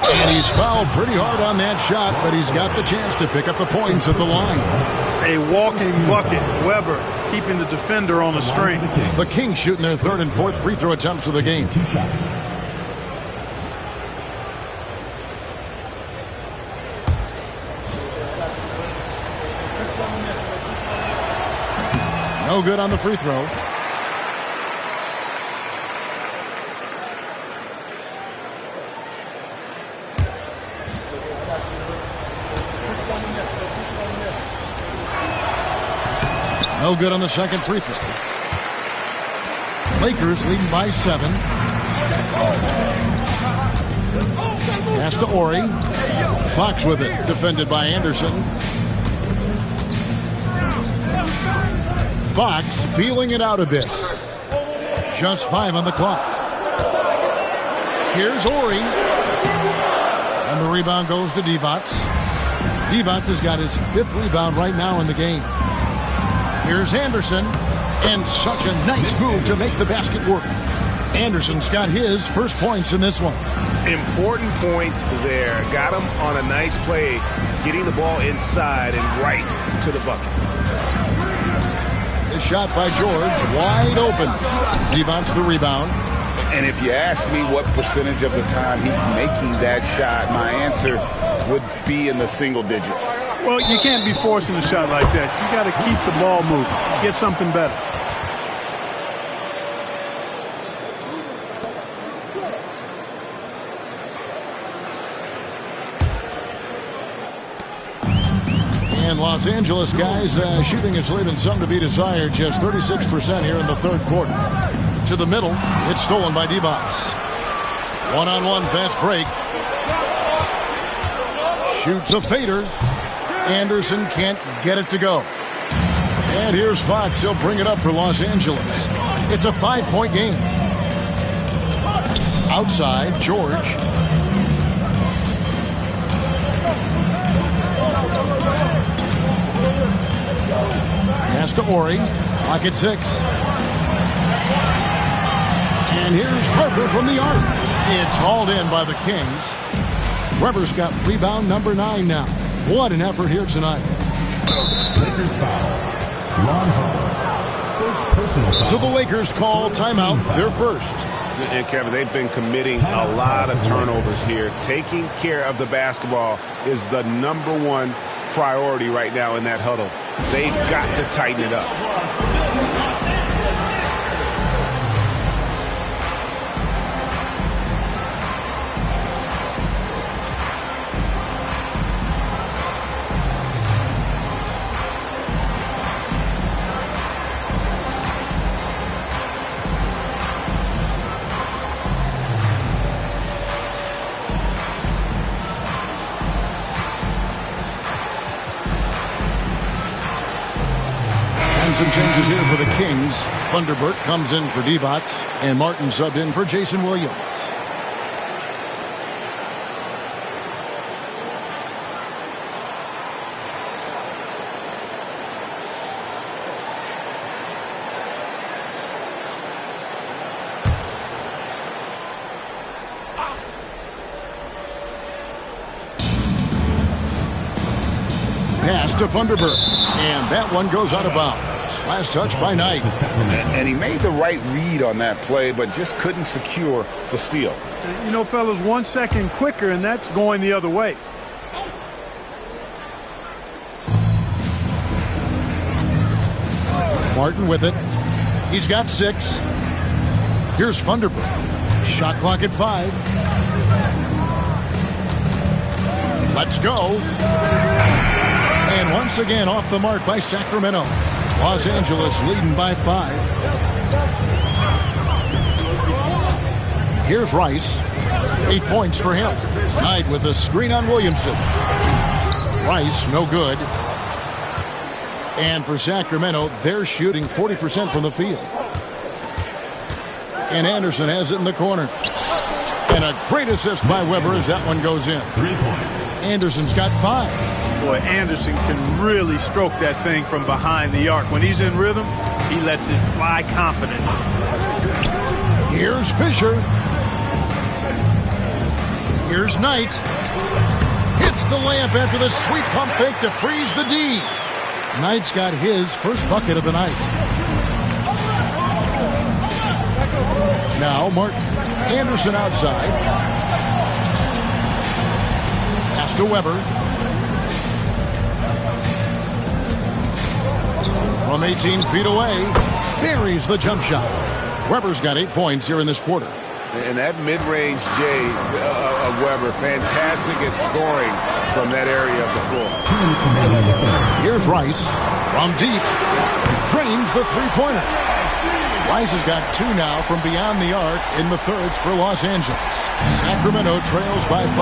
And he's fouled pretty hard on that shot, but he's got the chance to pick up the points at the line. a walking bucket. Weber keeping the defender on the string. The Kings shooting their third and fourth free throw attempts of the game. 2 shots. No good on the free throw. No good on the second free throw. Lakers leading by 7. Pass to Ori. Fox with it. Defended by Anderson. Fox feeling it out a bit. Just 5 on the clock. Here's Ori. And the rebound goes to Divac. Divac has got his 5th rebound right now in the game. Here's Anderson. And such a nice move to make the basket work. Anderson's got his first points in this one. Important points there. Got him on a nice play, getting the ball inside and right to the bucket. The shot by George, wide open. Divac the rebound. And if you ask me what percentage of the time he's making that shot, my answer would be in the single digits. Well, you can't be forcing a shot like that. You got to keep the ball moving. Get something better. And Los Angeles guys shooting is leaving some to be desired. Just 36% here in the third quarter. To the middle. It's stolen by Divac. One-on-one fast break. Shoots a fader. Anderson can't get it to go. And here's Fox. He'll bring it up for Los Angeles. It's a 5-point game. Outside, George. Pass to Ori. Pocket 6. And here's Harper from the arc. It's hauled in by the Kings. Weber's got rebound number 9 now. What an effort here tonight. Lakers foul. Ron Harper. First personal foul. So the Lakers call timeout, their first. And Kevin, they've been committing a lot of turnovers here. Taking care of the basketball is the #1 priority right now in that huddle. They've got to tighten it up. Some changes here for the Kings. Thunderbird comes in for Divac, and Martin subbed in for Jason Williams. Pass to Thunderbird, and that one goes out of bounds. Last touch by Knight. And he made the right read on that play, but just couldn't secure the steal. You know, fellas, 1 second quicker, and that's going the other way. Martin with it. He's got 6. Here's Thunderbird. Shot clock at 5. Let's go. And once again off the mark by Sacramento. Los Angeles leading by 5. Here's Rice. 8 points for him. Knight with a screen on Williamson. Rice, no good. And for Sacramento, they're shooting 40% from the field. And Anderson has it in the corner. And a great assist by Weber as that one goes in. 3 points. Anderson's got 5. Boy, Anderson can really stroke that thing from behind the arc. When he's in rhythm, he lets it fly confidently. Here's Fisher. Here's Knight. Hits the layup after the sweet pump fake to freeze the D. Knight's got his first bucket of the night. Now Martin. Anderson outside. Pass to Weber. From 18 feet away, buries the jump shot. Weber's got 8 points here in this quarter. And that mid-range J of Weber, fantastic at scoring from that area of the floor. Here's Rice from deep. Drains the three-pointer. Rice has got 2 now from beyond the arc in the thirds for Los Angeles. Sacramento trails by 5.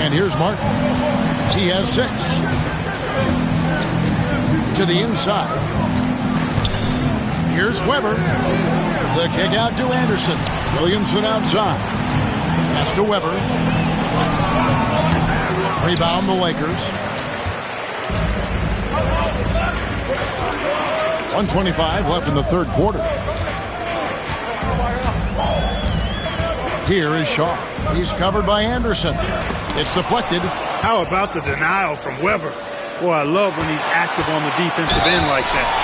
And here's Martin. He has 6. To the inside. Here's Weber. The kick out to Anderson. Williamson outside. Pass to Weber. Rebound the Lakers. 1:25 left in the third quarter. Here is Shaw. He's covered by Anderson. It's deflected. How about the denial from Weber? Boy, I love when he's active on the defensive end like that.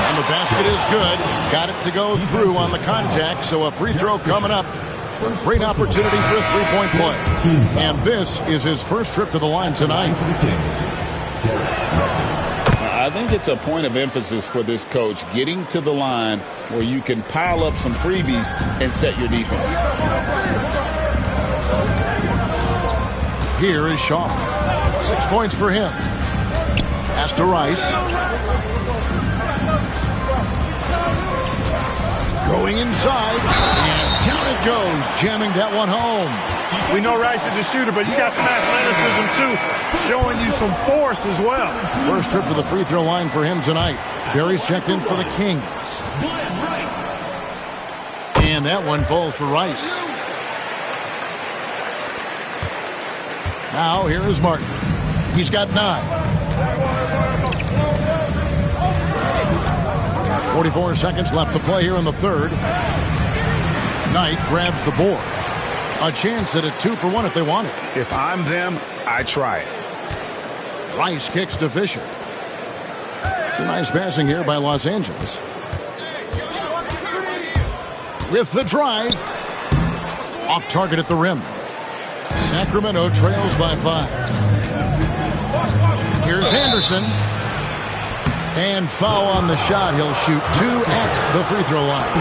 And the basket is good. Got it to go through on the contact, so a free throw coming up. Great opportunity for a three-point play. And this is his first trip to the line tonight. I think it's a point of emphasis for this coach, getting to the line where you can pile up some freebies and set your defense. Here is Shaw. 6 points for him. Pass to Rice. Going inside, and down it goes, jamming that one home. We know Rice is a shooter, but he's got some athleticism too, showing you some force as well. First trip to the free throw line for him tonight. Barry's checked in for the Kings. And that one falls for Rice. Now here is Martin. He's got 9. 44 seconds left to play here in the third. Knight grabs the board. A chance at a 2-for-1 if they want it. If I'm them, I try it. Rice kicks to Fisher. It's a nice passing here by Los Angeles. With the drive. Off target at the rim. Sacramento trails by 5. Here's Anderson. And foul on the shot. He'll shoot 2 at the free throw line.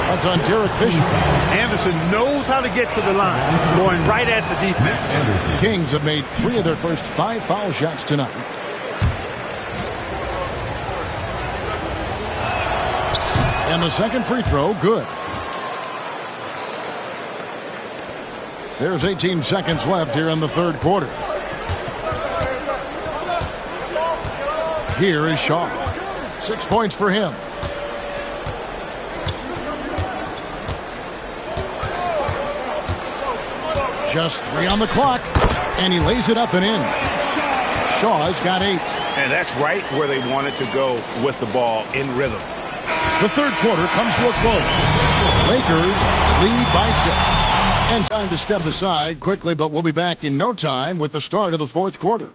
That's on Derek Fisher. Anderson knows how to get to the line, going right at the defense. The Kings have made 3 of their first 5 foul shots tonight. And the second free throw, good. There's 18 seconds left here in the third quarter. Here is Shaw. 6 points for him. Just 3 on the clock, and he lays it up and in. Shaw's got 8. And that's right where they wanted to go with the ball, in rhythm. The third quarter comes to a close. Lakers lead by 6. And time to step aside quickly, but we'll be back in no time with the start of the fourth quarter.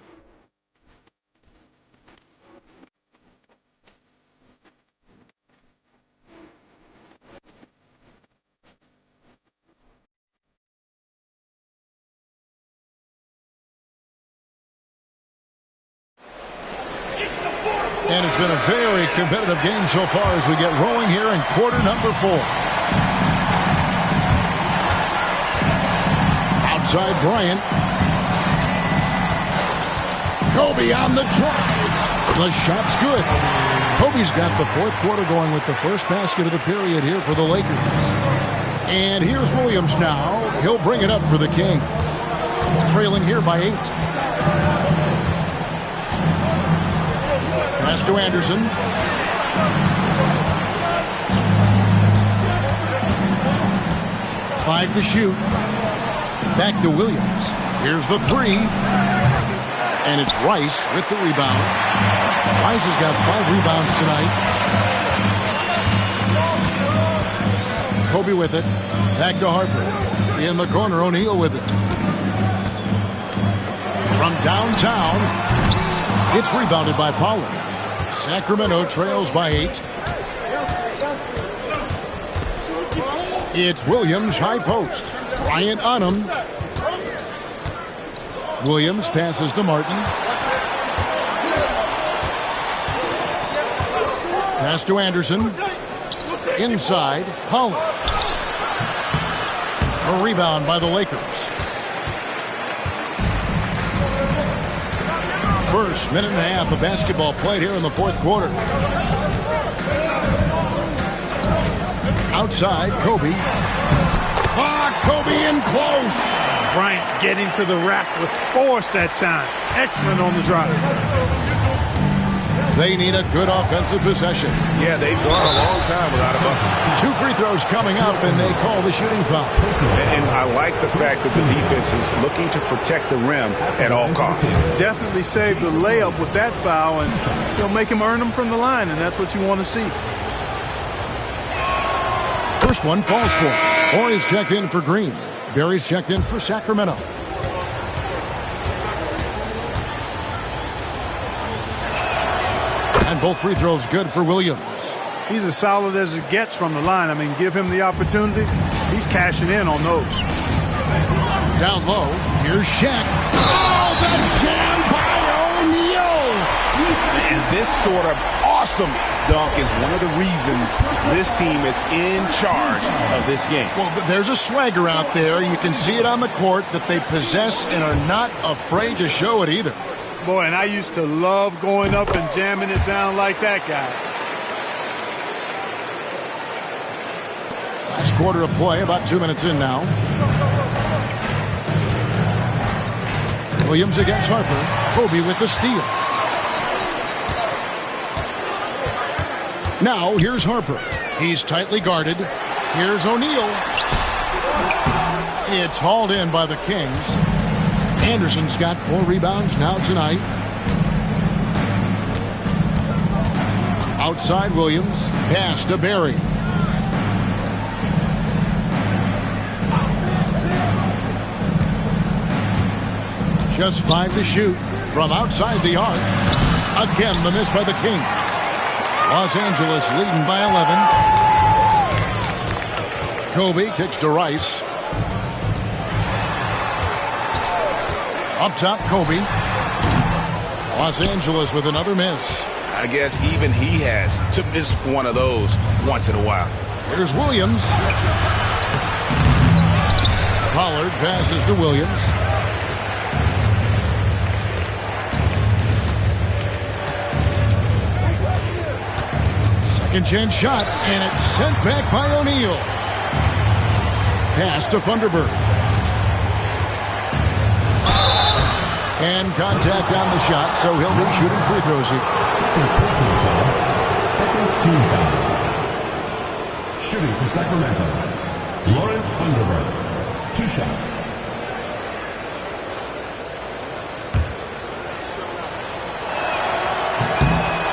And it's been a very competitive game so far as we get rolling here in quarter number 4. Outside Bryant. Kobe on the drive. The shot's good. Kobe's got the fourth quarter going with the first basket of the period here for the Lakers. And here's Williams now. He'll bring it up for the Kings. Trailing here by 8. Pass to Anderson. Five to shoot. Back to Williams. Here's the 3. And it's Rice with the rebound. Rice has got 5 rebounds tonight. Kobe with it. Back to Harper. In the corner, O'Neal with it. From downtown, it's rebounded by Pollard. Sacramento trails by 8. It's Williams, high post. Bryant on him. Williams passes to Martin. Pass to Anderson. Inside, Pollard. A rebound by the Lakers. First minute and a half of basketball played here in the fourth quarter. Outside, Kobe. Kobe in close. Bryant getting to the rack with force that time. Excellent on the drive. They need a good offensive possession. Yeah, they've gone a long time without a bucket. 2 free throws coming up, and they call the shooting foul. And I like the fact that the defense is looking to protect the rim at all costs. Definitely saved the layup with that foul, and they'll make him earn them from the line, and that's what you want to see. First one falls for him. Horry's checked in for Green. Berry's checked in for Sacramento. And both free throws good for Williams. He's as solid as it gets from the line. I mean, give him the opportunity. He's cashing in on those. Down low, here's Shaq. Oh, the jam by O'Neal! And this sort of awesome dunk is one of the reasons this team is in charge of this game. Well, there's a swagger out there. You can see it on the court that they possess and are not afraid to show it either. Boy, and I used to love going up and jamming it down like that, guys. Last quarter of play, about 2 minutes in now. Williams against Harper. Kobe with the steal. Now, here's Harper. He's tightly guarded. Here's O'Neal. It's hauled in by the Kings. Anderson's got 4 rebounds now tonight. Outside Williams. Pass to Berry. Just 5 to shoot from outside the arc. Again, the miss by the Kings. Los Angeles leading by 11. Kobe kicks to Rice. Up top, Kobe. Los Angeles with another miss. I guess even he has to miss one of those once in a while. Here's Williams. Pollard passes to Williams. Second chance shot, and it's sent back by O'Neal. Pass to Funderburg. And contact on the shot, so he'll be shooting free throws here. Second team foul. Shooting for Sacramento, Lawrence Funderburg. 2 shots.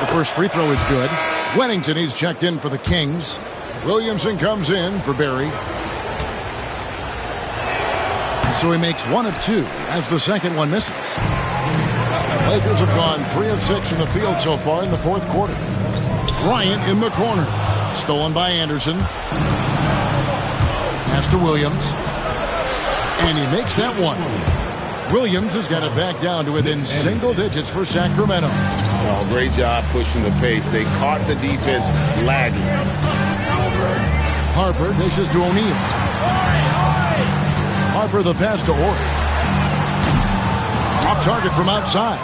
The first free throw is good. Wennington, he's checked in for the Kings. Williamson comes in for Berry. So he makes 1 of 2 as the second one misses. Lakers have gone 3 of 6 in the field so far in the fourth quarter. Bryant in the corner. Stolen by Anderson. Pass to Williams. And he makes that one. Williams has got it back down to within single digits for Sacramento. Oh, great job pushing the pace. They caught the defense lagging. Harper dishes to O'Neal. Harper the pass to Horry. Off target from outside.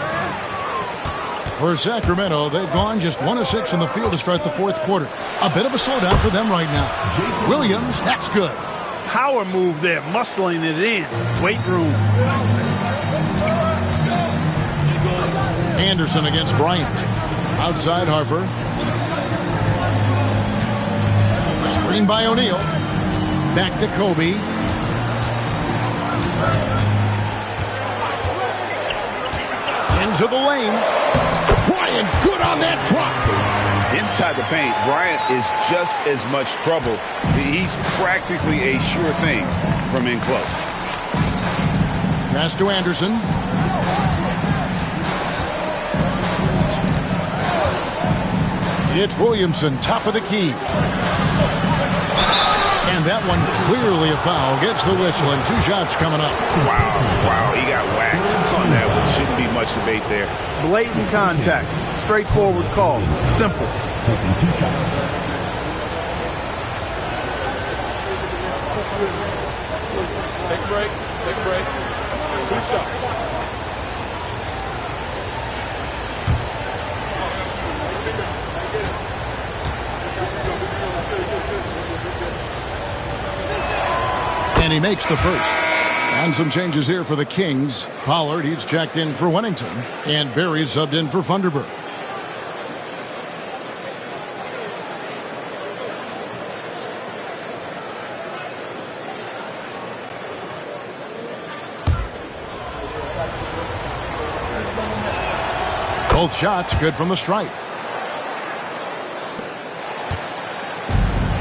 For Sacramento, they've gone just 1 of 6 in the field to start the fourth quarter. A bit of a slowdown for them right now. Williams, that's good. Power move there, muscling it in. Weight room. Anderson against Bryant. Outside Harper. Screen by O'Neal. Back to Kobe. Into the lane. Bryant, good on that drop. Inside the paint, Bryant is just as much trouble. He's practically a sure thing from in close. Pass to Anderson. It's Williamson, top of the key. And that one clearly a foul. Gets the whistle, and 2 shots coming up. Wow, he got whacked on that one. Shouldn't be much debate there. Blatant contact. Straightforward call. Simple. Taking 2 shots. Take a break. Take a break. 2 shots. And he makes the first. And some changes here for the Kings. Pollard, he's checked in for Wennington. And Berry subbed in for Funderburk. Both shots good from the stripe.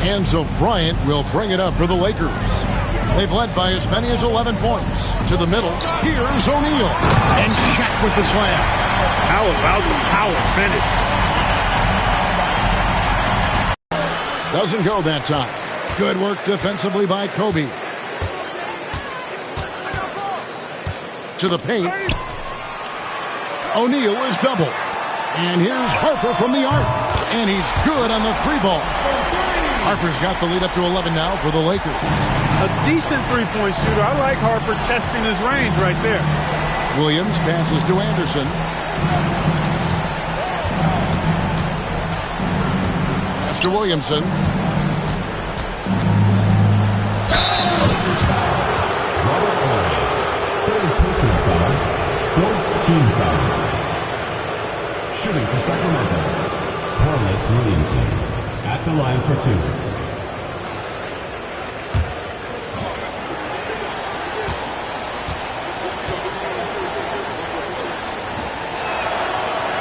And so Bryant will bring it up for the Lakers. They've led by as many as 11 points. To the middle, here's O'Neal. And Shaq with the slam. How about the power finish? Doesn't go that time. Good work defensively by Kobe. To the paint. O'Neal is double. And here's Harper from the arc. And he's good on the 3-ball. Harper's got the lead up to 11 now for the Lakers. A decent three-point shooter. I like Harper testing his range right there. Williams passes to Anderson. Pass to Williamson. Personal foul. 4th team foul. Shooting for Sacramento. Carlos Williamson at the line for 2.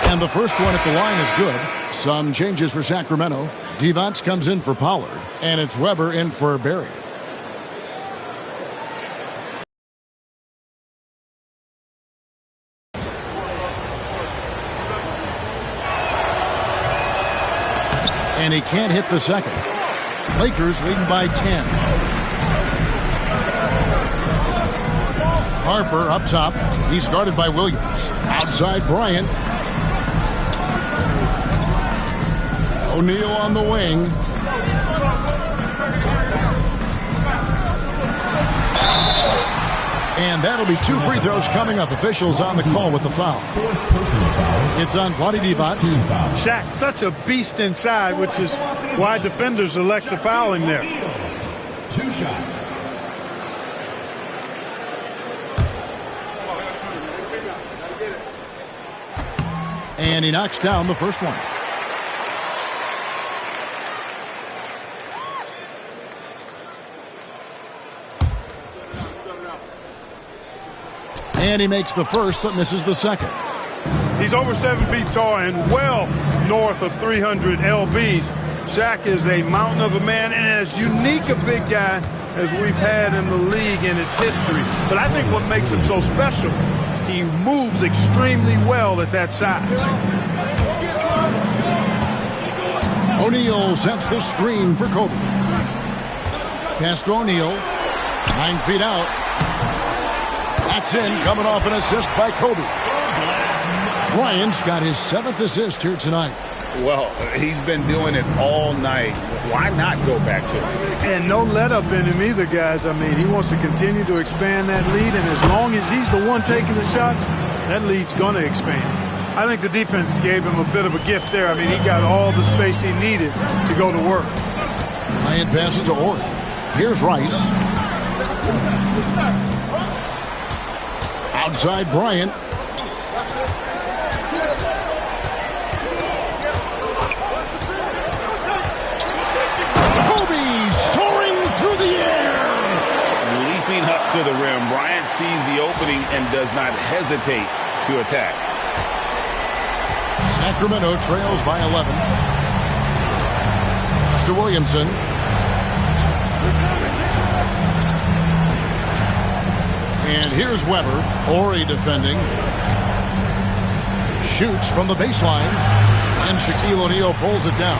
And the first one at the line is good. Some changes for Sacramento. Devonts comes in for Pollard. And it's Weber in for Berry. And he can't hit the second. Lakers leading by 10. Harper up top. He's guarded by Williams. Outside Bryant. O'Neal on the wing. And that'll be 2 free throws coming up. Officials on the call with the foul. It's on Vlade Divac. Shaq, such a beast inside, which is why defenders elect to foul him there. 2 shots. And he knocks down the first one. And he makes the first, but misses the second. He's over 7 feet tall and well north of 300 lbs. Shaq is a mountain of a man and as unique a big guy as we've had in the league in its history. But I think what makes him so special, he moves extremely well at that size. O'Neal sets the screen for Kobe. Pass to O'Neal. 9 feet out. That's in, coming off an assist by Kobe. Bryant's got his 7th assist here tonight. Well, he's been doing it all night. Why not go back to it? And no let up in him either, guys. I mean, he wants to continue to expand that lead, and as long as he's the one taking the shots, that lead's going to expand. I think the defense gave him a bit of a gift there. I mean, he got all the space he needed to go to work. Bryant passes to Ori. Here's Rice. Outside Bryant. Kobe soaring through the air. Leaping up to the rim. Bryant sees the opening and does not hesitate to attack. Sacramento trails by 11. Mr. Williamson. And here's Weber. Ori defending. Shoots from the baseline. And Shaquille O'Neal pulls it down.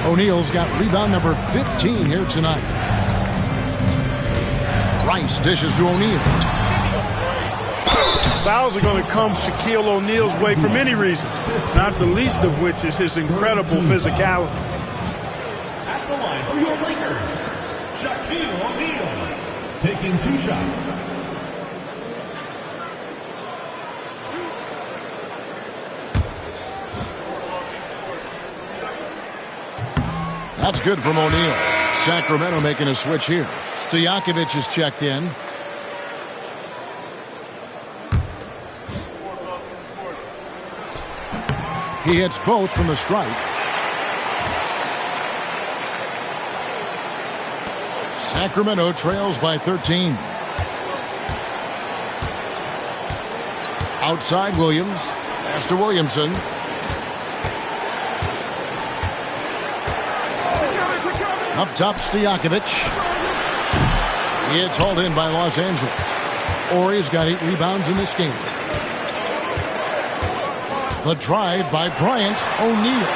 O'Neal's got rebound number 15 here tonight. Rice dishes to O'Neal. Fouls are going to come Shaquille O'Neal's way for many reasons, not the least of which is his incredible physicality. At the line for your Lakers, Shaquille O'Neal, taking 2 shots. That's good from O'Neal. Sacramento making a switch here. Stojakovic is checked in. He hits both from the stripe. Sacramento trails by 13. Outside Williams. Pass to Williamson. Up top, Stojakovic. It's hauled in by Los Angeles. Horry's got 8 rebounds in this game. The drive by Bryant O'Neal.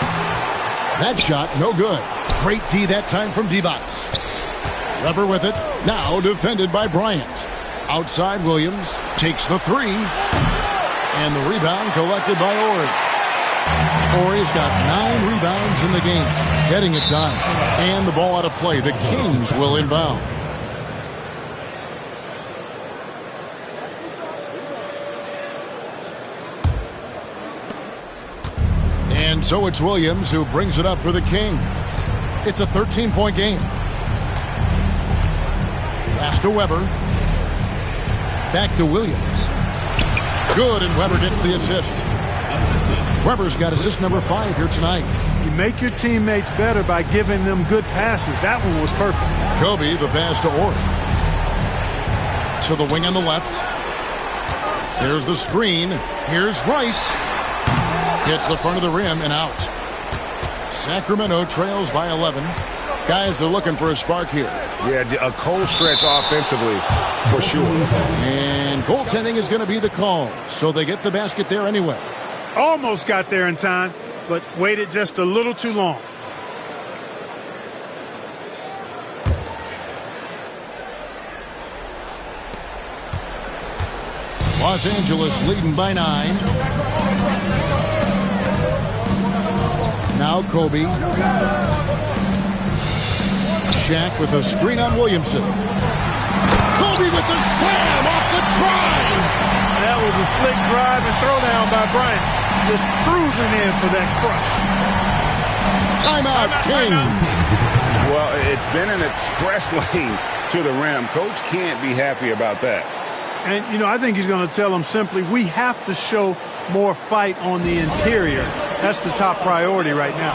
That shot, no good. Great D that time from Divac. Weber with it. Now defended by Bryant. Outside Williams. Takes the 3. And the rebound collected by Horry. Horry's got 9 rebounds in the game. Getting it done. And the ball out of play. The Kings will inbound. And so it's Williams who brings it up for the Kings. It's a 13-point game. Pass to Weber. Back to Williams. Good, and Weber gets the assist. Weber's got assist number 5 here tonight. You make your teammates better by giving them good passes. That one was perfect. Kobe, the pass to Horry. To the wing on the left. There's the screen. Here's Rice. Hits the front of the rim and out. Sacramento trails by 11. Guys are looking for a spark here. Yeah, a cold stretch offensively for sure. And goaltending is going to be the call. So they get the basket there anyway. Almost got there in time, but waited just a little too long. Los Angeles leading by 9. Now Kobe. Shaq with a screen on Williamson. Kobe with the slam off the drive. That was a slick drive and throwdown by Bryant. Just cruising in for that crush. Timeout, Kings. Well, it's been an express lane to the rim. Coach can't be happy about that. And, you know, I think he's going to tell them simply, we have to show more fight on the interior. That's the top priority right now.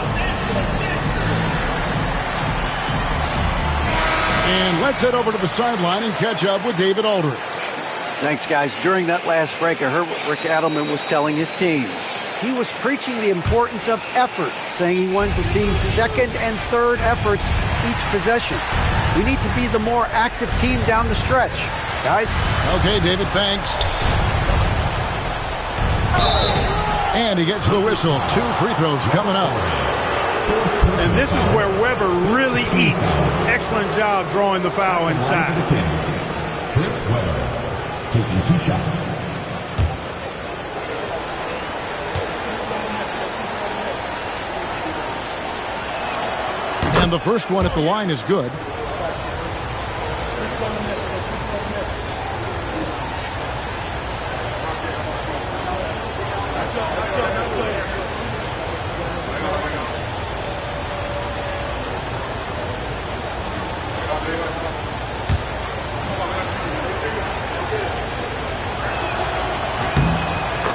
And let's head over to the sideline and catch up with David Aldridge. Thanks, guys. During that last break, I heard what Rick Adelman was telling his team. He was preaching the importance of effort, saying he wanted to see second and third efforts each possession. We need to be the more active team down the stretch. Guys? Okay, David, thanks. And he gets the whistle. 2 free throws coming up. And this is where Weber really eats. Excellent job drawing the foul inside. For the Kings, Chris Weber taking 2 shots. And the first one at the line is good.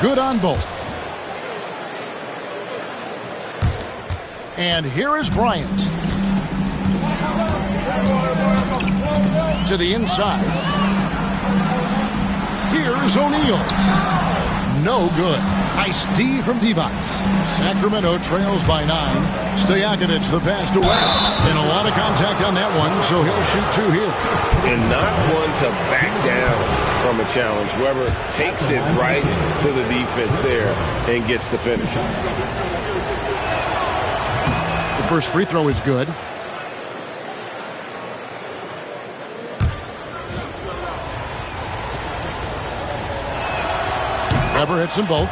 Good on both. And here is Bryant. To the inside. Here's O'Neal. No good. Nice D from Divac. Sacramento trails by 9. Stojakovic the pass to Weber. And a lot of contact on that one, so he'll shoot 2 here. And not one to back down from a challenge. Weber takes it right to the defense there and gets the finish. First free throw is good. Weber hits them both.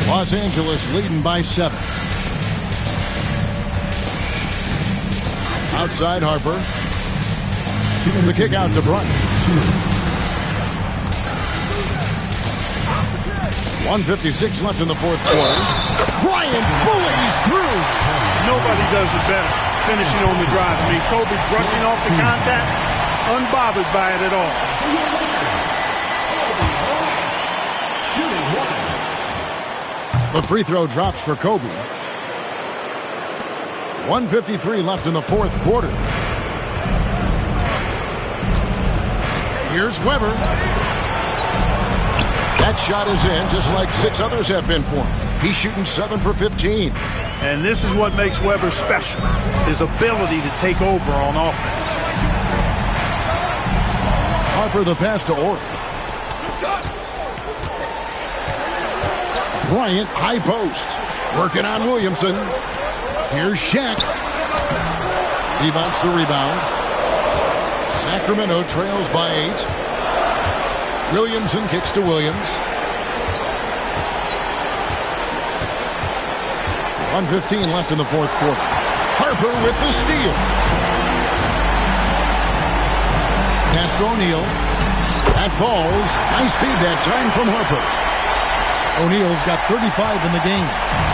Los Angeles leading by 7. Outside Harper. The kick out to Bryant. 1:56 left in the fourth quarter. Bryant bullies through. Nobody does it better. Finishing on the drive. I mean, Kobe brushing off the contact, unbothered by it at all. The free throw drops for Kobe. 1:53 left in the fourth quarter. Here's Weber. That shot is in, just like 6 others have been for him. He's shooting 7 for 15. And this is what makes Weber special, his ability to take over on offense. Harper the pass to Orr. Bryant, high post. Working on Williamson. Here's Shaq. He wants the rebound. Sacramento trails by 8. Williamson kicks to Williams. 1:15 left in the fourth quarter. Harper with the steal. Pass to O'Neal. That falls. Nice feed that time from Harper. O'Neal's got 35 in the game.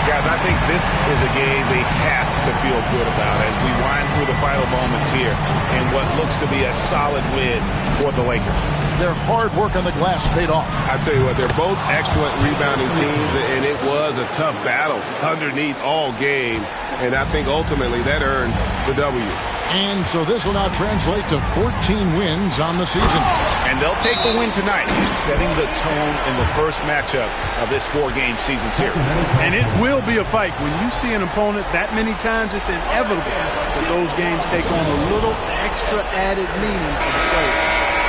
Guys, I think this is a game they have to feel good about as we wind through the final moments here in what looks to be a solid win for the Lakers. Their hard work on the glass paid off. I tell you what, they're both excellent rebounding teams, and it was a tough battle underneath all game, and I think ultimately that earned the W. And so this will now translate to 14 wins on the season. And they'll take the win tonight, setting the tone in the first matchup of this 4-game season series. And it will be a fight. When you see an opponent that many times, it's inevitable that those games take on a little extra added meaning for the players.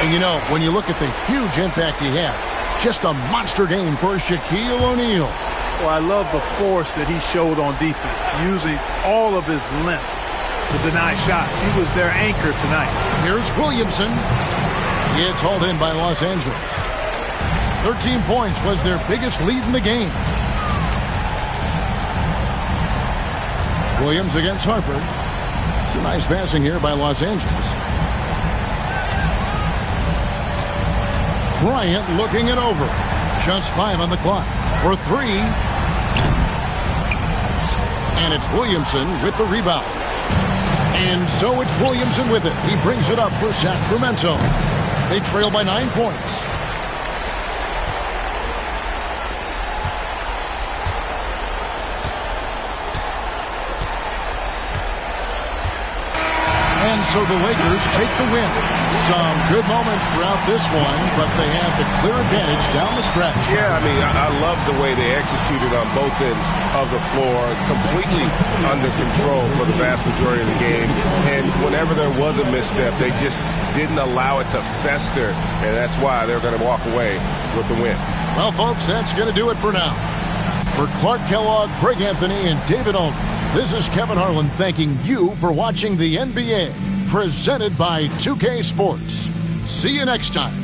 And you know, when you look at the huge impact he had, just a monster game for Shaquille O'Neal. Well, I love the force that he showed on defense, using all of his length to deny shots. He was their anchor tonight. Here's Williamson. It's hauled in by Los Angeles. 13 points was their biggest lead in the game. Williams against Harper. Some nice passing here by Los Angeles. Bryant looking it over. Just 5 on the clock for 3. And it's Williamson with the rebound. And so it's Williamson with it. He brings it up for Sacramento. They trail by 9 points. And so the Lakers take the win. Some good moments throughout this one, but they had the clear advantage down the stretch. Yeah, I mean, I love the way they executed on both ends of the floor, completely under control for the vast majority of the game. And whenever there was a misstep, they just didn't allow it to fester, and that's why they're going to walk away with the win. Well, folks, that's going to do it for now. For Clark Kellogg, Greg Anthony, and David Olney, this is Kevin Harlan thanking you for watching the NBA, presented by 2K Sports. See you next time.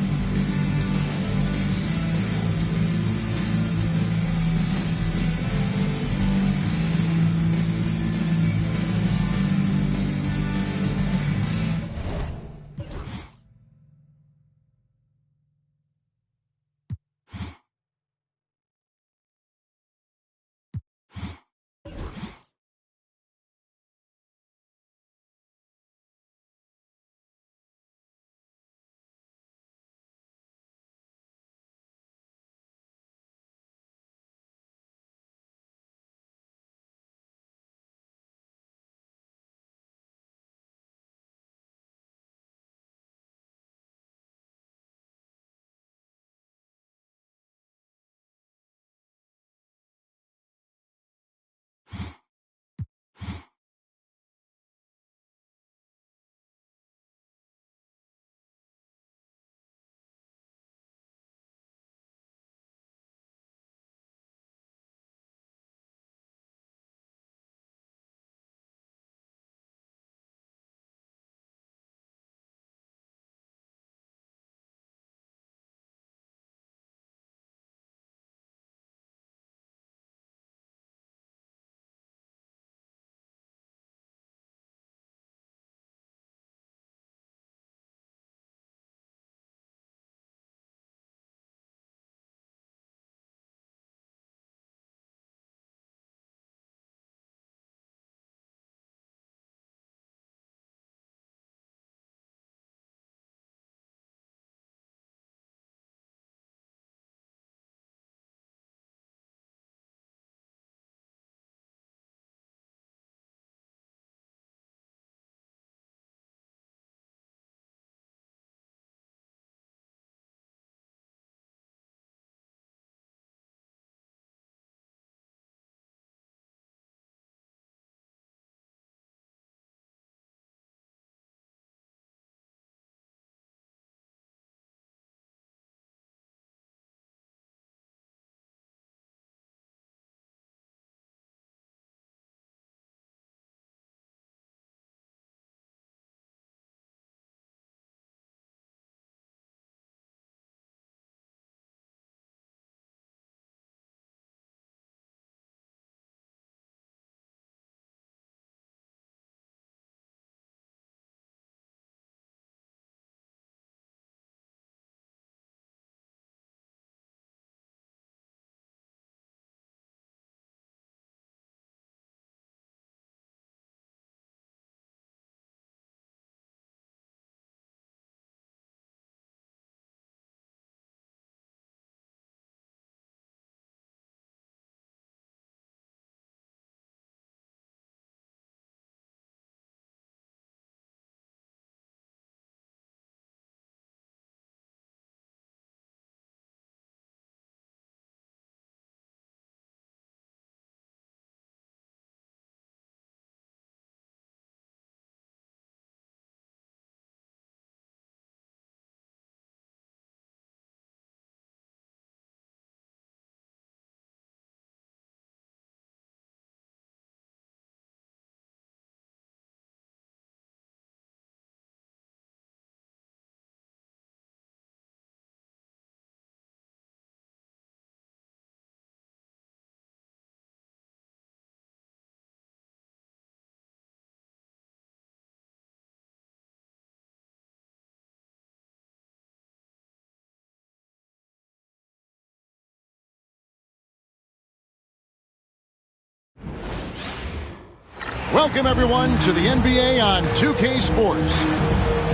Welcome, everyone, to the NBA on 2K Sports.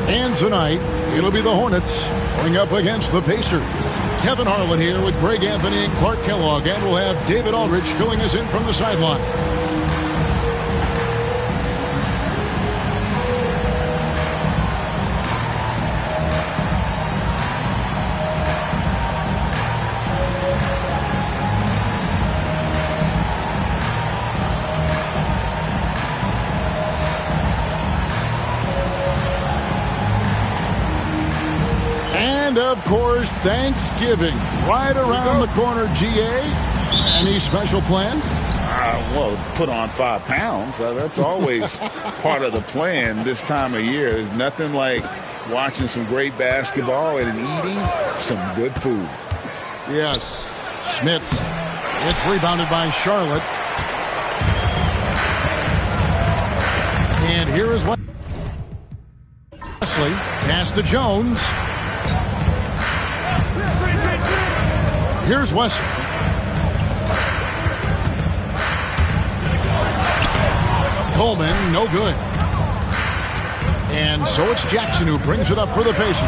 And tonight, it'll be the Hornets going up against the Pacers. Kevin Harlan here with Greg Anthony and Clark Kellogg, and we'll have David Aldridge filling us in from the sideline. And, of course, Thanksgiving right around the corner, GA. Any special plans? Well, put on 5 pounds. That's always part of the plan this time of year. There's nothing like watching some great basketball and eating some good food. Yes. Smits. It's rebounded by Charlotte. And here is Wesley. Pass to Jones. Here's Wesley. Coleman, no good. And so it's Jackson who brings it up for the Pacers.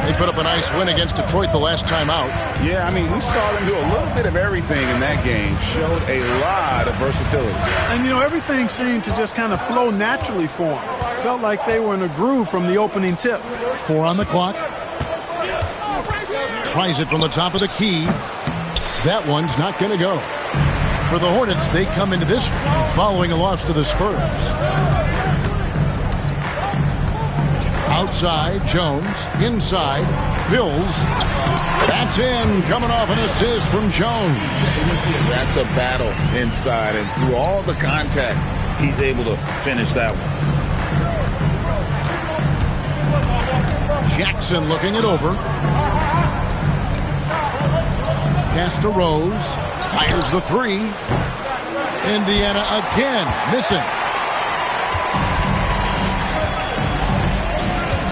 They put up a nice win against Detroit the last time out. Yeah, I mean, we saw them do a little bit of everything in that game. Showed a lot of versatility. And, everything seemed to just kind of flow naturally for them. Felt like they were in a groove from the opening tip. 4 on the clock. Tries it from the top of the key. That one's not going to go. For the Hornets, they come into this following a loss to the Spurs. Outside, Jones. Inside, Bills. That's in, coming off an assist from Jones. That's a battle inside, and through all the contact, he's able to finish that one. Jackson looking it over. Pass to Rose. Fires the 3. Indiana again missing.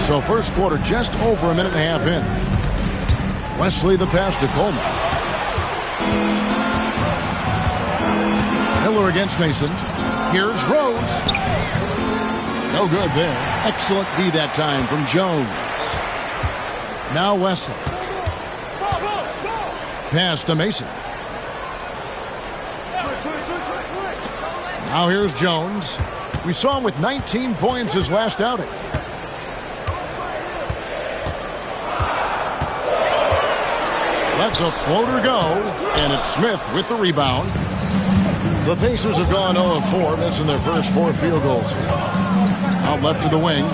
So first quarter just over a minute and a half in. Wesley the pass to Coleman. Miller against Mason. Here's Rose. No good there. Excellent D that time from Jones. Now Wesley. Pass to Mason. Now here's Jones. We saw him with 19 points his last outing. Lets a floater go, and it's Smith with the rebound. The Pacers have gone 0 of 4, missing their first 4 field goals here. Out left of the wing.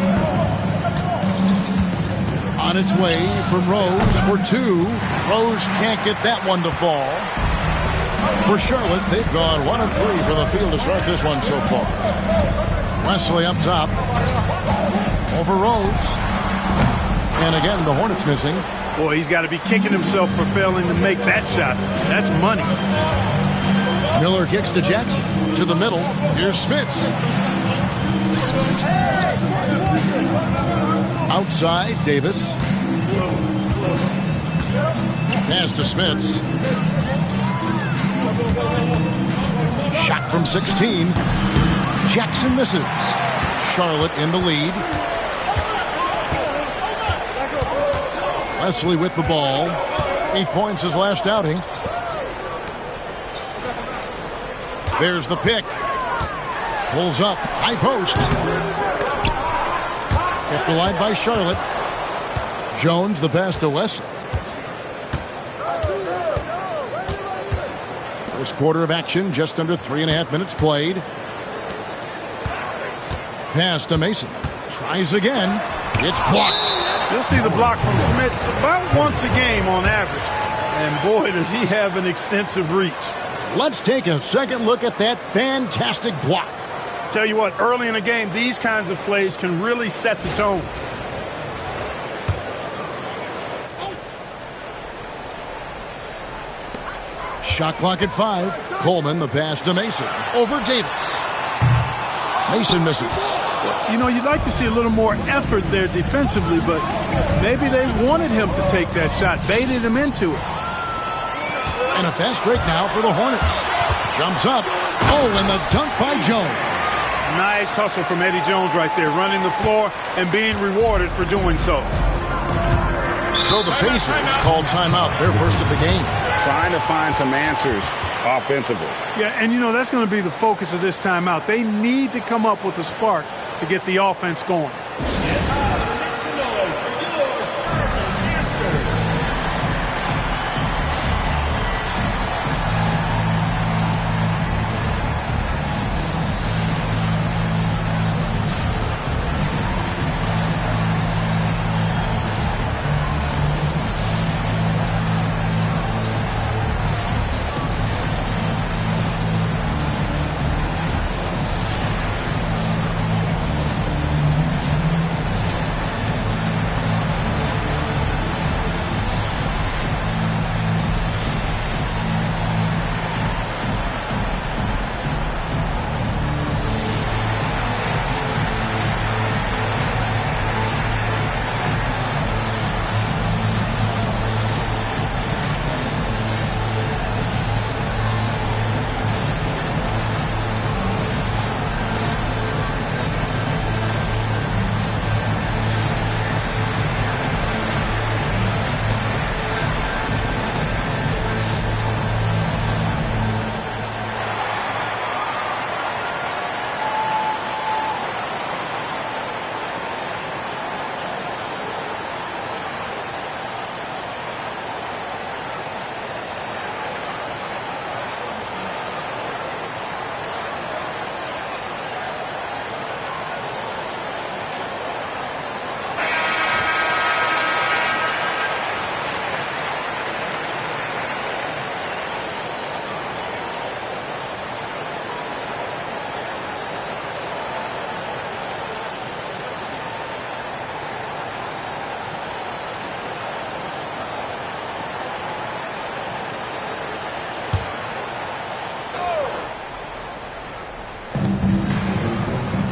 On its way from Rose for 2. Rose can't get that one to fall. For Charlotte, they've gone 1 of 3 for the field to start this one so far. Wesley up top. Over Rose. And again, the Hornets missing. Boy, he's got to be kicking himself for failing to make that shot. That's money. Miller kicks to Jackson. To the middle. Here's Smits. Outside, Davis. Pass to Smits. Shot from 16. Jackson misses. Charlotte in the lead. Wesley with the ball. 8 points his last outing. There's the pick. Pulls up. High post. Kept alive by Charlotte. Jones the pass to Wesley. First quarter of action, just under 3.5 minutes played. Pass to Mason. Tries again. It's blocked. You'll see the block from Smits about once a game on average. And boy, does he have an extensive reach. Let's take a second look at that fantastic block. Tell you what, early in a game, these kinds of plays can really set the tone. Shot clock at 5. Coleman, the pass to Mason. Over Davis. Mason misses. You'd like to see a little more effort there defensively, but maybe they wanted him to take that shot, baited him into it. And a fast break now for the Hornets. Jumps up. Oh, and the dunk by Jones. Nice hustle from Eddie Jones right there, running the floor and being rewarded for doing so. So the Pacers called timeout, their first of the game. Trying to find some answers offensively. Yeah, and you know, that's going to be the focus of this timeout. They need to come up with a spark to get the offense going.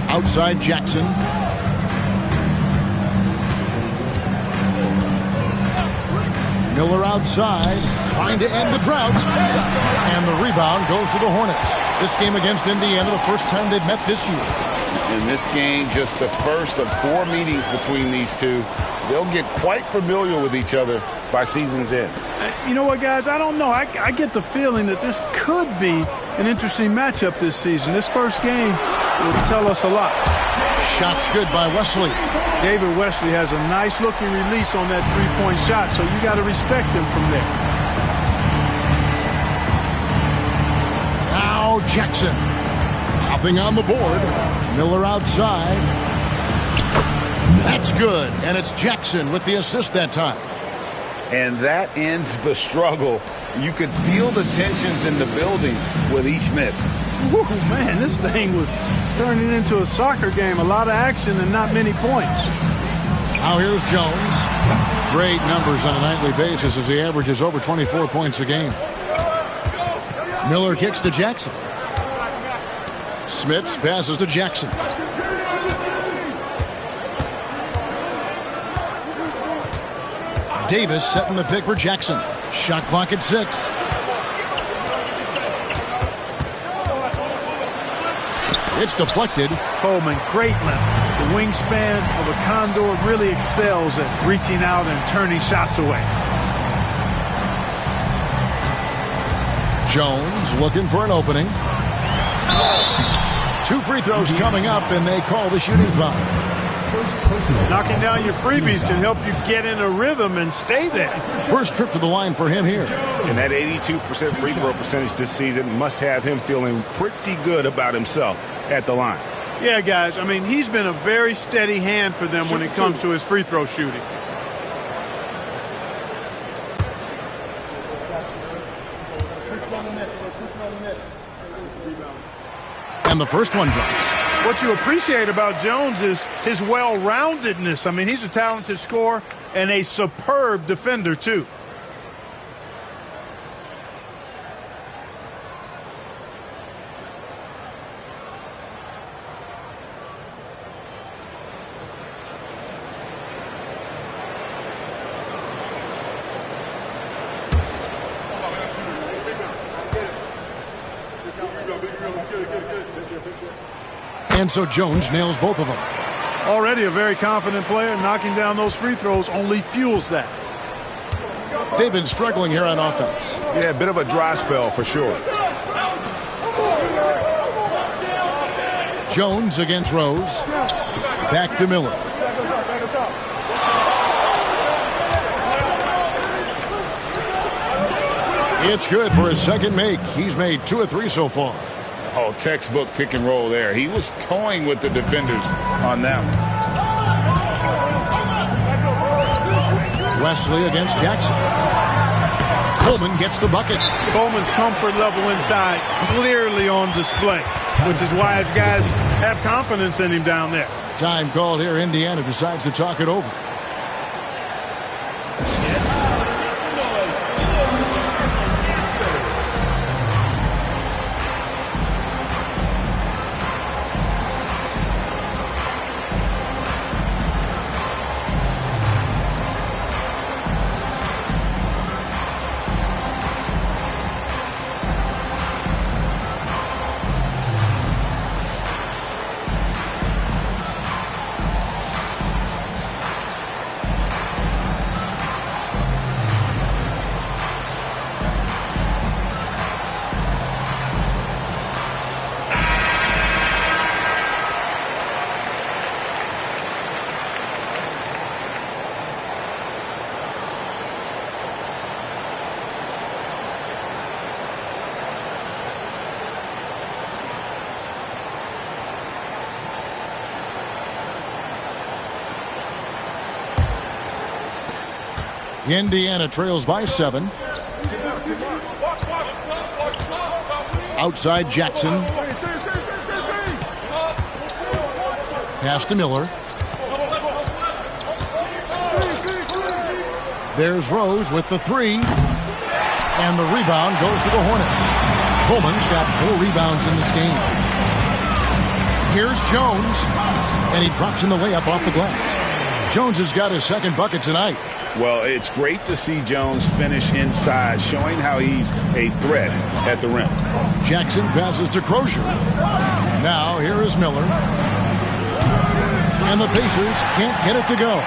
Outside Jackson. Miller outside, trying to end the drought. And the rebound goes to the Hornets. This game against Indiana, the first time they've met this year. In this game, just the first of 4 meetings between these two. They'll get quite familiar with each other by season's end. You know what, guys? I don't know. I get the feeling that this could be an interesting matchup this season. This first game will tell us a lot. Shots good by Wesley. David Wesley has a nice-looking release on that three-point shot, so you got to respect him from there. Now Jackson. Nothing on the board. Miller outside. That's good, and it's Jackson with the assist that time. And that ends the struggle. You could feel the tensions in the building with each miss. Woo, man, this thing was turning into a soccer game. A lot of action and not many points. Now here's Jones. Great numbers on a nightly basis as he averages over 24 points a game. Miller kicks to Jackson. Smits passes to Jackson. Davis setting the pick for Jackson. Shot clock at 6. It's deflected. Coleman, great length. The wingspan of a Condor really excels at reaching out and turning shots away. Jones looking for an opening. 2 free throws coming up, and they call the shooting foul. Knocking down your freebies can help you get in a rhythm and stay there. First trip to the line for him here. And that 82% free throw percentage this season must have him feeling pretty good about himself at the line. Yeah, guys, I mean, he's been a very steady hand for them when it comes to his free throw shooting. And the first one drops. What you appreciate about Jones is his well-roundedness. I mean, he's a talented scorer and a superb defender, too. And so Jones nails both of them. Already a very confident player. Knocking down those free throws only fuels that. They've been struggling here on offense. Yeah, a bit of a dry spell for sure. Jones against Rose. Back to Miller. It's good for his second make. He's made 2 of 3 so far. Oh, textbook pick and roll there. He was toying with the defenders on that one. Wesley against Jackson. Coleman gets the bucket. Coleman's comfort level inside clearly on display, which is why his guys have confidence in him down there. Time called here. Indiana decides to talk it over. Indiana trails by 7. Outside Jackson. Pass to Miller. There's Rose with the 3. And the rebound goes to the Hornets. Coleman's got 4 rebounds in this game. Here's Jones. And he drops in the layup off the glass. Jones has got his second bucket tonight. Well, it's great to see Jones finish inside, showing how he's a threat at the rim. Jackson passes to Crozier. Now here is Miller. And the Pacers can't get it to go.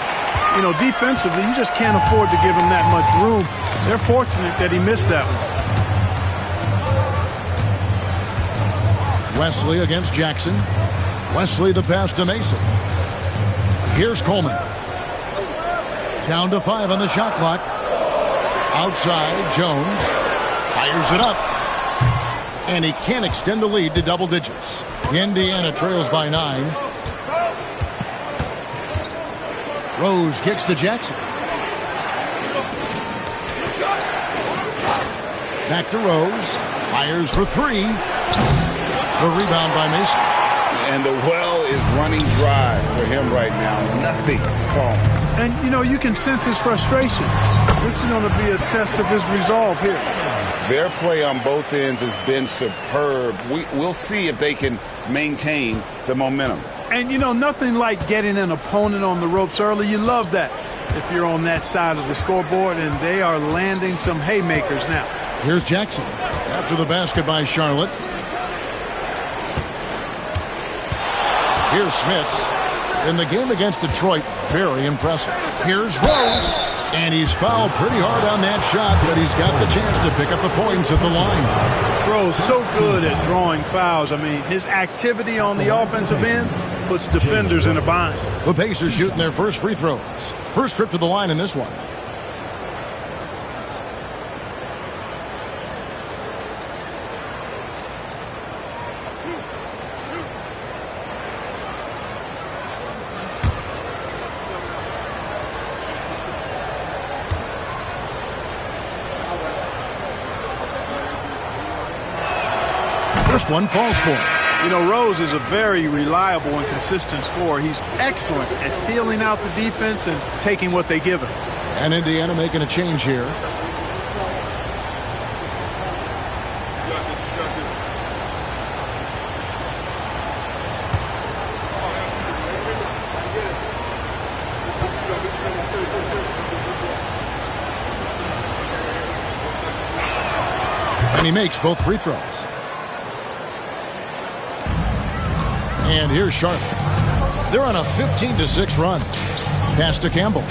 You know, defensively, you just can't afford to give him that much room. They're fortunate that he missed that one. Wesley against Jackson. Wesley the pass to Mason. Here's Coleman. Down to 5 on the shot clock. Outside, Jones fires it up. And he can't extend the lead to double digits. Indiana trails by 9. Rose kicks to Jackson. Back to Rose. Fires for 3. The rebound by Mason. And the well is running dry for him right now. Nothing falling. And, you know, you can sense his frustration. This is going to be a test of his resolve here. Their play on both ends has been superb. We'll see if they can maintain the momentum. And, you know, nothing like getting an opponent on the ropes early. You love that if you're on that side of the scoreboard, and they are landing some haymakers now. Here's Jackson after the basket by Charlotte. Here's Smits. In the game against Detroit, very impressive. Here's Rose. And he's fouled pretty hard on that shot, but he's got the chance to pick up the points at the line. Rose so good at drawing fouls. I mean, his activity on the offensive end puts defenders in a bind. The Pacers shooting their first free throws. First trip to the line in this one. First one falls for him. You know, Rose is a very reliable and consistent scorer. He's excellent at feeling out the defense and taking what they give him. And Indiana making a change here. And he makes both free throws. And here's Charlotte. They're on a 15-6 run. Pass to Campbell.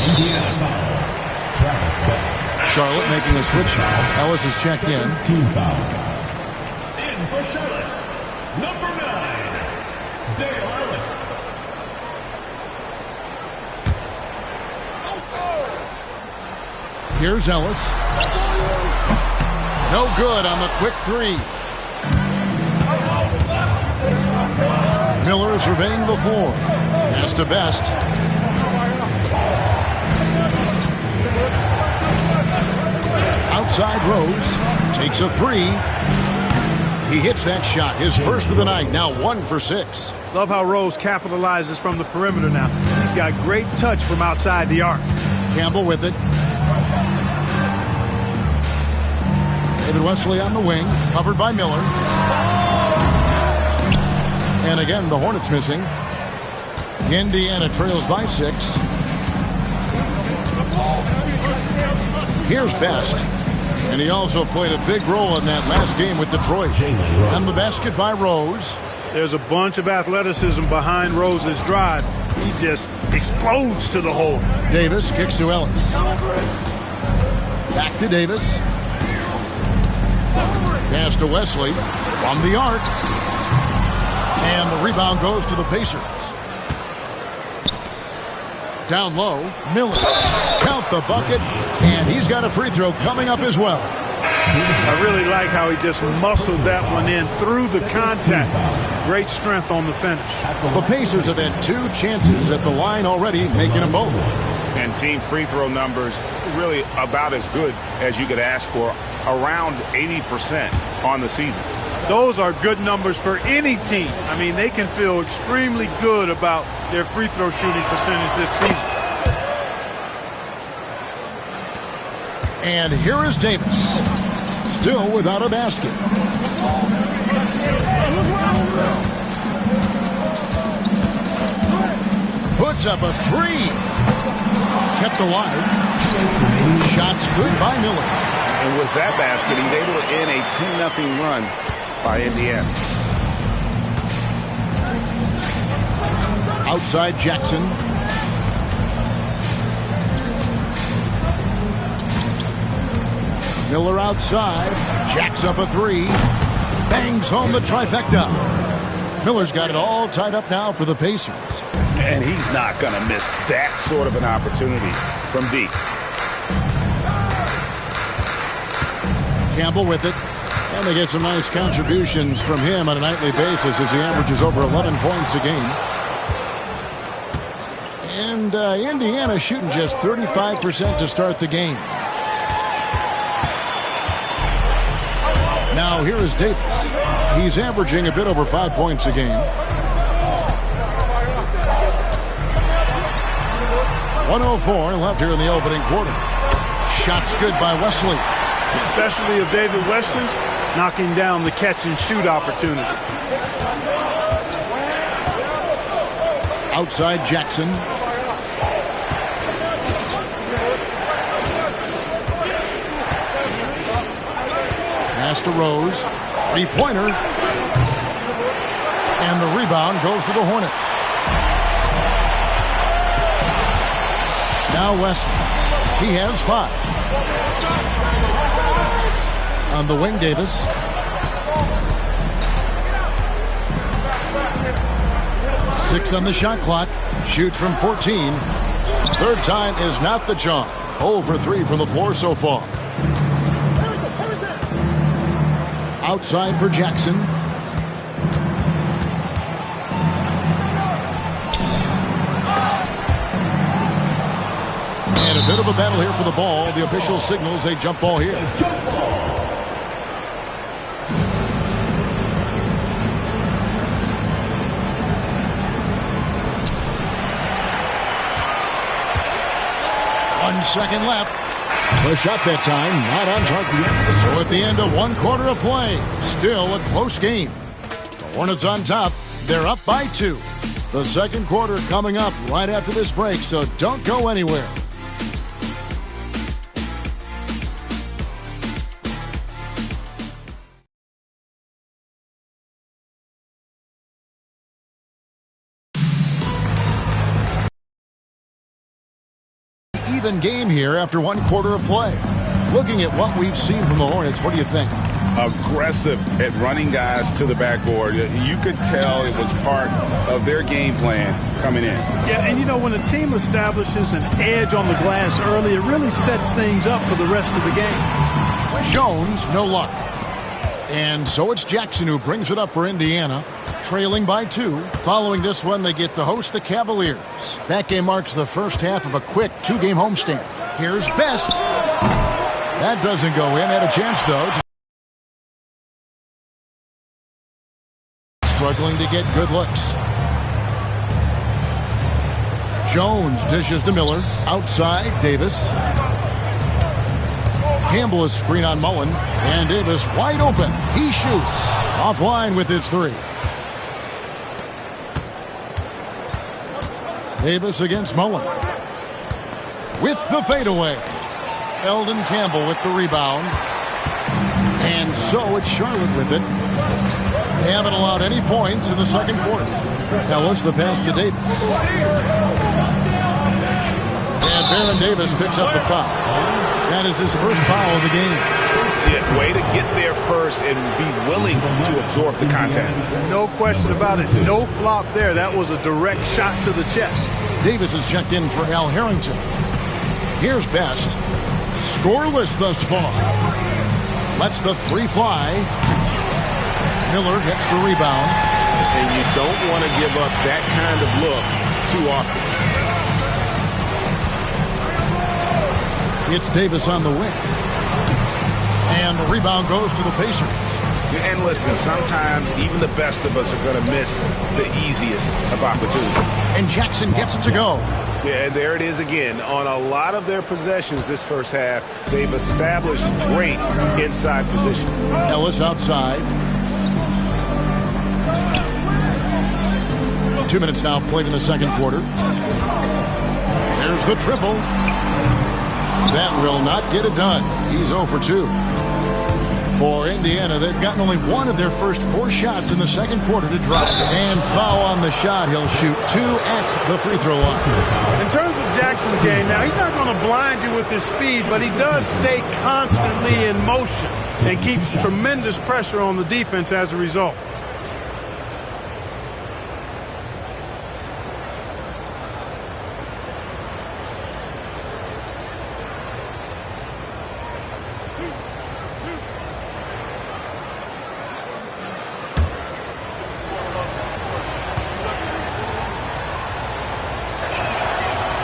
Indiana foul. Travis Best. Charlotte making a switch now. Ellis is checked in. Team foul. In for Charlotte, number 9, Dale Ellis. Here's Ellis. No good on the quick three. Miller surveying the floor. Pass to Best. Outside Rose. Takes a three. He hits that shot. His first of the night. Now 1 for 6. Love how Rose capitalizes from the perimeter now. He's got great touch from outside the arc. Campbell with it. David Wesley on the wing. Covered by Miller. And again, the Hornets missing. Indiana trails by 6. Here's Best. And he also played a big role in that last game with Detroit. And the basket by Rose. There's a bunch of athleticism behind Rose's drive. He just explodes to the hole. Davis kicks to Ellis. Back to Davis. Pass to Wesley from the arc. And the rebound goes to the Pacers. Down low, Miller. Count the bucket. And he's got a free throw coming up as well. I really like how he just muscled that one in through the contact. Great strength on the finish. The Pacers have had 2 chances at the line already, making them both. And team free throw numbers really about as good as you could ask for. Around 80% on the season. Those are good numbers for any team. I mean, they can feel extremely good about their free throw shooting percentage this season. And here is Davis. Still without a basket. Puts up a 3. Kept alive. Shots good by Miller. And with that basket, he's able to end a 10-0 run by Indiana. Outside Jackson. Miller outside. Jacks up a 3. Bangs home the trifecta. Miller's got it all tied up now for the Pacers. And he's not going to miss that sort of an opportunity from deep. Campbell with it. And they get some nice contributions from him on a nightly basis as he averages over 11 points a game. And Indiana shooting just 35% to start the game. Now here is Davis. He's averaging a bit over 5 points a game. 1:04 left here in the opening quarter. Shots good by Wesley. Especially of David Wesley's, knocking down the catch-and-shoot opportunity. Outside Jackson. Pass to Rose. 3-pointer. And the rebound goes to the Hornets. Now Wesley. He has 5. On the wing, Davis. Six on the shot clock. Shoots from 14. Third time is not the charm. 0 for 3 from the floor so far. Outside for Jackson. And a bit of a battle here for the ball. The official signals a jump ball here. Second left. The shot that time, not on target. So at the end of 1 quarter of play, still a close game. The Hornets on top. They're up by 2. The second quarter coming up right after this break, so don't go anywhere. even game here after one quarter of play. Looking at what we've seen from the Hornets, what do you think? Aggressive at running guys to the backboard. You could tell it was part of their game plan coming in. Yeah, and you know, when a team establishes an edge on the glass early, it really sets things up for the rest of the game. Jones, no luck. And so it's Jackson who brings it up for Indiana, trailing by 2. Following this one, they get to host the Cavaliers. That game marks the first half of a quick 2-game homestand. Here's Best. That doesn't go in. Had a chance, though. Struggling to get good looks. Jones dishes to Miller. Outside, Davis. Campbell is screen on Mullen. And Davis wide open. He shoots. Offline with his 3. Davis against Mullen. With the fadeaway. Eldon Campbell with the rebound. And so it's Charlotte with it. They haven't allowed any points in the second quarter. Ellis, the pass to Davis. And Baron Davis picks up the foul. That is his first foul of the game. Yeah, way to get there first and be willing to absorb the contact. No question about it. No flop there. That was a direct shot to the chest. Davis is checked in for Al Harrington. Here's Best. Scoreless thus far. Lets the 3 fly. Miller gets the rebound. And you don't want to give up that kind of look too often. It's Davis on the wing. And the rebound goes to the Pacers. And listen, sometimes even the best of us are going to miss the easiest of opportunities. And Jackson gets it to go. Yeah, and there it is again. On a lot of their possessions this first half, they've established great inside position. Ellis outside. 2 minutes now played in the second quarter. There's the triple. That will not get it done. He's 0 for 2. For Indiana, they've gotten only 1 of their first 4 shots in the second quarter to drop. And foul on the shot. He'll shoot 2 at the free throw line. In terms of Jackson's game, now he's not going to blind you with his speed, but he does stay constantly in motion and keeps tremendous pressure on the defense as a result.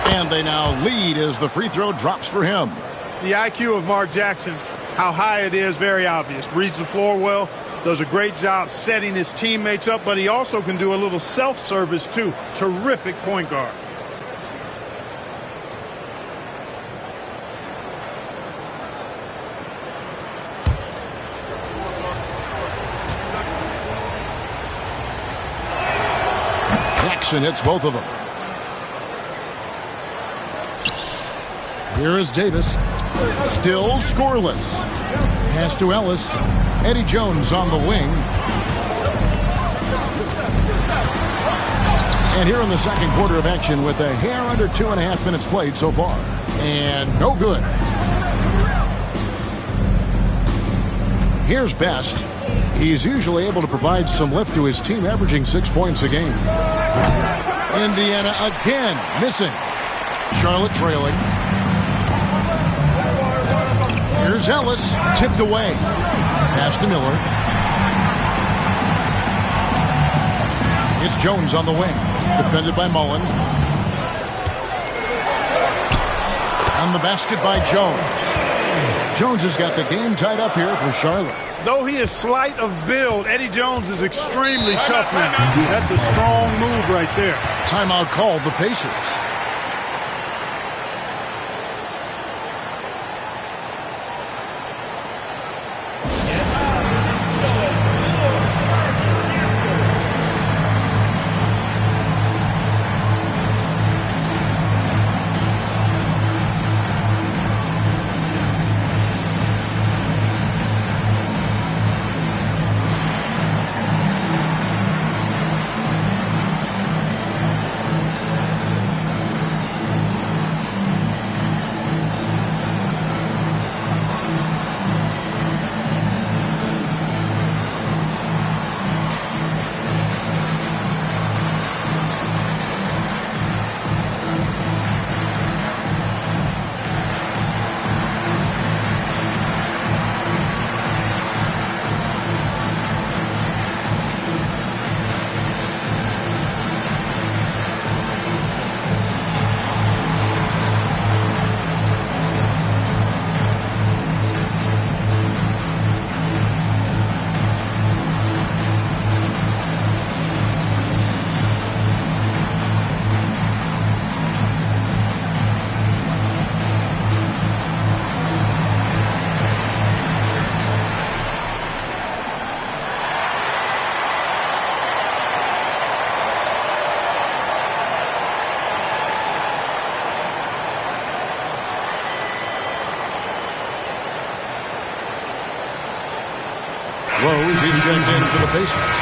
And they now lead as the free throw drops for him. The IQ of Mark Jackson, how high it is, very obvious. Reads the floor well, does a great job setting his teammates up, but he also can do a little self-service too. Terrific point guard. Jackson hits both of them. Here is Davis. Still scoreless. Pass to Ellis. Eddie Jones on the wing. And here in the second quarter of action with a hair under 2.5 minutes played so far. And no good. Here's Best. He's usually able to provide some lift to his team, averaging 6 points a game. Indiana again missing. Charlotte trailing. Here's Ellis, tipped away. Pass to Miller. It's Jones on the wing, defended by Mullen. On the basket by Jones. Jones has got the game tied up here for Charlotte. Though he is slight of build, Eddie Jones is extremely tough now. That's a strong move right there. Timeout called the Pacers. Rose, he's checked in for the Pacers.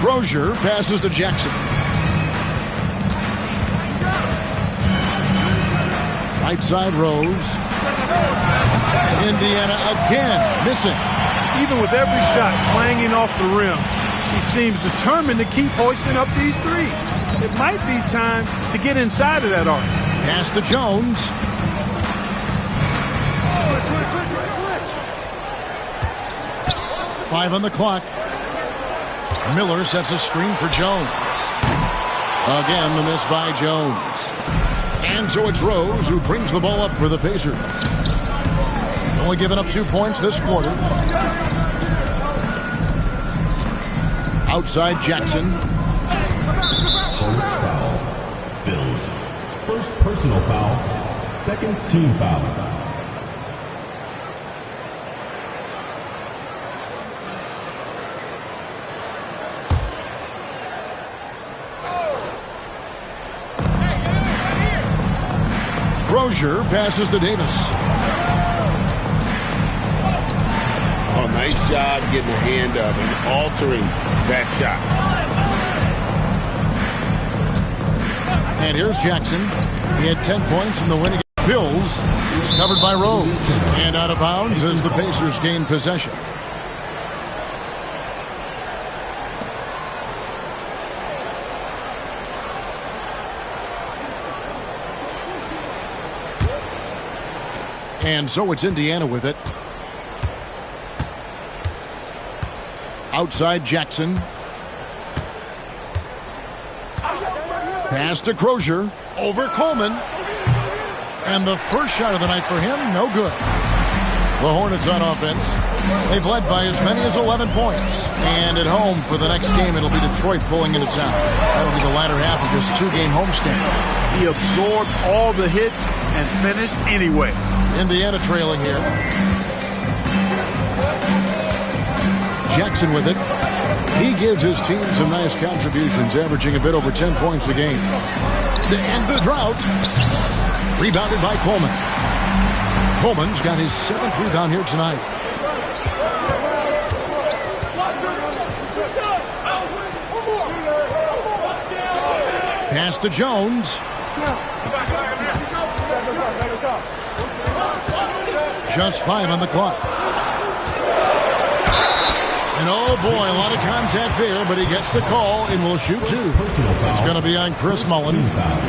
Crozier passes to Jackson. Right side Rose. Indiana again missing. Even with every shot clanging off the rim, he seems determined to keep hoisting up these threes. It might be time to get inside of that arc. Pass to Jones. Switch. 5 on the clock. Miller sets a screen for Jones. Again, the miss by Jones. And so it's Rose who brings the ball up for the Pacers. Only given up 2 points this quarter. Outside Jackson. Forwards foul. Bills. First personal foul. Second team foul. Crozier passes to Davis. Oh, nice job getting a hand up and altering that shot. And here's Jackson. He had 10 points in the win against Bills. He's covered by Rose. And out of bounds as the Pacers gain possession. And so it's Indiana with it. Outside Jackson. Pass to Crozier. Over Coleman. And the first shot of the night for him, no good. The Hornets on offense. They've led by as many as 11 points. And at home for the next game, it'll be Detroit pulling into town. That'll be the latter half of this 2-game homestand. He absorbed all the hits and finished anyway. Indiana trailing here. Jackson with it. He gives his team some nice contributions, averaging a bit over 10 points a game. To end the drought. Rebounded by Coleman. Coleman's got his 7th rebound here tonight. Pass to Jones. Just 5 on the clock. And oh boy, a lot of contact there, but he gets the call and will shoot 2. It's going to be on Chris Mullin.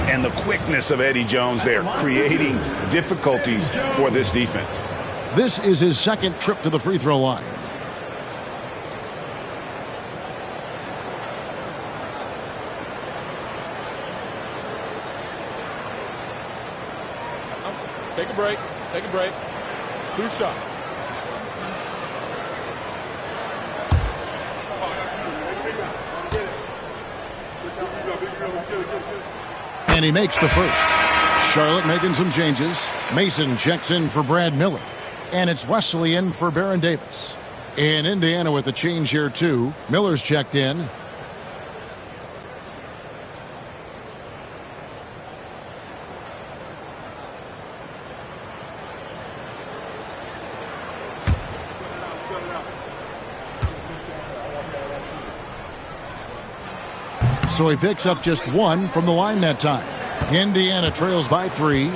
And the quickness of Eddie Jones there, creating difficulties for this defense. This is his 2nd trip to the free throw line. Take a break. Take a break. 2 shots. And he makes the first. Charlotte making some changes. Mason checks in for Brad Miller. And it's Wesley in for Baron Davis. And Indiana with a change here too. Miller's checked in. So he picks up just 1 from the line that time. Indiana trails by 3.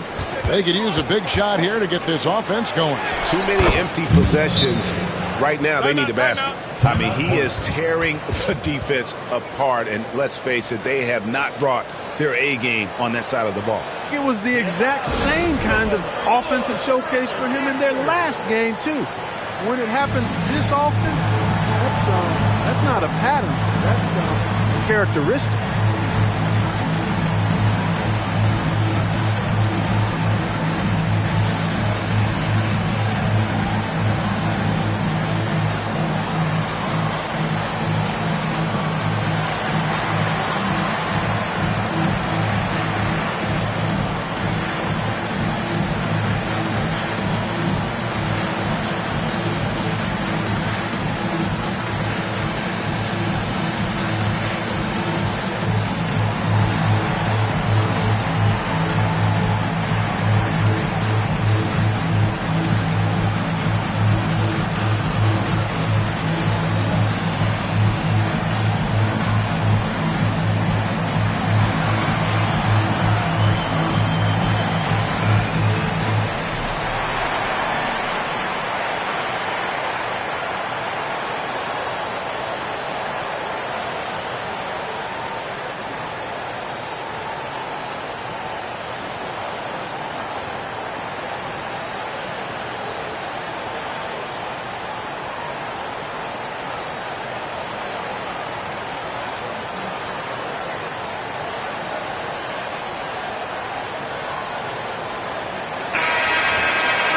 They could use a big shot here to get this offense going. Too many empty possessions. Right now, they need a basket. I mean, he is tearing the defense apart, and let's face it, they have not brought their A game on that side of the ball. It was the exact same kind of offensive showcase for him in their last game, too. When it happens this often, that's not a pattern. That's characteristic.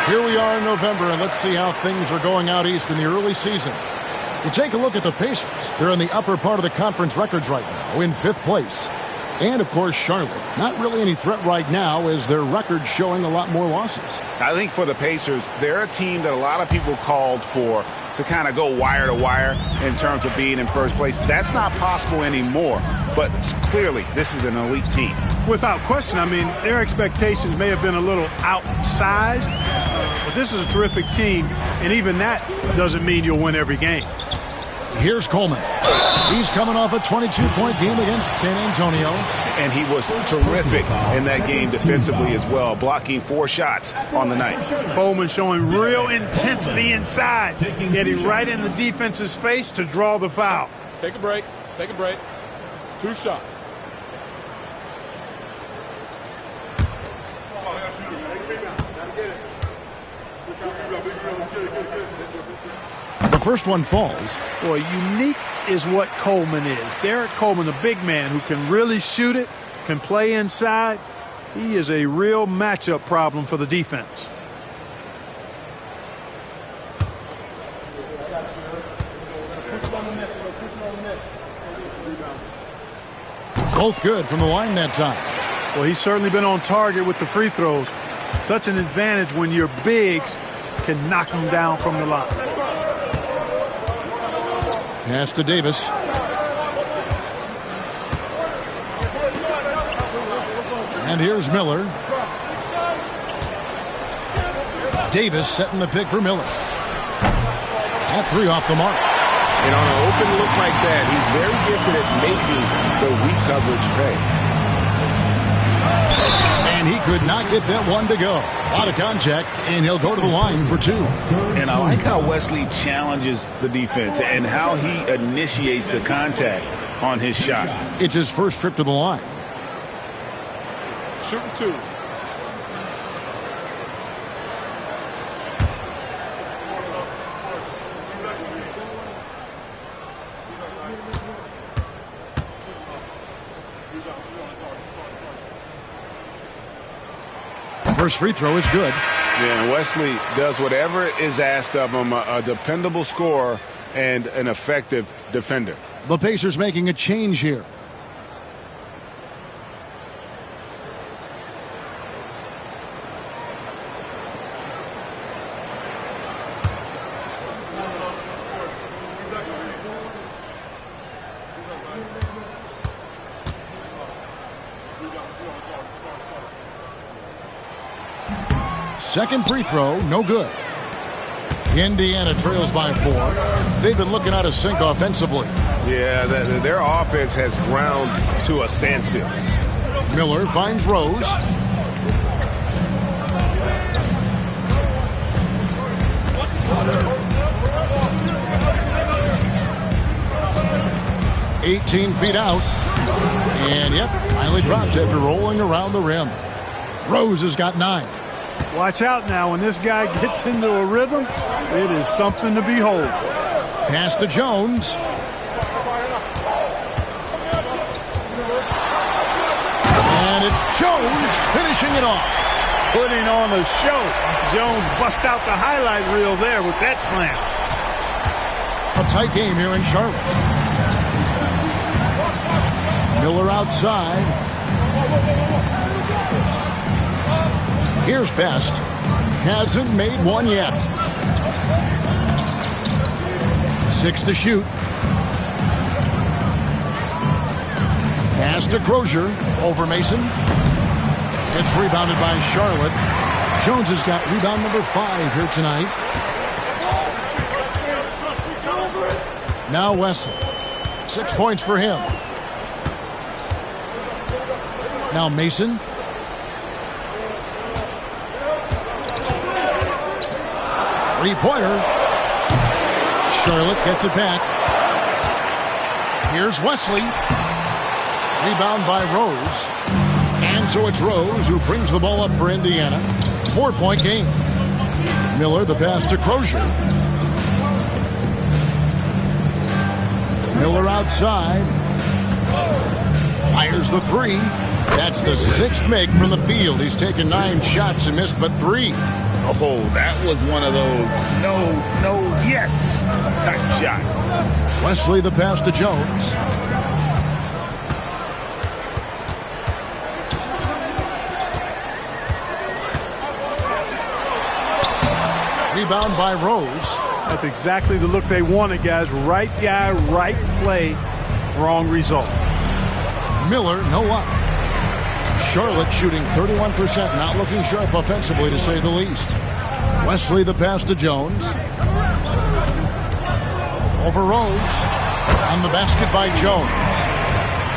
Here we are in November, and let's see how things are going out east in the early season. You take a look at the Pacers. They're in the upper part of the conference records right now, in 5th place. And, of course, Charlotte. Not really any threat right now as their record's showing a lot more losses. I think for the Pacers, they're a team that a lot of people called for to kind of go wire to wire in terms of being in first place. That's not possible anymore, but clearly this is an elite team. Without question, I mean, their expectations may have been a little outsized, but this is a terrific team, and even that doesn't mean you'll win every game. Here's Coleman. He's coming off a 22-point game against San Antonio. And he was terrific in that game defensively as well, blocking 4 shots on the night. Coleman showing real intensity inside, getting right in the defense's face to draw the foul. Take a break. Take a break. 2 shots. The first one falls. Boy, unique is what Coleman is. Derek Coleman, a big man who can really shoot it, can play inside. He is a real matchup problem for the defense. Both good from the line that time. Well, he's certainly been on target with the free throws. Such an advantage when your bigs can knock them down from the line. Pass to Davis. And here's Miller. Davis setting the pick for Miller. That 3 off the mark. And on an open look like that, he's very gifted at making the weak coverage pay. And he could not get that one to go. A lot of contact, and he'll go to the line for 2. And I like how Wesley challenges the defense and how he initiates the contact on his shot. It's his first trip to the line. Shooting 2. First free throw is good. Yeah, Wesley does whatever is asked of him, a dependable scorer and an effective defender. The Pacers making a change here. Second free throw, no good. Indiana trails by 4. They've been looking out of sync offensively. Yeah, their offense has ground to a standstill. Miller finds Rose. "18 feet out. And, yep, finally drops after rolling around the rim. Rose has got 9. Watch out now. When this guy gets into a rhythm, it is something to behold. Pass to Jones. And it's Jones finishing it off. Putting on a show. Jones bust out the highlight reel there with that slam. A tight game here in Charlotte. Miller outside. Here's Best. Hasn't made one yet. 6 to shoot. Pass to Crozier over Mason. It's rebounded by Charlotte. Jones has got rebound number 5 here tonight. Now Wesley. 6 points for him. Now Mason. Three-pointer. Charlotte gets it back. Here's Wesley. Rebound by Rose. And so it's Rose who brings the ball up for Indiana. 4-point game. Miller, the pass to Crozier. Miller outside. Fires the 3. That's the 6th make from the field. He's taken 9 shots and missed but 3. Oh, that was one of those no, yes type shots. Wesley the pass to Jones. Rebound by Rose. That's exactly the look they wanted, guys. Right guy, right play, wrong result. Miller, no up. Charlotte shooting 31%, not looking sharp offensively, to say the least. Wesley the pass to Jones. Over Rose. On the basket by Jones.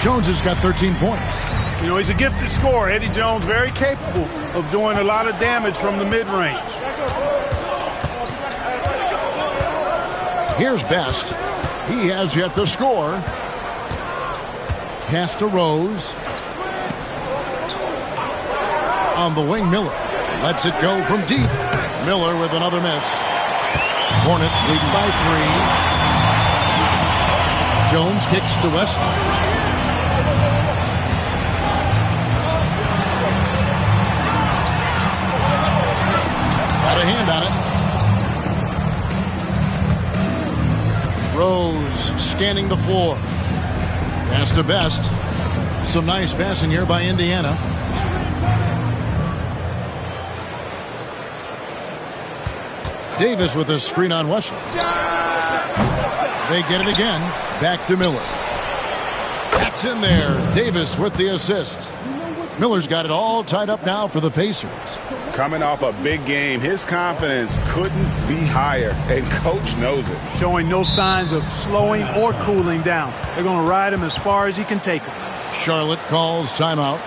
Jones has got 13 points. You know, he's a gifted scorer. Eddie Jones, very capable of doing a lot of damage from the mid-range. Here's Best. He has yet to score. Pass to Rose. On the wing, Miller lets it go from deep. Miller with another miss. Hornets leading by 3. Jones kicks to Wesley. Got a hand on it. Rose scanning the floor. Pass to Best. Some nice passing here by Indiana. Davis with a screen on Wesley. They get it again. Back to Miller. That's in there. Davis with the assist. Miller's got it all tied up now for the Pacers. Coming off a big game, his confidence couldn't be higher, and coach knows it. Showing no signs of slowing or cooling down. They're going to ride him as far as he can take him. Charlotte calls timeout.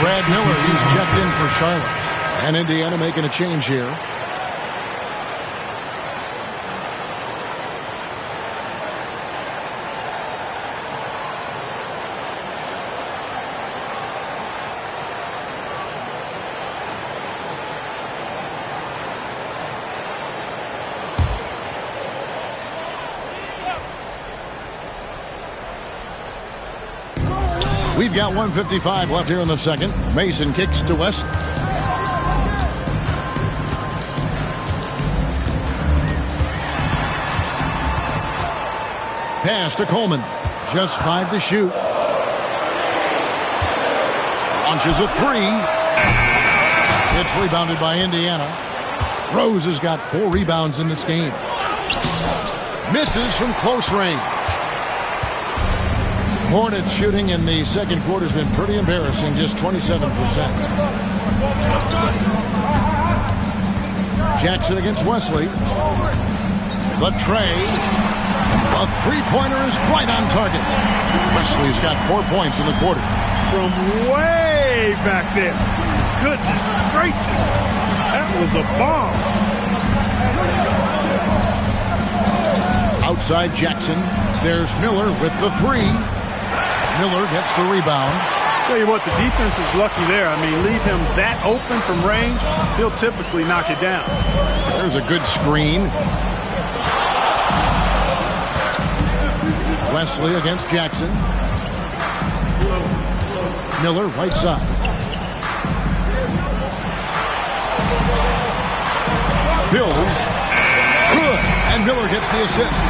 Brad Miller, he's checked in for Charlotte. And Indiana making a change here. We've got 1:55 left here in the second. Mason kicks to West. Pass to Coleman. Just 5 to shoot. Launches a 3. It's rebounded by Indiana. Rose has got 4 rebounds in this game. Misses from close range. Hornets shooting in the second quarter has been pretty embarrassing, just 27%. Jackson against Wesley. The tray. A three-pointer is right on target. Wesley's got 4 points in the quarter. From way back there. Goodness gracious. That was a bomb. Outside Jackson. There's Miller with the 3. Miller gets the rebound. Tell you what, the defense was lucky there. I mean, leave him that open from range, he'll typically knock it down. There's a good screen. Wesley against Jackson. Miller, right side. Bills. Good. And Miller gets the assist.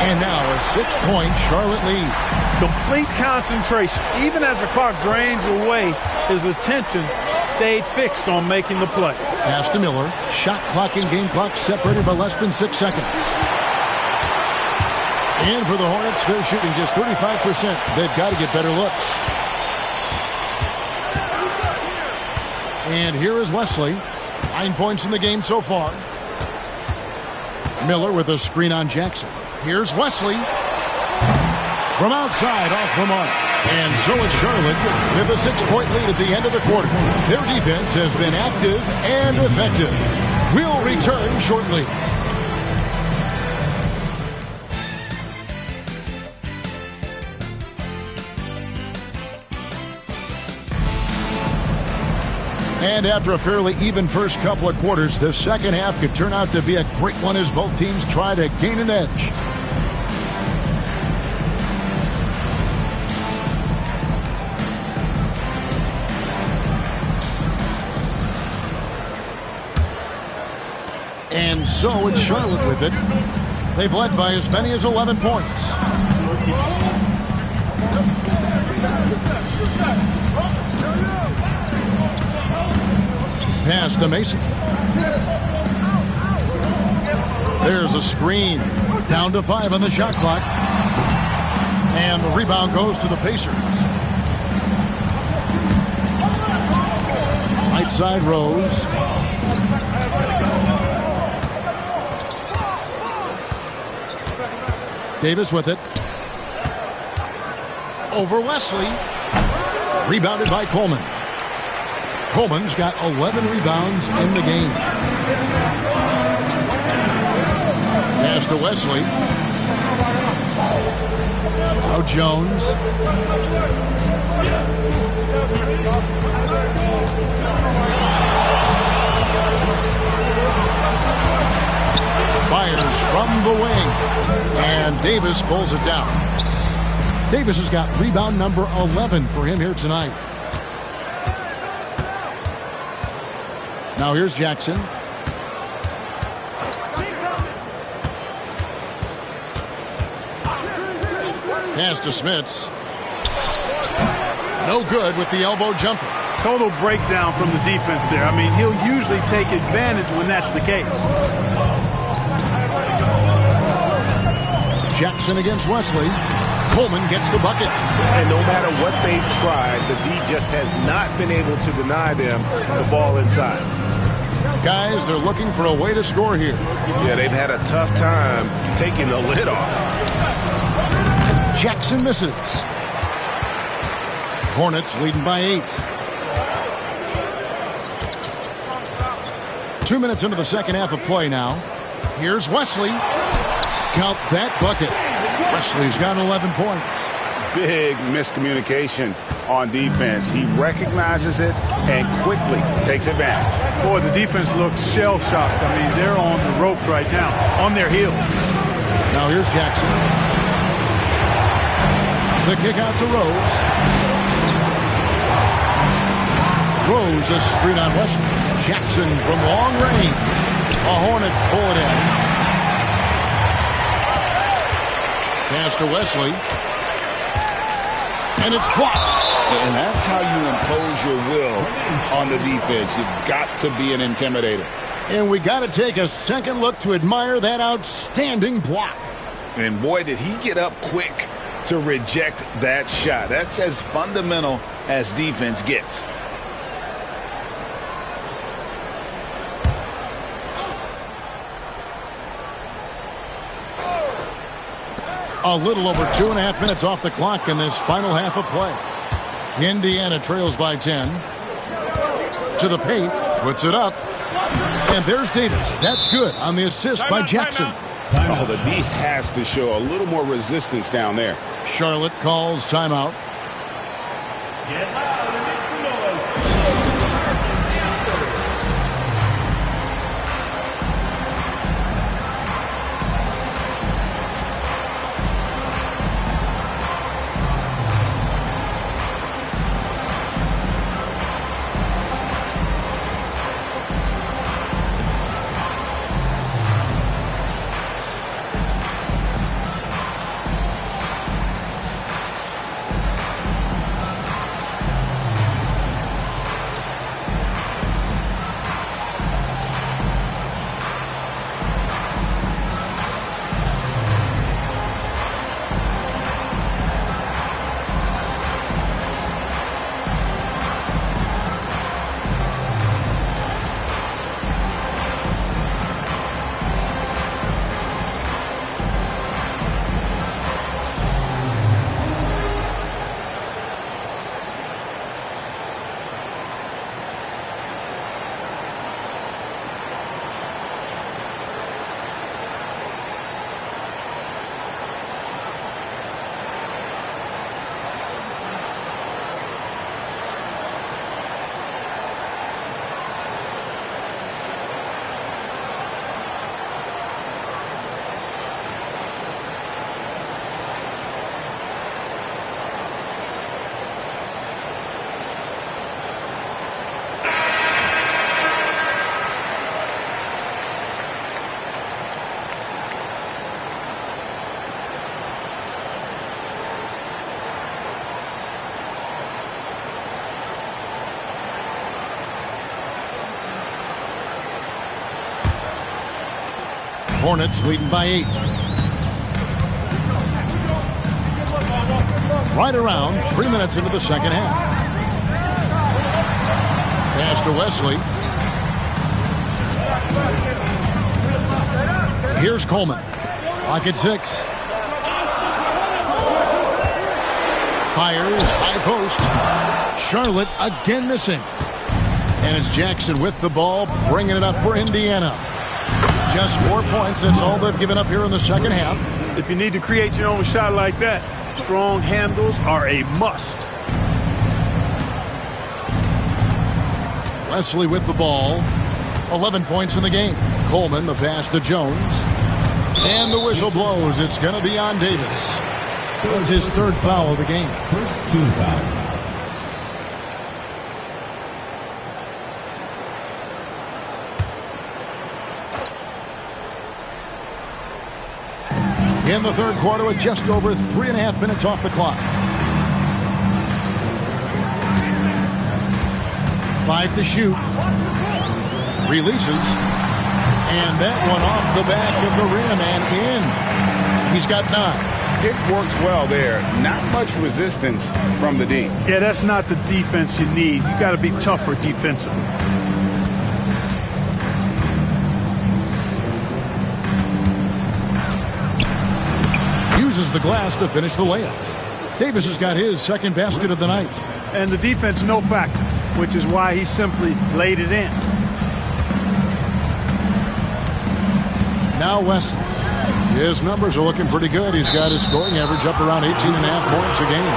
And now a 6-point Charlotte lead. Complete concentration. Even as the clock drains away, his attention stayed fixed on making the play. Pass to Miller. Shot clock and game clock separated by less than 6 seconds. And for the Hornets, they're shooting just 35%. They've got to get better looks. And here is Wesley. 9 points in the game so far. Miller with a screen on Jackson. Here's Wesley. From outside, off the mark. And so it's Charlotte with a 6-point lead at the end of the quarter. Their defense has been active and effective. We'll return shortly. And after a fairly even first couple of quarters, the second half could turn out to be a great one as both teams try to gain an edge. And so it's Charlotte with it. They've led by as many as 11 points. Pass to Mason. There's a screen. Down to 5 on the shot clock. And the rebound goes to the Pacers. Right side Rose. Davis with it. Over Wesley. Rebounded by Coleman. Coleman's got 11 rebounds in the game. Pass to Wesley. Now Jones. Fires from the wing. And Davis pulls it down. Davis has got rebound number 11 for him here tonight. Now here's Jackson. Pass to Smits. No good with the elbow jumper. Total breakdown from the defense there. I mean, he'll usually take advantage when that's the case. Jackson against Wesley. Coleman gets the bucket. And no matter what they've tried, the D just has not been able to deny them the ball inside. Guys, they're looking for a way to score here. Yeah, they've had a tough time taking the lid off. Jackson misses. Hornets leading by 8. 2 minutes into the second half of play now. Here's Wesley. Count that bucket. Wesley's got 11 points. Big miscommunication on defense. He recognizes it and quickly takes advantage. Boy, the defense looks shell-shocked. I mean, they're on the ropes right now, on their heels. Now here's Jackson. The kick out to Rose. Rose, a screen on Wesley. Jackson from long range. The Hornets pull it in. Pass to Wesley. And it's blocked. And that's how you impose your will on the defense. You've got to be an intimidator. And we got to take a second look to admire that outstanding block. And boy, did he get up quick to reject that shot. That's as fundamental as defense gets. A little over 2.5 minutes off the clock in this final half of play. Indiana trails by 10. To the paint, puts it up. And there's Davis. That's good on the assist by Jackson. Oh, the D has to show a little more resistance down there. Charlotte calls timeout. Get loud and make some noise. Hornets leading by 8. Right around 3 minutes into the second half. Pass to Wesley. Here's Coleman. Clock at 6. Fires, high post. Charlotte again missing. And it's Jackson with the ball, bringing it up for Indiana. Just 4 points, that's all they've given up here in the second half. If you need to create your own shot like that, strong handles are a must. Wesley with the ball. 11 points in the game. Coleman, the pass to Jones. And the whistle blows. It's going to be on Davis. That's his third foul of the game. First team foul. In the third quarter with just over 3.5 minutes off the clock. 5 to shoot. Releases. And that one off the back of the rim and in. He's got 9. Pick works well there. Not much resistance from the D. Yeah, that's not the defense you need. You got to be tougher defensively. Uses the glass to finish the layup. Davis has got his second basket of the night. And the defense no factor, which is why he simply laid it in. Now Wesley. His numbers are looking pretty good. He's got his scoring average up around 18.5 points a game.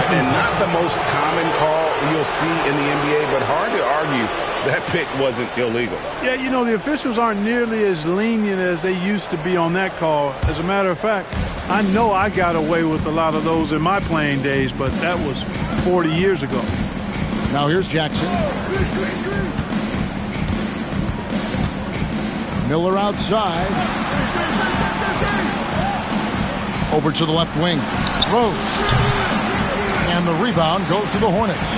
And not the most common call you'll see in the NBA, but hard to argue that pick wasn't illegal. Yeah, you know, the officials aren't nearly as lenient as they used to be on that call. As a matter of fact, I know I got away with a lot of those in my playing days, but that was 40 years ago. Now here's Jackson. Miller outside. Over to the left wing. Rose. And the rebound goes to the Hornets.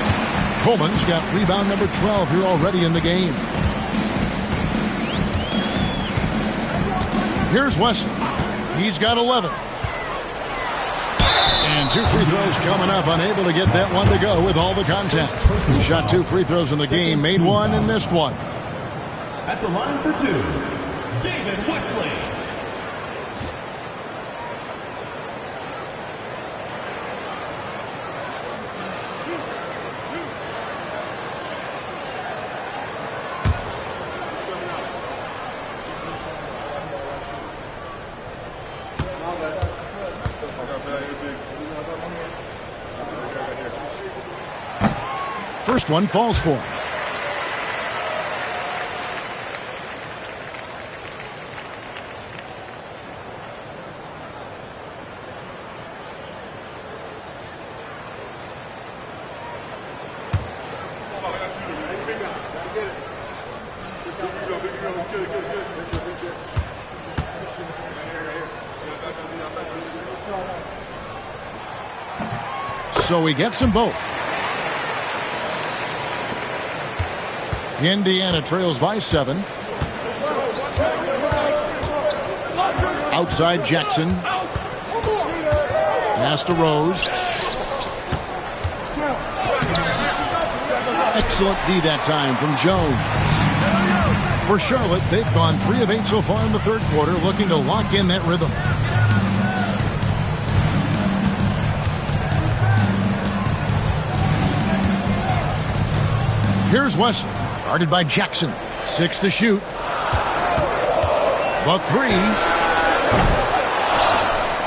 Coleman's got rebound number 12 here already in the game. Here's Wesley. He's got 11. And 2 free throws coming up. Unable to get that one to go with all the contact. He shot 2 free throws in the game. Made 1 and missed 1. At the line for 2, David Wesley. first one falls for him. So he gets them both. Indiana trails by 7. Outside Jackson. Pass to Rose. Excellent D that time from Jones. For Charlotte, they've gone 3 of 8 so far in the third quarter, looking to lock in that rhythm. Here's Wesley, guarded by Jackson. 6 to shoot. The 3.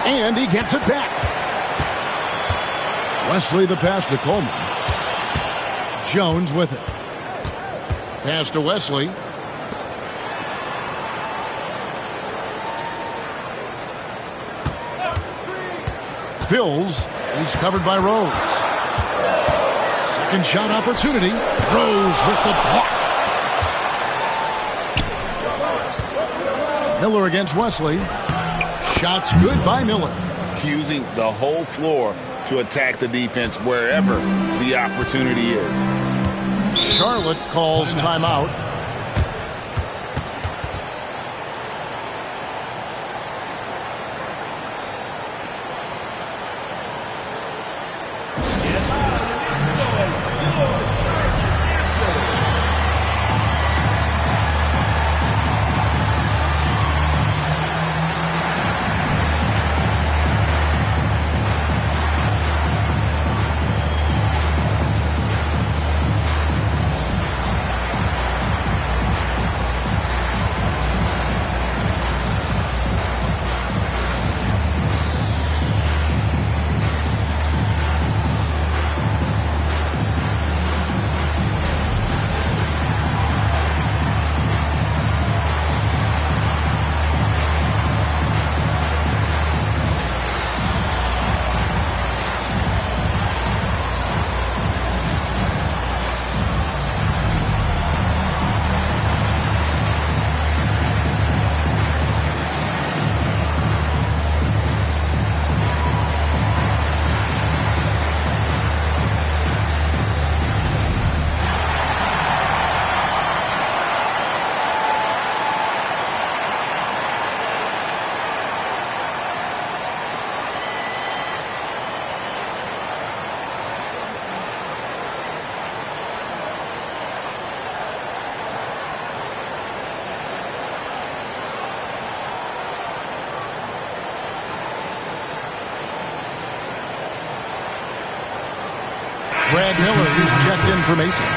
And he gets it back. Wesley the pass to Coleman. Jones with it. Pass to Wesley. Fills. He's covered by Rose. Second shot opportunity. Rose with the block. Miller against Wesley. Shots good by Miller. Using the whole floor to attack the defense wherever the opportunity is. Charlotte calls timeout. Brad Miller, who's checked in for Mason.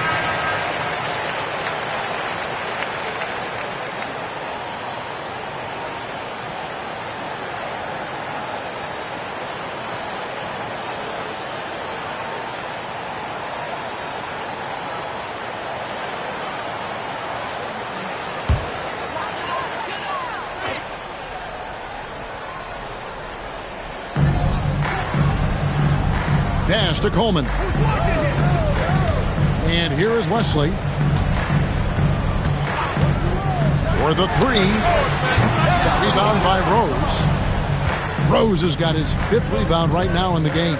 Pass to Coleman. And here is Wesley. For the 3. Rebound by Rose. Rose has got his 5th rebound right now in the game.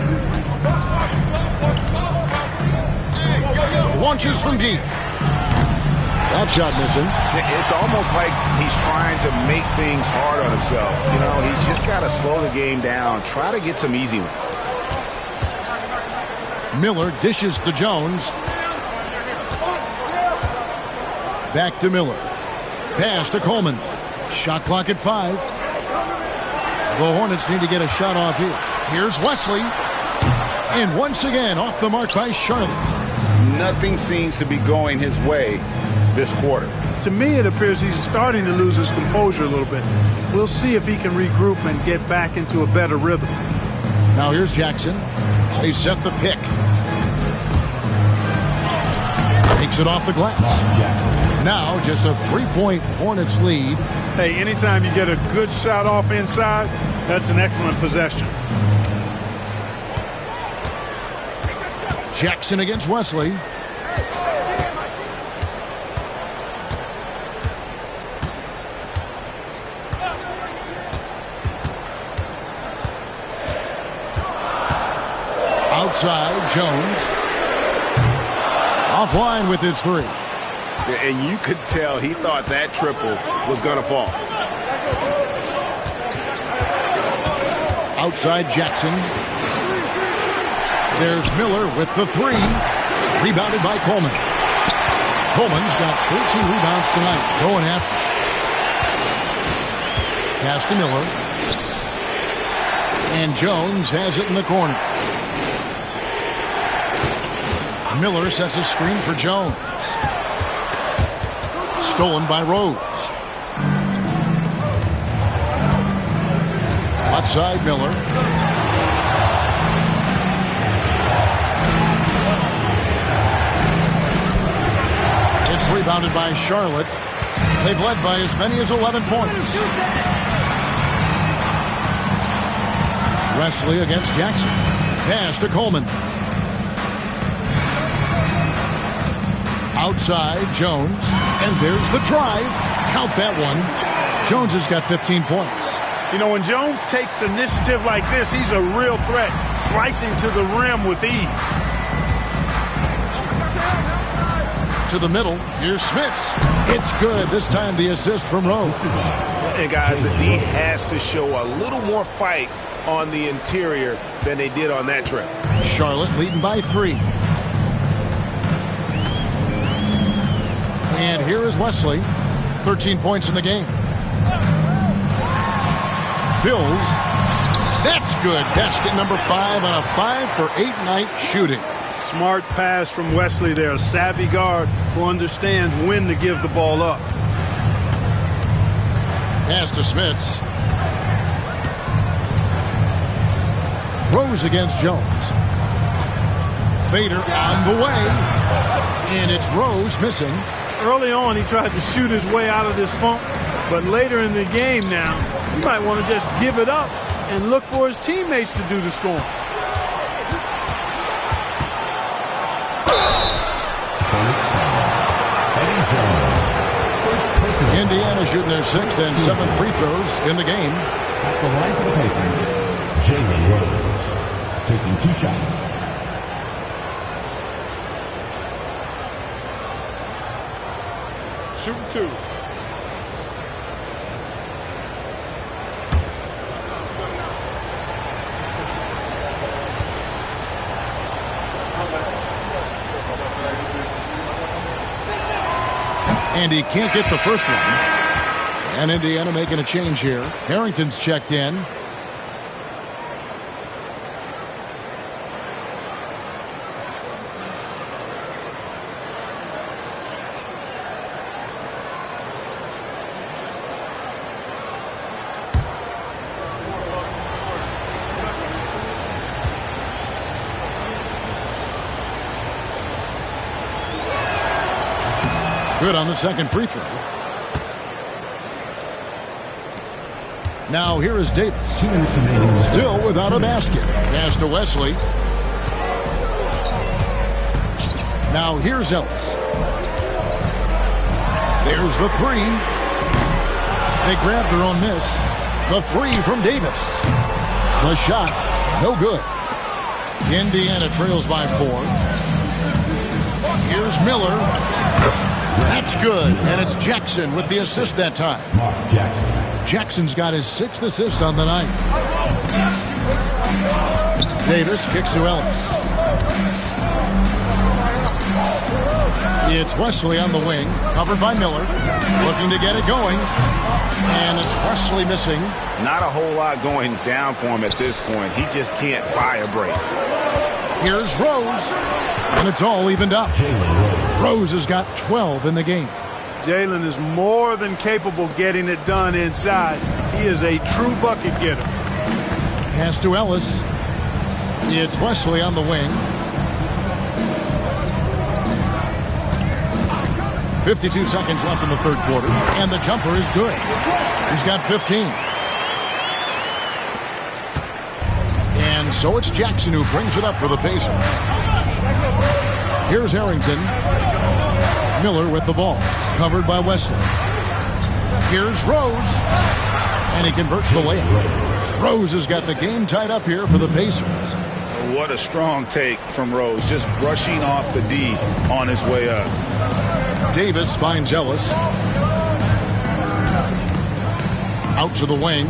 Launches from deep. That shot missing. It's almost like he's trying to make things hard on himself. You know, he's just got to slow the game down. Try to get some easy ones. Miller dishes to Jones. Back to Miller. Pass to Coleman. Shot clock at 5. The Hornets need to get a shot off here. Here's Wesley. And once again, off the mark by Charlotte. Nothing seems to be going his way this quarter. To me, it appears he's starting to lose his composure a little bit. We'll see if he can regroup and get back into a better rhythm. Now here's Jackson. They set the pick. Takes it off the glass. Now just a 3-point Hornets lead. Hey, anytime you get a good shot off inside, that's an excellent possession. Jackson against Wesley. Outside, Jones. Offline with his three. And you could tell he thought that triple was going to fall. Outside, Jackson. There's Miller with the three. Rebounded by Coleman. Coleman's got 13 rebounds tonight. Going after. Pass to Miller. And Jones has it in the corner. Miller sets a screen for Jones. Stolen by Rose. Left side, Miller. It's rebounded by Charlotte. They've led by as many as 11 points. Wesley against Jackson. Pass to Coleman. Outside, Jones. And there's the drive. Count that one. Jones has got 15 points. You know, when Jones takes initiative like this, he's a real threat, slicing to the rim with ease. To the middle. Here's Smits. It's good. This time the assist from Rose. And guys, the D has to show a little more fight on the interior than they did on that trip. Charlotte leading by 3. And here is Wesley. 13 points in the game. Bills. That's good. Basket number 5 on a 5-for-8 night shooting. Smart pass from Wesley there. A savvy guard who understands when to give the ball up. Pass to Smits. Rose against Jones. Fader on the way. And it's Rose missing. Early on, he tried to shoot his way out of this funk. But later in the game now, you might want to just give it up and look for his teammates to do the scoring. Indiana shooting their 6th and 7th free throws in the game. At the line for the Pacers, Jalen Rose, taking 2 shots. Shooting 2. And he can't get the first one. And Indiana making a change here. Harrington's checked in. Good on the second free throw. Now here is Davis. Still without a basket. Pass to Wesley. Now here's Ellis. There's the three. They grabbed their own miss. The three from Davis. The shot, no good. Indiana trails by 4. Here's Miller. That's good, and it's Jackson with the assist that time. Mark Jackson. Jackson's got his 6th assist on the night. Davis kicks to Ellis. It's Wesley on the wing, covered by Miller, looking to get it going. And it's Wesley missing. Not a whole lot going down for him at this point. He just can't buy a break. Here's Rose, and it's all evened up. Rose has got 12 in the game. Jalen is more than capable getting it done inside. He is a true bucket getter. Pass to Ellis. It's Wesley on the wing. 52 seconds left in the third quarter, and the jumper is good. He's got 15. And so it's Jackson who brings it up for the Pacers. Here's Harrington. Miller with the ball, covered by Wesley. Here's Rose, and he converts the layup. Rose has got the game tied up here for the Pacers. What a strong take from Rose, just brushing off the D on his way up. Davis finds Ellis. Out to the wing.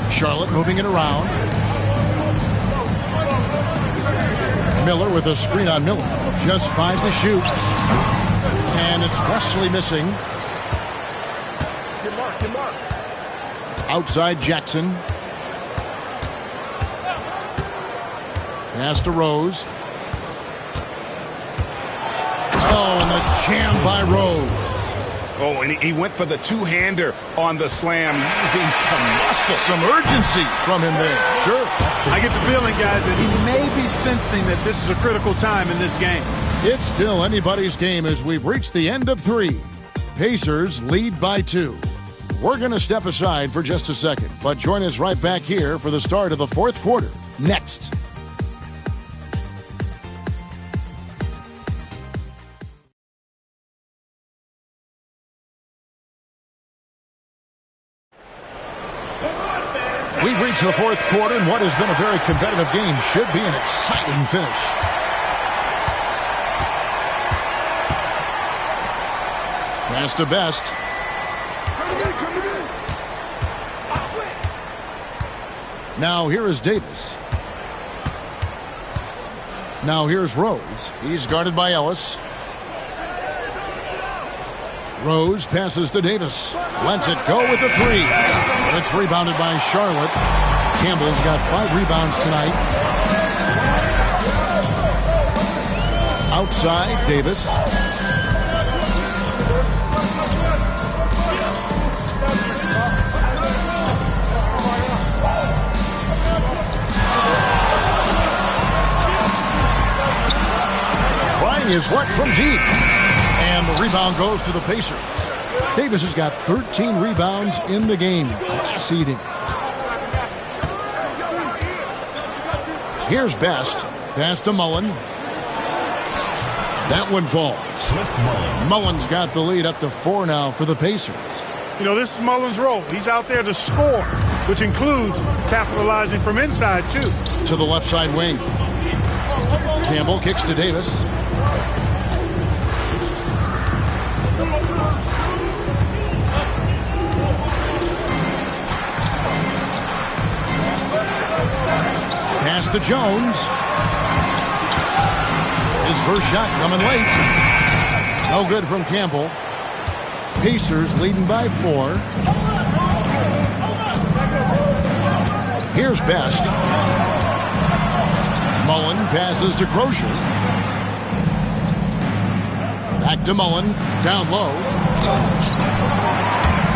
Charlotte moving it around. Miller with a screen on Miller. Just 5 to shoot. And it's Wesley missing. Outside Jackson. Pass to Rose. Oh, and the jam by Rose. Oh, and he went for the two-hander on the slam, using some muscle. Some urgency from him there. Sure. I get the feeling, guys, that he may be sensing that this is a critical time in this game. It's still anybody's game as we've reached the end of 3. Pacers lead by 2. We're going to step aside for just a second, but join us right back here for the start of the fourth quarter. Next. We've reached the fourth quarter, and what has been a very competitive game should be an exciting finish. Pass to Best. Now here is Davis. Now here's Rose. He's guarded by Ellis. Rose passes to Davis. Lets it go with the 3. It's rebounded by Charlotte. Campbell's got 5 rebounds tonight. Outside, Davis. Trying his luck from deep. And the rebound goes to the Pacers. Davis has got 13 rebounds in the game. Class eating. Here's Best. Pass to Mullen. That one falls. Mullen's got the lead up to 4 now for the Pacers. You know, this is Mullen's role. He's out there to score, which includes capitalizing from inside, too. To the left side wing. Campbell kicks to Davis. Pass to Jones. His first shot coming late. No good from Campbell. Pacers leading by 4. Here's Best. Mullen passes to Crozier. Back to Mullen. Down low.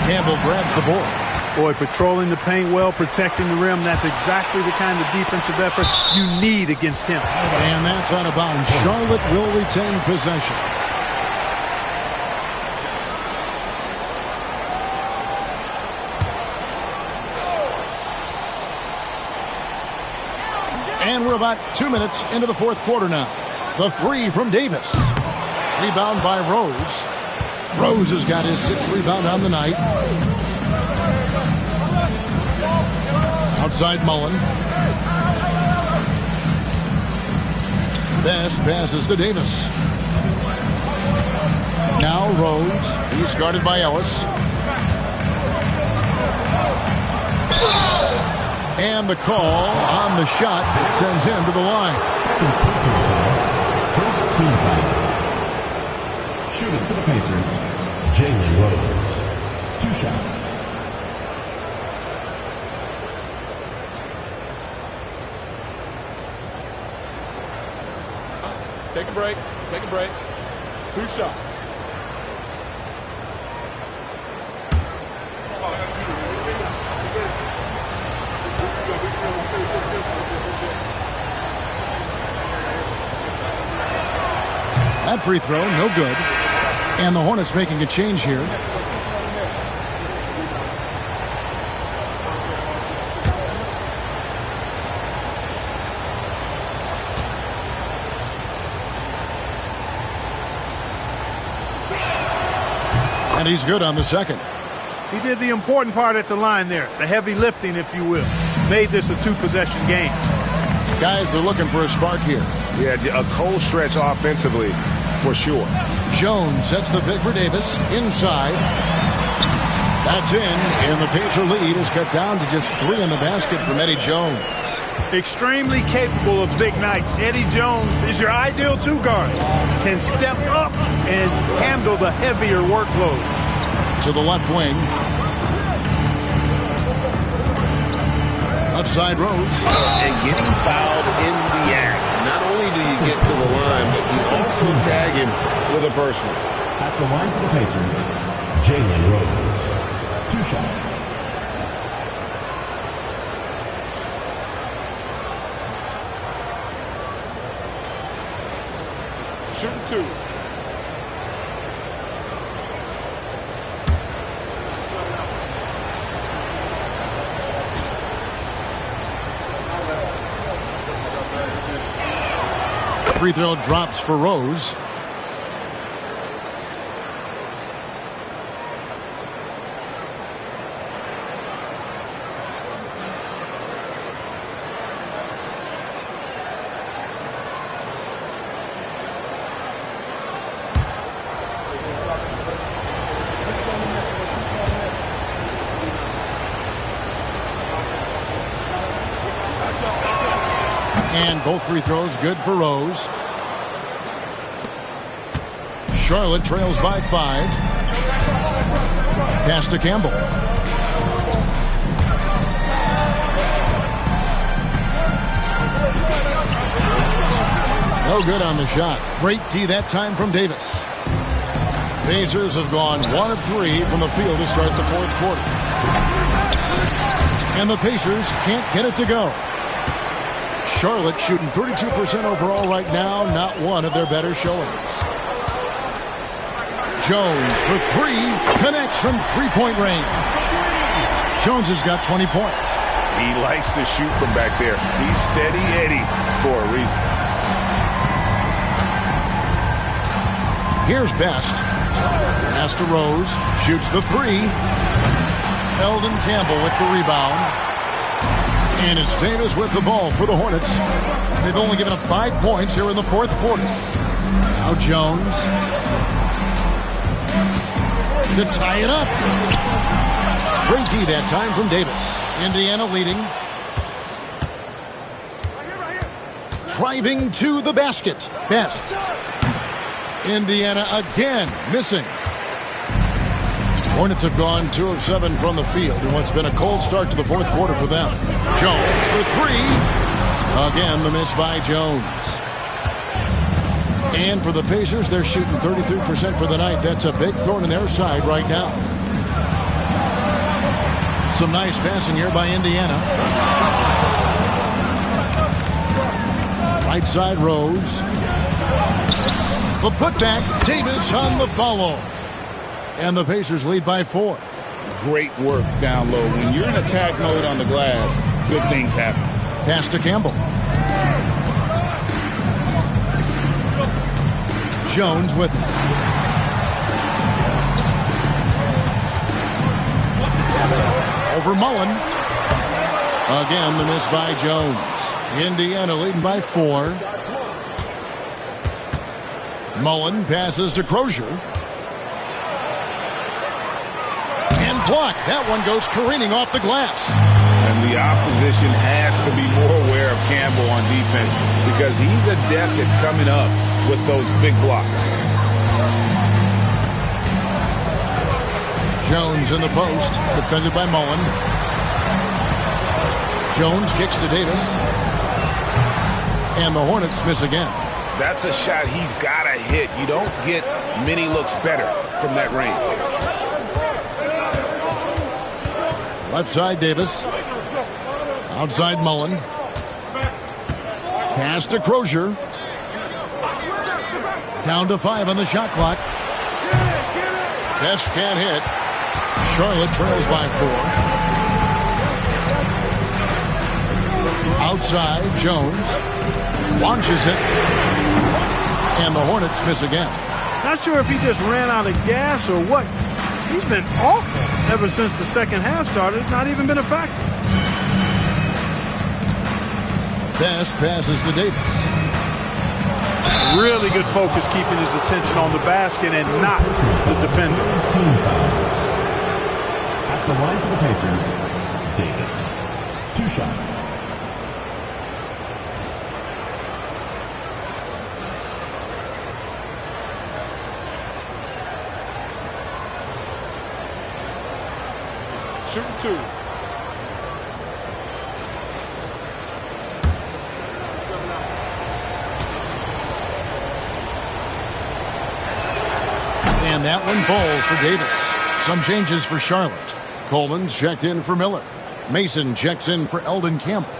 Campbell grabs the board. Boy, patrolling the paint well, protecting the rim. That's exactly the kind of defensive effort you need against him. And that's out of bounds. Charlotte will retain possession. And we're about 2 minutes into the fourth quarter now. The 3 from Davis. Rebound by Rose. Rose has got his 6th rebound on the night. Outside Mullen. Best passes to Davis. Now Rose. He's guarded by Ellis. And the call on the shot that sends him to the line. First team foul. Shooting for the Pacers, Jalen Rose. 2 shots. Take a break. Take a break. 2 shots. That free throw, no good. And the Hornets making a change here. And he's good on the second. He did the important part at the line there, the heavy lifting, if you will. Made this a two-possession game. Guys are looking for a spark here. Yeah, a cold stretch offensively, for sure. Jones sets the pick for Davis. Inside. That's in. And the Pacer lead is cut down to just 3 in the basket from Eddie Jones. Extremely capable of big nights. Eddie Jones is your ideal two-guard. Can step up and handle the heavier workload. To the left wing. Left side Rose. And getting fouled in the act. Not only do you get to the line, but you also tag him with a personal. At the line for the Pacers, Jalen Rose. 2 shots. Shooting 2. Free throw drops for Rose. And both free throws good for Rose. Charlotte trails by 5. Pass to Campbell. No good on the shot. Great tee that time from Davis. Pacers have gone 1 of 3 from the field to start the fourth quarter. And the Pacers can't get it to go. Charlotte shooting 32% overall right now, not one of their better showings. Jones for 3, connects from three-point range. Jones has got 20 points. He likes to shoot from back there. He's steady Eddie for a reason. Here's Best. Pass to Rose, shoots the 3. Eldon Campbell with the rebound. And it's Davis with the ball for the Hornets. They've only given up 5 points here in the fourth quarter. Now Jones to tie it up. Great D that time from Davis. Indiana leading. Driving to the basket. Best. Indiana again missing. Hornets have gone 2 of 7 from the field in what's been a cold start to the fourth quarter for them. Jones for 3. Again, the miss by Jones. And for the Pacers, they're shooting 33% for the night. That's a big thorn in their side right now. Some nice passing here by Indiana. Right side Rose. The putback, Davis on the follow. And the Pacers lead by 4. Great work down low. When you're in attack mode on the glass, good things happen. Pass to Campbell. Jones with it. Over Mullen. Again, the miss by Jones. Indiana leading by 4. Mullen passes to Crozier. And blocked. That one goes careening off the glass. And the opposition has to be more aware of Campbell on defense because he's adept at coming up with those big blocks. Jones in the post, defended by Mullen. Jones kicks to Davis. And the Hornets miss again. That's a shot he's got to hit. You don't get many looks better from that range. Left side Davis. Outside Mullen. Pass to Crozier. Down to 5 on the shot clock. Best can't hit. Charlotte trails by 4. Outside, Jones launches it. And the Hornets miss again. Not sure if he just ran out of gas or what. He's been awful ever since the second half started. Not even been a factor. Best passes to Davis. Really good focus keeping his attention on the basket and not the defender. Team foul. At the line for the Pacers, Davis. 2 shots. Shooting 2. And that one falls for Davis. Some changes for Charlotte. Coleman's checked in for Miller. Mason checks in for Eldon Campbell.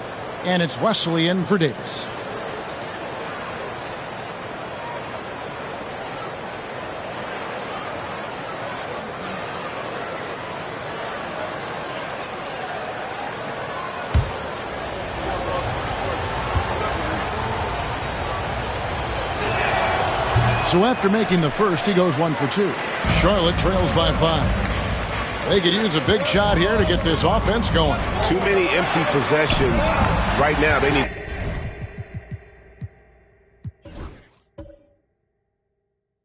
And it's Wesley in for Davis. So after making the first, he goes 1 for 2. Charlotte trails by 5. They could use a big shot here to get this offense going. Too many empty possessions right now. They need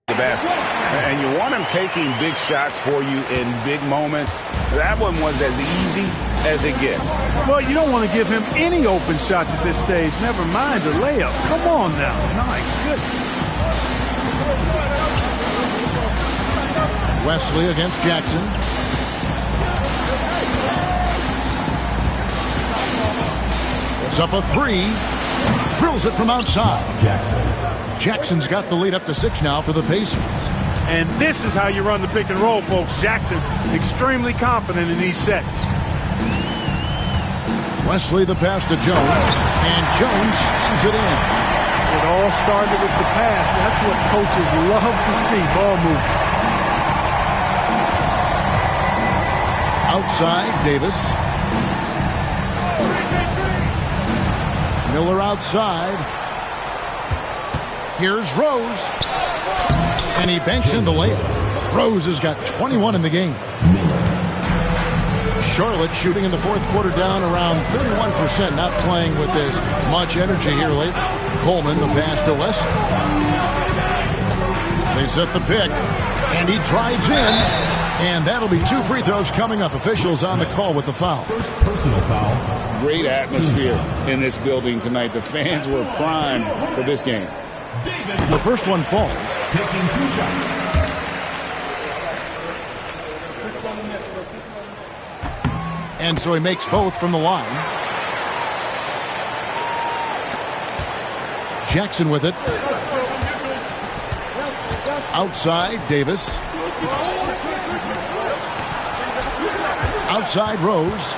the basket. And you want him taking big shots for you in big moments. That one was as easy as it gets. Well, you don't want to give him any open shots at this stage. Never mind a layup. Come on now. My goodness. Wesley against Jackson. It's up a 3. Drills it from outside. Jackson's got the lead up to 6 now for the Pacers. And this is how you run the pick and roll, folks. Jackson extremely confident in these sets. Wesley the pass to Jones. And Jones slams it in. It all started with the pass. That's what coaches love to see. Ball movement. Outside, Davis. Miller outside. Here's Rose. And he banks in the layup. Rose has got 21 in the game. Charlotte shooting in the fourth quarter down around 31%. Not playing with as much energy here lately. Coleman, the pass to Wesley. They set the pick. And he drives in. And that'll be 2 free throws coming up. Officials on the call with the foul. First personal foul. Great atmosphere in this building tonight. The fans were primed for this game. The first one falls. Taking 2 shots. And so he makes both from the line. Jackson with it. Outside, Davis. Outside, Rose.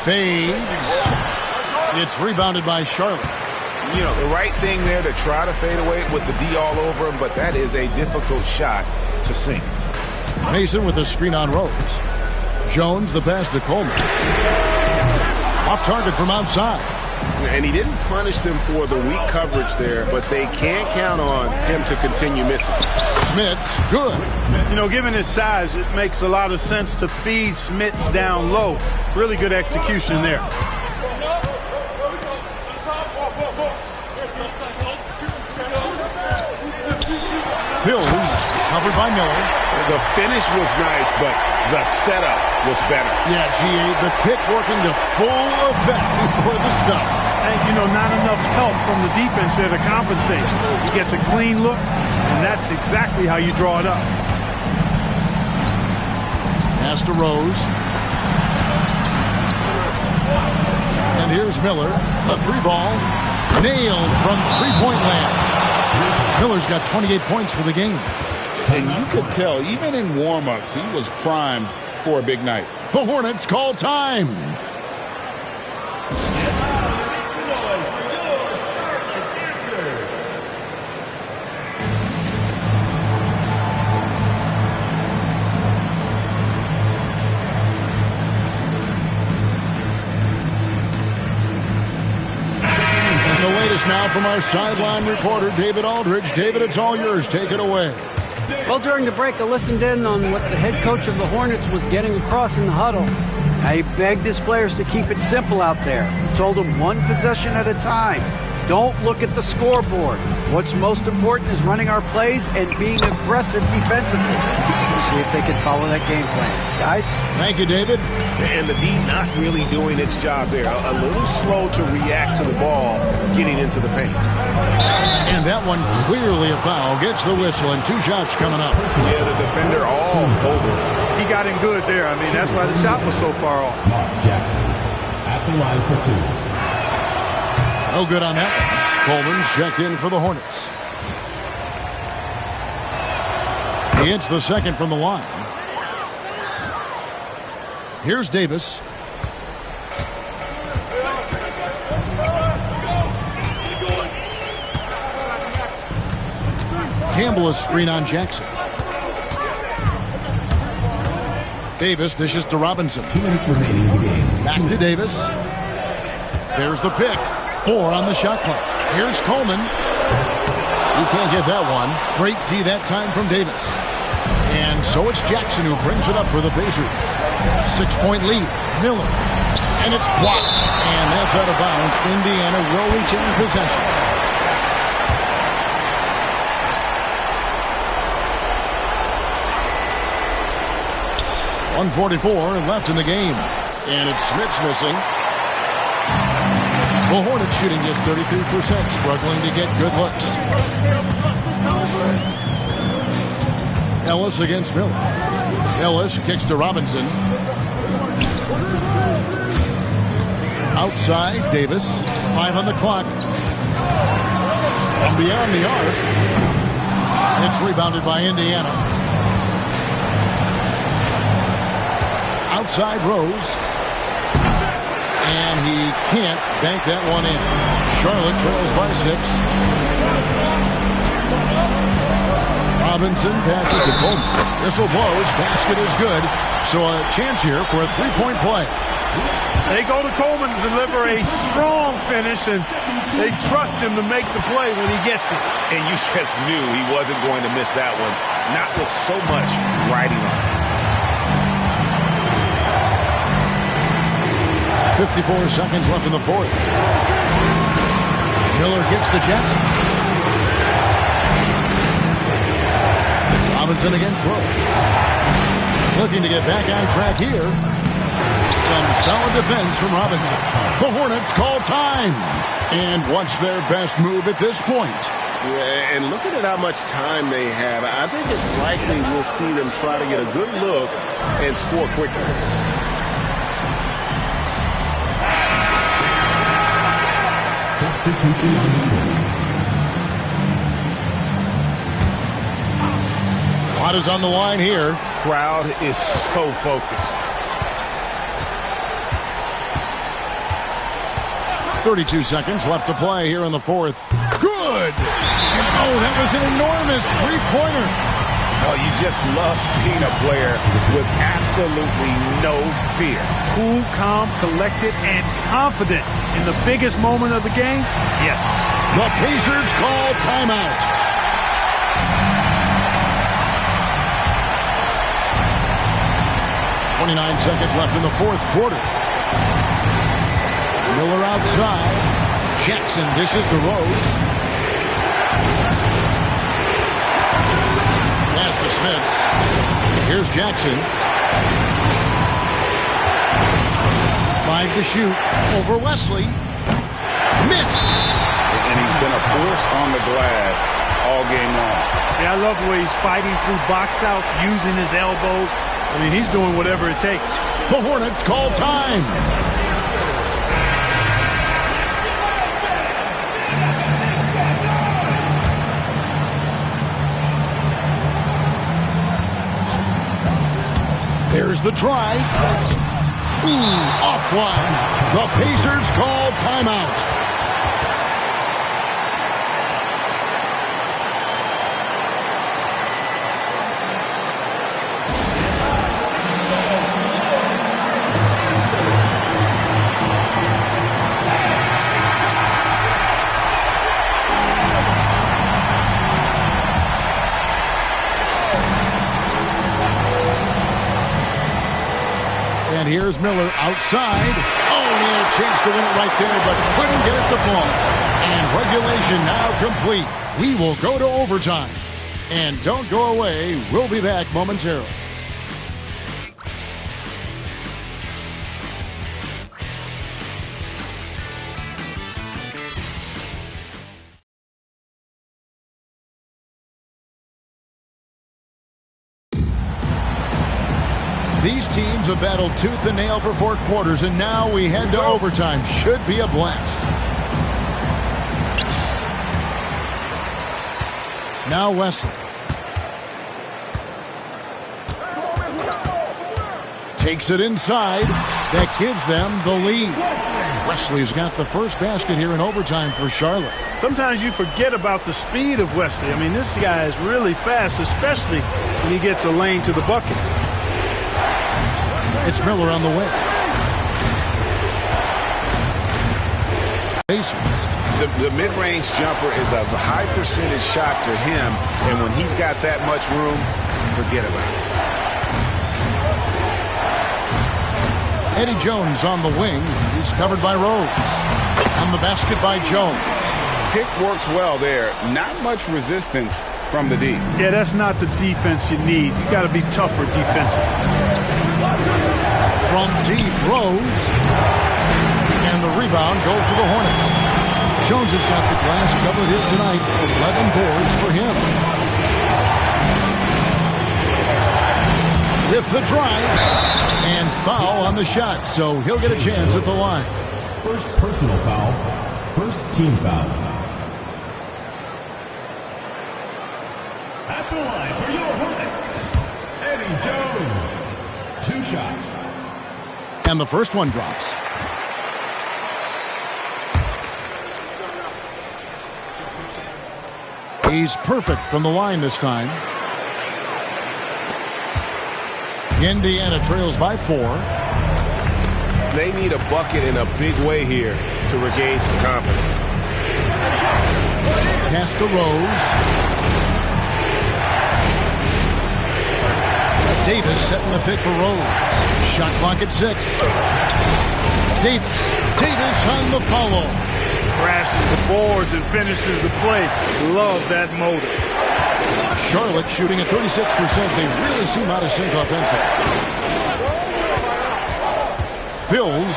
Fades. It's rebounded by Charlotte. You know, the right thing there to try to fade away with the D all over him, but that is a difficult shot to sink. Mason with a screen on Rose. Jones, the pass to Coleman. Off target from outside. And he didn't punish them for the weak coverage there, but they can't count on him to continue missing. Smits, good. You know, given his size, it makes a lot of sense to feed Smits down low. Really good execution there. Hills, covered by Miller. The finish was nice, but the setup was better. Yeah, GA, the pick working to full effect before the stuff. And, you know, not enough help from the defense there to compensate. He gets a clean look, and that's exactly how you draw it up. Pass to Rose. And here's Miller. A 3-ball. Nailed from three-point land. Miller's got 28 points for the game. And you could tell, even in warm-ups, he was primed for a big night. The Hornets call time. The latest now from our sideline reporter, David Aldridge. David, it's all yours. Take it away. Well, during the break, I listened in on what the head coach of the Hornets was getting across in the huddle. He begged his players to keep it simple out there. He told them one possession at a time. Don't look at the scoreboard. What's most important is running our plays and being aggressive defensively. We'll see if they can follow that game plan. Guys? Thank you, David. And the D not really doing its job there. A little slow to react to the ball getting into the paint. And that one clearly a foul. Gets the whistle and 2 shots coming up. Yeah, the defender all over. He got him good there. I mean, that's why the shot was so far off. Mark Jackson at the line for 2. No good on that. Coleman's checked in for the Hornets. He hits the second from the line. Here's Davis. Campbell is screen on Jackson. Davis dishes to Robinson. 2 minutes remaining in the game. Back to Davis. There's the pick. 4 on the shot clock. Here's Coleman. He can't get that one. Great D that time from Davis. And so it's Jackson who brings it up for the Pacers. 6-point lead. Miller. And it's blocked. And that's out of bounds. Indiana will retain possession. .144 left in the game. And it's Smith's missing. The Hornets shooting just 33%, struggling to get good looks. Ellis against Miller. Ellis kicks to Robinson. Outside, Davis. 5 on the clock. From beyond the arc. It's rebounded by Indiana. Outside Rose. And he can't bank that one in. Charlotte trails by 6. Robinson passes to Coleman. Whistle blows. Basket is good. So a chance here for a 3-point play. They go to Coleman to deliver a strong finish, and they trust him to make the play when he gets it. And you just knew he wasn't going to miss that one. Not with so much riding on it. 54 seconds left in the fourth. Miller gets to Jackson. Robinson against Rose. Looking to get back on track here. Some solid defense from Robinson. The Hornets call time. And what's their best move at this point? Yeah, and looking at how much time they have, I think it's likely we'll see them try to get a good look and score quickly. Substitution on the court. A lot is on the line here. Crowd is so focused. 32 seconds left to play here in the fourth. Good! And oh, that was an enormous three-pointer. Oh, you just love seeing a player with absolutely no fear. Cool, calm, collected, and confident in the biggest moment of the game. Yes. The Pacers call timeout. .29 seconds left in the fourth quarter. Miller outside. Jackson dishes to Rose. Pass to Smith. Here's Jackson. 5 to shoot. Over Wesley. Missed. And he's been a force on the glass all game long. Yeah, I love the way he's fighting through box outs, using his elbow. I mean, he's doing whatever it takes. The Hornets call time. There's the drive. Offline. The Pacers call timeout. And here's Miller outside. Oh, he had a chance to win it right there, but couldn't get it to fall. And regulation now complete. We will go to overtime. And don't go away. We'll be back momentarily. These teams have battled tooth and nail for 4 quarters, and now we head to overtime. Should be a blast. Now Wesley. Takes it inside. That gives them the lead. Wesley's got the first basket here in overtime for Charlotte. Sometimes you forget about the speed of Wesley. I mean, this guy is really fast, especially when he gets a lane to the bucket. It's Miller on the wing. The mid-range jumper is a high percentage shot for him, and when he's got that much room, forget about it. Eddie Jones on the wing. He's covered by Rose. On the basket by Jones. Pick works well there. Not much resistance from the D. Yeah, that's not the defense you need. You got to be tougher defensively. From deep, Rose. And the rebound goes to the Hornets. Jones has got the glass covered here tonight. 11 boards for him. With the drive. And foul on the shot. So he'll get a chance at the line. First personal foul. First team foul. At the line for your Hornets, Eddie Jones. 2 shots. And the first one drops. He's perfect from the line this time. Indiana trails by 4. They need a bucket in a big way here to regain some confidence. Pass to Rose. Davis setting the pick for Rose. Shot clock at 6. Davis on the follow. Crashes the boards and finishes the play. Love that motor. Charlotte shooting at 36%. They really seem out of sync offensively. Phils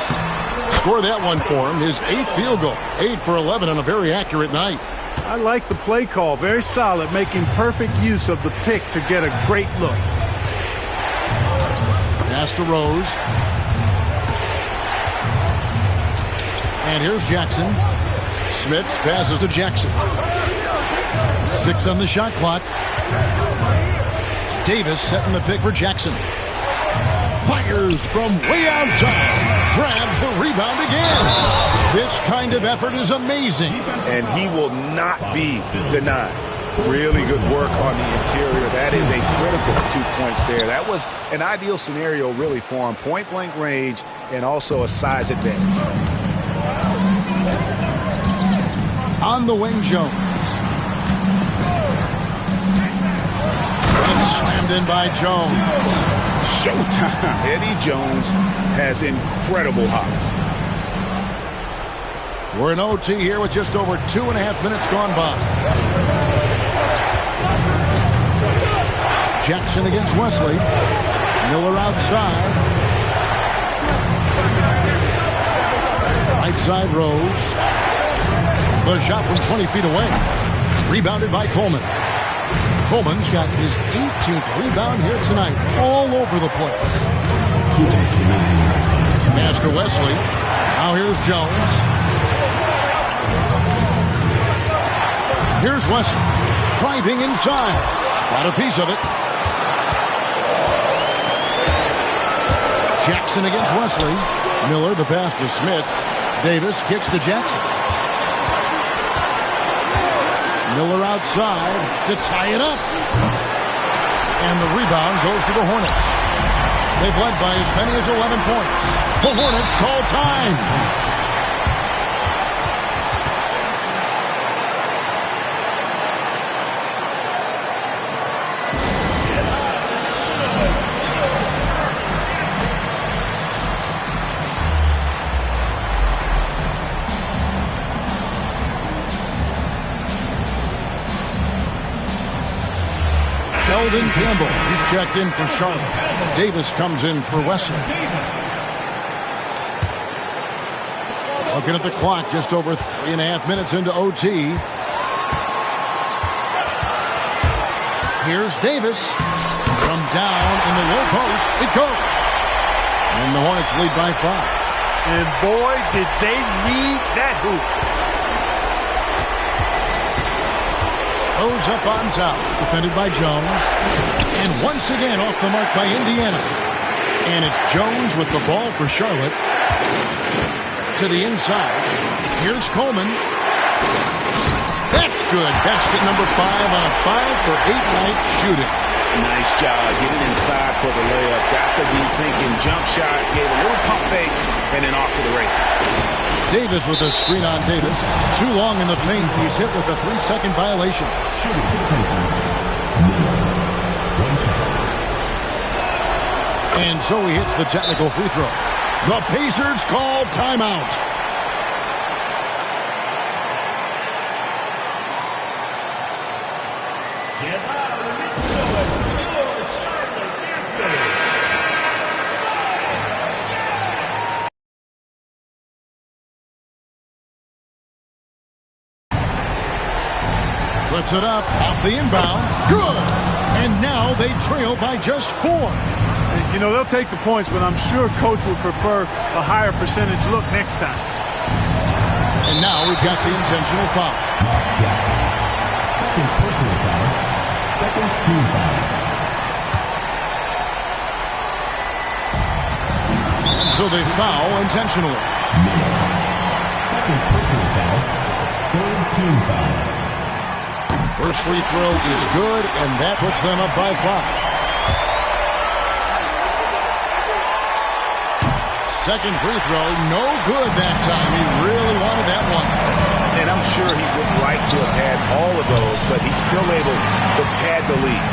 score that one for him. His 8th field goal. 8 for 11 on a very accurate night. I like the play call. Very solid, making perfect use of the pick to get a great look. Pass to Rose. And here's Jackson. Smits passes to Jackson. 6 on the shot clock. Davis setting the pick for Jackson. Fires from way outside. Grabs the rebound again. This kind of effort is amazing. And he will not be denied. Really good work on the interior. That is a critical 2 points there. That was an ideal scenario really for him. Point blank range and also a size advantage. On the wing, Jones. And slammed in by Jones. Showtime. Eddie Jones has incredible hops. We're in OT here with just over 2.5 minutes gone by. Jackson against Wesley. Miller outside. Right side Rose. The shot from 20 feet away. Rebounded by Coleman. Coleman's got his 18th rebound here tonight. All over the place. Pass to Wesley. Now here's Jones. Here's Wesley. Driving inside. Got a piece of it. Jackson against Wesley. Miller, the pass to Smits. Davis kicks to Jackson. Miller outside to tie it up. And the rebound goes to the Hornets. They've led by as many as 11 points. The Hornets call time. Eldon Campbell, he's checked in for Charlotte. Davis comes in for Wesley. Looking at the clock, just over 3.5 minutes into OT. Here's Davis. From down in the low post, it goes. And the Hornets lead by 5. And boy, did they need that hoop. Goes up on top, defended by Jones. And once again off the mark by Indiana. And it's Jones with the ball for Charlotte. To the inside. Here's Coleman. That's good. Basket number 5 on a 5-for-8 night shooting. Nice job getting inside for the layup. Got the deep thinking jump shot, gave a little pump fake, and then off to the races. Davis with a screen on Davis. Too long in the paint. He's hit with a 3-second violation. Shooting for the Pacers. Miller. 1 shot. And so he hits the technical free throw. The Pacers call timeout. Puts it up off the inbound. Good. And now they trail by just 4. You know, they'll take the points, but I'm sure Coach would prefer a higher percentage look next time. And now we've got the intentional foul. Second personal foul. Second team foul. And so they foul intentionally. Second personal foul. Third team foul. First free throw is good, and that puts them up by 5. Second free throw, no good that time. He really wanted that one. And I'm sure he would like to have had all of those, but he's still able to pad the lead.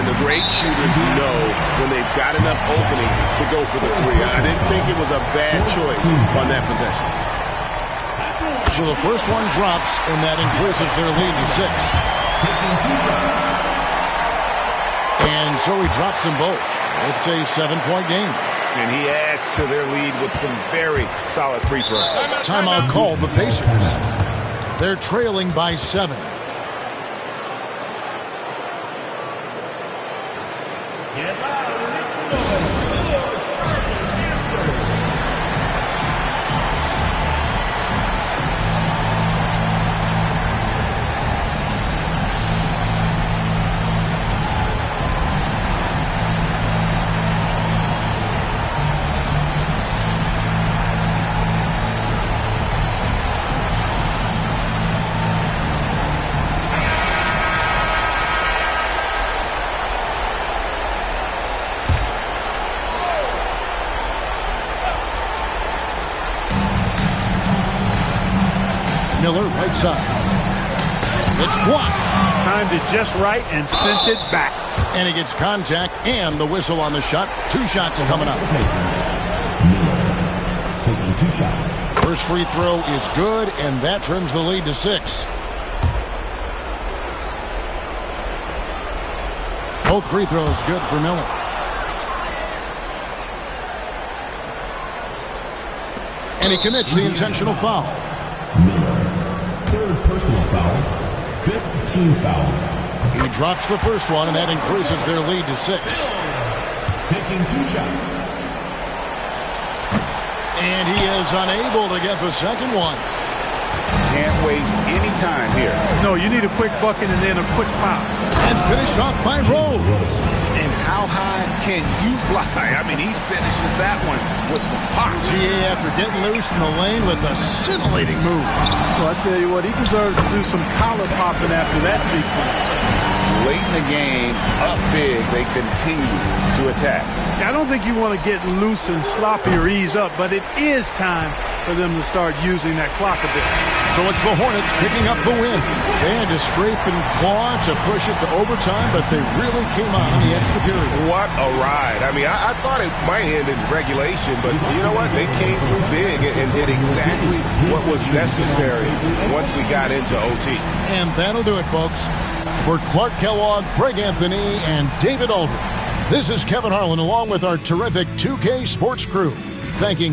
And the great shooters know when they've got enough opening to go for the 3. I didn't think it was a bad choice on that possession. So the first one drops, and that increases their lead to 6. And so he drops them both. It's a 7-point game. And he adds to their lead with some very solid free throws. Timeout called the Pacers. They're trailing by 7. Miller right side. It's blocked. Timed it just right and sent it back. And he gets contact and the whistle on the shot. 2 shots coming up. Miller taking 2 shots. First free throw is good, and that trims the lead to 6. Both free throws good for Miller. And he commits the intentional foul. Miller. Third personal foul. 5th team foul. He drops the first one, and that increases their lead to 6. Taking 2 shots. And he is unable to get the second one. Can't waste any time here. No, you need a quick bucket and then a quick foul. And finished off by Rose. And how high can you fly? I mean, he finishes that one with some pop. GA after getting loose in the lane with a scintillating move. Well, I tell you what, he deserves to do some collar popping after that sequence. Late in the game, up big, they continue to attack. I don't think you want to get loose and sloppy or ease up, but it is time for them to start using that clock a bit. So it's the Hornets picking up the win. They had to scrape and claw to push it to overtime, but they really came on in the extra period. What a ride. I mean, I thought it might end in regulation, but you know what? They came through big and did exactly what was necessary once we got into OT. And that'll do it, folks. For Clark Kellogg, Greg Anthony, and David Aldridge, this is Kevin Harlan along with our terrific 2K Sports crew, thanking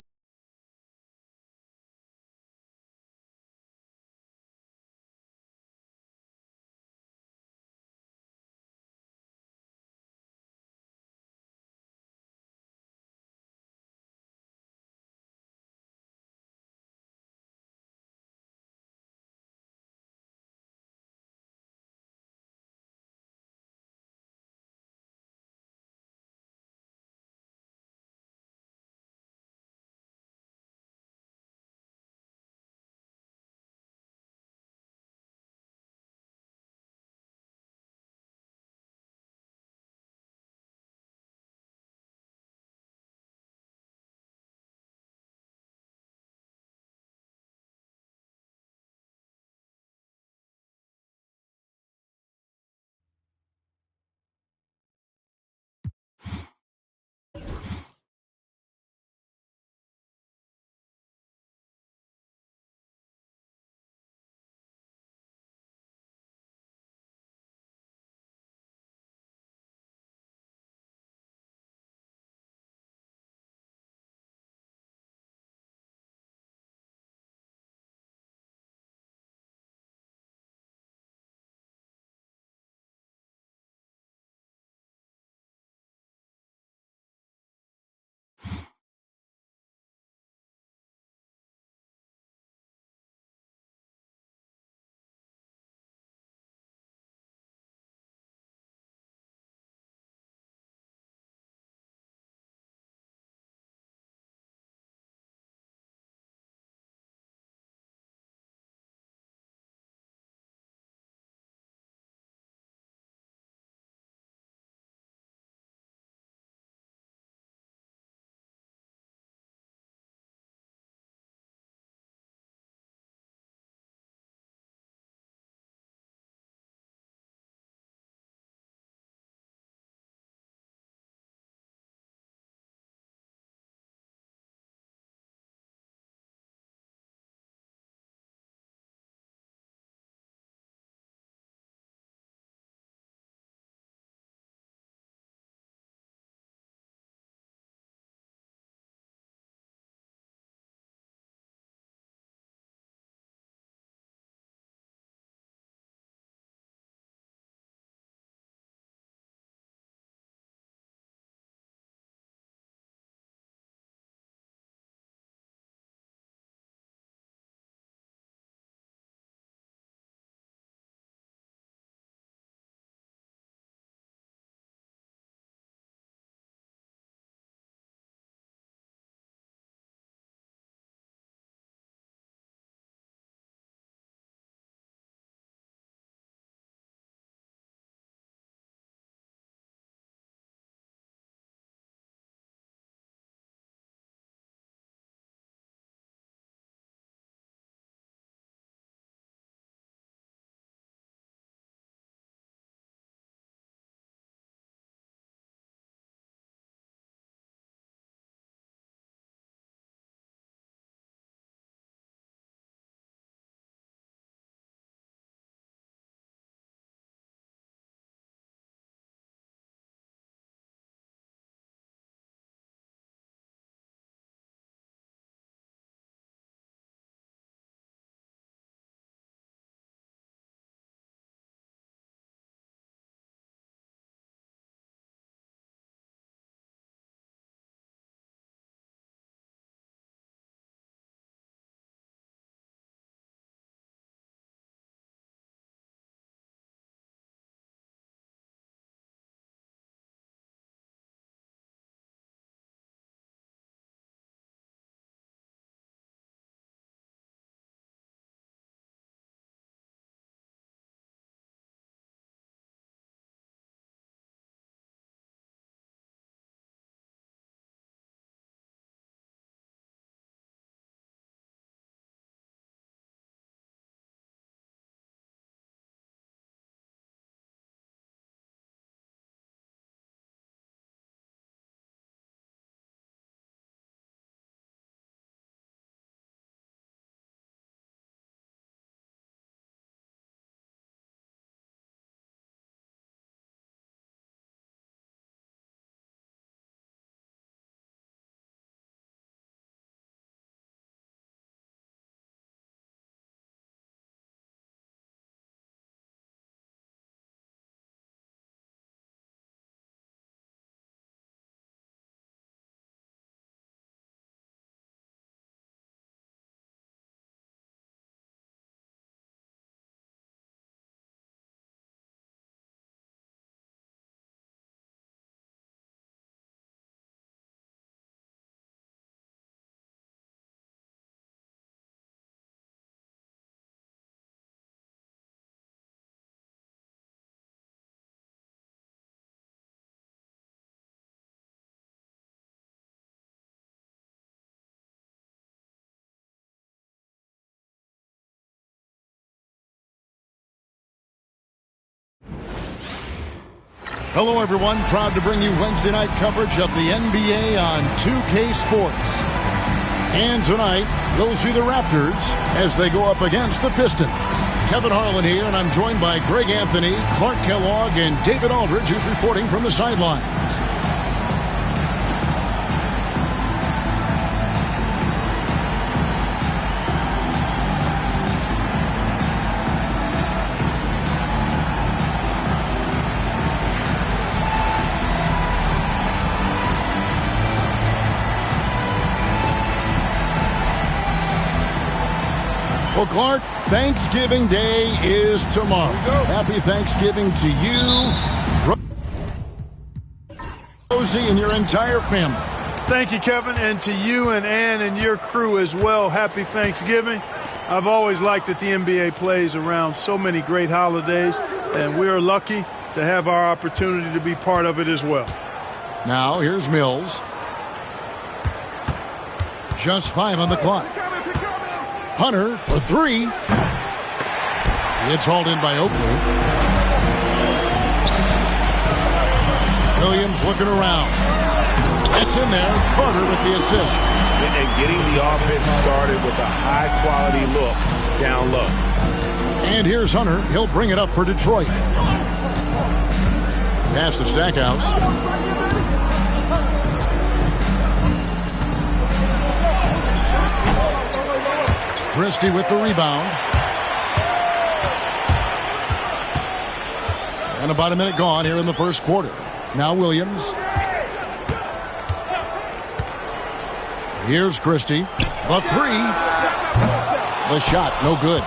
Hello, everyone. Proud to bring you Wednesday night coverage of the NBA on 2K Sports. And tonight, we'll see the Raptors as they go up against the Pistons. Kevin Harlan here, and I'm joined by Greg Anthony, Clark Kellogg, and David Aldridge, who's reporting from the sidelines. Well, Clark, Thanksgiving Day is tomorrow. Happy Thanksgiving to you, Rosie, and your entire family. Thank you, Kevin, and to you and Ann and your crew as well. Happy Thanksgiving. I've always liked that the NBA plays around so many great holidays, and we're lucky to have our opportunity to be part of it as well. Now, here's Mills. Just 5 on the clock. Hunter for 3. It's hauled in by Oakley. Williams looking around. It's in there. Carter with the assist. And getting the offense started with a high-quality look down low. And here's Hunter. He'll bring it up for Detroit. Pass to Stackhouse. Christie with the rebound. And about a minute gone here in the first quarter. Now Williams. Here's Christie. The 3. The shot, no good.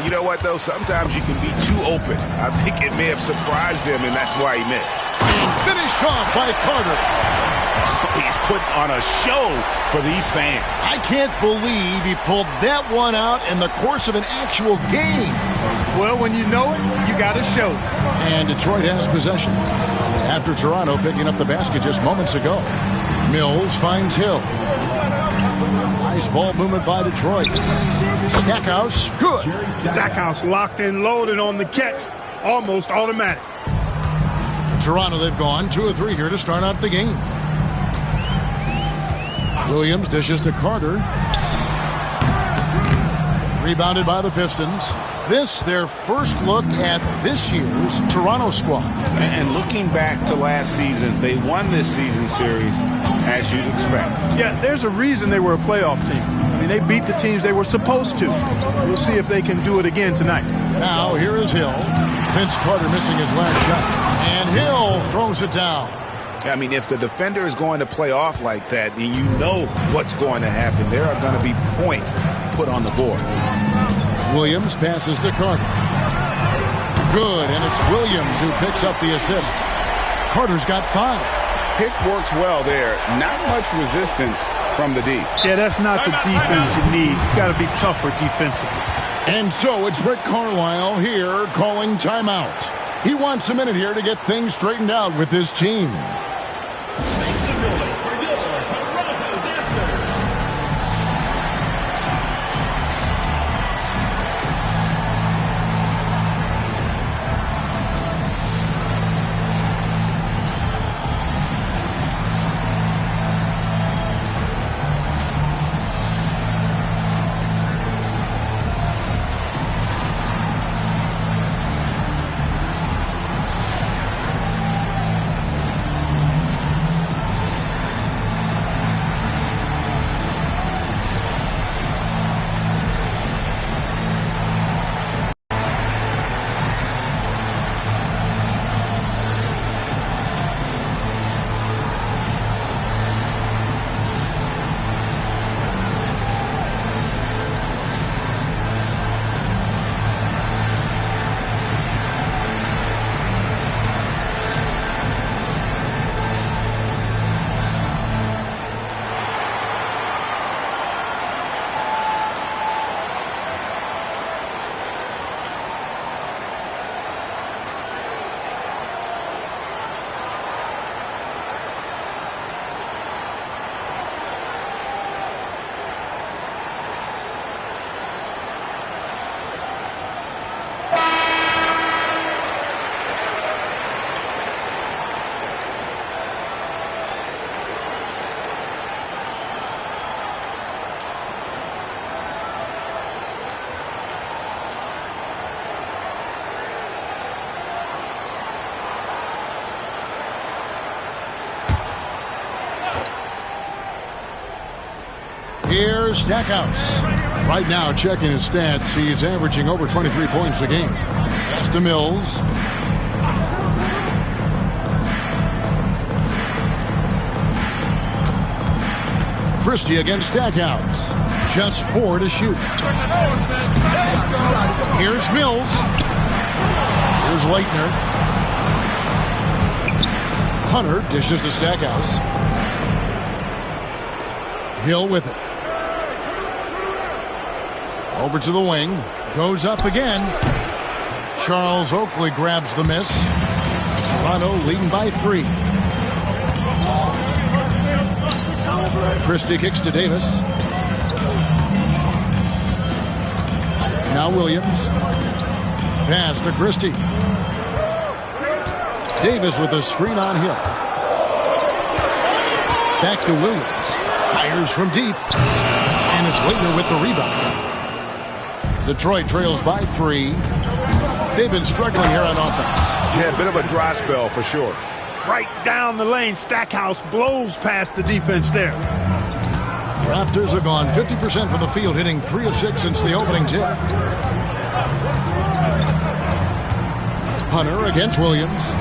You know what, though? Sometimes you can be too open. I think it may have surprised him, and that's why he missed. And finished off by Carter. He's put on a show for these fans. I can't believe he pulled that one out in the course of an actual game. Well, when you know it, you got to show it. And Detroit has possession after Toronto picking up the basket just moments ago. Mills finds Hill. Nice ball movement by Detroit. Stackhouse, good. Stackhouse locked and loaded on the catch. Almost automatic. Toronto, they've gone 2 of 3 here to start out the game. Williams dishes to Carter. Rebounded by the Pistons. This, their first look at this year's Toronto squad. And looking back to last season, they won this season series, as you'd expect. Yeah, there's a reason they were a playoff team. I mean, they beat the teams they were supposed to. We'll see if they can do it again tonight. Now, here is Hill. Vince Carter missing his last shot. And Hill throws it down. I mean, if the defender is going to play off like that, then you know what's going to happen. There are going to be points put on the board. Williams passes to Carter. Good, and it's Williams who picks up the assist. Carter's got 5. Pick works well there. Not much resistance from the D. Yeah, that's not the defense you need. You've got to be tougher defensively. And so it's Rick Carlisle here calling timeout. He wants a minute here to get things straightened out with his team. Here's Stackhouse. Right now, checking his stats, he's averaging over 23 points a game. Pass to Mills. Christie against Stackhouse. Just 4 to shoot. Here's Mills. Here's Leitner. Hunter dishes to Stackhouse. Hill with it. Over to the wing. Goes up again. Charles Oakley grabs the miss. Toronto leading by 3. Christie kicks to Davis. Now Williams. Pass to Christie. Davis with a screen on Hill. Back to Williams. Fires from deep. And it's Leitner with the rebound. Detroit trails by 3. They've been struggling here on offense. Yeah, a bit of a dry spell for sure. Right down the lane, Stackhouse blows past the defense there. Raptors have gone 50% from the field, hitting 3 of 6 since the opening tip. Hunter against Williams.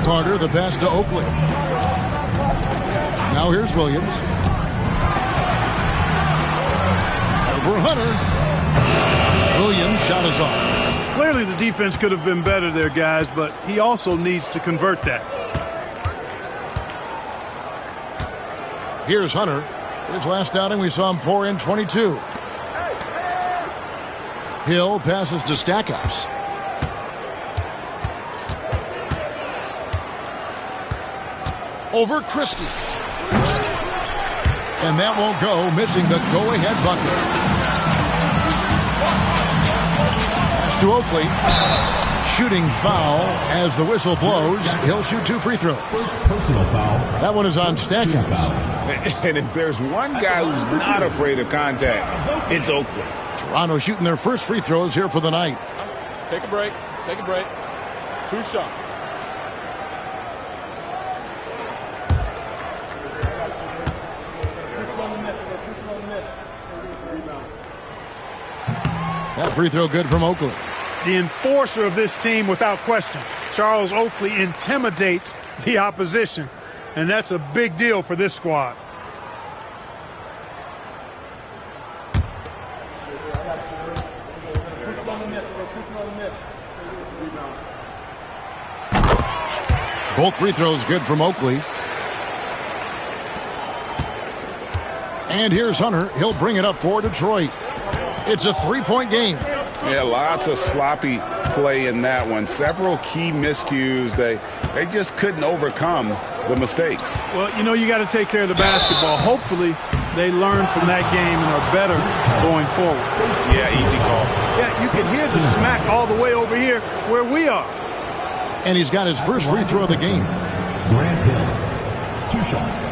Carter, the pass to Oakley. Now here's Williams. Over Hunter. Williams' shot is off. Clearly the defense could have been better there, guys, but he also needs to convert that. Here's Hunter. His last outing, we saw him pour in 22. Hill passes to Stackhouse. Over Christie. And that won't go, missing the go-ahead bucket. Pass to Oakley. Shooting foul as the whistle blows. He'll shoot 2 free throws. First personal foul. That one is on Stackhouse. And if there's one guy who's not afraid of contact, it's Oakley. Toronto shooting their first free throws here for the night. Take a break. Take a break. 2 shots. That free throw good from Oakley. The enforcer of this team without question. Charles Oakley intimidates the opposition, and that's a big deal for this squad. Both free throws good from Oakley. And here's Hunter. He'll bring it up for Detroit. It's a 3-point game. Yeah, lots of sloppy play in that one. Several key miscues. They just couldn't overcome the mistakes. Well, you know, you got to take care of the basketball. Hopefully, they learn from that game and are better going forward. Yeah, easy call. Yeah, you can hear the smack all the way over here where we are. And he's got his first free throw of the game. Grant Hill. 2 shots.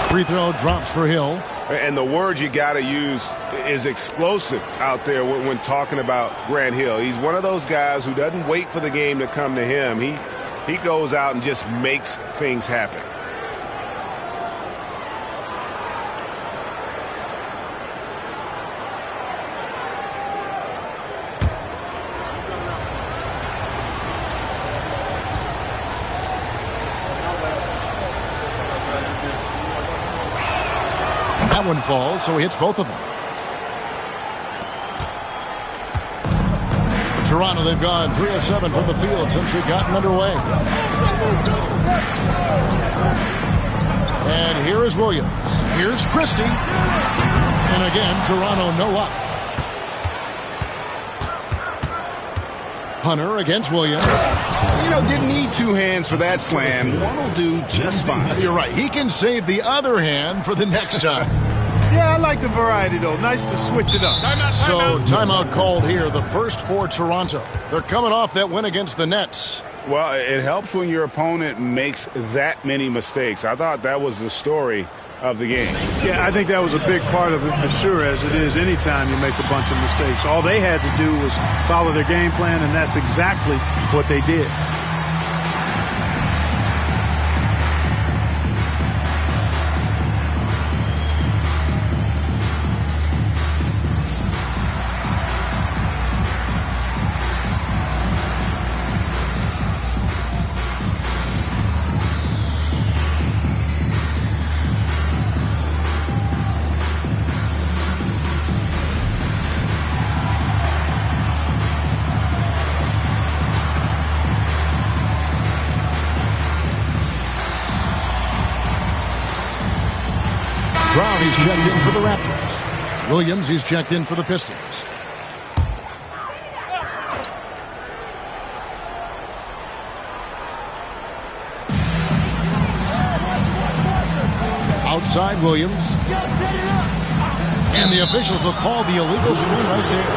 Free throw drops for Hill. And the word you got to use is explosive out there when talking about Grant Hill. He's one of those guys who doesn't wait for the game to come to him. He goes out and just makes things happen. That one falls, so he hits both of them. For Toronto, they've gone 3 of 7 from the field since we've gotten underway. And here is Williams. Here's Christie. And again, Toronto no up. Hunter against Williams. You know, didn't need 2 hands for that slam. One will do just fine. You're right. He can save the other hand for the next time. Yeah, I like the variety, though. Nice to switch it up. So, timeout called here, the first for Toronto. They're coming off that win against the Nets. Well, it helps when your opponent makes that many mistakes. I thought that was the story of the game. Yeah, I think that was a big part of it for sure, as it is anytime you make a bunch of mistakes. All they had to do was follow their game plan, and that's exactly what they did. Brown, he's checked in for the Raptors. Williams, he's checked in for the Pistons. Outside Williams. And the officials will call the illegal screen right there.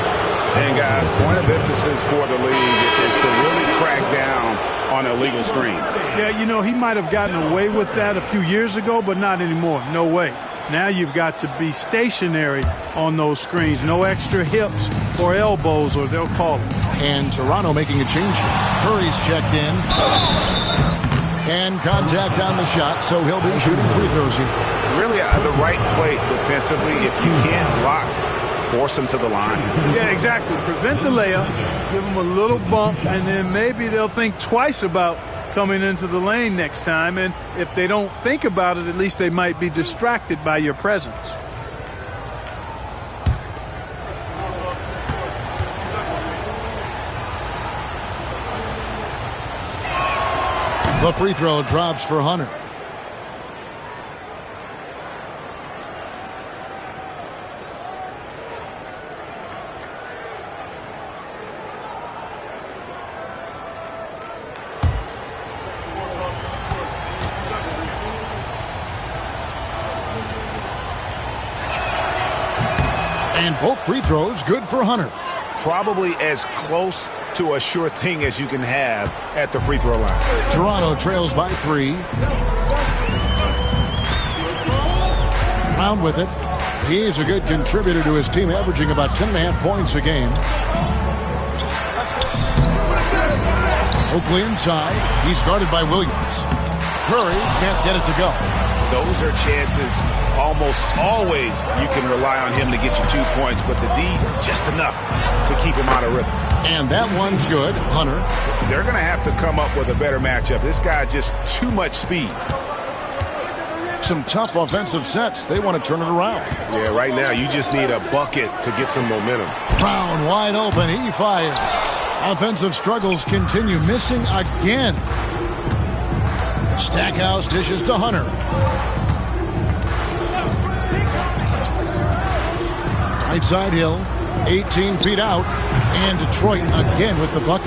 And guys, point of emphasis for the league is to really crack down on illegal screens. Yeah, you know, he might have gotten away with that a few years ago, but not anymore. No way. Now you've got to be stationary on those screens. No extra hips or elbows, or they'll call it. And Toronto making a change here. Curry's checked in. And contact on the shot, so he'll be shooting free throws here. Really the right play defensively. If you can't block, force them to the line. Yeah, exactly. Prevent the layup, give them a little bump, and then maybe they'll think twice about coming into the lane next time. And if they don't think about it, at least they might be distracted by your presence. The free throw drops for Hunter. And both free throws good for Hunter. Probably as close to a sure thing as you can have at the free throw line. Toronto trails by 3. Brown with it. He's a good contributor to his team, averaging about 10.5 points a game. Oakley inside. He's guarded by Williams. Curry can't get it to go. Those are chances almost always you can rely on him to get you 2 points, but the D, just enough to keep him out of rhythm. And that one's good. Hunter. They're going to have to come up with a better matchup. This guy just too much speed. Some tough offensive sets. They want to turn it around. Yeah, right now you just need a bucket to get some momentum. Brown wide open. He fires. Offensive struggles continue. Missing again. Stackhouse dishes to Hunter. Right side Hill. 18 feet out. And Detroit again with the bucket.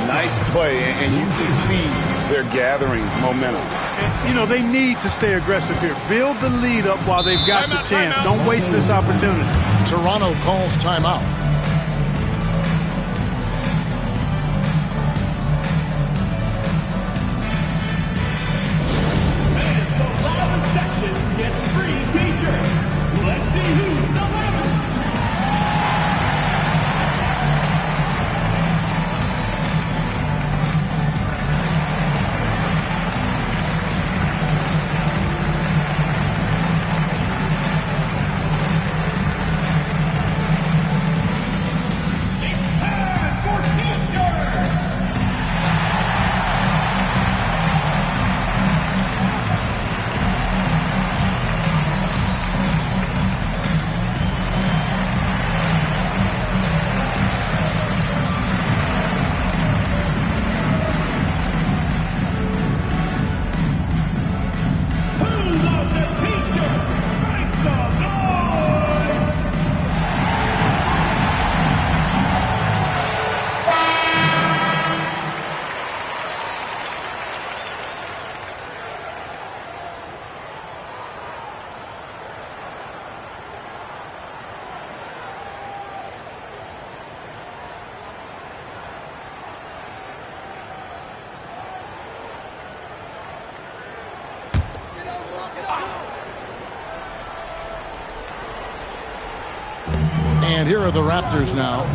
Nice play, and you can see they're gathering momentum. And, you know, they need to stay aggressive here. Build the lead up while they've got the chance. Don't waste this opportunity. Toronto calls timeout. And here are the Raptors now.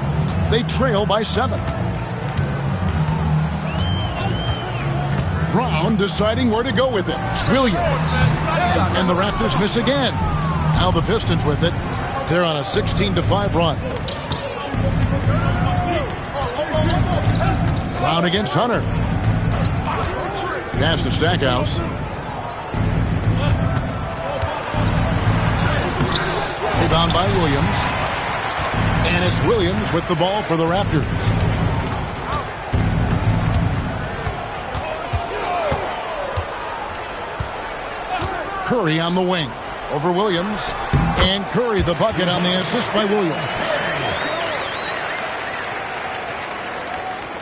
They trail by 7. Brown deciding where to go with it. Williams. And the Raptors miss again. Now the Pistons with it. They're on a 16-5 run. Brown against Hunter. Pass to Stackhouse. Rebound by Williams. And it's Williams with the ball for the Raptors. Curry on the wing. Over Williams. And Curry the bucket on the assist by Williams.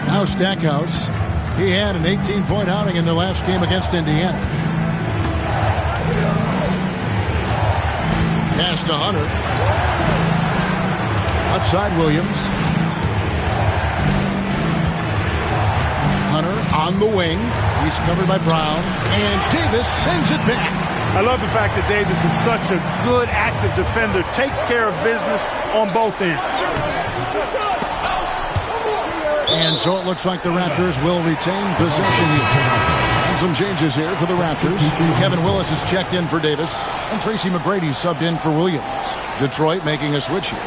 Now Stackhouse. He had an 18-point outing in their last game against Indiana. Pass to Hunter. Outside Williams. Hunter on the wing. He's covered by Brown. And Davis sends it back. I love the fact that Davis is such a good, active defender. Takes care of business on both ends. And so it looks like the Raptors will retain possession here. And some changes here for the Raptors. Kevin Willis is checked in for Davis. And Tracy McGrady subbed in for Williams. Detroit making a switch here.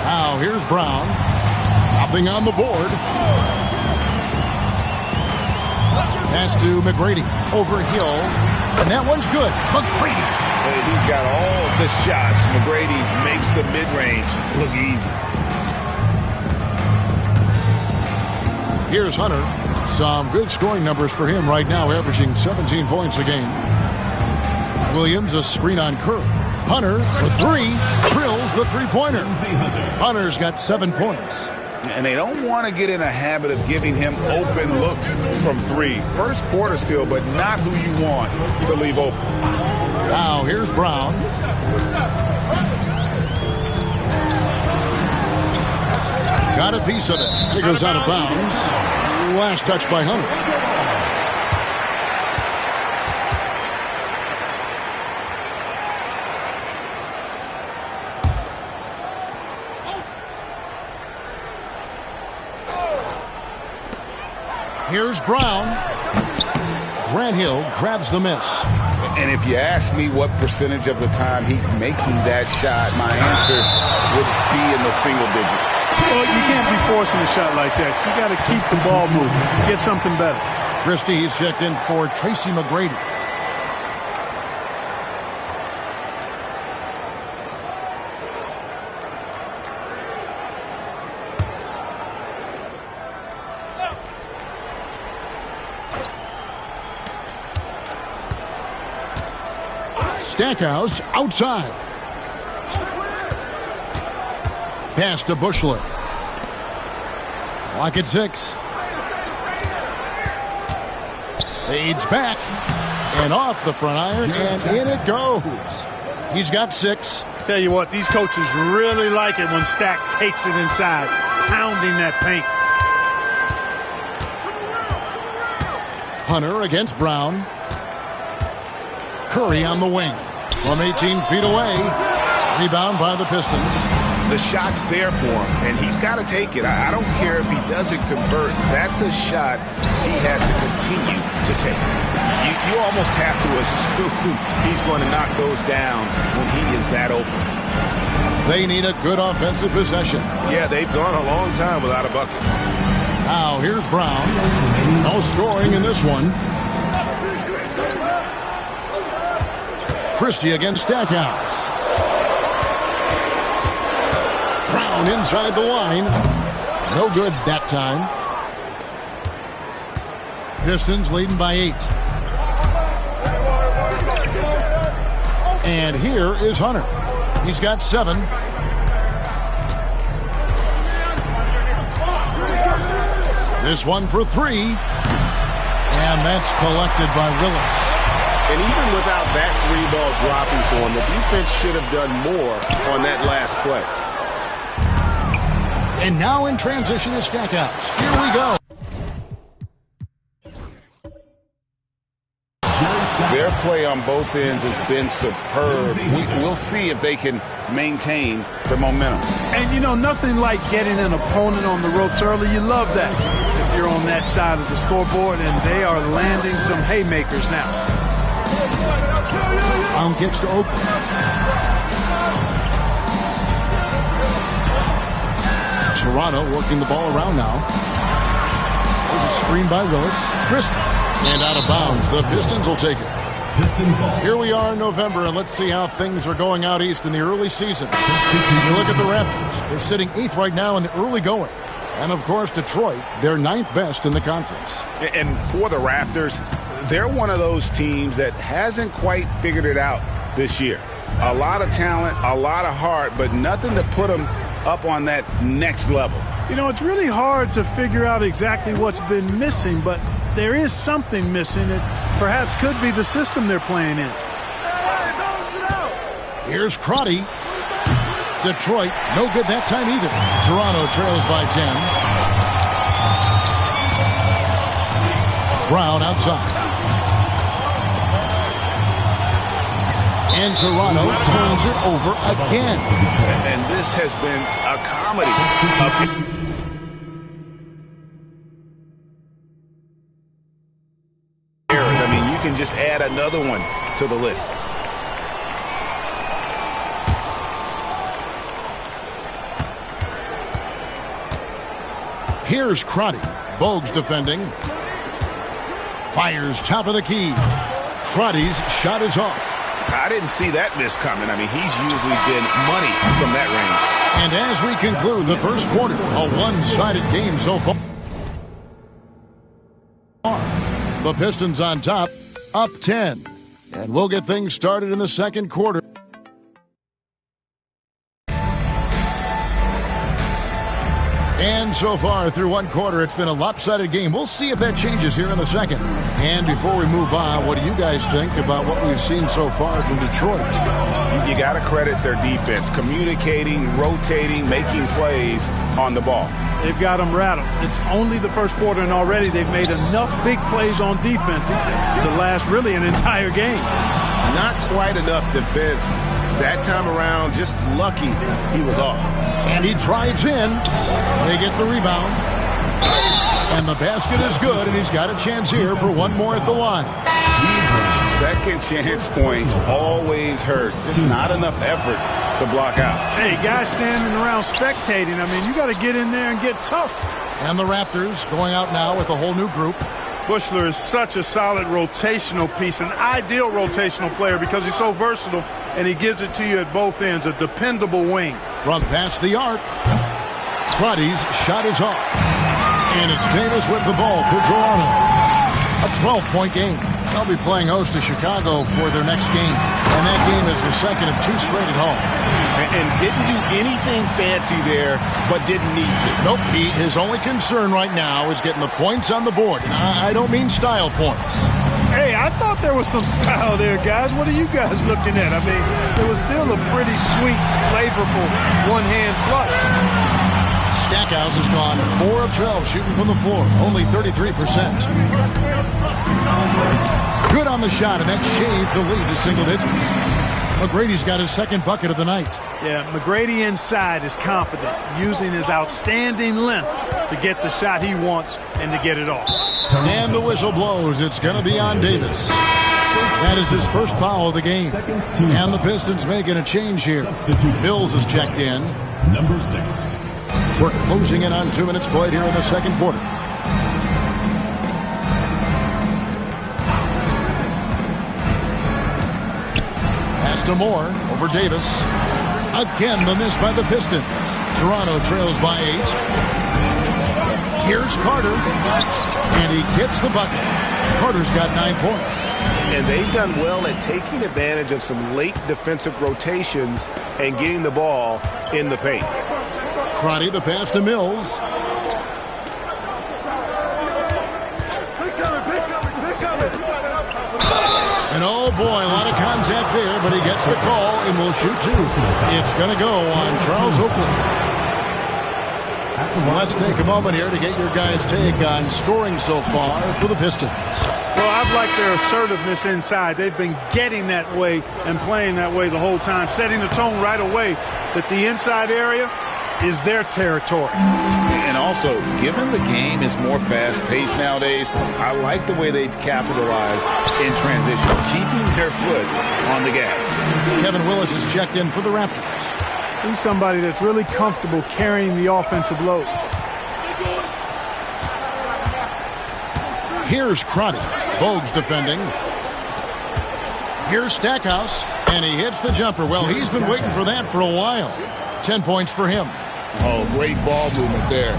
Now here's Brown. Nothing on the board. Pass to McGrady. Over Hill. And that one's good. McGrady. He's got all the shots. McGrady makes the mid-range look easy. Here's Hunter. Some good scoring numbers for him right now, averaging 17 points a game. Williams, a screen on Curry. Hunter for 3. Drills the three-pointer. Hunter's got 7 points. And they don't want to get in a habit of giving him open looks from 3. First quarter still, but not who you want to leave open. Now here's Brown. Got a piece of it. It goes out of bounds. Last touch by Hunter. Here's Brown. Grant Hill grabs the miss. And if you ask me what percentage of the time he's making that shot, my answer would be in the single digits. Well, you can't be forcing a shot like that. You got to keep the ball moving. Get something better. Christie, he's checked in for Tracy McGrady. Stackhouse outside. Pass to Bushler. Clock at 6. Fades back. And off the front iron. And in it goes. He's got 6. Tell you what, these coaches really like it when Stack takes it inside, pounding that paint. Hunter against Brown. Curry on the wing. From 18 feet away. Rebound by the Pistons. The shot's there for him, and he's got to take it. I don't care if he doesn't convert. That's a shot he has to continue to take. You almost have to assume he's going to knock those down when he is that open. They need a good offensive possession. Yeah, they've gone a long time without a bucket. Now here's Brown. No scoring in this one. Christie against Stackhouse. Brown inside the line. No good that time. Pistons leading by 8. And here is Hunter. He's got 7. This one for 3. And that's collected by Willis. And even without that 3-ball dropping for him, the defense should have done more on that last play. And now in transition is Stackhouse. Here we go. Their play on both ends has been superb. We'll see if they can maintain the momentum. And, you know, nothing like getting an opponent on the ropes early. You love that if you're on that side of the scoreboard, and they are landing some haymakers now. Brown gets to Oakland. Toronto working the ball around now. There's a screen by Willis. Chris. And out of bounds. The Pistons will take it. Pistons ball. Here we are in November, and let's see how things are going out east in the early season. You look at the Raptors. They're sitting 8th right now in the early going. And, of course, Detroit, they're 9th best in the conference. And for the Raptors, they're one of those teams that hasn't quite figured it out this year. A lot of talent, a lot of heart, but nothing to put them up on that next level. You know, it's really hard to figure out exactly what's been missing, but there is something missing that perhaps could be the system they're playing in. Here's Crotty. Detroit, no good that time either. Toronto trails by 10. Brown outside. And Toronto turns it over again. And this has been a comedy. I mean, you can just add another one to the list. Here's Crotty. Bogues defending. Fires top of the key. Crotty's shot is off. I didn't see that miss coming. I mean, he's usually been money from that range. And as we conclude the first quarter, a one-sided game so far. The Pistons on top, up 10. And we'll get things started in the second quarter. And so far through one quarter, it's been a lopsided game. We'll see if that changes here in the second. And before we move on, what do you guys think about what we've seen so far from Detroit? You got to credit their defense, communicating, rotating, making plays on the ball. They've got them rattled. It's only the first quarter, and already they've made enough big plays on defense to last really an entire game. Not quite enough defense. That time around, just lucky he was off. And he drives in. They get the rebound. And the basket is good, and he's got a chance here for one more at the line. Second chance points always hurt. Just not enough effort to block out. Hey, guys standing around spectating, I mean, you got to get in there and get tough. And the Raptors going out now with a whole new group. Buechler is such a solid rotational piece, an ideal rotational player because he's so versatile and he gives it to you at both ends, a dependable wing. From past the arc, Crotty's shot is off. And it's Davis with the ball for Toronto. A 12-point game. They'll be playing host to Chicago for their next game. And that game is the second of 2 straight at home. And didn't do anything fancy there, but didn't need to. Nope, his only concern right now is getting the points on the board. And I don't mean style points. Hey, I thought there was some style there, guys. What are you guys looking at? I mean, it was still a pretty sweet, flavorful one-hand flush. Stackhouse has gone 4 of 12 shooting from the floor, only 33%. Good on the shot, and that shaves the lead to single digits. McGrady's got his second bucket of the night. Yeah, McGrady inside is confident, using his outstanding length to get the shot he wants and to get it off. And the whistle blows. It's going to be on Davis. That is his first foul of the game. And the Pistons making a change here. Mills is checked in. Number 6. We're closing in on 2 minutes played here in the second quarter. Pass to Moore over Davis. Again, the miss by the Pistons. Toronto trails by 8. Here's Carter. And he gets the bucket. Carter's got 9 points. And they've done well at taking advantage of some late defensive rotations and getting the ball in the paint. Crotty, the pass to Mills. And oh boy, a lot of contact there, but he gets the call and will shoot 2. It's going to go on Charles Oakley. Well, let's take a moment here to get your guys' take on scoring so far for the Pistons. Well, I've liked their assertiveness inside. They've been getting that way and playing that way the whole time, setting the tone right away that the inside area is their territory. And also, given the game is more fast-paced nowadays, I like the way they've capitalized in transition, keeping their foot on the gas. Kevin Willis is checked in for the Raptors. He's somebody that's really comfortable carrying the offensive load. Here's Crotty. Bogues defending. Here's Stackhouse, and he hits the jumper. Well, he's been waiting for that for a while. 10 points for him. Oh, great ball movement there.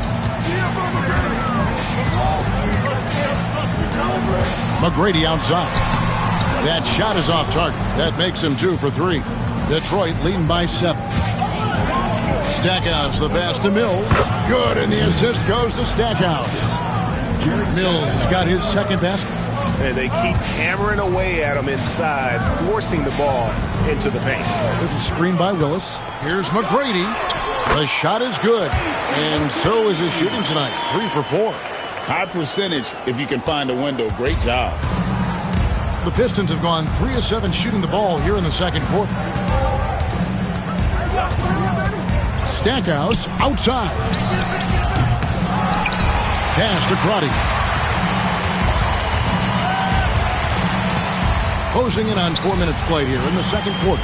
McGrady outside. That shot is off target. That makes him 2 for 3. Detroit leading by 7. Stackhouse, the pass to Mills. Good, and the assist goes to Stackhouse. Mills has got his second basket. And they keep hammering away at him inside, forcing the ball into the paint. There's a screen by Willis. Here's McGrady. The shot is good, and so is his shooting tonight. 3 for 4. High percentage if you can find a window. Great job. The Pistons have gone 3 of 7 shooting the ball here in the second quarter. Stackhouse outside. Pass to Crotty. Closing in on 4 minutes played here in the second quarter.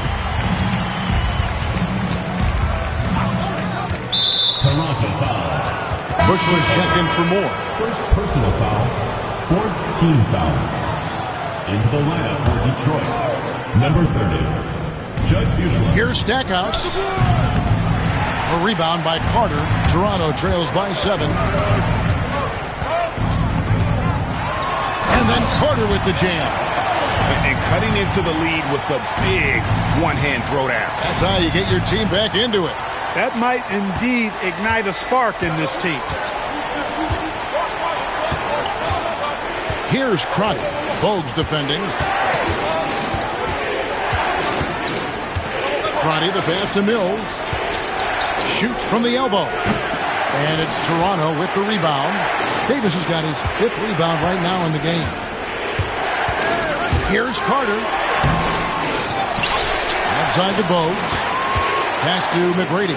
Toronto foul. Bushler's checked in for more. First personal foul. Fourth team foul. Into the lineup for Detroit. Number 30. Judd Bushler. Here's Stackhouse. A rebound by Carter. Toronto trails by 7. And then Carter with the jam. And cutting into the lead with the big one-hand throwdown. That's how you get your team back into it. That might indeed ignite a spark in this team. Here's Crotty. Bogues defending. Crotty, the pass to Mills. Shoots from the elbow. And it's Toronto with the rebound. Davis has got his 5th rebound right now in the game. Here's Carter. Outside to Bogues. Pass to McGrady.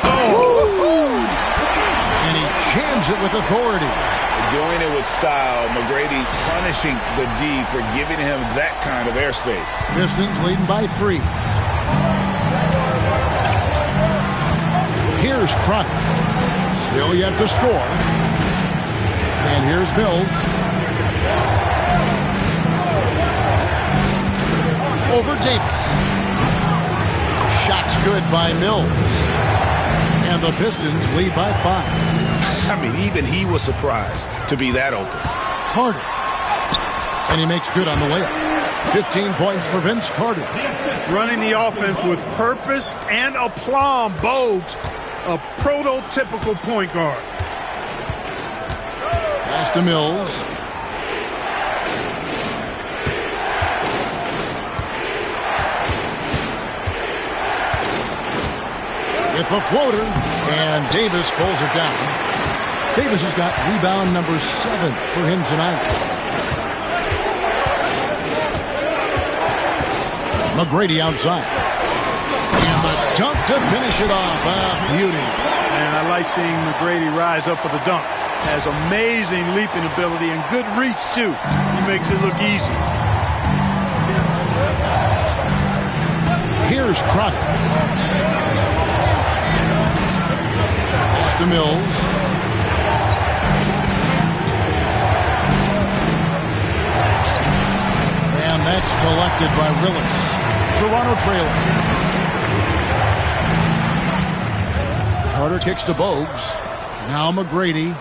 Oh! And he jams it with authority. Doing it with style. McGrady punishing the D for giving him that kind of airspace. Pistons leading by 3. Here's Crotty. Still yet to score. And here's Mills. Over Davis. Shot's good by Mills. And the Pistons lead by 5. I mean, even he was surprised to be that open. Carter. And he makes good on the layup. 15 points for Vince Carter. Running the offense with purpose and aplomb. Bogues, a prototypical point guard. Pass to Mills. With the floater, and Davis pulls it down. Davis has got rebound number 7 for him tonight. McGrady outside. And the dunk to finish it off. Beauty. And I like seeing McGrady rise up for the dunk. Has amazing leaping ability and good reach, too. He makes it look easy. Here's Crotty. Pass to Mills. And that's collected by Willis. Toronto trailing. Carter kicks to Bogues. Now McGrady.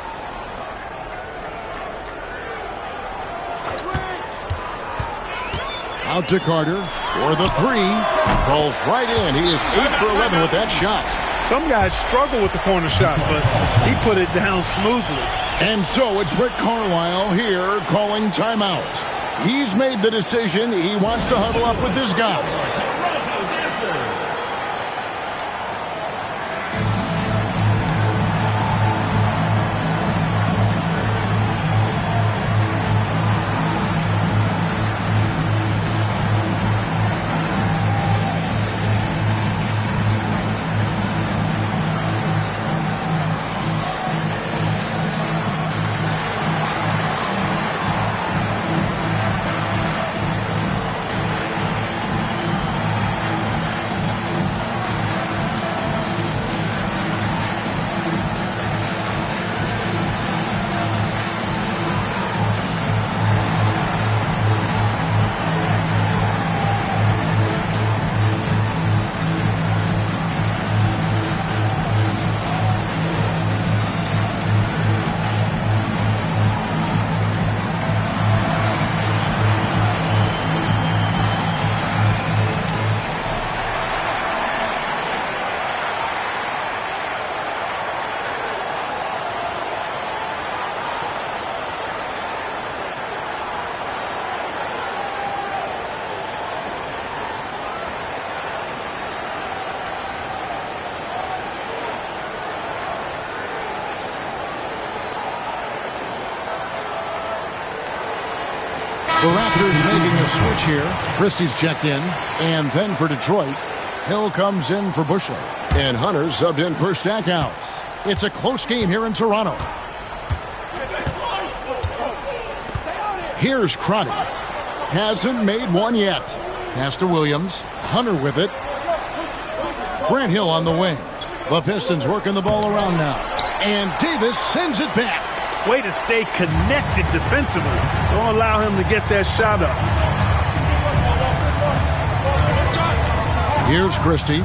Out to Carter for the 3. Falls right in. He is 8 for 11 with that shot. Some guys struggle with the corner shot, but he put it down smoothly. And so it's Rick Carlisle here calling timeout. He's made the decision. He wants to huddle up with his guys. The Raptors making a switch here. Christie's checked in. And then for Detroit, Hill comes in for Bushler. And Hunter subbed in for Stackhouse. It's a close game here in Toronto. Here's Crotty. Hasn't made one yet. Pass to Williams. Hunter with it. Grant Hill on the wing. The Pistons working the ball around now. And Davis sends it back. Way to stay connected defensively. Don't allow him to get that shot up. Here's Christie.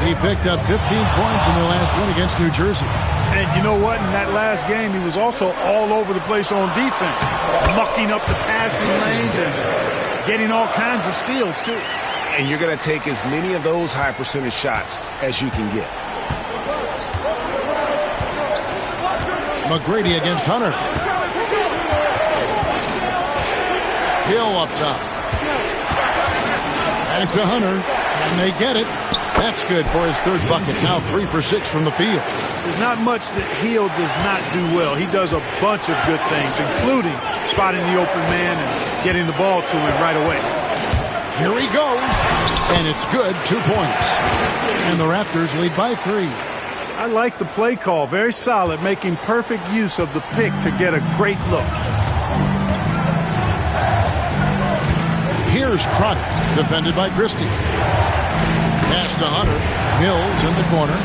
He picked up 15 points in their last win against New Jersey. And you know what? In that last game, he was also all over the place on defense, mucking up the passing lanes and getting all kinds of steals, too. And you're going to take as many of those high percentage shots as you can get. McGrady against Hunter. Hill up top. Back to Hunter. And they get it. That's good for his third bucket. Now 3 for 6 from the field. There's not much that Hill does not do well. He does a bunch of good things, including spotting the open man and getting the ball to him right away. Here he goes. And it's good. 2 points. And the Raptors lead by 3. I like the play call. Very solid, making perfect use of the pick to get a great look. Here's Crotty, defended by Christie. Pass to Hunter. Mills in the corner.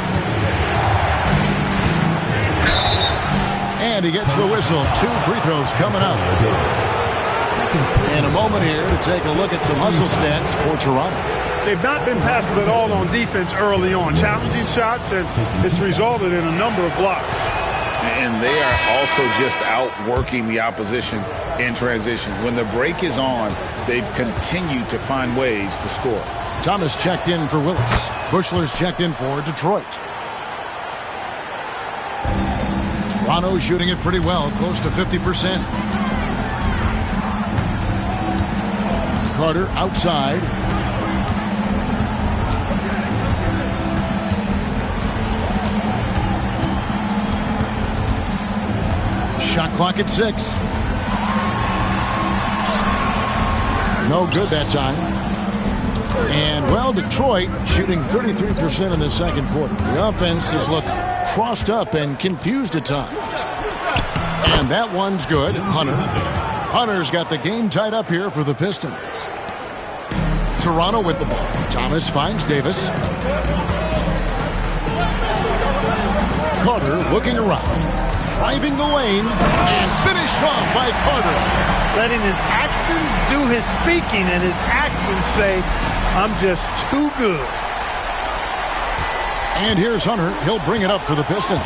And he gets the whistle. 2 free throws coming up. And a moment here to take a look at some hustle stats for Toronto. They've not been passive at all on defense early on. Challenging shots, and it's resulted in a number of blocks. And they are also just outworking the opposition in transition. When the break is on, they've continued to find ways to score. Thomas checked in for Willis. Bushler's checked in for Detroit. Toronto shooting it pretty well, close to 50%. Carter outside. Shot clock at 6. No good that time. And, well, Detroit shooting 33% in the second quarter. The offense has looked crossed up and confused at times. And that one's good. Hunter's got the game tied up here for the Pistons. Toronto with the ball. Thomas finds Davis. Carter looking around. Driving the lane and finished off by Carter. Letting his actions do his speaking and his actions say, I'm just too good. And here's Hunter. He'll bring it up for the Pistons.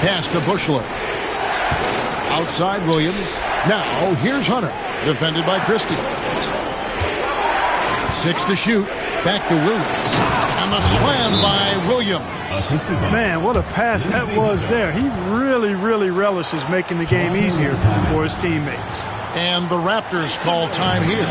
Pass to Bushler. Outside Williams. Now here's Hunter. Defended by Christie. 6 to shoot. Back to Williams. And the slam by Williams. Man, what a pass that was there. He really, really relishes making the game easier for his teammates. And the Raptors call time here.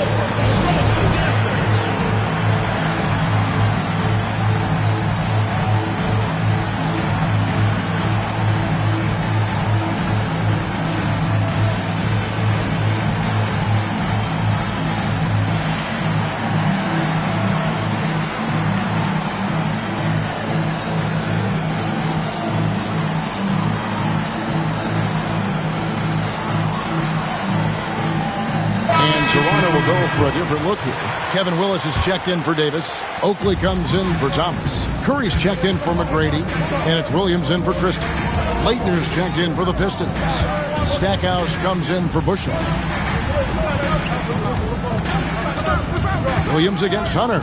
For a different look here. Kevin Willis is checked in for Davis. Oakley comes in for Thomas. Curry's checked in for McGrady. And it's Williams in for Christie. Leitner's checked in for the Pistons. Stackhouse comes in for Bushler. Williams against Hunter.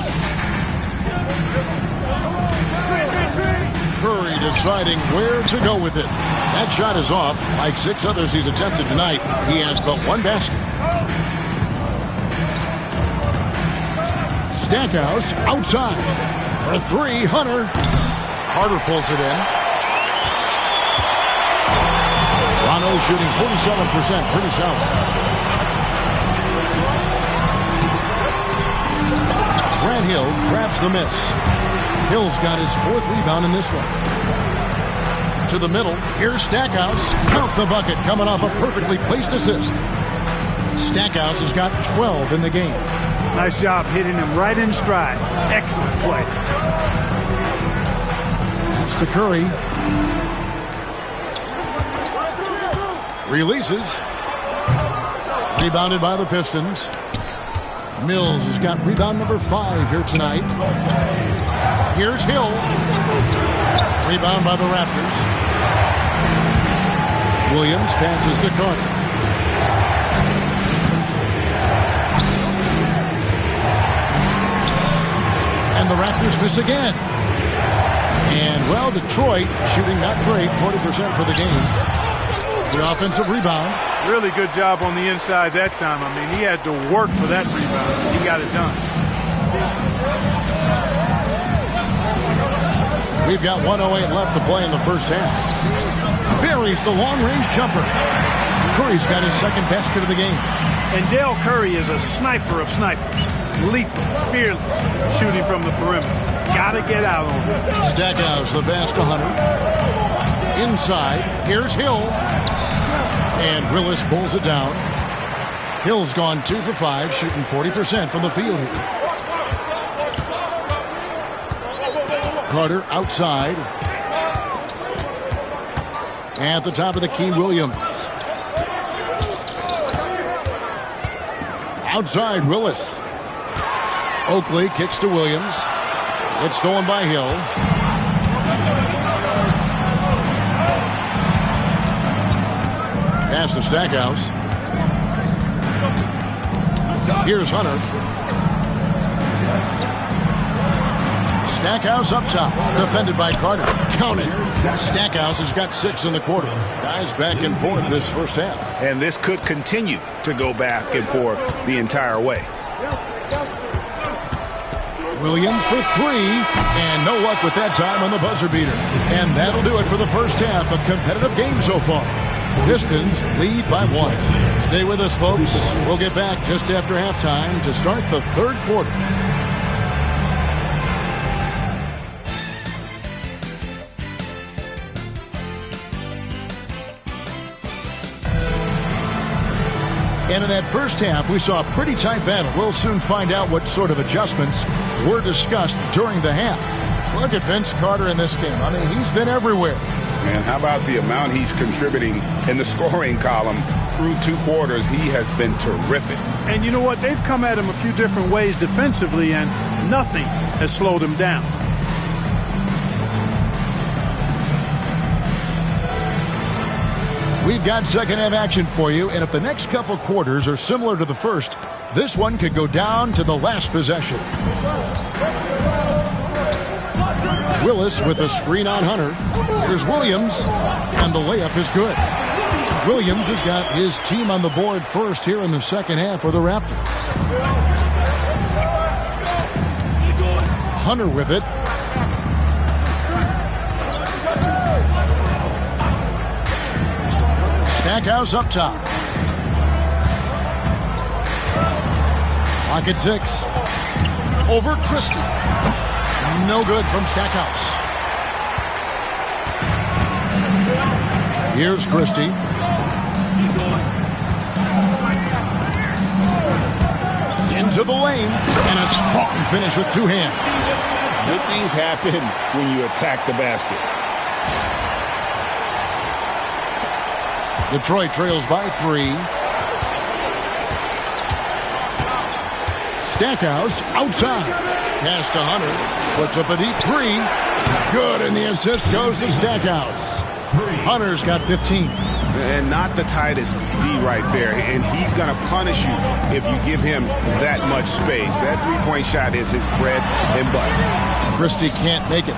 Curry deciding where to go with it. That shot is off. Like 6 others he's attempted tonight, he has but 1 basket. Stackhouse outside for 3. Hunter. Carter pulls it in. Toronto shooting 47%. Pretty solid. Grant Hill traps the miss. Hill's got his 4th rebound in this one. To the middle. Here's Stackhouse. Count the bucket coming off a perfectly placed assist. Stackhouse has got 12 in the game. Nice job hitting him right in stride. Excellent play. That's to Curry. Releases. Rebounded by the Pistons. Mills has got rebound number 5 here tonight. Here's Hill. Rebound by the Raptors. Williams passes to Carter. And the Raptors miss again. And, well, Detroit shooting not great, 40% for the game. The offensive rebound. Really good job on the inside that time. I mean, he had to work for that rebound. He got it done. We've got 1:08 left to play in the first half. Buries the long-range jumper. Curry's got his second basket of the game. And Dell Curry is a sniper of snipers. Lethal, fearless, shooting from the perimeter. Gotta get out on him. Stackhouse, the pass to Hunter. Inside, here's Hill. And Willis pulls it down. Hill's gone 2 for 5, shooting 40% from the field here. Carter outside. At the top of the key, Williams. Outside, Willis. Oakley kicks to Williams. It's stolen by Hill. Pass to Stackhouse. Here's Hunter. Stackhouse up top. Defended by Carter. Count it. Stackhouse has got 6 in the quarter. Guys back and forth this first half. And this could continue to go back and forth the entire way. Williams for 3, and no luck with that time on the buzzer beater. And that'll do it for the first half. A competitive game so far. Pistons lead by 1. Stay with us, folks. We'll get back just after halftime to start the third quarter. And in that first half, we saw a pretty tight battle. We'll soon find out what sort of adjustments were discussed during the half. Look at Vince Carter in this game. I mean, he's been everywhere. Man, how about the amount he's contributing in the scoring column through 2 quarters? He has been terrific. And you know what? They've come at him a few different ways defensively, and nothing has slowed him down. We've got second half action for you, and if the next couple quarters are similar to the first, this one could go down to the last possession. Willis with a screen on Hunter. Here's Williams, and the layup is good. Williams has got his team on the board first here in the second half for the Raptors. Hunter with it. Stackhouse up top. Pocket 6. Over Christie. No good from Stackhouse. Here's Christie. Into the lane. And a strong finish with 2 hands. Good things happen when you attack the basket. Detroit trails by 3. Stackhouse outside. Pass to Hunter. Puts up a deep 3. Good, and the assist goes to Stackhouse. Hunter's got 15. And not the tightest D right there. And he's going to punish you if you give him that much space. That three-point shot is his bread and butter. Christie can't make it.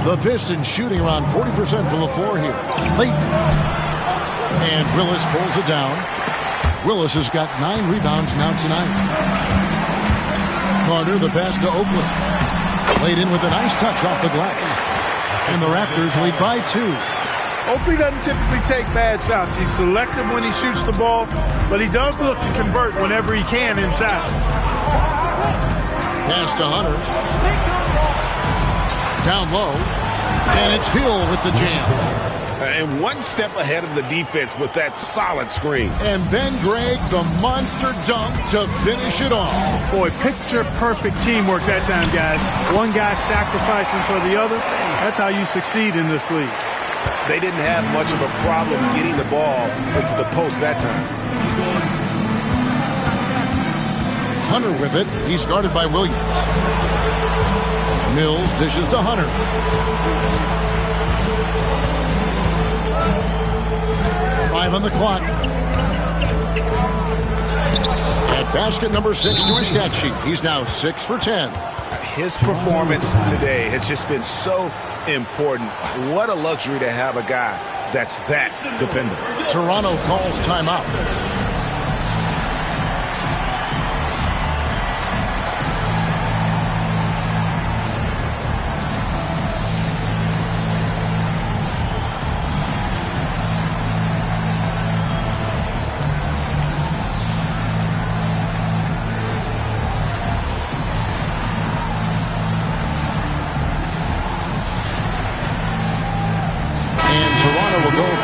The Pistons shooting around 40% from the floor here. Late. And Willis pulls it down. Willis has got 9 rebounds now tonight. Carter, the pass to Oakland. Laid in with a nice touch off the glass. And the Raptors lead by 2. Oakley doesn't typically take bad shots. He's selective when he shoots the ball, but he does look to convert whenever he can inside. Pass to Hunter. Down low. And it's Hill with the jam. And one step ahead of the defense with that solid screen. And then, Greg, the monster dunk to finish it off. Boy, picture-perfect teamwork that time, guys. One guy sacrificing for the other. That's how you succeed in this league. They didn't have much of a problem getting the ball into the post that time. Hunter with it. He's guarded by Williams. Mills dishes to Hunter. 5 on the clock. At basket number 6 to his stat sheet. He's now 6 for 10. His performance today has just been so important. What a luxury to have a guy that's that dependable. Toronto calls timeout.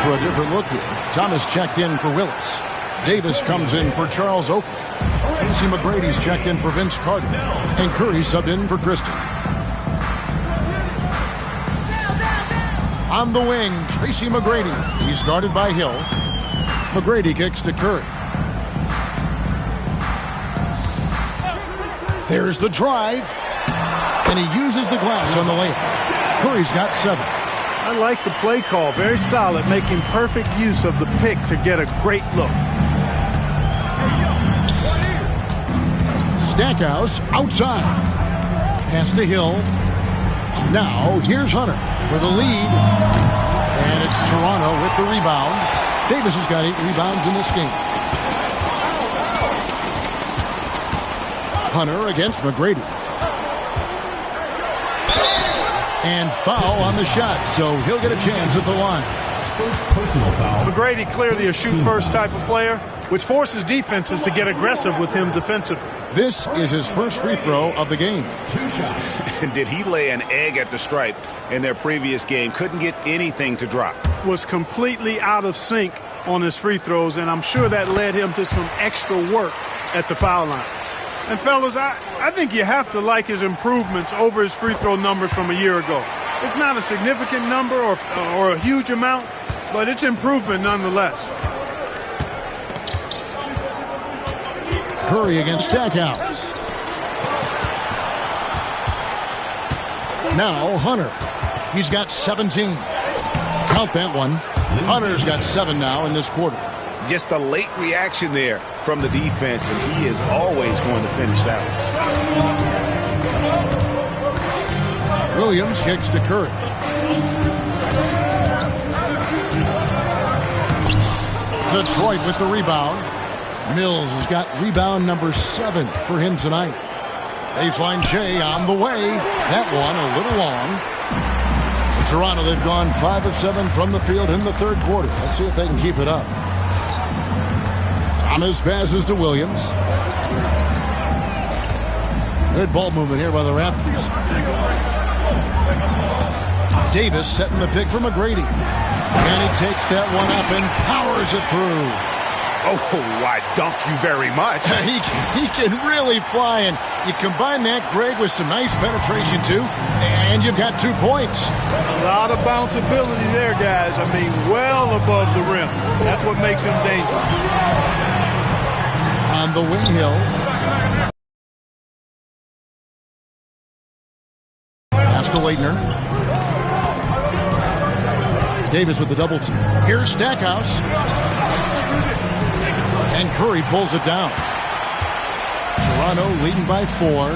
For a different look here. Thomas checked in for Willis. Davis comes in for Charles Oakley. Tracy McGrady's checked in for Vince Carter. And Curry subbed in for Christie. On the wing, Tracy McGrady. He's guarded by Hill. McGrady kicks to Curry. There's the drive. And he uses the glass on the layup. Curry's got 7. I like the play call. Very solid, making perfect use of the pick to get a great look. Stackhouse outside. Pass to Hill. Now here's Hunter for the lead. And it's Toronto with the rebound. Davis has got 8 rebounds in this game. Hunter against McGrady. And foul on the shot, so he'll get a chance at the line. First personal foul. McGrady clearly a shoot-first type of player, which forces defenses to get aggressive with him defensively. This is his first free throw of the game. 2 shots. And did he lay an egg at the stripe in their previous game? Couldn't get anything to drop. Was completely out of sync on his free throws, and I'm sure that led him to some extra work at the foul line. And fellas, I think you have to like his improvements over his free throw numbers from a year ago. It's not a significant number or a huge amount, but it's improvement nonetheless. Curry against Stackhouse. Now Hunter. He's got 17. Count that one. Hunter's got 7 now in this quarter. Just a late reaction there from the defense, and he is always going to finish that one. Williams kicks to Curry. Detroit with the rebound. Mills has got rebound number 7 for him tonight. Baseline J on the way. That one a little long. In Toronto, they've gone 5 of 7 from the field in the third quarter. Let's see if they can keep it up. Thomas passes to Williams. Good ball movement here by the Raptors. Davis setting the pick for McGrady. And he takes that one up and powers it through. Oh, I dunk you very much. he can really fly, and you combine that, Greg, with some nice penetration, too, and you've got 2 points. A lot of bounceability there, guys. I mean, well above the rim. That's what makes him dangerous. On the wing, Hill. Pass to Leitner. Davis with the double team. Here's Stackhouse. And Curry pulls it down. Toronto leading by 4.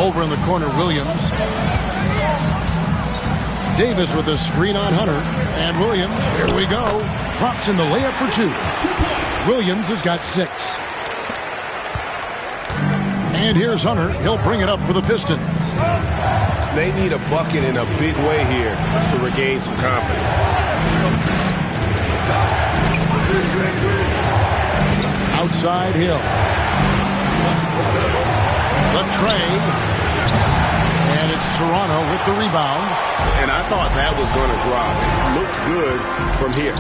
Over in the corner, Williams. Davis with a screen on Hunter. And Williams, here we go. Drops in the layup for 2. Williams has got 6. And here's Hunter. He'll bring it up for the Pistons. They need a bucket in a big way here to regain some confidence. Outside Hill. The tray. And it's Toronto with the rebound. And I thought that was going to drop. It looked good from here.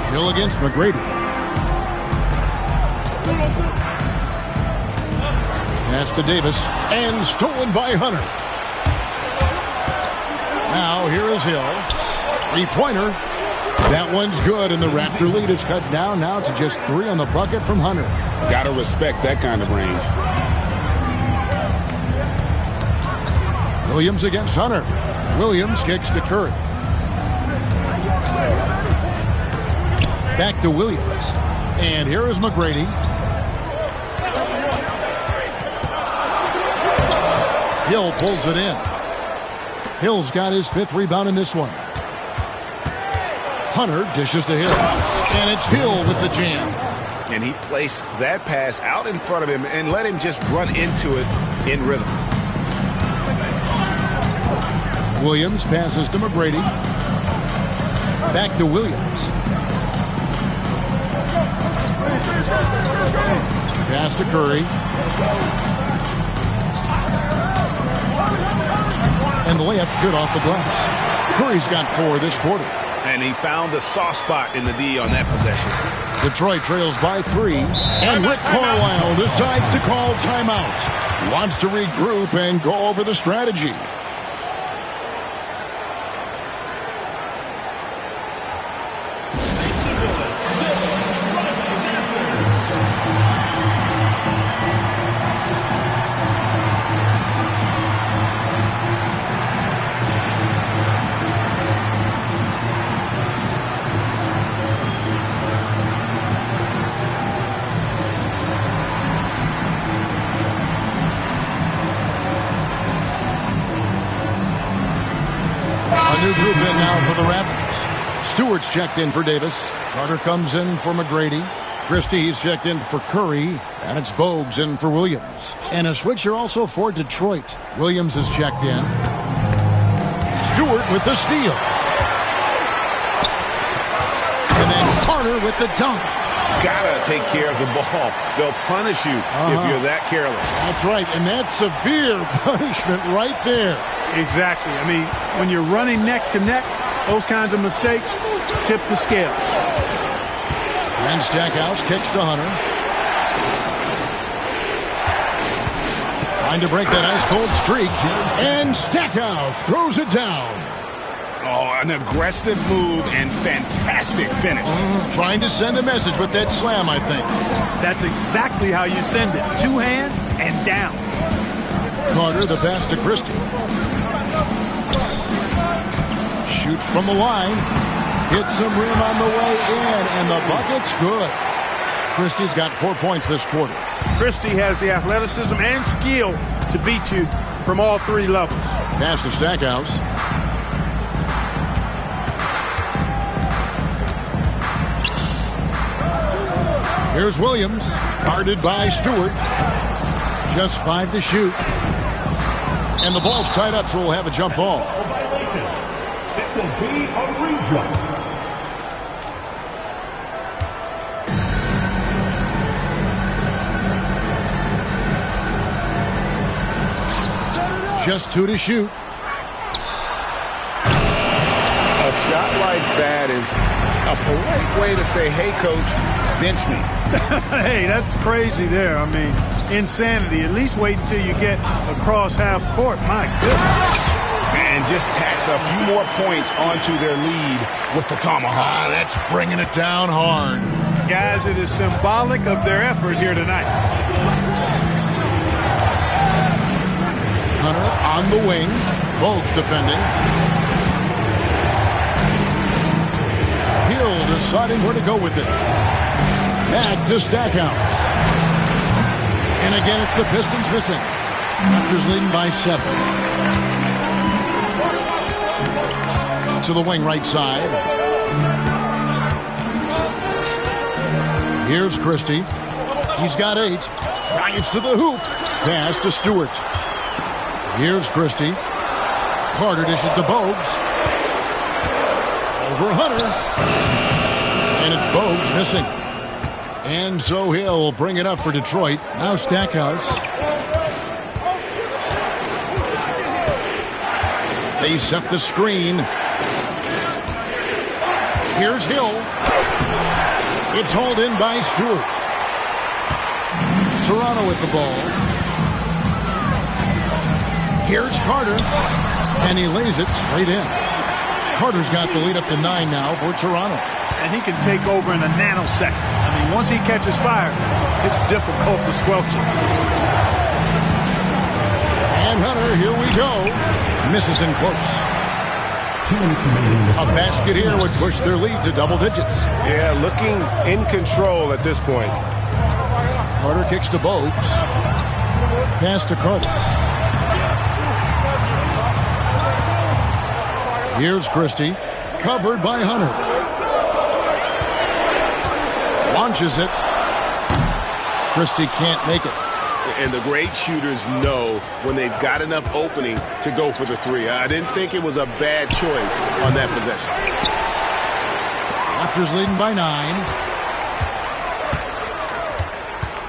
Hill against McGrady. Pass to Davis. And stolen by Hunter. Now here is Hill. Three-pointer. That one's good, and the Raptor lead is cut down now to just 3 on the bucket from Hunter. Got to respect that kind of range. Williams against Hunter. Williams kicks to Curry. Back to Williams. And here is McGrady. Hill pulls it in. Hill's got his 5th rebound in this one. Hunter dishes to Hill. And it's Hill with the jam. And he placed that pass out in front of him and let him just run into it in rhythm. Williams passes to McGrady. Back to Williams. Pass to Curry. And the layup's good off the glass. Curry's got 4 this quarter. And he found the soft spot in the D on that possession. Detroit trails by 3. And Rick Carlisle decides to call timeout. He wants to regroup and go over the strategy. New group in now for the Raptors. Stewart's checked in for Davis. Carter comes in for McGrady. Christie's checked in for Curry. And it's Bogues in for Williams. And a switch here also for Detroit. Williams is checked in. Stewart with the steal. And then Carter with the dunk. Gotta take care of the ball. They'll punish you if you're that careless. That's right, and that's severe punishment right there. Exactly. I mean, when you're running neck to neck, those kinds of mistakes tip the scale. And Stackhouse kicks to Hunter. Trying to break that ice-cold streak. And Stackhouse throws it down. Oh, an aggressive move and fantastic finish. Trying to send a message with that slam, I think. That's exactly how you send it. 2 hands and down. Carter, the pass to Christie. Shoots from the line. Hits some rim on the way in, and the bucket's good. Christie's got 4 points this quarter. Christie has the athleticism and skill to beat you from all 3 levels. Pass to Stackhouse. Here's Williams, guarded by Stewart. Just 5 to shoot. And the ball's tied up, so we'll have a jump ball. It will be a re-jump. Just 2 to shoot. A shot like that is a polite way to say, hey, coach, bench me. Hey, that's crazy there. I mean, insanity. At least wait until you get across half court. My goodness. And just tacks a few more points onto their lead with the tomahawk. That's bringing it down hard. Guys, it is symbolic of their effort here tonight. Hunter on the wing. Bogues defending. Hill deciding where to go with it. Back to Stackhouse. And again, it's the Pistons missing. Raptors leading by 7. To the wing right side. Here's Christie. He's got 8. Drives to the hoop. Pass to Stewart. Here's Christie. Carter dishes to Bogues. Over Hunter. And it's Bogues missing. And so he'll bring it up for Detroit. Now Stackhouse. They set the screen. Here's Hill. It's hauled in by Stewart. Toronto with the ball. Here's Carter. And he lays it straight in. Carter's got the lead up to 9 now for Toronto. And he can take over in a nanosecond. I mean, once he catches fire, it's difficult to squelch it. And Hunter, here we go. Misses in close. 2 minutes remaining. A basket here would push their lead to double digits. Yeah, looking in control at this point. Carter kicks to Bogues. Pass to Carter. Here's Christie. Covered by Hunter. Launches it. Christie can't make it. And the great shooters know when they've got enough opening to go for the three. I didn't think it was a bad choice on that possession. Raptors leading by 9.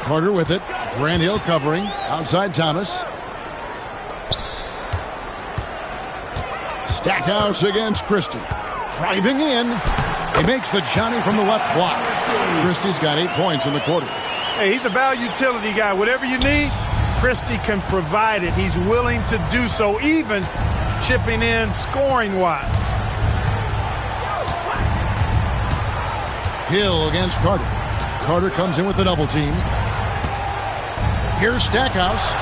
Carter with it. Grant Hill covering. Outside Thomas. Stackhouse against Christie. Driving in. He makes the Johnny from the left block. Christie's got 8 points in the quarter. Hey, he's a value utility guy. Whatever you need, Christie can provide it. He's willing to do so, even chipping in scoring-wise. Hill against Carter. Carter comes in with the double team. Here's Stackhouse.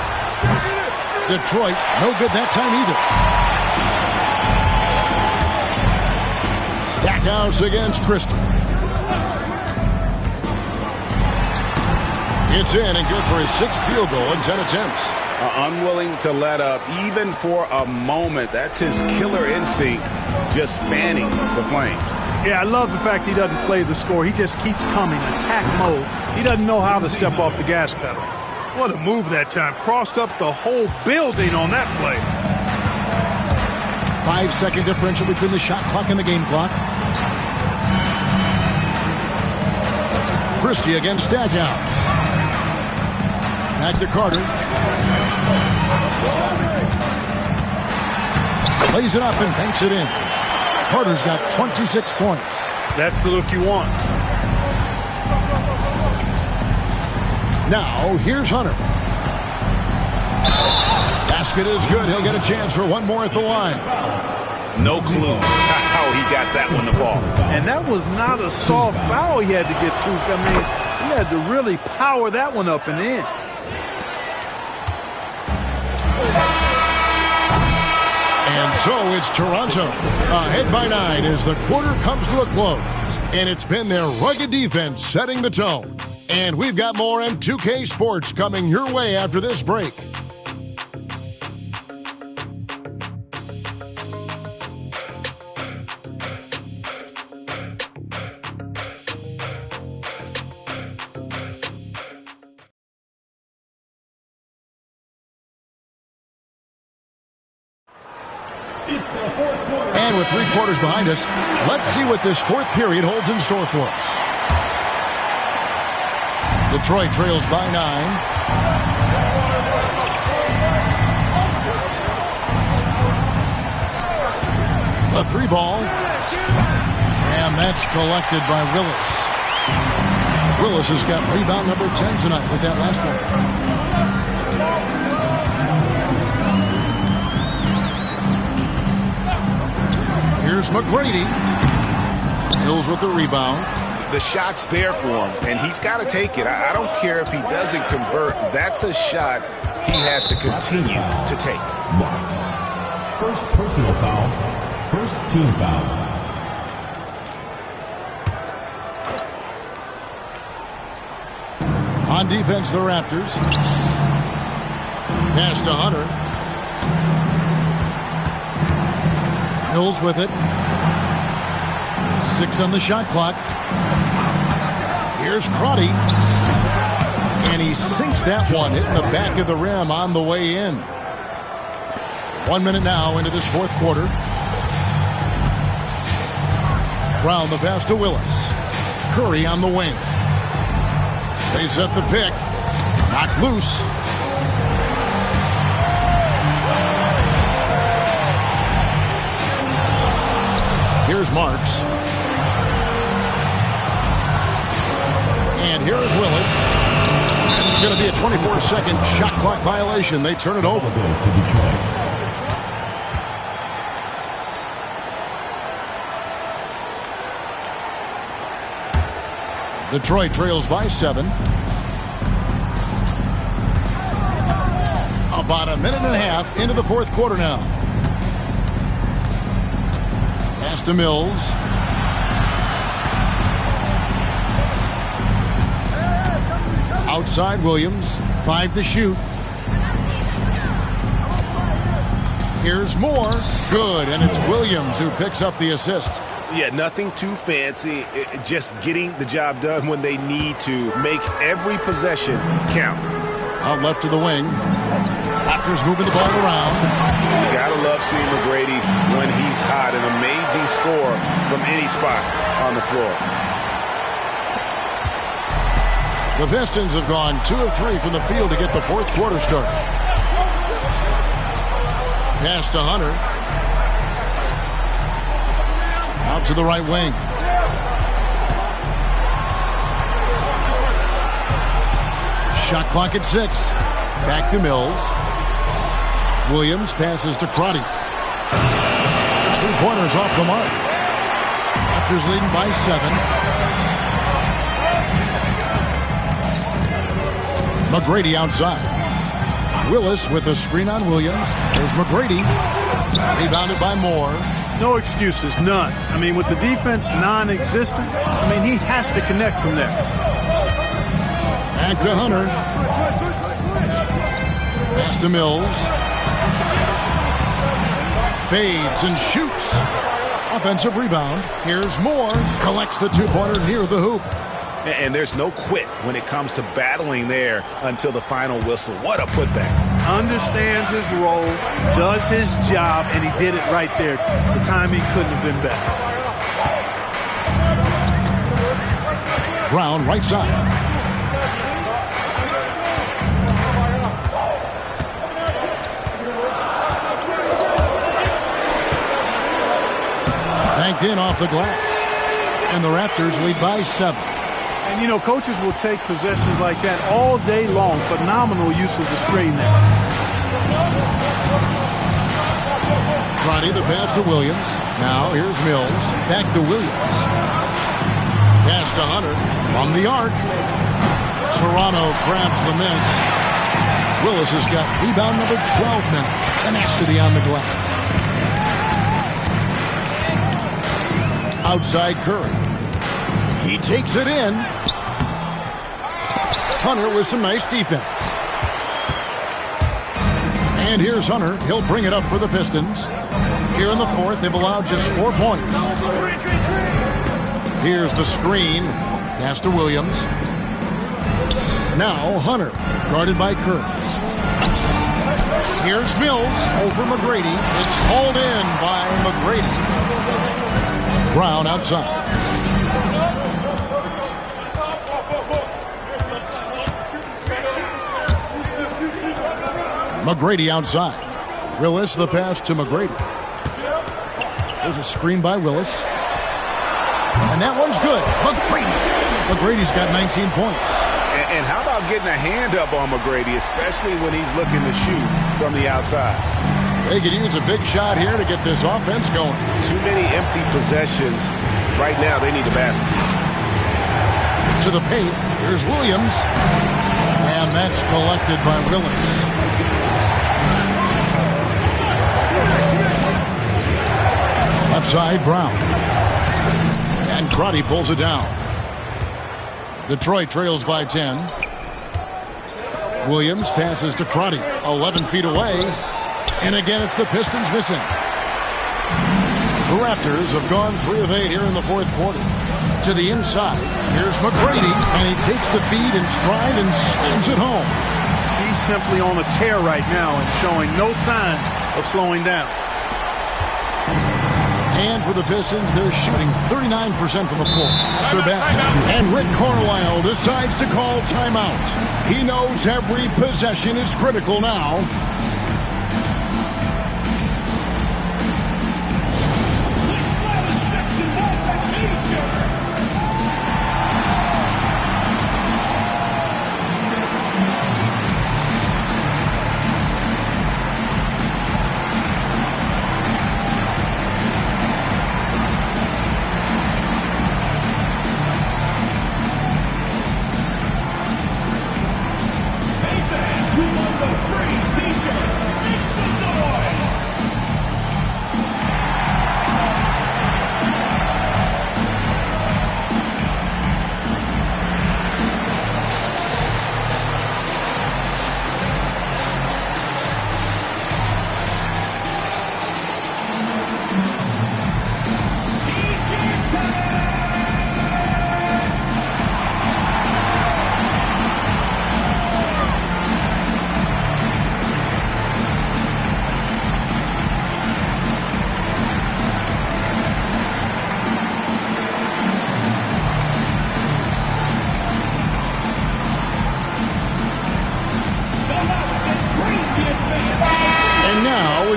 Detroit, no good that time either. Stackhouse against Christie. It's in and good for his 6th field goal in 10 attempts. Unwilling to let up even for a moment. That's his killer instinct, just fanning the flames. Yeah, I love the fact he doesn't play the score. He just keeps coming, attack mode. He doesn't know how to step off the gas pedal. What a move that time. Crossed up the whole building on that play. 5-second differential between the shot clock and the game clock. Christie against Stackhouse. Back to Carter. Lays it up and banks it in. Carter's got 26 points. That's the look you want. Now, here's Hunter. Basket is good. He'll get a chance for one more at the line. No clue how he got that one to fall. And that was not a soft foul he had to get through. I mean, he had to really power that one up and in. And so it's Toronto ahead by 9 as the quarter comes to a close. And it's been their rugged defense setting the tone. And we've got more M2K Sports coming your way after this break. And with 3 quarters behind us, let's see what this 4th period holds in store for us. Detroit trails by 9. The 3 ball. And that's collected by Willis. Willis has got rebound number 10 tonight with that last one. Here's McGrady. Hills with the rebound. The shot's there for him, and he's got to take it. I don't care if he doesn't convert. That's a shot he has to continue to take. Marks. First personal foul. First team foul. On defense, the Raptors. Pass to Hunter. Hills with it. 6 on the shot clock. Here's Crotty. And he sinks that one, hitting the back of the rim on the way in. 1 minute now into this 4th quarter. Brown the pass to Willis. Curry on the wing. They set the pick. Knocked loose. Here's Marks. And here is Willis. And it's going to be a 24-second shot clock violation. They turn it over. Detroit trails by 7. About a minute and a half into the fourth quarter now. Pass to Mills. Outside Williams. 5 to shoot. Here's Moore. Good, and it's Williams who picks up the assist. Yeah, nothing too fancy. Just getting the job done when they need to. Make every possession count. Out left to the wing. Raptors moving the ball around. You gotta love seeing McGrady when he's hot. An amazing score from any spot on the floor. The Pistons have gone 2 of 3 from the field to get the fourth quarter started. Pass to Hunter. Out to the right wing. Shot clock at 6. Back to Mills. Williams passes to Crotty. 3-pointers off the mark. Raptors leading by 7. McGrady outside. Willis with a screen on Williams. There's McGrady. Rebounded by Moore. No excuses, none. I mean, with the defense non-existent, I mean, he has to connect from there. Back to Hunter. Pass to Mills. Fades and shoots. Offensive rebound. Here's Moore. Collects the 2-pointer near the hoop. And there's no quit when it comes to battling there until the final whistle. What a putback. Understands his role, does his job, and he did it right there. The timing couldn't have been better. Brown right side. Banked in off the glass. And the Raptors lead by 7. And, you know, coaches will take possessions like that all day long. Phenomenal use of the screen there. Crotty, the pass to Williams. Now here's Mills. Back to Williams. Pass to Hunter from the arc. Toronto grabs the miss. Willis has got rebound number 12 now. Tenacity on the glass. Outside Curry. He takes it in. Hunter with some nice defense. And here's Hunter. He'll bring it up for the Pistons. Here in the fourth, they've allowed just 4 points. Here's the screen. Pass to Williams. Now Hunter, guarded by Curry. Here's Mills over McGrady. It's hauled in by McGrady. Brown outside. McGrady outside. Willis, the pass to McGrady. There's a screen by Willis. And that one's good. McGrady's got 19 points. And how about getting a hand up on McGrady, especially when he's looking to shoot from the outside? They could use a big shot here to get this offense going. Too many empty possessions. Right now, they need a basket. To the paint. Here's Williams. And that's collected by Willis. Left side, Brown. And Crotty pulls it down. Detroit trails by 10. Williams passes to Crotty. 11 feet away. And again, it's the Pistons missing. The Raptors have gone 3 of 8 here in the fourth quarter. To the inside. Here's McGrady. And he takes the feed in stride and slams it home. He's simply on a tear right now and showing no signs of slowing down. And for the Pistons, they're shooting 39% from the floor at their best. And Rick Carlisle decides to call timeout. He knows every possession is critical now.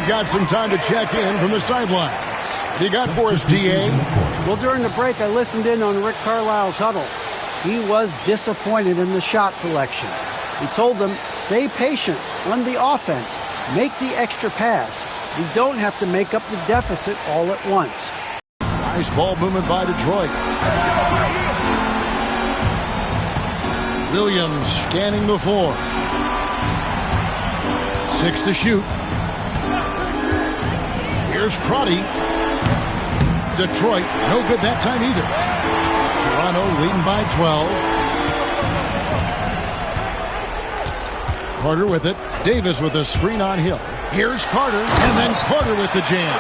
Got some time to check in from the sidelines. You got for us, DA? Well, during the break, I listened in on Rick Carlisle's huddle. He was disappointed in the shot selection. He told them, stay patient, run the offense, make the extra pass. You don't have to make up the deficit all at once. Nice ball movement by Detroit. Williams scanning the floor. 6 to shoot. Here's Crotty. Detroit, no good that time either. Toronto leading by 12. Carter with it. Davis with a screen on Hill. Here's Carter, and then Carter with the jam.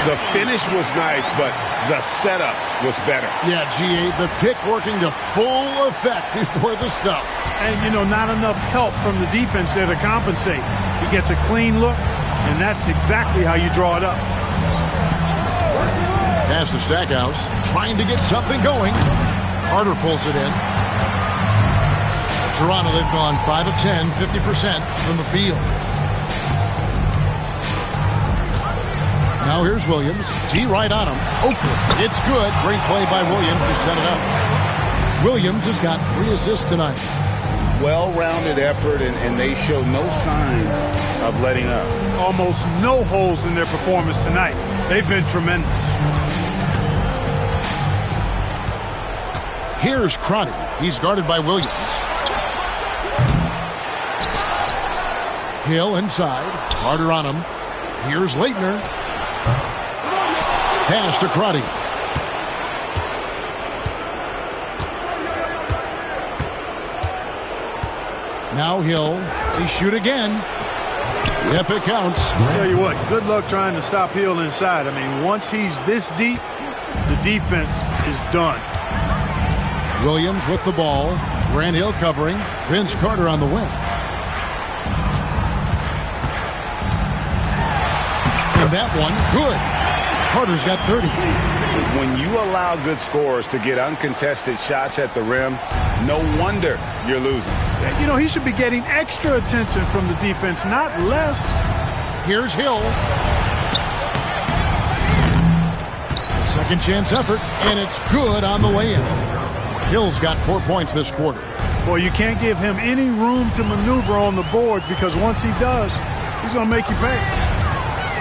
The finish was nice, but the setup was better. Yeah, GA, the pick working to full effect before the stuff. And, not enough help from the defense there to compensate. He gets a clean look. And that's exactly how you draw it up. Pass to Stackhouse, trying to get something going. Carter pulls it in. Toronto, they've gone 5 of 10, 50% from the field. Now here's Williams. T right on him. Oakland, it's good. Great play by Williams to set it up. Williams has got 3 assists tonight. Well-rounded effort, and they show no signs of letting up. Almost no holes in their performance tonight. They've been tremendous. Here's Crotty. He's guarded by Williams. Hill inside. Carter on him. Here's Leitner. Pass to Crotty. Now Hill. They shoot again. Yep, it counts. I'll tell you what, good luck trying to stop Hill inside. I mean, once he's this deep, the defense is done. Williams with the ball. Grant Hill covering. Vince Carter on the wing. And that one, good. Carter's got 30. When you allow good scorers to get uncontested shots at the rim, no wonder you're losing. He should be getting extra attention from the defense, not less. Here's Hill. A second chance effort, and it's good on the way in. Hill's got 4 points this quarter. Well, you can't give him any room to maneuver on the board because once he does, he's going to make you pay.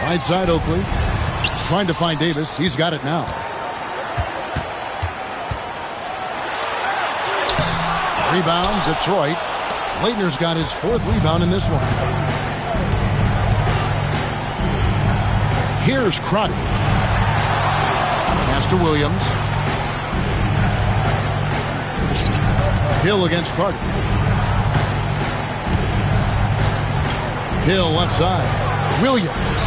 Right side Oakley. Trying to find Davis. He's got it now. Rebound, Detroit. Leitner's got his 4th rebound in this one. Here's Crotty. Pass to Williams. Hill against Carter. Hill left side. Williams.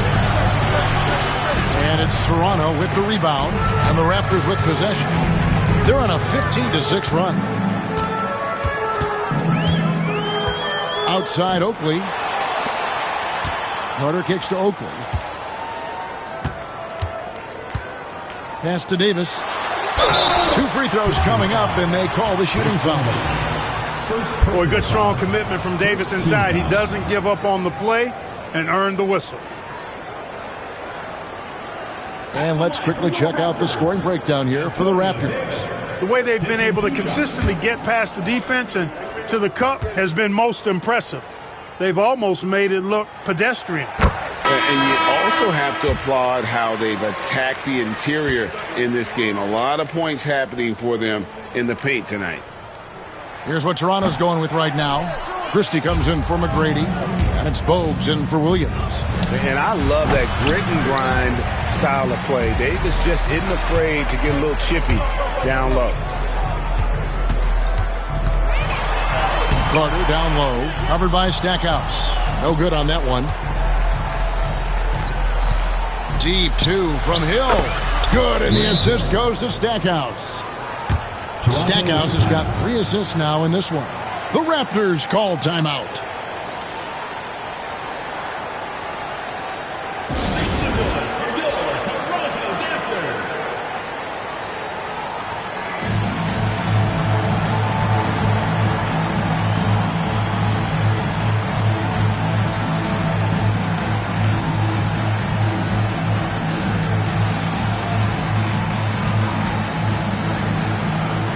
And it's Toronto with the rebound, and the Raptors with possession. They're on a 15-6 run. Outside Oakley. Carter kicks to Oakley. Pass to Davis. 2 free throws coming up, and they call the shooting foul. Boy, good strong commitment from Davis inside. He doesn't give up on the play and earn the whistle. And let's quickly check out the scoring breakdown here for the Raptors. The way they've been able to consistently get past the defense and to the cup has been most impressive. They've almost made it look pedestrian. And you also have to applaud how they've attacked the interior in this game. A lot of points happening for them in the paint tonight. Here's what Toronto's going with right now. Christie comes in for McGrady, and it's Bogues in for Williams. And I love that grit and grind style of play. Davis just isn't afraid to get a little chippy down low. Carter down low, covered by Stackhouse. No good on that one. Deep 2 from Hill. Good, and the assist goes to Stackhouse. Stackhouse has got 3 assists now in this one. The Raptors call timeout.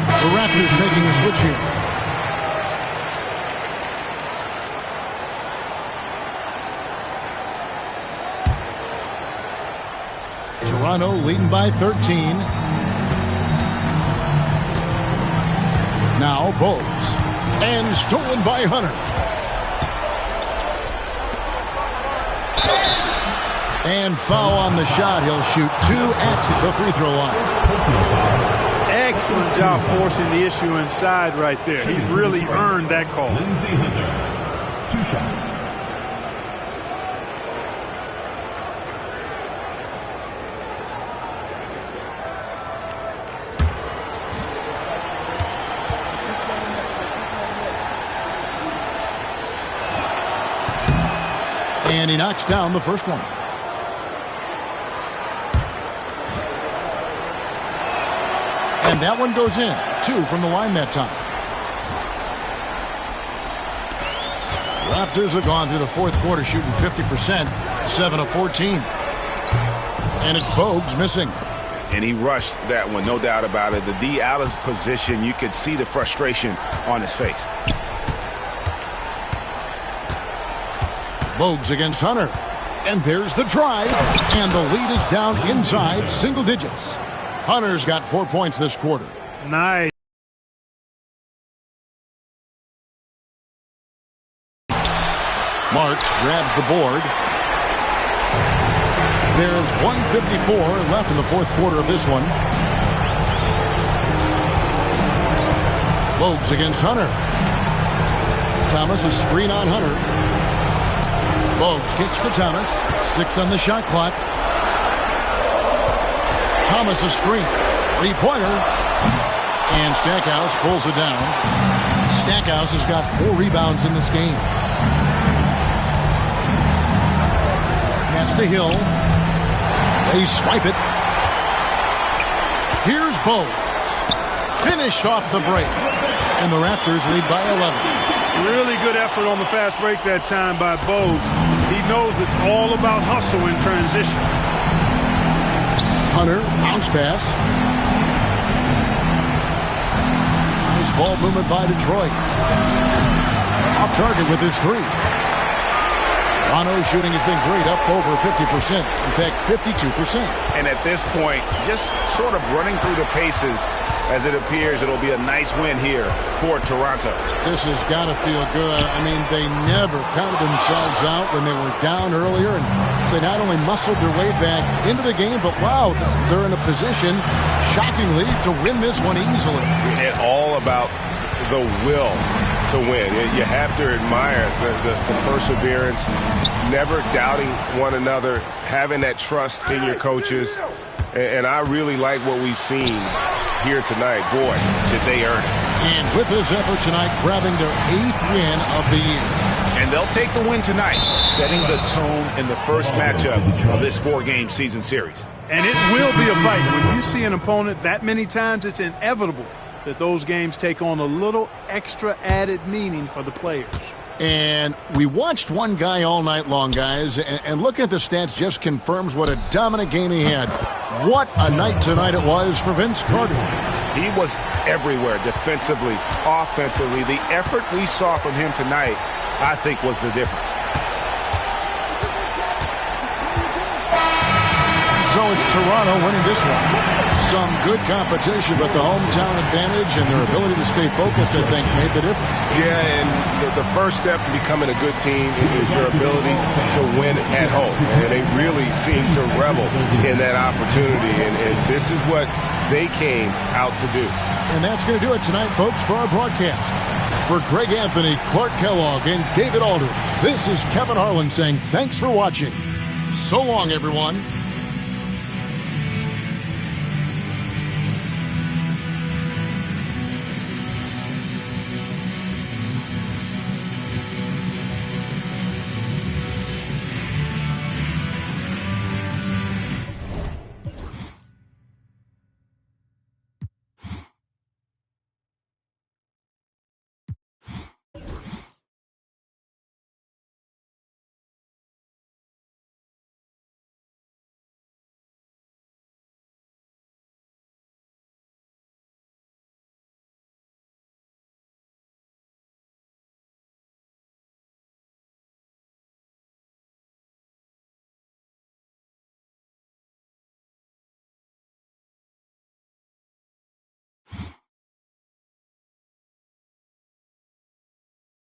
The Raptors making a switch here. Toronto leading by 13. Now Bogues. And stolen by Hunter. And foul on the shot. He'll shoot 2 at the free throw line. Excellent job forcing the issue inside right there. He really earned that call. Lindsey Hunter, 2 shots. And he knocks down the first one. And that one goes in. 2 from the line that time. Raptors have gone through the fourth quarter shooting 50%, 7 of 14. And it's Bogues missing. And he rushed that one, no doubt about it. The D out of position, you could see the frustration on his face. Bogues against Hunter. And there's the drive. And the lead is down inside single digits. Hunter's got 4 points this quarter. Nice. Marks grabs the board. There's 1:54 left in the fourth quarter of this one. Bogues against Hunter. Thomas a screen on Hunter. Bogues gets to Thomas. 6 on the shot clock. Thomas a screen. 3-pointer. And Stackhouse pulls it down. Stackhouse has got 4 rebounds in this game. Pass to Hill. They swipe it. Here's Bogues. Finished off the break. And the Raptors lead by 11. Really good effort on the fast break that time by Bogues. He knows it's all about hustle in transition. Hunter, bounce pass. Nice ball movement by Detroit. Off target with his 3. Toronto's shooting has been great, up over 50%. In fact, 52%. And at this point, just sort of running through the paces, as it appears it'll be a nice win here for Toronto. This has got to feel good. I mean, they never counted themselves out when they were down earlier, and they not only muscled their way back into the game, but wow, they're in a position, shockingly, to win this one easily. And all about the will to win. You have to admire the perseverance, never doubting one another, having that trust in your coaches. And I really like what we've seen here tonight. Boy, did they earn it. And with this effort tonight, grabbing their 8th win of the year. And they'll take the win tonight, setting the tone in the first matchup of this 4-game season series. And it will be a fight. When you see an opponent that many times, it's inevitable that those games take on a little extra added meaning for the players. And we watched one guy all night long, guys, and looking at the stats just confirms what a dominant game he had. What a night tonight it was for Vince Carter. He was everywhere, defensively, offensively. The effort we saw from him tonight, I think, was the difference. So it's Toronto winning this one. Some good competition, but the hometown advantage and their ability to stay focused, I think, made the difference. Yeah, and the first step in becoming a good team is your ability to win at home. And they really seem to revel in that opportunity, and this is what they came out to do. And that's going to do it tonight, folks, for our broadcast. For Greg Anthony, Clark Kellogg, and David Aldridge, this is Kevin Harlan saying thanks for watching. So long, everyone.